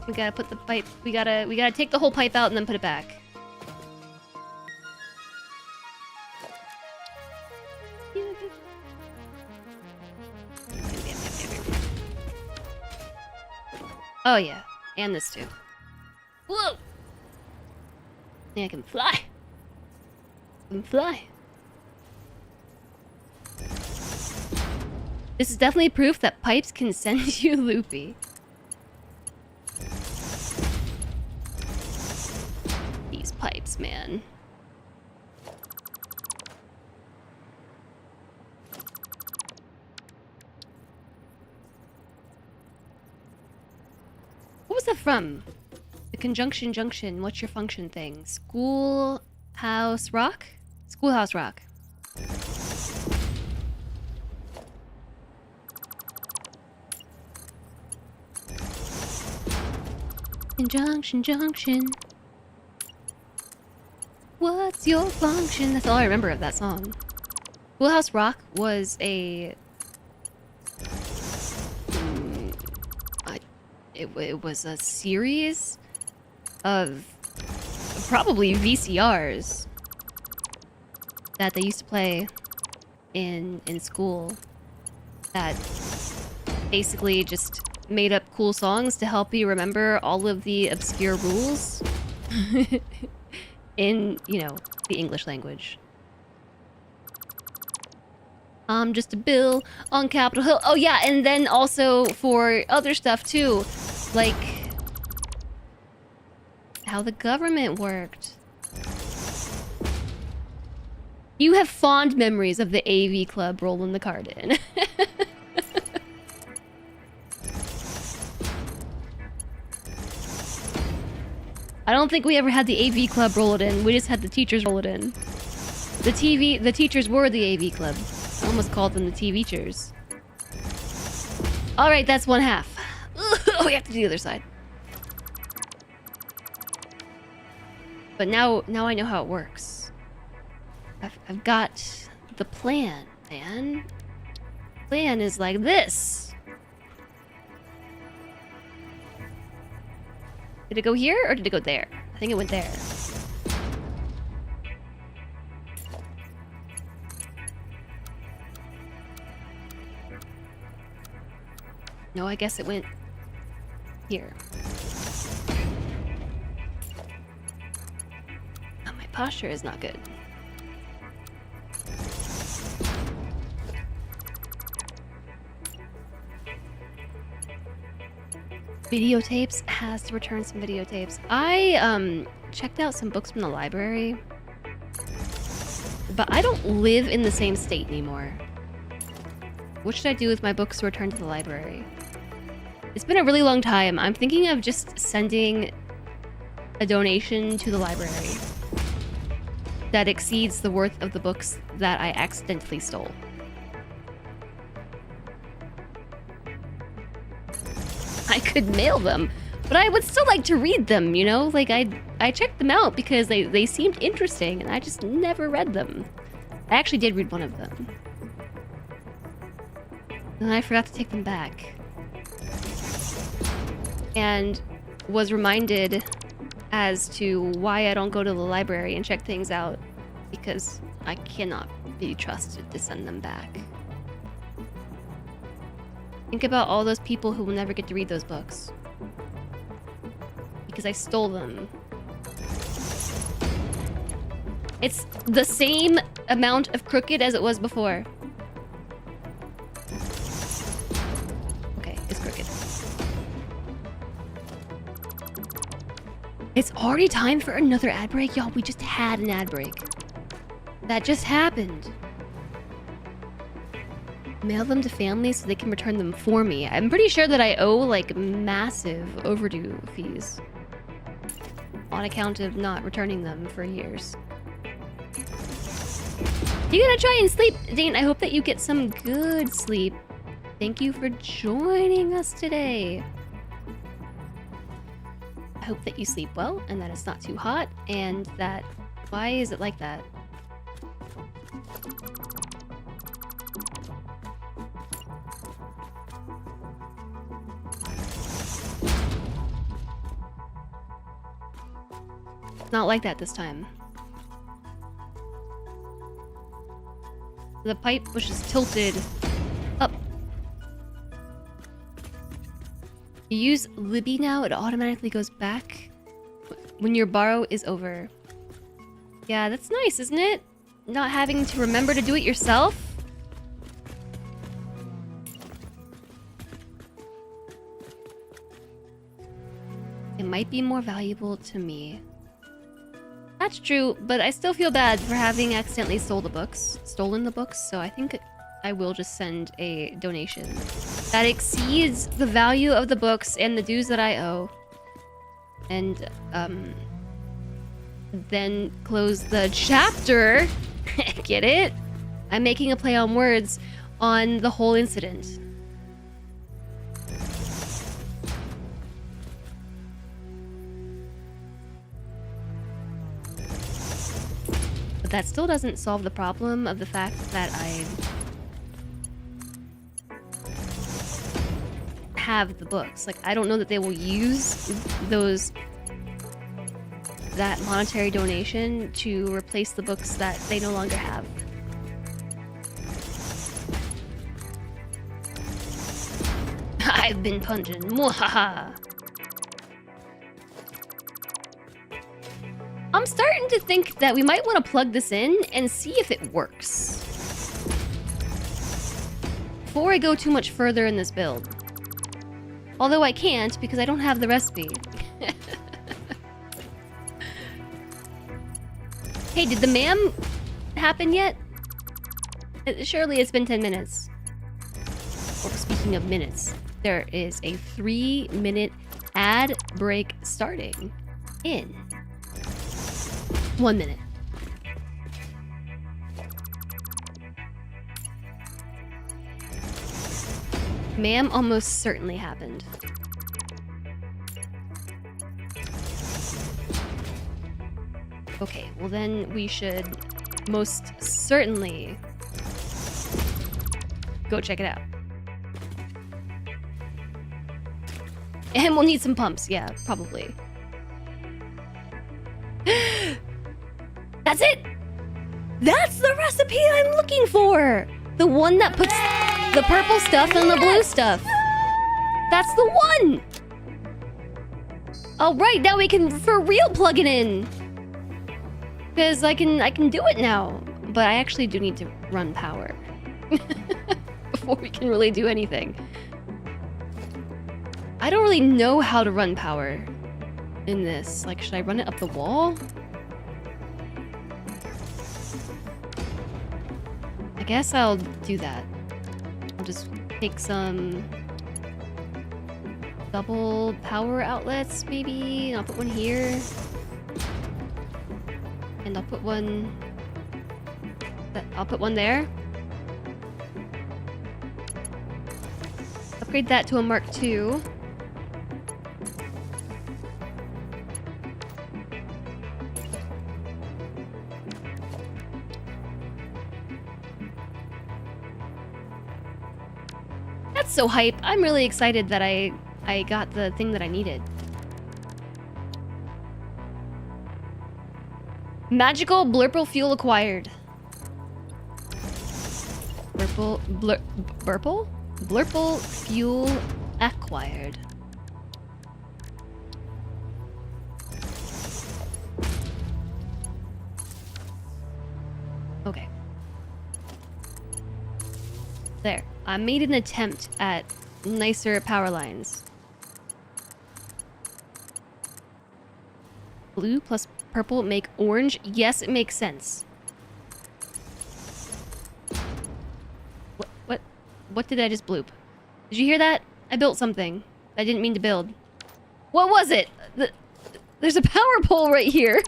We gotta put the pipe. We gotta take the whole pipe out and then put it back. Oh yeah, and this too. Whoa! Yeah, I can fly. I can fly. This is definitely proof that pipes can send you loopy. These pipes, man. What was that from? The conjunction junction. What's your function thing? Schoolhouse Rock? Schoolhouse Rock. Conjunction junction. What's your function? That's all I remember of that song. Schoolhouse Rock was a... It was a series of probably VCRs that they used to play in school that basically just made up cool songs to help you remember all of the obscure rules in, you know, the English language. I'm just a bill on Capitol Hill. Oh yeah, and then also for other stuff too, like how the government worked. You have fond memories of the AV Club rolling the card in. I don't think we ever had the AV Club roll it in. We just had the teachers roll it in. The teachers were the AV Club. I almost called them the TV-chers. Alright, that's one half. We have to do the other side. But now I know how it works. I've got the plan, man. The plan is like this. Did it go here or did it go there? I think it went there. No, I guess it went here. Oh, my posture is not good. Videotapes has to return some videotapes. I checked out some books from the library, but I don't live in the same state anymore. What should I do with my books to return to the library? It's been a really long time. I'm thinking of just sending a donation to the library that exceeds the worth of the books that I accidentally stole. I could mail them, but I would still like to read them, you know? Like, I checked them out because they seemed interesting, and I just never read them. I actually did read one of them. And I forgot to take them back. And was reminded as to why I don't go to the library and check things out, because I cannot be trusted to send them back. Think about all those people who will never get to read those books. Because I stole them. It's the same amount of crooked as it was before. Okay, it's crooked. It's already time for another ad break? Y'all, we just had an ad break. That just happened. Mail them to families so they can return them for me. I'm pretty sure that I owe like massive overdue fees on account of not returning them for years. You gotta try and sleep, Dane. I hope that you get some good sleep. Thank you for joining us today. I hope that you sleep well and that it's not too hot and that... Why is it like that? It's not like that this time. The pipe was just tilted up. You use Libby now, it automatically goes back when your borrow is over. Yeah, that's nice, isn't it? Not having to remember to do it yourself. It might be more valuable to me. That's true, but I still feel bad for having accidentally stolen the books, so I think I will just send a donation that exceeds the value of the books and the dues that I owe. And, then close the chapter. Get it? I'm making a play on words on the whole incident. But that still doesn't solve the problem of the fact that I have the books. Like, I don't know that they will use that monetary donation to replace the books that they no longer have. I've been punching. Mwahaha. I'm starting to think that we might want to plug this in and see if it works before I go too much further in this build. Although I can't because I don't have the recipe. Hey, did the ma'am happen yet? Surely it's been 10 minutes. Oh, speaking of minutes, there is a 3-minute ad break starting in 1 minute. Ma'am almost certainly happened. Okay, well then we should most certainly go check it out. And we'll need some pumps, yeah, probably. That's it! That's the recipe I'm looking for! The one that puts the purple stuff and the blue stuff. That's the one! Alright, now we can for real plug it in. Because I can do it now. But I actually do need to run power. Before we can really do anything. I don't really know how to run power in this. Like, should I run it up the wall? I guess I'll do that. I'll just take some double power outlets, maybe. I'll put one here. And I'll put one there. Upgrade that to a Mark II. That's so hype. I'm really excited that I got the thing that I needed. Magical blurple fuel acquired. Blurple fuel acquired. Okay. There. I made an attempt at nicer power lines. Blue plus purple make orange. Yes, it makes sense. What? What did I just bloop? Did you hear that? I built something I didn't mean to build. What was it? There's a power pole right here.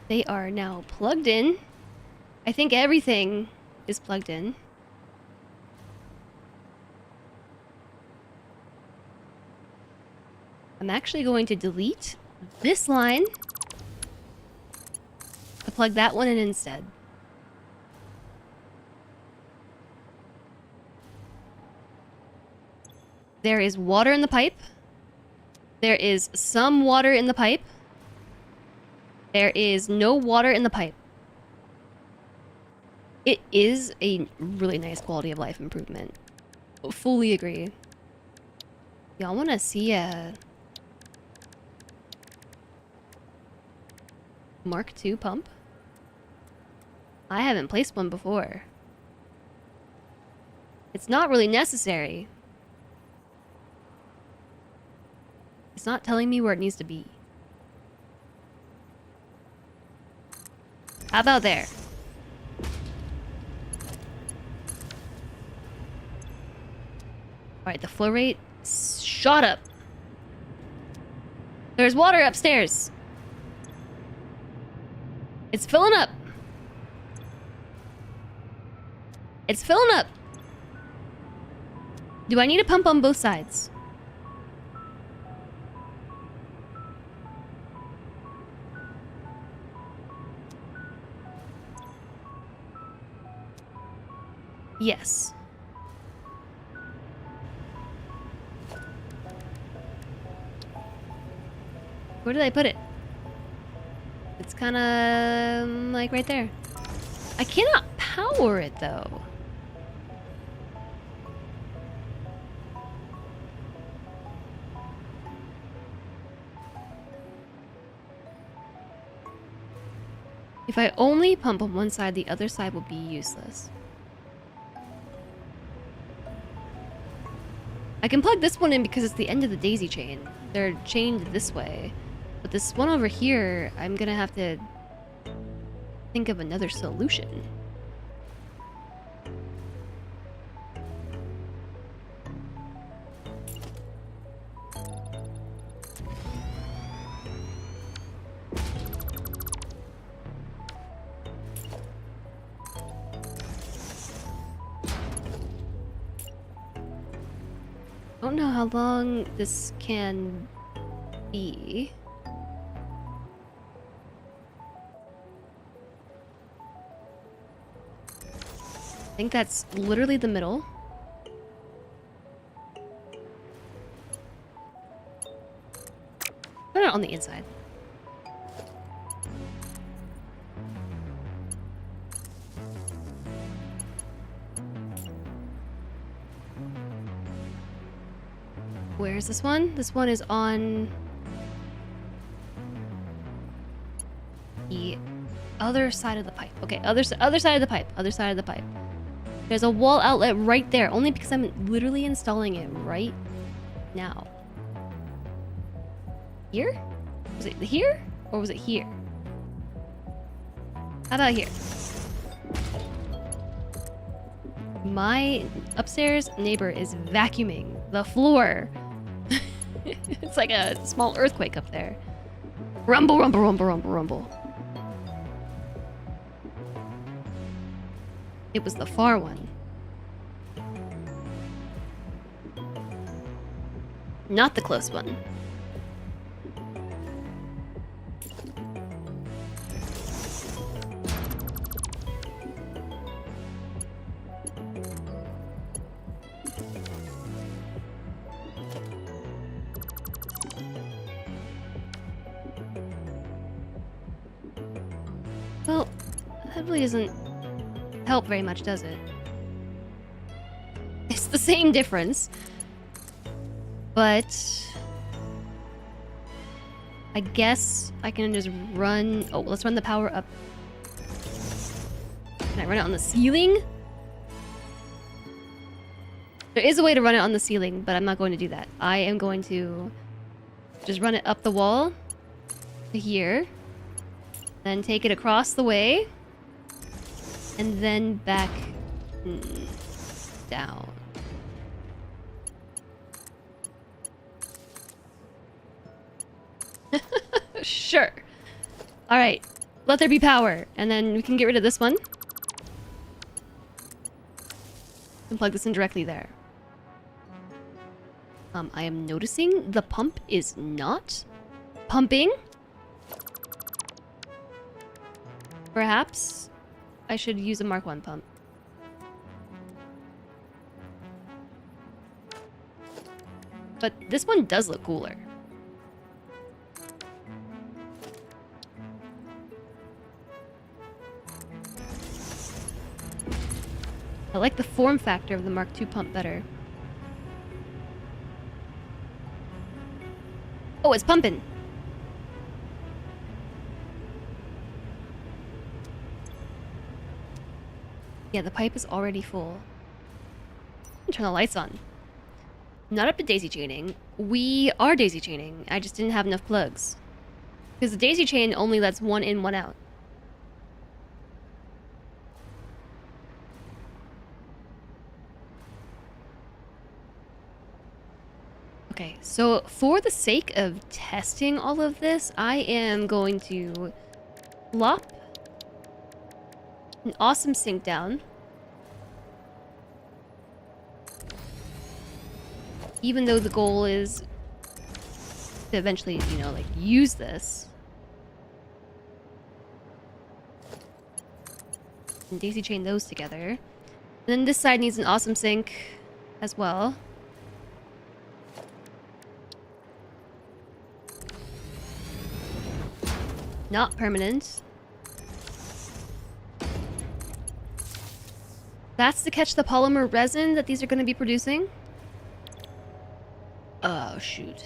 They are now plugged in. I think everything is plugged in. I'm actually going to delete this line to plug that one in instead. There is water in the pipe. There is some water in the pipe. There is no water in the pipe. It is a really nice quality of life improvement. Fully agree. Y'all want to see a Mark II pump? I haven't placed one before. It's not really necessary. It's not telling me where it needs to be. How about there? Alright, the flow rate shot up. There's water upstairs. It's filling up. It's filling up. Do I need a pump on both sides? Yes. Where did I put it? It's kind of like right there. I cannot power it though. If I only pump on one side, the other side will be useless. I can plug this one in because it's the end of the daisy chain. They're chained this way. But this one over here, I'm gonna have to think of another solution. I don't know how long this can be. I think that's literally the middle. Put it on the inside. Where is this one? This one is on the other side of the pipe. Okay, other side of the pipe. Other side of the pipe. There's a wall outlet right there, only because I'm literally installing it right now. Here? Was it here? Or was it here? How about here? My upstairs neighbor is vacuuming the floor. It's like a small earthquake up there. Rumble, rumble, rumble, rumble, rumble. It was the far one. Not the close one. Well, that really doesn't help very much, does it? It's the same difference. But I guess I can just run... Oh, let's run the power up. Can I run it on the ceiling? There is a way to run it on the ceiling, but I'm not going to do that. I am going to just run it up the wall to here. Then take it across the way. And then back down. Sure. Alright. Let there be power. And then we can get rid of this one. And plug this in directly there. I am noticing the pump is not pumping. Perhaps I should use a Mark 1 pump. But this one does look cooler. I like the form factor of the Mark II pump better. Oh, it's pumping! Yeah, the pipe is already full. Turn the lights on. Not up to daisy chaining. We are daisy chaining. I just didn't have enough plugs. Because the daisy chain only lets one in, one out. Okay, so for the sake of testing all of this, I am going to plop an awesome sink down. Even though the goal is to eventually, you know, like, use this. And daisy chain those together. And then this side needs an awesome sink as well. Not permanent. That's to catch the polymer resin that these are going to be producing. Oh, shoot.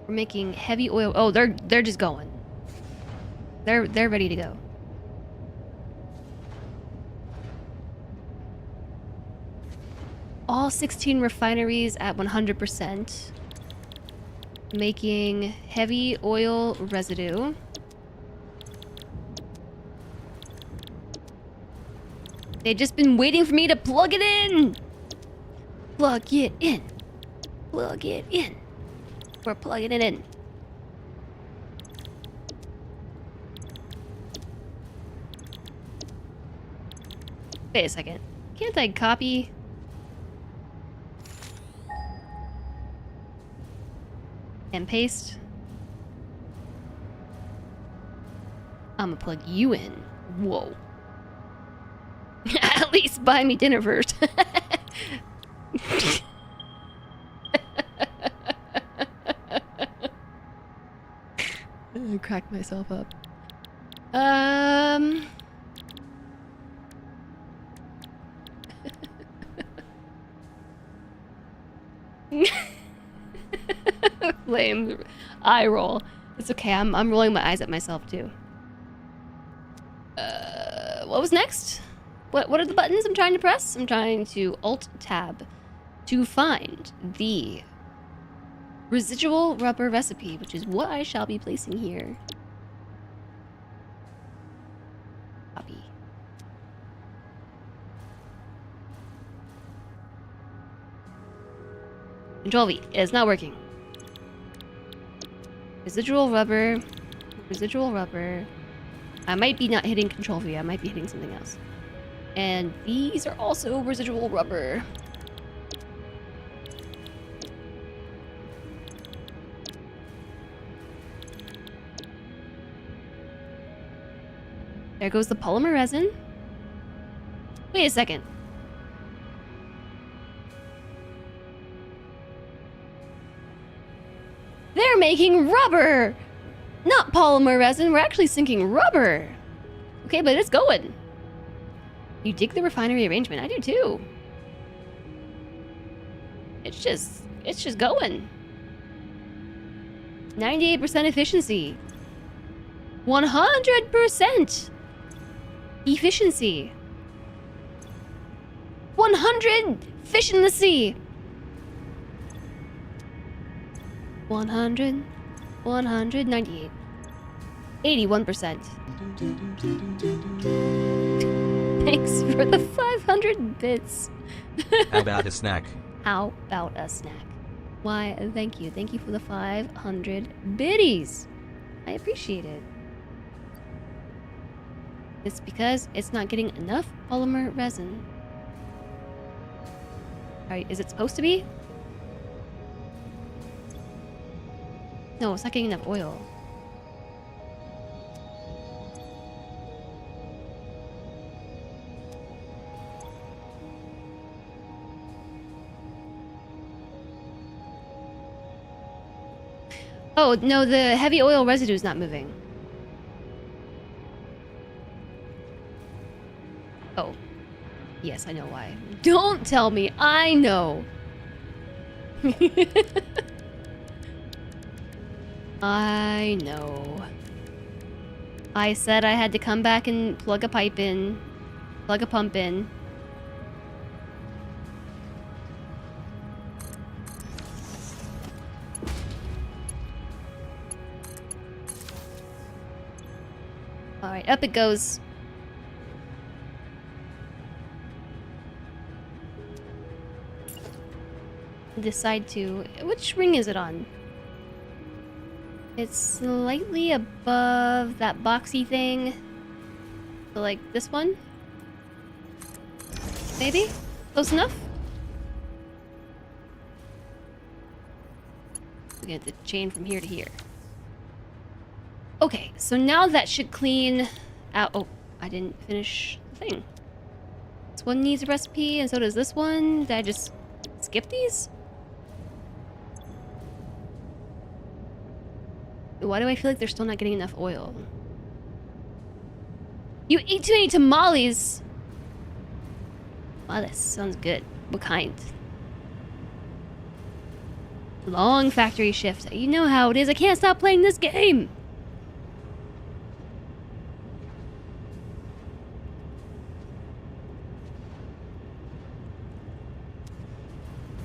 We're making heavy oil. Oh, they're just going. They're ready to go. All 16 refineries at 100%. Making heavy oil residue. They've just been waiting for me to plug it in! Plug it in. Plug it in. We're plugging it in. Wait a second. Can't I copy? And paste? I'm gonna plug you in. Whoa. At least buy me dinner first. I cracked myself up. Lame eye roll. It's okay. I'm rolling my eyes at myself too. What was next? What are the buttons I'm trying to press? I'm trying to Alt-Tab to find the residual rubber recipe, which is what I shall be placing here. Copy. Control V. It's not working. Residual rubber. Residual rubber. I might be not hitting Control V. I might be hitting something else. And these are also residual rubber. There goes the polymer resin. Wait a second. They're making rubber! Not polymer resin, we're actually sinking rubber. Okay, but it's going. You dig the refinery arrangement? I do too. It's just going. 98% efficiency. 100% efficiency. 100 fish in the sea. 100, 198, 81%. Thanks for the 500 bits. How about a snack? How about a snack? Why, thank you. Thank you for the 500 biddies. I appreciate it. It's because it's not getting enough polymer resin. Alright, is it supposed to be? No, it's not getting enough oil. Oh, no, the heavy oil residue is not moving. Oh. Yes, I know why. Don't tell me. I know. I know. I said I had to come back and plug a pipe in. Plug a pump in. Alright, up it goes. Decide to... Which ring is it on? It's slightly above that boxy thing. So like this one? Maybe? Close enough? We get the chain from here to here. Okay, so now that should clean out... Oh, I didn't finish the thing. This one needs a recipe, and so does this one. Did I just skip these? Why do I feel like they're still not getting enough oil? You ate too many tamales! Wow, that sounds good. What kind? Long factory shift. You know how it is. I can't stop playing this game!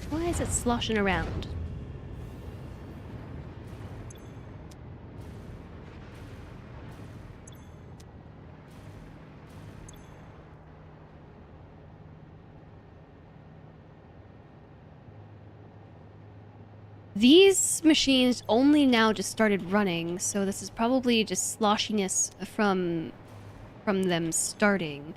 Why is it sloshing around? These machines only now just started running, so this is probably just sloshiness from them starting.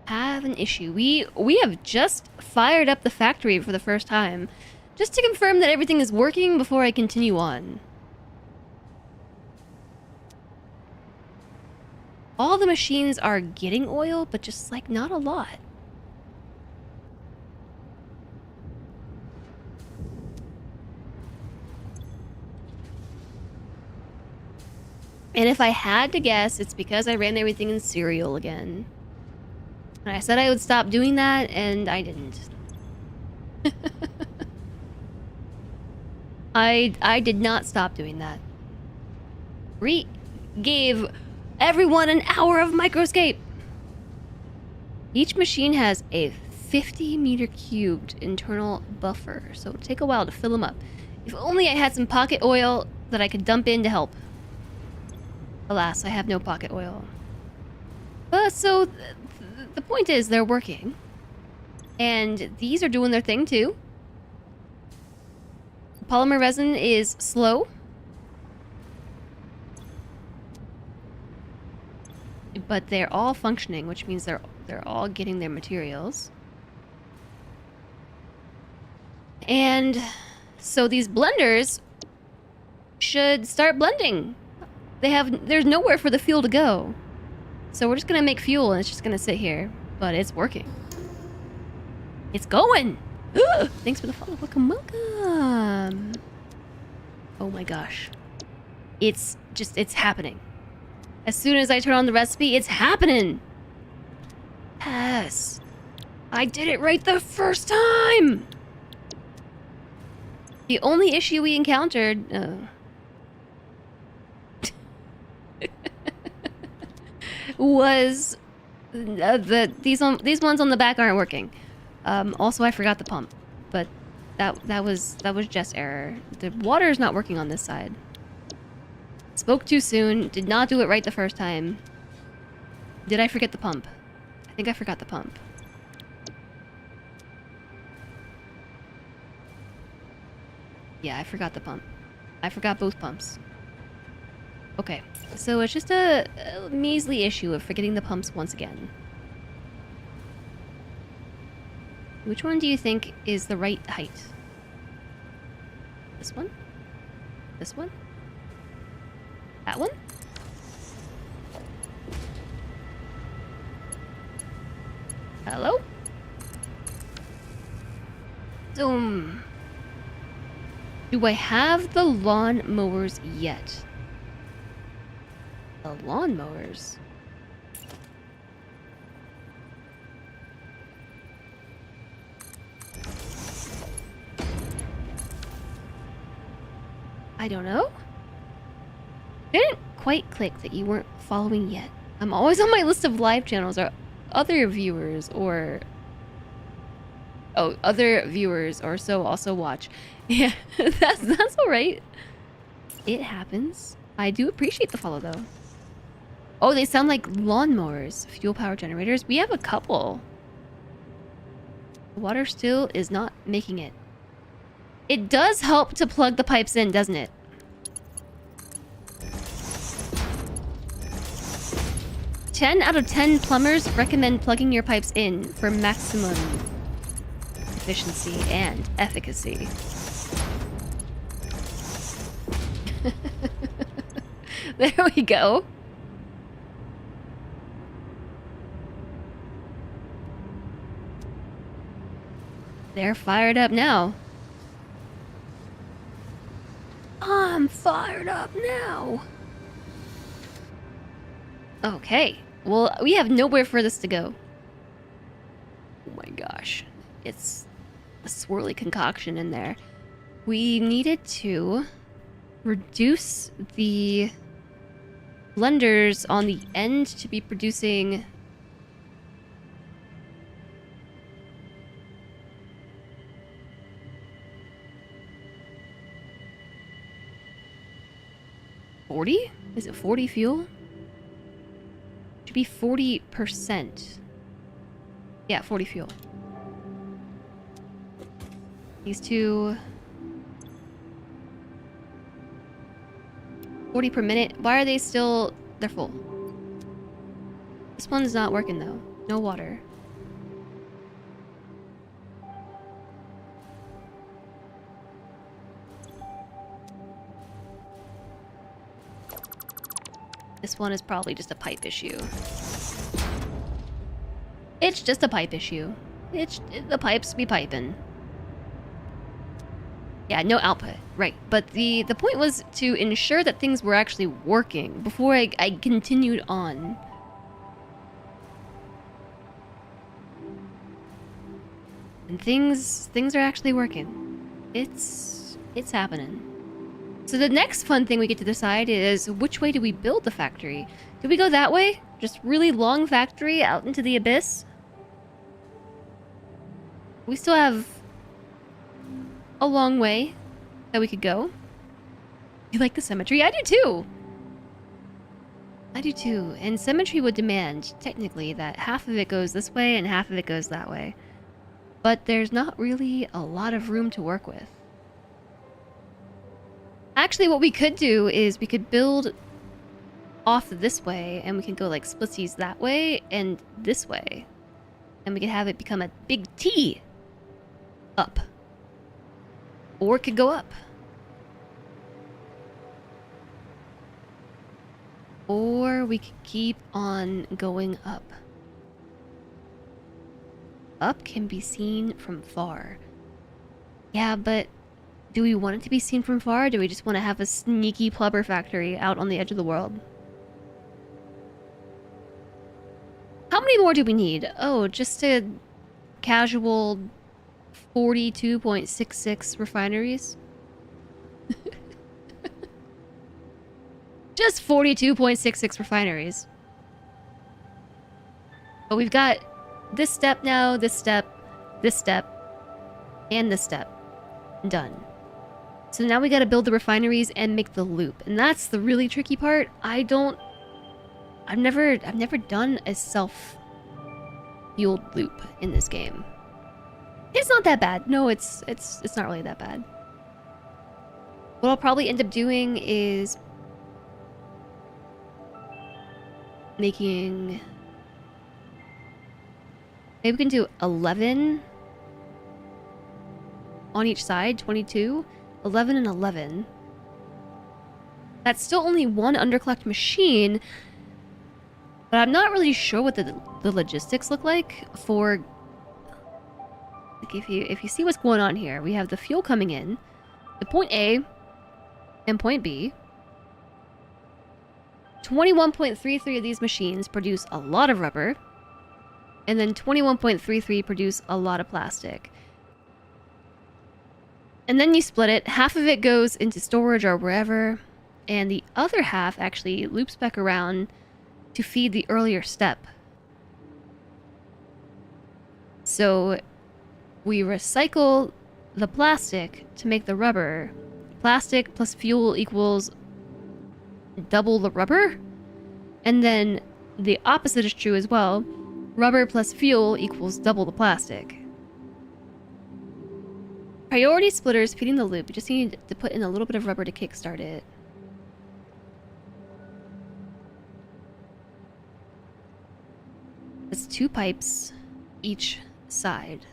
Have an issue. We have just fired up the factory for the first time, just to confirm that everything is working before I continue on. All the machines are getting oil, but just like not a lot. And if I had to guess, it's because I ran everything in serial again. And I said I would stop doing that, and I didn't. I did not stop doing that. Gave everyone an hour of microscape. Each machine has a 50 meter cubed internal buffer, so it'll take a while to fill them up. If only I had some pocket oil that I could dump in to help. Alas, I have no pocket oil. So the point is, they're working. And these are doing their thing, too. Polymer resin is slow. But they're all functioning, which means they're all getting their materials. And so these blenders should start blending. There's nowhere for the fuel to go. So we're just gonna make fuel and it's just gonna sit here. But it's working. It's going! Ugh, thanks for the follow. Welcome, welcome. Oh my gosh. It's happening. As soon as I turn on the recipe, it's happening! Yes! I did it right the first time! The only issue we encountered... was these ones on the back aren't working. Also, I forgot the pump, but that was Jess' error. The water is not working on this side. Spoke too soon. Did not do it right the first time. Did I forget the pump? I think I forgot the pump. Yeah, I forgot the pump. I forgot both pumps. Okay, so it's just a measly issue of forgetting the pumps once again. Which one do you think is the right height? This one? This one? That one? Hello? Do I have the lawn mowers yet? The lawn mowers? I don't know. It didn't quite click that you weren't following yet. I'm always on my list of live channels or other viewers or... Oh, other viewers or so also watch. Yeah, that's alright. It happens. I do appreciate the follow though. Oh, they sound like lawnmowers. Fuel power generators. We have a couple. The water still is not making it. It does help to plug the pipes in, doesn't it? Ten out of 10 plumbers recommend plugging your pipes in for maximum efficiency and efficacy. There we go. They're fired up now. I'm fired up now. Okay. Well, we have nowhere for this to go. Oh my gosh. It's a swirly concoction in there. We needed to reduce the blenders on the end to be producing... $40? Is it 40 fuel? Should be 40%. Yeah, 40 fuel. These two... 40 per minute. Why are they still... They're full. This one's not working though. No water. This one is probably just a pipe issue. It's just a pipe issue. The pipes be piping. Yeah, no output. Right. But the point was to ensure that things were actually working before I continued on. And things are actually working. It's happening. So the next fun thing we get to decide is which way do we build the factory? Do we go that way? Just really long factory out into the abyss? We still have a long way that we could go. You like the symmetry? I do too! I do too. And symmetry would demand, technically, that half of it goes this way and half of it goes that way. But there's not really a lot of room to work with. Actually, what we could do is we could build off this way, and we can go like splitsies that way and this way. And we could have it become a big T. Up. Or it could go up. Or we could keep on going up. Up can be seen from far. Yeah, but do we want it to be seen from far, or do we just want to have a sneaky Plubber factory out on the edge of the world? How many more do we need? Oh, just a casual 42.66 refineries? Just 42.66 refineries. But we've got this step now, this step, and this step. Done. So now we gotta build the refineries and make the loop. And that's the really tricky part. I've never done a self-fueled loop in this game. It's not that bad. No, it's not really that bad. What I'll probably end up doing is making... Maybe we can do 11 on each side, 22, 11 and 11. That's still only one underclocked machine, but I'm not really sure what the logistics look like for... Like if you see what's going on here, we have the fuel coming in, the point A and point B. 21.33 of these machines produce a lot of rubber, and then 21.33 produce a lot of plastic. And then you split it. Half of it goes into storage or wherever, and the other half actually loops back around to feed the earlier step. So we recycle the plastic to make the rubber. Plastic plus fuel equals double the rubber. And then the opposite is true as well. Rubber plus fuel equals double the plastic. Priority splitters feeding the loop. You just need to put in a little bit of rubber to kickstart it. It's 2 pipes each side.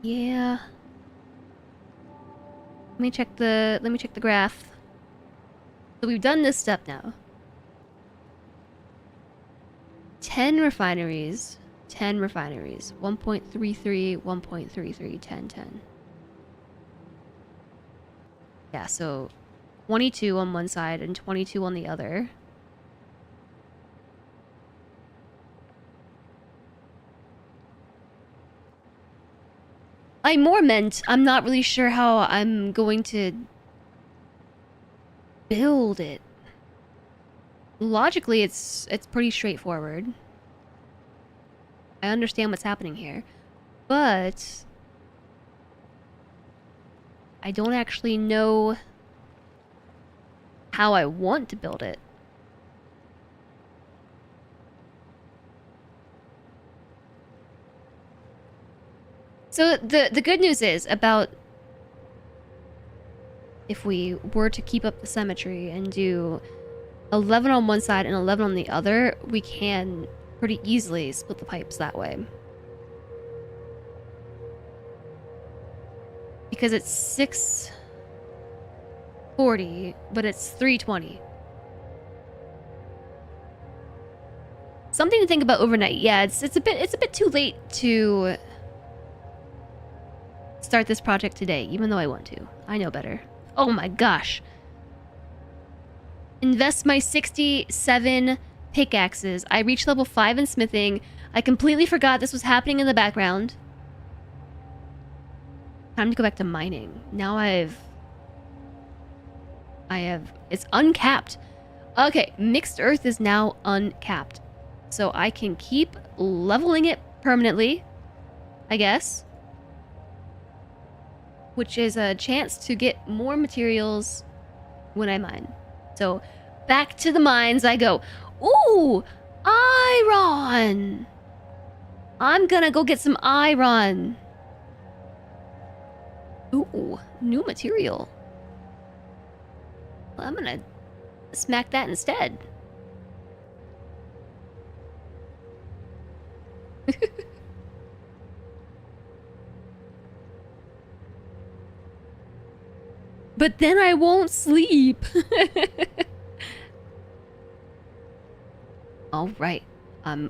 Yeah. Let me check the graph. So we've done this step now. 10 refineries. 10 refineries. 1.33, 1.33, 10, 10. Yeah, so 22 on one side and 22 on the other. I more meant I'm not really sure how I'm going to build it. Logically, it's pretty straightforward. I understand what's happening here, but I don't actually know how I want to build it. So the good news is about if we were to keep up the symmetry and do 11 on one side and 11 on the other, we can pretty easily split the pipes that way. Because it's 640, but it's 320. Something to think about overnight. Yeah, it's a bit too late to start this project today, even though I want to. I know better. Oh my gosh. Invest my 67 pickaxes. I reached level 5 in smithing. I completely forgot this was happening in the background. Time to go back to mining. Now I have... It's uncapped. Okay, mixed earth is now uncapped. So I can keep leveling it permanently, I guess. Which is a chance to get more materials when I mine. So back to the mines I go. Ooh, iron! I'm gonna go get some iron. Ooh, new material. Well, I'm gonna smack that instead. But then I won't sleep. All right. I'm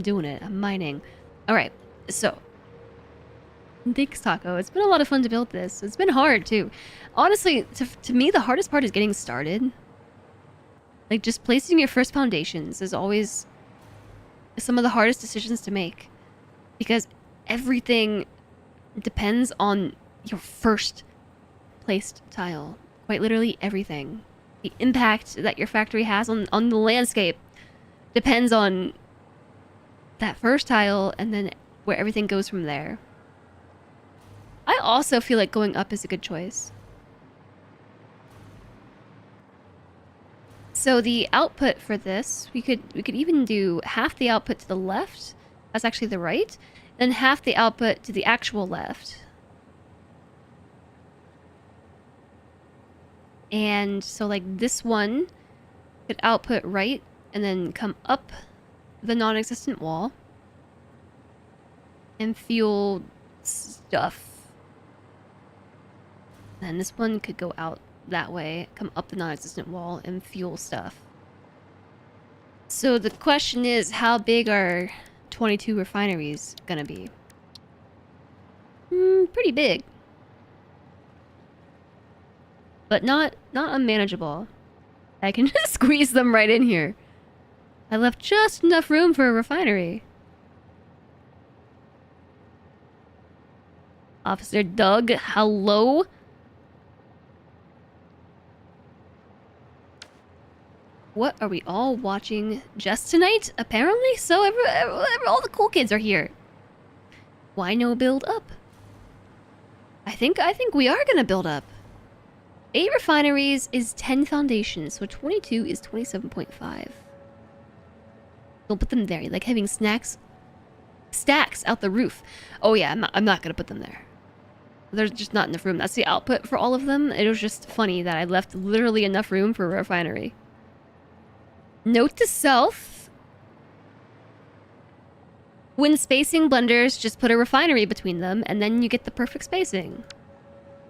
doing it. I'm mining. All right. So, thanks, Taco. It's been a lot of fun to build this. It's been hard too. Honestly, to me, the hardest part is getting started. Like just placing your first foundations is always some of the hardest decisions to make, because everything depends on your first placed tile. Quite literally everything. the impact that your factory has on the landscape depends on that first tile and then where everything goes from there. I also feel like going up is a good choice. So the output for this, we could even do half the output to the left. That's actually the right. Then half the output to the actual left. And so like this one could output right and then come up the non-existent wall and fuel stuff. And this one could go out that way, come up the non-existent wall and fuel stuff. So the question is, how big are 22 refineries gonna be? Pretty big. But not unmanageable. I can just squeeze them right in here. I left just enough room for a refinery. Officer Doug, hello? What are we all watching just tonight? Apparently, so all the cool kids are here. Why no build up? I think we are gonna build up. 8 refineries is 10 foundations, so 22 is 27.5. Don't put them there. You like having stacks out the roof. Oh yeah, I'm not gonna put them there. There's just not enough room. That's the output for all of them. It was just funny that I left literally enough room for a refinery. Note to self. When spacing blenders, just put a refinery between them, and then you get the perfect spacing.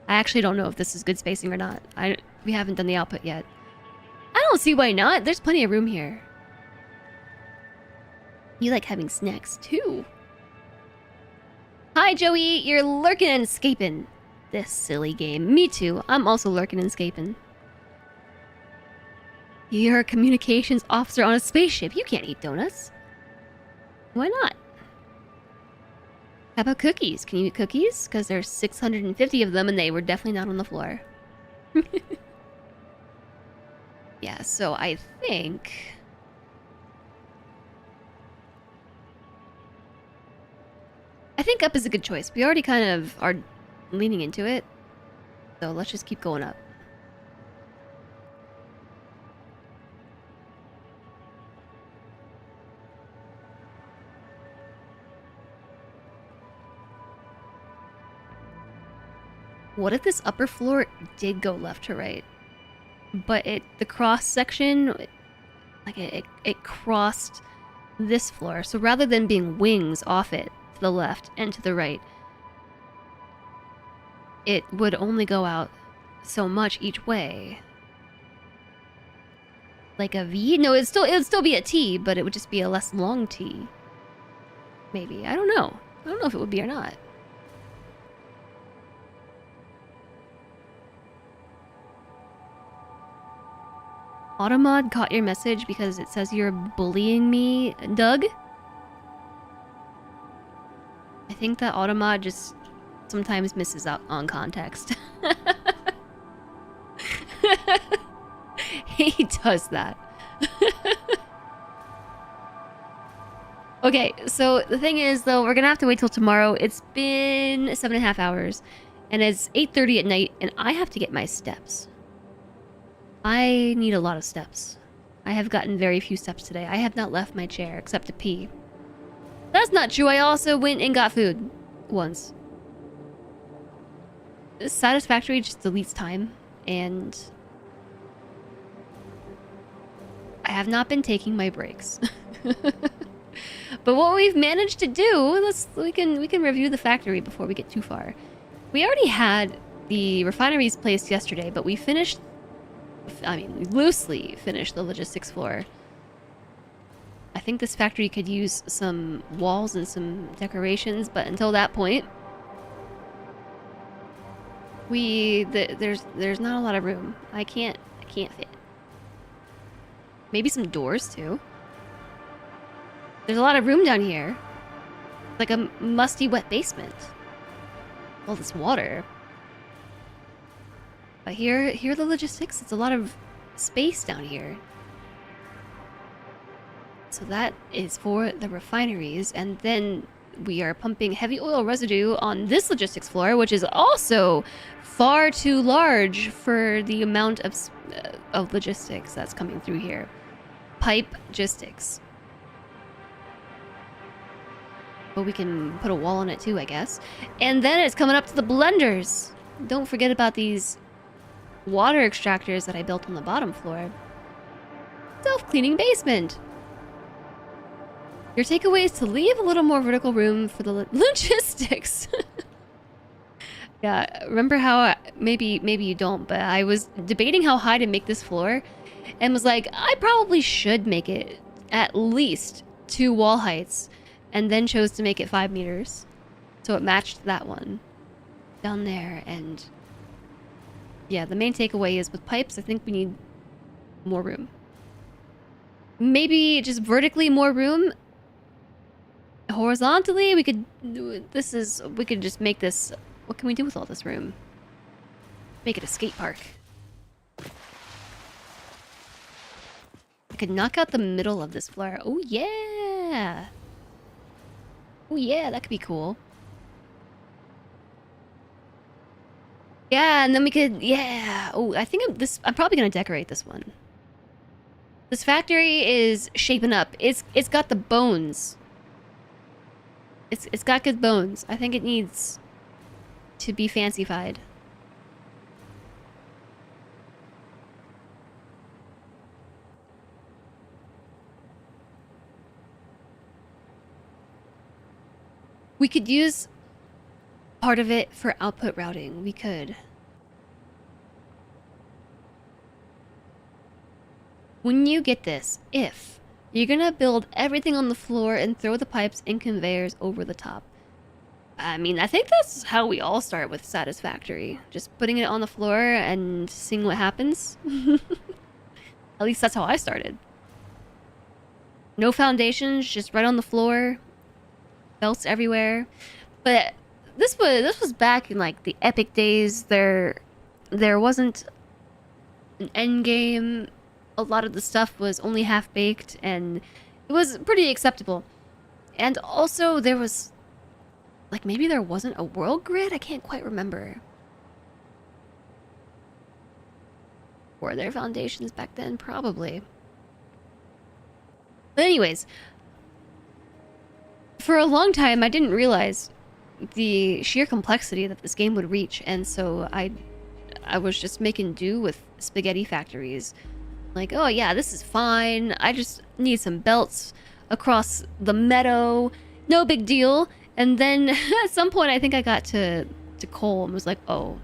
I actually don't know if this is good spacing or not. We haven't done the output yet. I don't see why not. There's plenty of room here. You like having snacks too. Hi Joey, you're lurking and escaping. This silly game. Me too. I'm also lurking and escaping. You're a communications officer on a spaceship. You can't eat donuts. Why not? How about cookies? Can you eat cookies? Because there's 650 of them and they were definitely not on the floor. Yeah, so I think... up is a good choice. We already kind of are leaning into it. So let's just keep going up. What if this upper floor did go left to right? But the cross section, like it crossed this floor. So rather than being wings off it to the left and to the right, it would only go out so much each way. Like a V? No, it would still be a T, but it would just be a less long T. Maybe. I don't know. I don't know if it would be or not. Automod caught your message because it says you're bullying me, Doug? I think that Automod just sometimes misses out on context. He does that. Okay, so the thing is, though, we're gonna have to wait till tomorrow. It's been 7.5 hours, and it's 8:30 at night, and I have to get my steps. I need a lot of steps. I have gotten very few steps today. I have not left my chair except to pee. That's not true. I also went and got food once. Satisfactory just deletes time, and I have not been taking my breaks. But what we've managed to do, we can review the factory before we get too far. We already had the refineries placed yesterday, but we finished. We loosely finished the logistics floor. I think this factory could use some walls and some decorations, but until that point, there's not a lot of room. I can't fit. Maybe some doors too. There's a lot of room down here. Like a musty, wet basement. All this water. But here are the logistics. It's a lot of space down here. So that is for the refineries, and then we are pumping heavy oil residue on this logistics floor, which is also far too large for the amount of logistics that's coming through here. Pipe logistics. But we can put a wall on it too, I guess. And then it's coming up to the blenders. Don't forget about these water extractors that I built on the bottom floor. Self-cleaning basement. Your takeaway is to leave a little more vertical room for the logistics. Yeah, remember how maybe you don't, but I was debating how high to make this floor and was like, I probably should make it at least 2 wall heights, and then chose to make it 5 meters. So it matched that one down there. And yeah, the main takeaway is with pipes, I think we need more room. Maybe just vertically more room. Horizontally, we could just make this. What can we do with all this room? Make it a skate park. I could knock out the middle of this floor. Oh yeah. Oh yeah, that could be cool. Yeah, and then we could, yeah. Oh, I think I'm probably gonna decorate this one. This factory is shaping up. It's got the bones. It's got good bones. I think it needs to be fancified. We could use part of it for output routing. We could. When you get this, if you're gonna build everything on the floor and throw the pipes and conveyors over the top. I mean, I think that's how we all start with Satisfactory. Just putting it on the floor and seeing what happens. At least that's how I started. No foundations, just right on the floor. Belts everywhere. But this was back in like the epic days. There wasn't an end game. A lot of the stuff was only half baked, and it was pretty acceptable. And also there was like, maybe there wasn't a world grid? I can't quite remember. Were there foundations back then? Probably. But anyways, for a long time I didn't realize the sheer complexity that this game would reach, and so I was just making do with spaghetti factories. Like, oh yeah, this is fine. I just need some belts across the meadow. No big deal. And then at some point I think I got to coal and was like, oh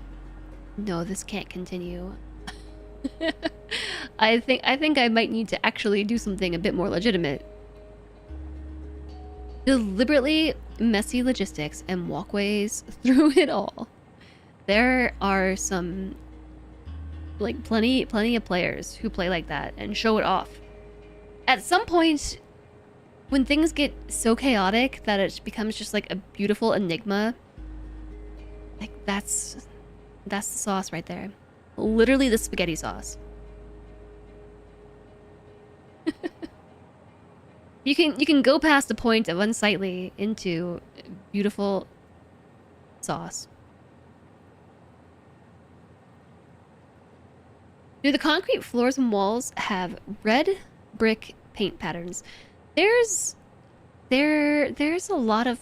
no, this can't continue. I think I might need to actually do something a bit more legitimate. Deliberately messy logistics and walkways through it all. There are some, like, plenty of players who play like that and show it off. At some point, when things get so chaotic that it becomes just like a beautiful enigma, like that's the sauce right there. Literally the spaghetti sauce. You can go past the point of unsightly into beautiful sauce. Do the concrete floors and walls have red brick paint patterns? There's a lot of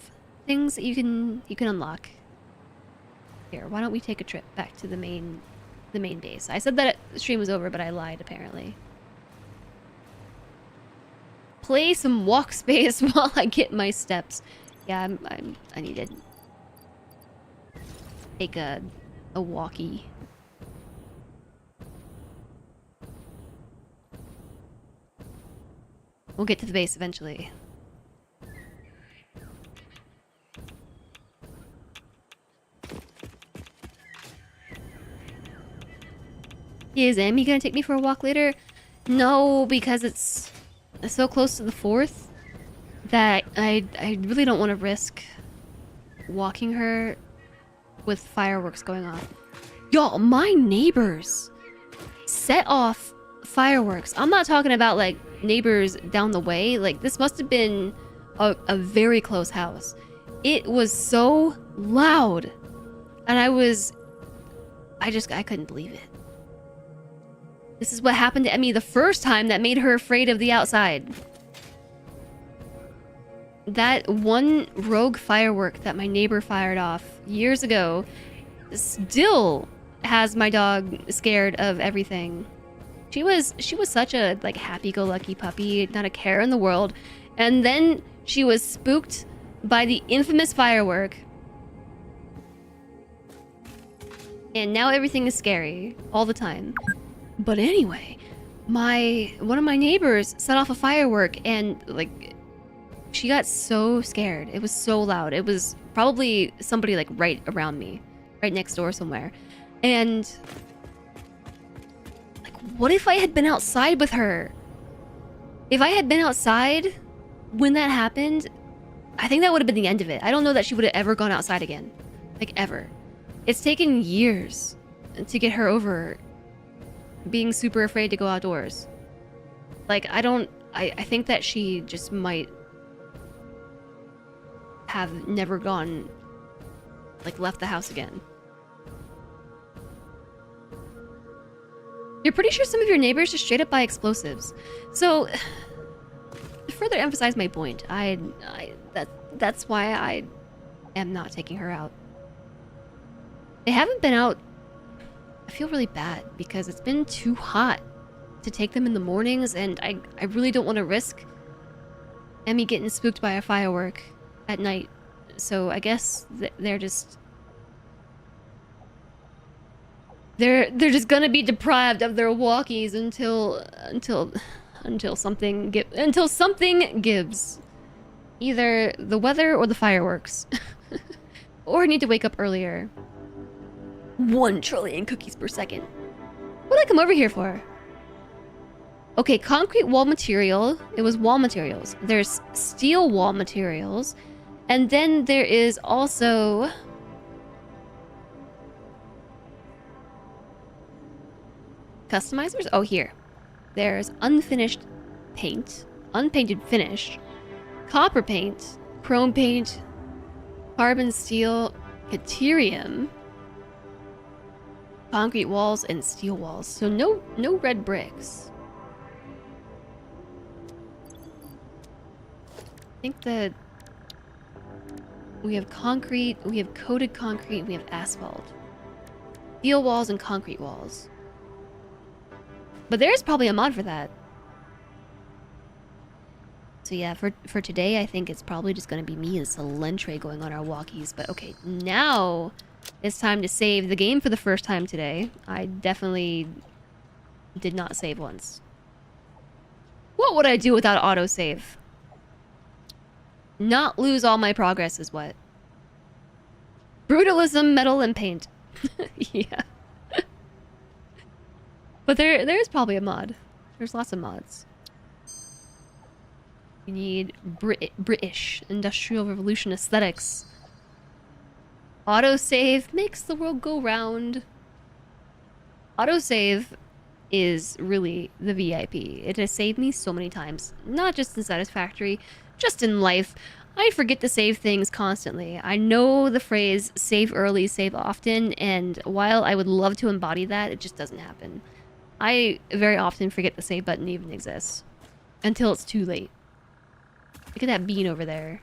things that you can unlock. Here, why don't we take a trip back to the main base? I said that the stream was over, but I lied apparently. Play some walk space while I get my steps. Yeah, I need to take a walkie. We'll get to the base eventually. Is Amy gonna take me for a walk later? No, because it's so close to the 4th that I really don't want to risk walking her with fireworks going off. Y'all, my neighbors set off fireworks. I'm not talking about like neighbors down the way. Like this must have been a very close house. It was so loud. And I couldn't believe it. This is what happened to Emmy the first time that made her afraid of the outside. That one rogue firework that my neighbor fired off years ago still has my dog scared of everything. She was such a like happy-go-lucky puppy, not a care in the world, and then she was spooked by the infamous firework. And now everything is scary all the time. But anyway, one of my neighbors set off a firework and like she got so scared. It was so loud. It was probably somebody like right around me, right next door somewhere. And like, what if I had been outside with her? If I had been outside when that happened, I think that would have been the end of it. I don't know that she would have ever gone outside again. Like, ever. It's taken years to get her over being super afraid to go outdoors. Like, I think that she just might have never gone, like, left the house again. You're pretty sure some of your neighbors just straight up buy explosives. So, to further emphasize my point, that's why I am not taking her out. They haven't been out. I feel really bad because it's been too hot to take them in the mornings, and I really don't want to risk Emmy getting spooked by a firework at night. So I guess they're just just gonna be deprived of their walkies until something gives. Either the weather or the fireworks. Or I need to wake up earlier. 1 trillion cookies per second. What did I come over here for? Okay, concrete wall material. It was wall materials. There's steel wall materials. And then there is also... customizers? Oh, here. There's unfinished paint. Unpainted finish. Copper paint. Chrome paint. Carbon steel. Caterium. Concrete walls and steel walls. So no red bricks. I think that we have concrete, we have coated concrete, we have asphalt. Steel walls and concrete walls. But there's probably a mod for that. So yeah, for today, I think it's probably just going to be me and Salentre going on our walkies. But okay, now it's time to save the game for the first time today. I definitely did not save once. What would I do without autosave? Not lose all my progress is what? Brutalism, metal, and paint. Yeah. But there's probably a mod. There's lots of mods. You need British Industrial Revolution aesthetics. Autosave makes the world go round. Autosave is really the VIP. It has saved me so many times. Not just in Satisfactory, just in life. I forget to save things constantly. I know the phrase save early, save often, and while I would love to embody that, it just doesn't happen. I very often forget the save button even exists. Until it's too late. Look at that bean over there.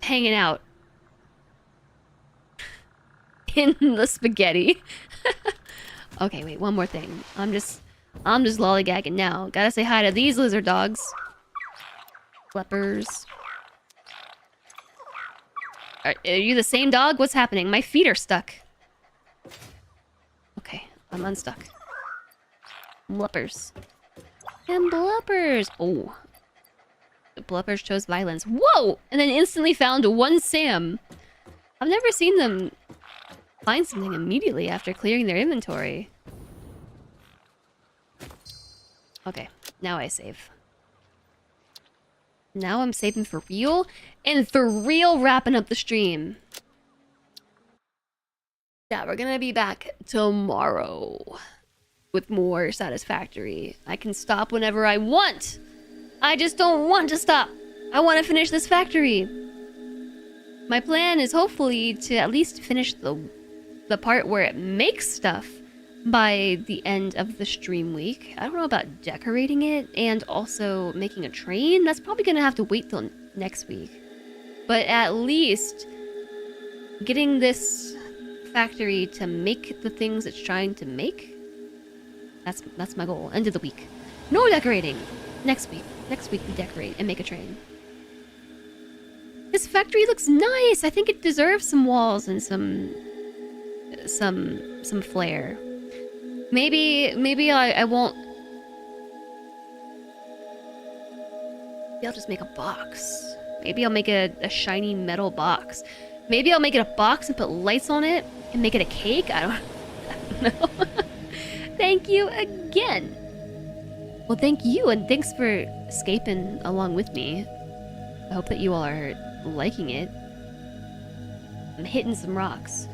Hanging out. In the spaghetti. Okay, wait, one more thing. I'm just lollygagging now. Gotta say hi to these lizard dogs. Flippers. Are you the same dog? What's happening? My feet are stuck. Okay, I'm unstuck. Bluppers. And bluppers. Oh. The bluppers chose violence. Whoa! And then instantly found one Sam. I've never seen them find something immediately after clearing their inventory. Okay, now I save. Now I'm saving for real, and for real wrapping up the stream. Yeah, we're gonna be back tomorrow with more Satisfactory. I can stop whenever I want. I just don't want to stop. I want to finish this factory. My plan is hopefully to at least finish the part where it makes stuff by the end of the stream week. I don't know about decorating it and also making a train. That's probably gonna have to wait till next week. But at least getting this factory to make the things it's trying to make, that's my goal. End of the week. No decorating. Next week. Next week we decorate and make a train. This factory looks nice. I think it deserves some walls and some flair. Maybe I won't. Maybe I'll just make a box. Maybe I'll make a shiny metal box. Maybe I'll make it a box and put lights on it and make it a cake. I don't know. Thank you again. Well, thank you, and thanks for escaping along with me. I hope that you all are liking it. I'm hitting some rocks.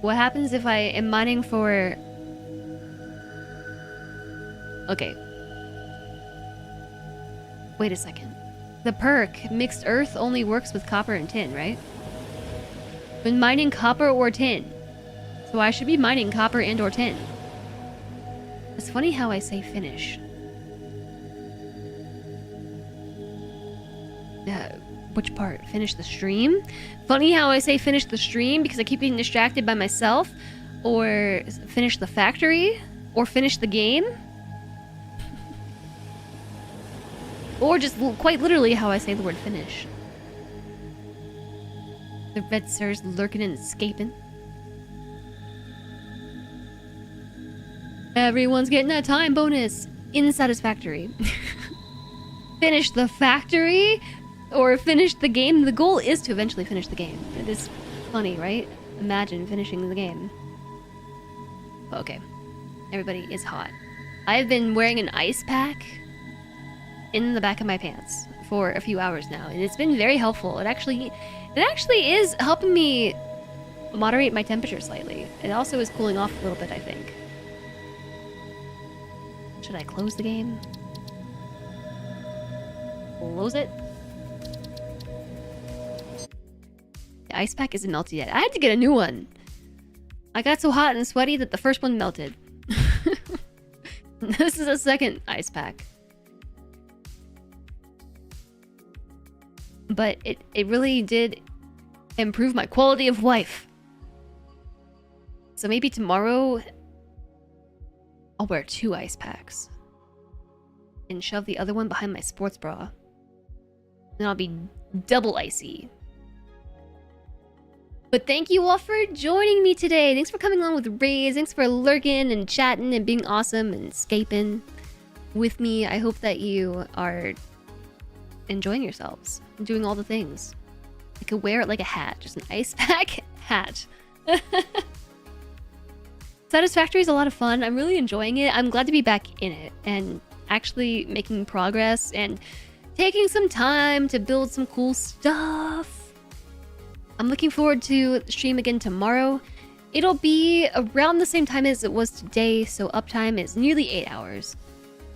What happens if I am mining for... Okay. Wait a second. The perk, mixed earth, only works with copper and tin, right? When mining copper or tin. So I should be mining copper and or tin. It's funny how I say finish. Which part? Finish the stream? Funny how I say finish the stream because I keep being distracted by myself. Or finish the factory? Or finish the game? Or just quite literally how I say the word finish. The red sirs lurking and escaping. Everyone's getting a time bonus in Satisfactory. Finish the factory or finish the game. The goal is to eventually finish the game. It is funny, right? Imagine finishing the game. Okay. Everybody is hot. I've been wearing an ice pack in the back of my pants for a few hours now, and it's been very helpful. It actually is helping me moderate my temperature slightly. It also is cooling off a little bit, I think. Should I close the game? Close it? The ice pack isn't melted yet. I had to get a new one. I got so hot and sweaty that the first one melted. This is a second ice pack. But it really did improve my quality of life. So maybe tomorrow I'll wear 2 ice packs and shove the other one behind my sports bra. Then I'll be double icy. But thank you all for joining me today. Thanks for coming on with Rays. Thanks for lurking and chatting and being awesome and escaping with me. I hope that you are enjoying yourselves, doing all the things. I could wear it like a hat, just an ice pack hat. Satisfactory is a lot of fun. I'm really enjoying it. I'm glad to be back in it and actually making progress and taking some time to build some cool stuff. I'm looking forward to the stream again tomorrow. It'll be around the same time as it was today, so uptime is nearly 8 hours.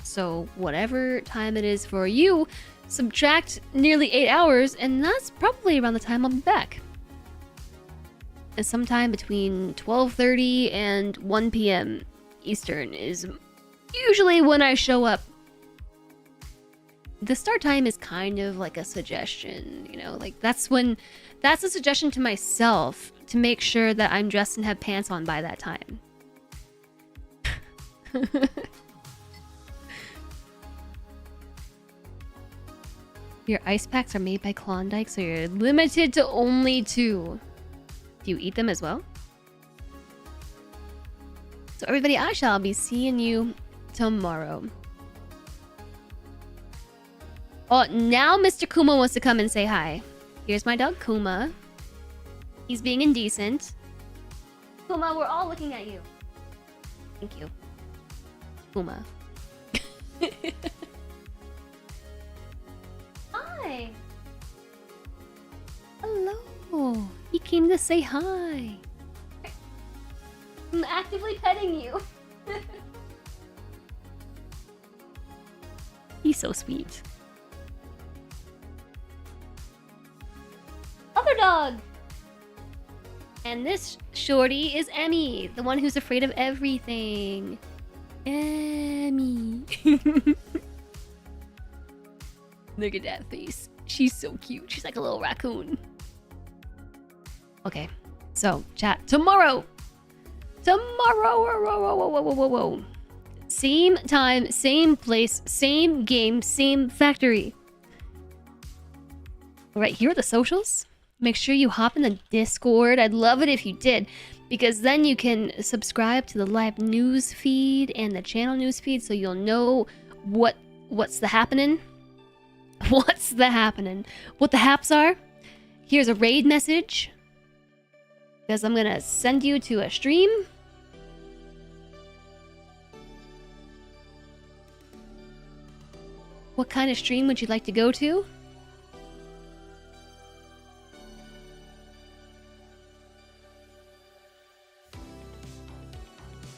So whatever time it is for you, subtract nearly 8 hours, and that's probably around the time I'll be back. And sometime between 12:30 and 1 p.m. Eastern is usually when I show up. The start time is kind of like a suggestion, you know, like that's a suggestion to myself to make sure that I'm dressed and have pants on by that time. Your ice packs are made by Klondike, so you're limited to only 2. Do you eat them as well? So everybody, I shall be seeing you tomorrow. Oh, now Mr. Kuma wants to come and say hi. Here's my dog, Kuma. He's being indecent. Kuma, we're all looking at you. Thank you. Kuma. Hi. Hello. He came to say hi. I'm actively petting you. He's so sweet. Other dog. And this shorty is Emmy, the one who's afraid of everything. Emmy. Look at that face. She's so cute. She's like a little raccoon. Okay, so chat tomorrow. Tomorrow. Same time, same place, same game, same factory. All right, here are the socials. Make sure you hop in the Discord. I'd love it if you did, because then you can subscribe to the live news feed and the channel news feed, so you'll know what's the happening. What's the happening? What the haps are. Here's a raid message, because I'm gonna send you to a stream. What kind of stream would you like to go to?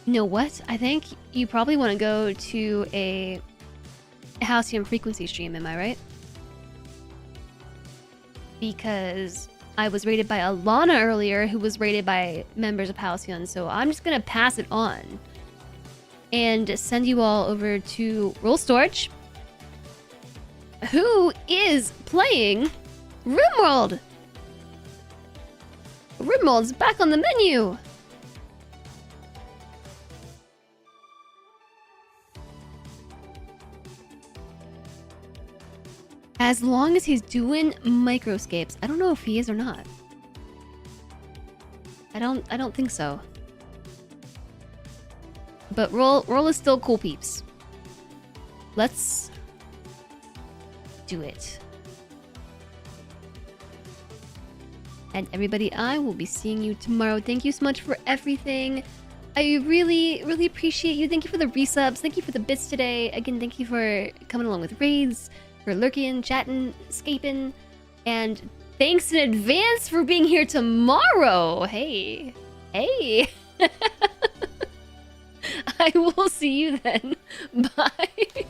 You know what? I think you probably want to go to a Halcyon Frequency stream, am I right? Because I was rated by Alana earlier, who was rated by members of Halcyon, so I'm just gonna pass it on and send you all over to Roll Storage, who is playing RimWorld. RimWorld's back on the menu. As long as he's doing microscapes. I don't know if he is or not. I don't think so. But roll is still cool, peeps. Let's do it. And everybody, I will be seeing you tomorrow. Thank you so much for everything. I really, really appreciate you. Thank you for the resubs. Thank you for the bits today. Again, thank you for coming along with raids, for lurking, chatting, escaping, and thanks in advance for being here tomorrow. Hey. I will see you then. Bye.